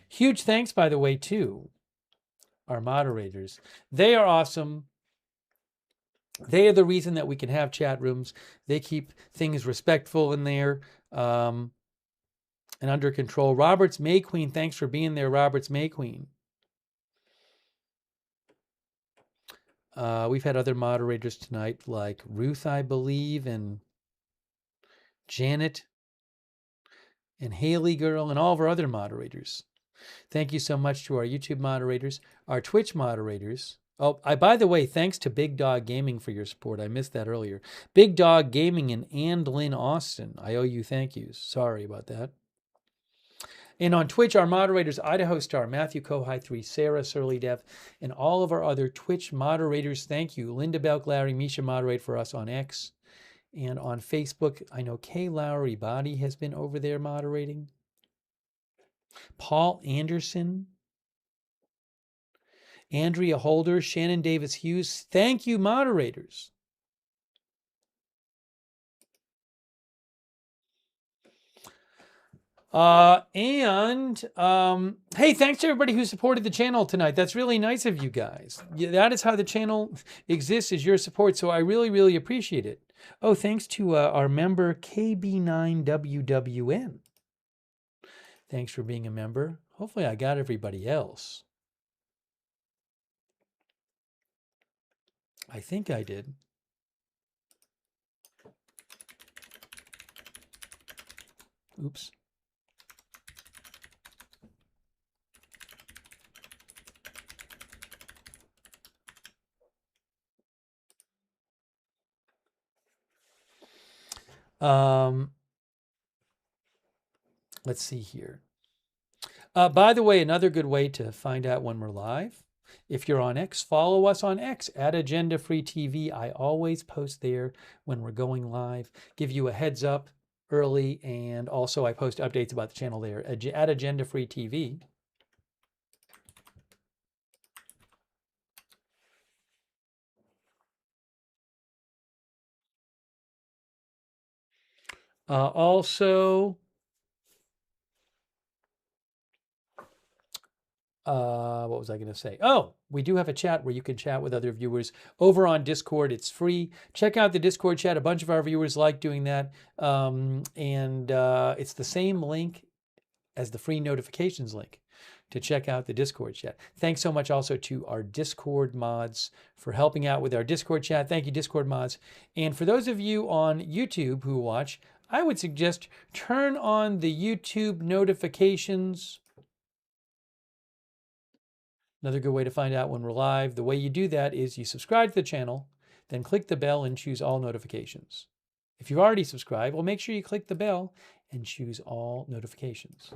Huge thanks, by the way, to our moderators. They are awesome. They are the reason that we can have chat rooms. They keep things respectful in there and under control. Roberts May Queen, thanks for being there, Roberts May Queen. We've had other moderators tonight, like Ruth, I believe, and Janet, and Haley Girl, and all of our other moderators. Thank you so much to our YouTube moderators, our Twitch moderators. Oh, by the way, thanks to Big Dog Gaming for your support. I missed that earlier. Big Dog Gaming and Ann Lynn Austin. I owe you thank yous. Sorry about that. And on Twitch, our moderators, Idaho Star, Matthew Kohai 3, Sarah Surly Dev, and all of our other Twitch moderators. Thank you. Linda Belk, Larry, Misha moderate for us on X. And on Facebook, I know Kay Lowry Body has been over there moderating. Paul Anderson. Andrea Holder, Shannon Davis Hughes. Thank you, moderators. Hey, thanks to everybody who supported the channel tonight. That's really nice of you guys. That is how the channel exists, is your support. So I really, really appreciate it. Oh, thanks to our member KB9WWN. Thanks for being a member. Hopefully I got everybody else. I think I did. Oops. Let's see here. By the way, another good way to find out when we're live, if you're on X, follow us on X at Agenda Free TV. I always post there when we're going live, give you a heads up early, and also I post updates about the channel there at Agenda Free TV. Also, what was I going to say? Oh, we do have a chat where you can chat with other viewers over on Discord. It's free. Check out the Discord chat. A bunch of our viewers like doing that. It's the same link as the free notifications link to check out the Discord chat. Thanks so much also to our Discord mods for helping out with our Discord chat. Thank you, Discord mods. And for those of you on YouTube who watch, I would suggest turn on the YouTube notifications. Another good way to find out when we're live. The way you do that is you subscribe to the channel, then click the bell and choose all notifications. If you've already subscribed, well, make sure you click the bell and choose all notifications.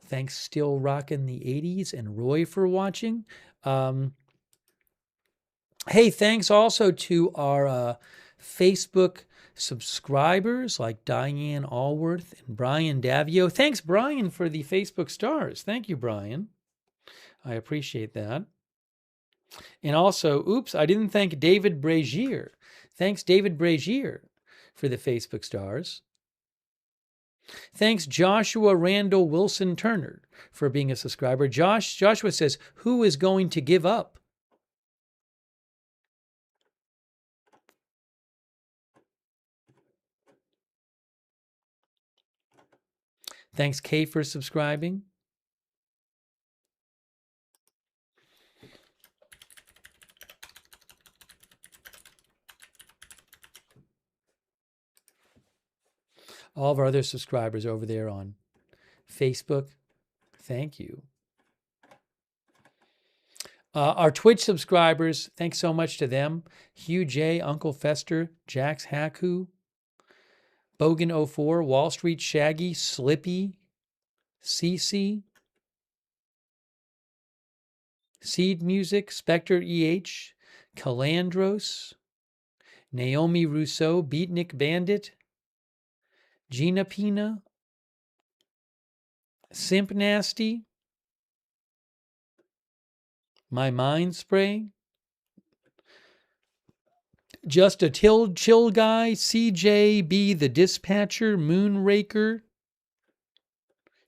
Thanks, Still Rockin' the 80s and Roy for watching. Hey, thanks also to our Facebook subscribers like Diane Allworth and Brian Davio. Thanks, Brian, for the Facebook stars. Thank you, Brian. I appreciate that. And also, oops, I didn't thank David Brazier. Thanks, David Brazier, for the Facebook stars. Thanks, Joshua Randall Wilson Turner, for being a subscriber. Joshua says, who is going to give up? Thanks, Kay, for subscribing. All of our other subscribers over there on Facebook, thank you. Our Twitch subscribers, thanks so much to them. Hugh J, Uncle Fester, Jax Haku, Bogan04, Wall Street Shaggy, Slippy, CC, Seed Music, Spectre EH, Calandros, Naomi Rousseau, Beatnik Bandit, Gina Pina, Simp Nasty, My Mind Spray, Just a Chill Guy, CJB the Dispatcher, Moonraker,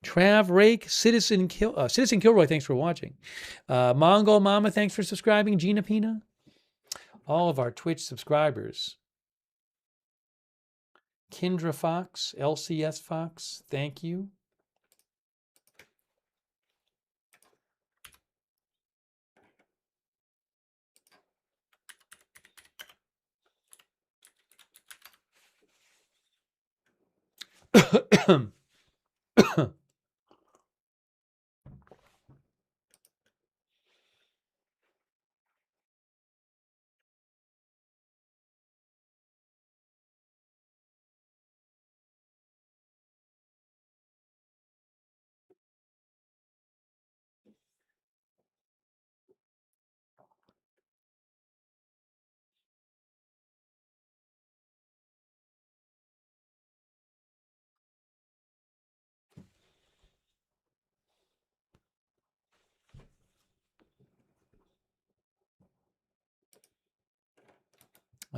Trav Rake, Citizen Kilroy, thanks for watching. Mongol Mama, thanks for subscribing. Gina Pina, all of our Twitch subscribers. Kendra Fox, LCS Fox, thank you.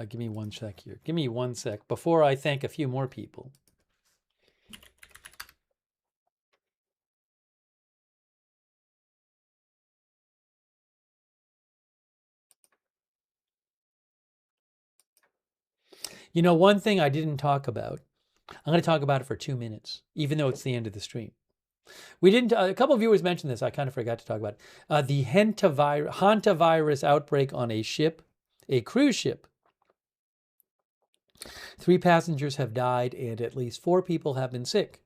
Give me one sec here. Give me one sec before I thank a few more people. You know, one thing I didn't talk about I'm going to talk about it for 2 minutes, even though it's the end of the stream. We didn't. A couple of viewers mentioned this. I kind of forgot to talk about it. The hantavirus outbreak on a ship, a cruise ship. 3 passengers have died, and at least 4 people have been sick.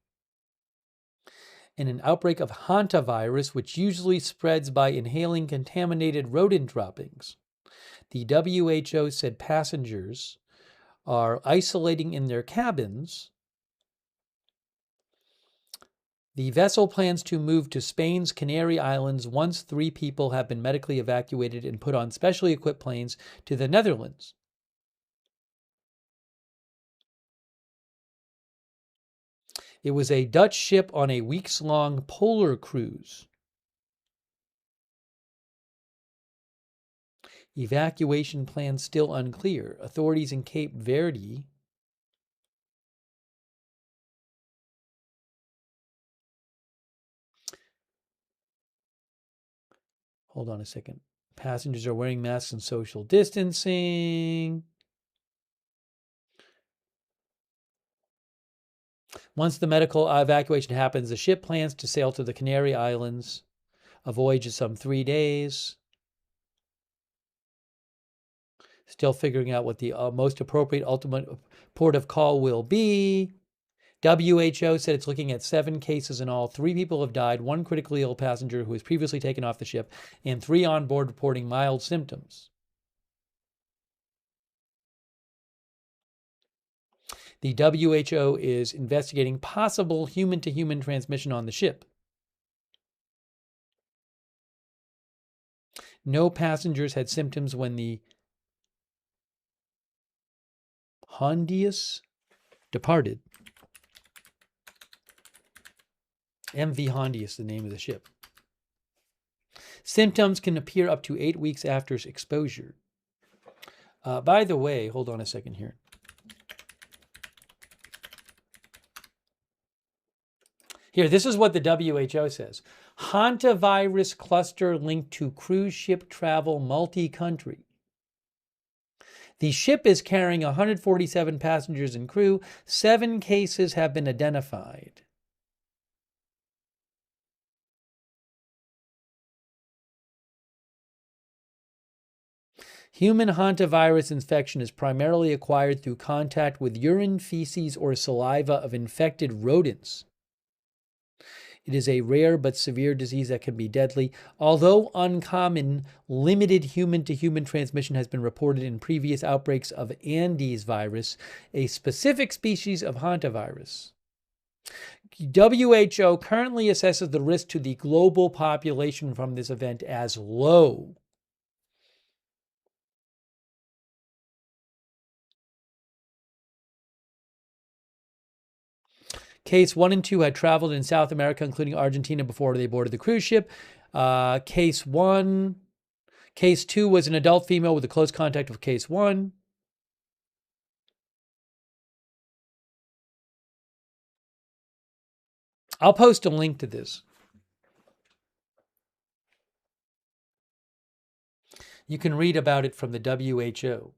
In an outbreak of hantavirus, which usually spreads by inhaling contaminated rodent droppings, the WHO said passengers are isolating in their cabins. The vessel plans to move to Spain's Canary Islands once 3 people have been medically evacuated and put on specially equipped planes to the Netherlands. It was a Dutch ship on a weeks-long polar cruise. Evacuation plans still unclear. Authorities in Cape Verde hold on a second. Passengers are wearing masks and social distancing. Once the medical evacuation happens, the ship plans to sail to the Canary Islands, a voyage of some 3 days. Still figuring out what the most appropriate ultimate port of call will be. WHO said it's looking at 7 cases in all. 3 people have died, 1 critically ill passenger who was previously taken off the ship, and 3 on board reporting mild symptoms. The WHO is investigating possible human-to-human transmission on the ship. No passengers had symptoms when the Hondius departed. MV Hondius, the name of the ship. Symptoms can appear up to 8 weeks after exposure. By the way, hold on a second here. Here, this is what the WHO says. Hantavirus cluster linked to cruise ship travel multi-country. The ship is carrying 147 passengers and crew. 7 cases have been identified. Human hantavirus infection is primarily acquired through contact with urine, feces, or saliva of infected rodents. It is a rare but severe disease that can be deadly. Although uncommon, limited human-to-human transmission has been reported in previous outbreaks of Andes virus, a specific species of hantavirus. WHO currently assesses the risk to the global population from this event as low. Case 1 and 2 had traveled in South America, including Argentina, before they boarded the cruise ship. Case 2 was an adult female with a close contact with case 1. I'll post a link to this. You can read about it from the WHO.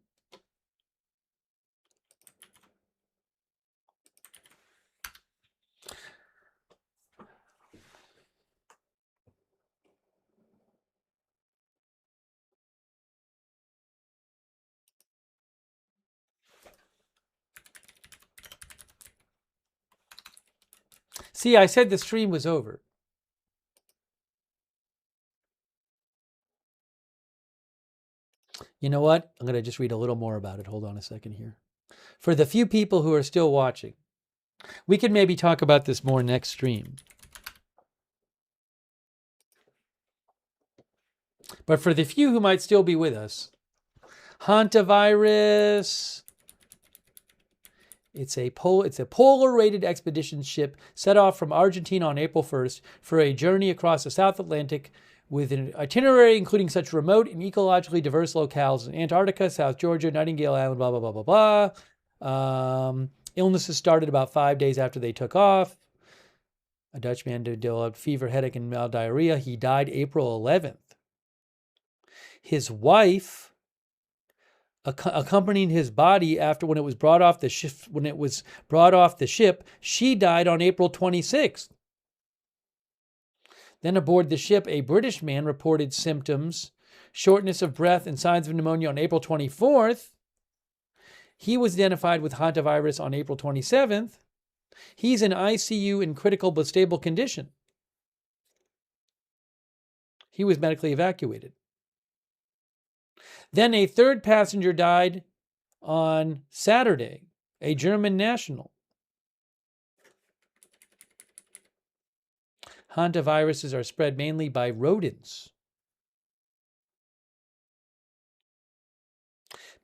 See, I said the stream was over. You know what? I'm going to just read a little more about it. Hold on a second here. For the few people who are still watching, we can maybe talk about this more next stream. But for the few who might still be with us, hantavirus. It's a polar-rated expedition ship set off from Argentina on April 1st for a journey across the South Atlantic with an itinerary including such remote and ecologically diverse locales as Antarctica, South Georgia, Nightingale Island, blah, blah, blah, blah, blah. Illnesses started about 5 days after they took off. A Dutchman developed fever, headache, and mild diarrhea. He died April 11th. His wife accompanying his body after when it was brought off the ship. When it was brought off the ship, she died on April 26th. Then aboard the ship, a British man reported symptoms, shortness of breath, and signs of pneumonia on April 24th. He was identified with hantavirus on April 27th. He's in ICU in critical but stable condition. He was medically evacuated. Then a third passenger died on Saturday, a German national. Hantaviruses are spread mainly by rodents.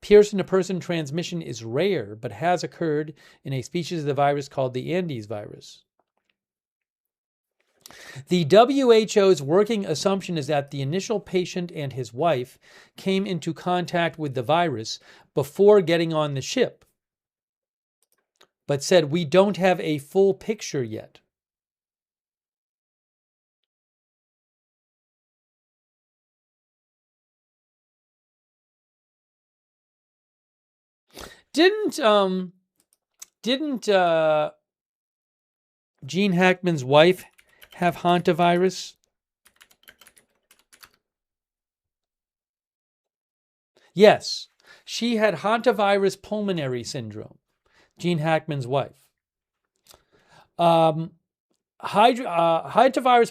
Person-to-person transmission is rare, but has occurred in a species of the virus called the Andes virus. The WHO's working assumption is that the initial patient and his wife came into contact with the virus before getting on the ship, but said we don't have a full picture yet. Didn't Gene Hackman's wife have hantavirus? Yes, she had hantavirus pulmonary syndrome. Gene Hackman's wife. Hantavirus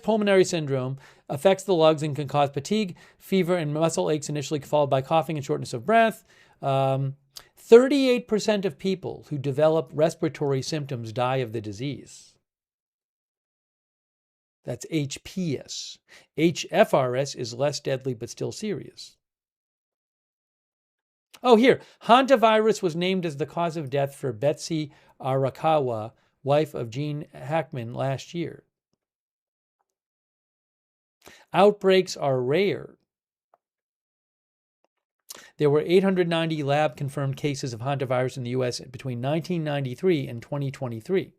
pulmonary syndrome affects the lungs and can cause fatigue, fever, and muscle aches initially, followed by coughing and shortness of breath. 38% of people who develop respiratory symptoms die of the disease. That's HPS. HFRS is less deadly but still serious. Oh, here. Hantavirus was named as the cause of death for Betsy Arakawa, wife of Gene Hackman, last year. Outbreaks are rare. There were 890 lab-confirmed cases of hantavirus in the U.S. between 1993 and 2023.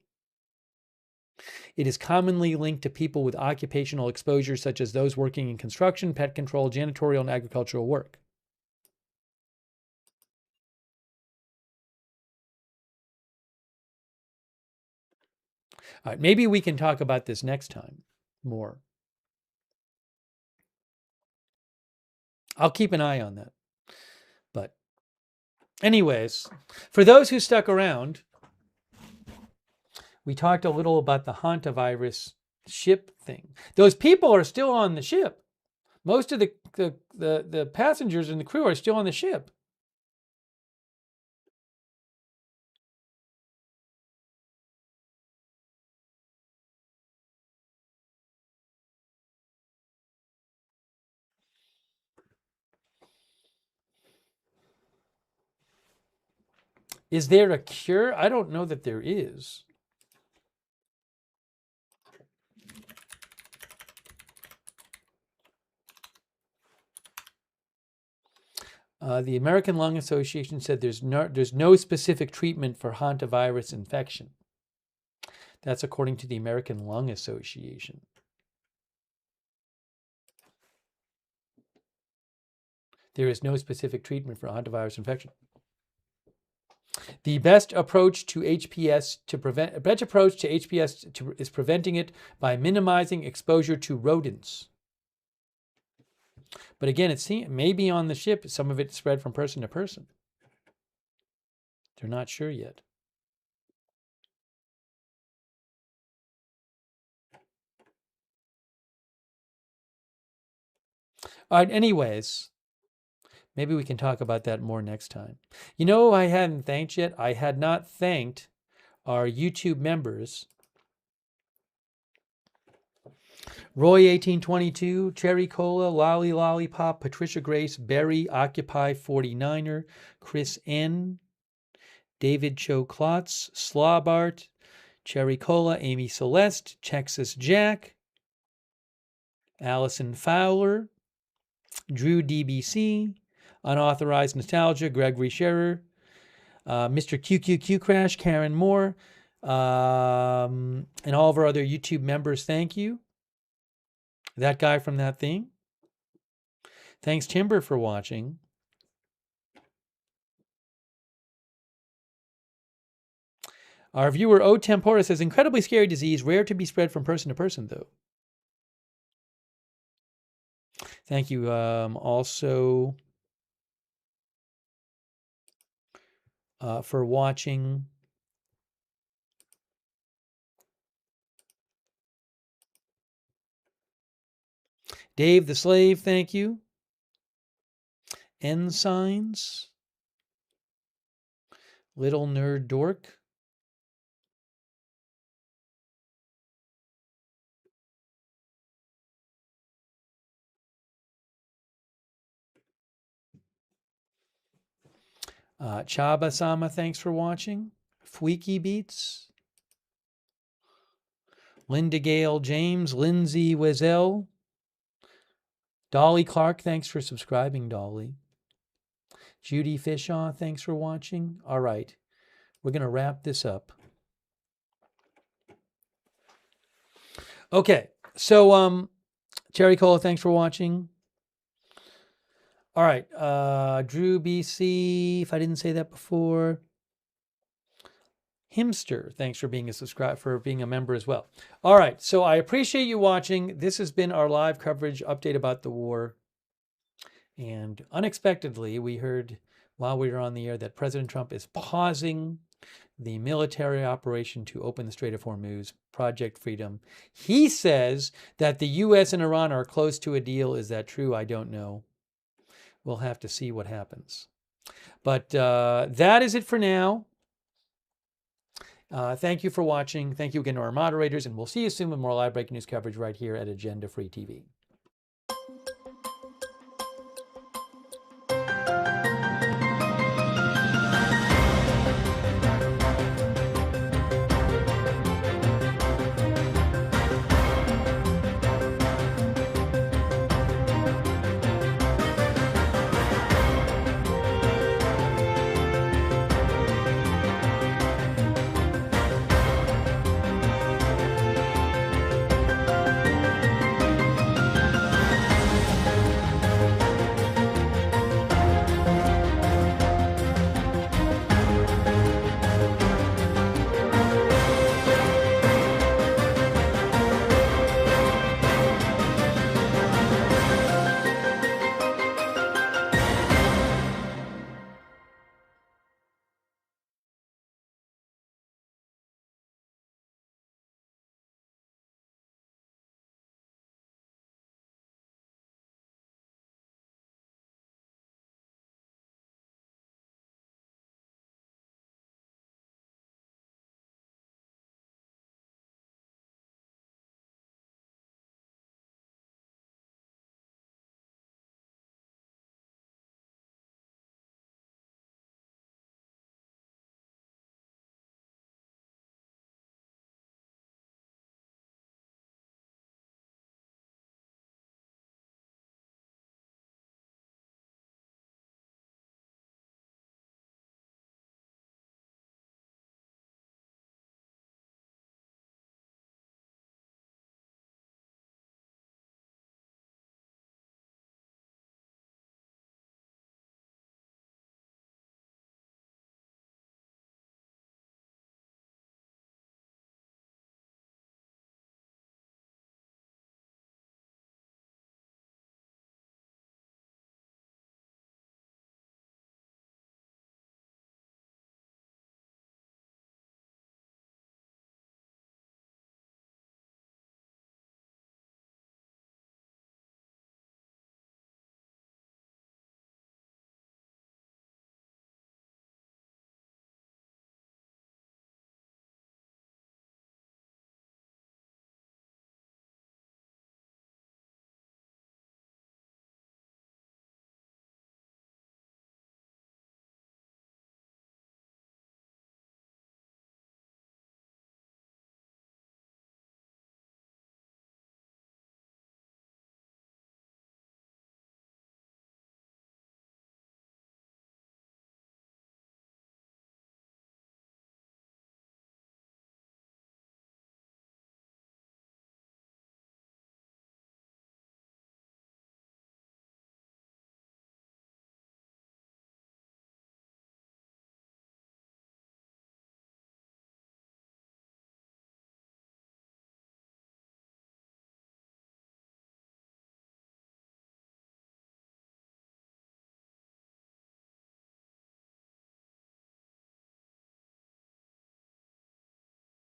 It is commonly linked to people with occupational exposure, such as those working in construction, pet control, janitorial, and agricultural work. All right, maybe we can talk about this next time more. I'll keep an eye on that. But anyways, for those who stuck around, we talked a little about the hantavirus ship thing. Those people are still on the ship. Most of the passengers and the crew are still on the ship. Is there a cure? I don't know that there is. The American Lung Association said there's no specific treatment for hantavirus infection. That's according to the American Lung Association. There is no specific treatment for hantavirus infection. The best approach to HPS is preventing it by minimizing exposure to rodents. But again, it may be on the ship. Some of it spread from person to person. They're not sure yet. All right, anyways, maybe we can talk about that more next time. You know, I hadn't thanked yet. I had not thanked our YouTube members. Roy 1822, Cherry Cola, Lolly Lollipop, Patricia Grace, Barry, Occupy 49er, Chris N, David Cho Klotz, Slobart, Cherry Cola, Amy Celeste, Texas Jack, Allison Fowler, Drew DBC, Unauthorized Nostalgia, Gregory Scherer, Mr. QQQ Crash, Karen Moore, and all of our other YouTube members, thank you. That guy from that thing. Thanks, Timber, for watching. Our viewer O Tempora says, incredibly scary disease, rare to be spread from person to person, though. Thank you. Also for watching. Dave the Slave, thank you. Ensigns. Little Nerd Dork. Chaba Sama, thanks for watching. Fweeky Beats. Linda Gale James. Lindsay Wazell. Dolly Clark, thanks for subscribing, Dolly. Judy Fishaw, thanks for watching. All right, we're going to wrap this up. Okay, so Cherry Cola, thanks for watching. All right, Drew BC, if I didn't say that before. Himster, thanks for being a member as well. All right, so I appreciate you watching. This has been our live coverage update about the war. And unexpectedly, we heard while we were on the air that President Trump is pausing the military operation to open the Strait of Hormuz, Project Freedom. He says that the U.S. and Iran are close to a deal. Is that true? I don't know. We'll have to see what happens. But that is it for now. Thank you for watching. Thank you again to our moderators, and we'll see you soon with more live breaking news coverage right here at Agenda Free TV.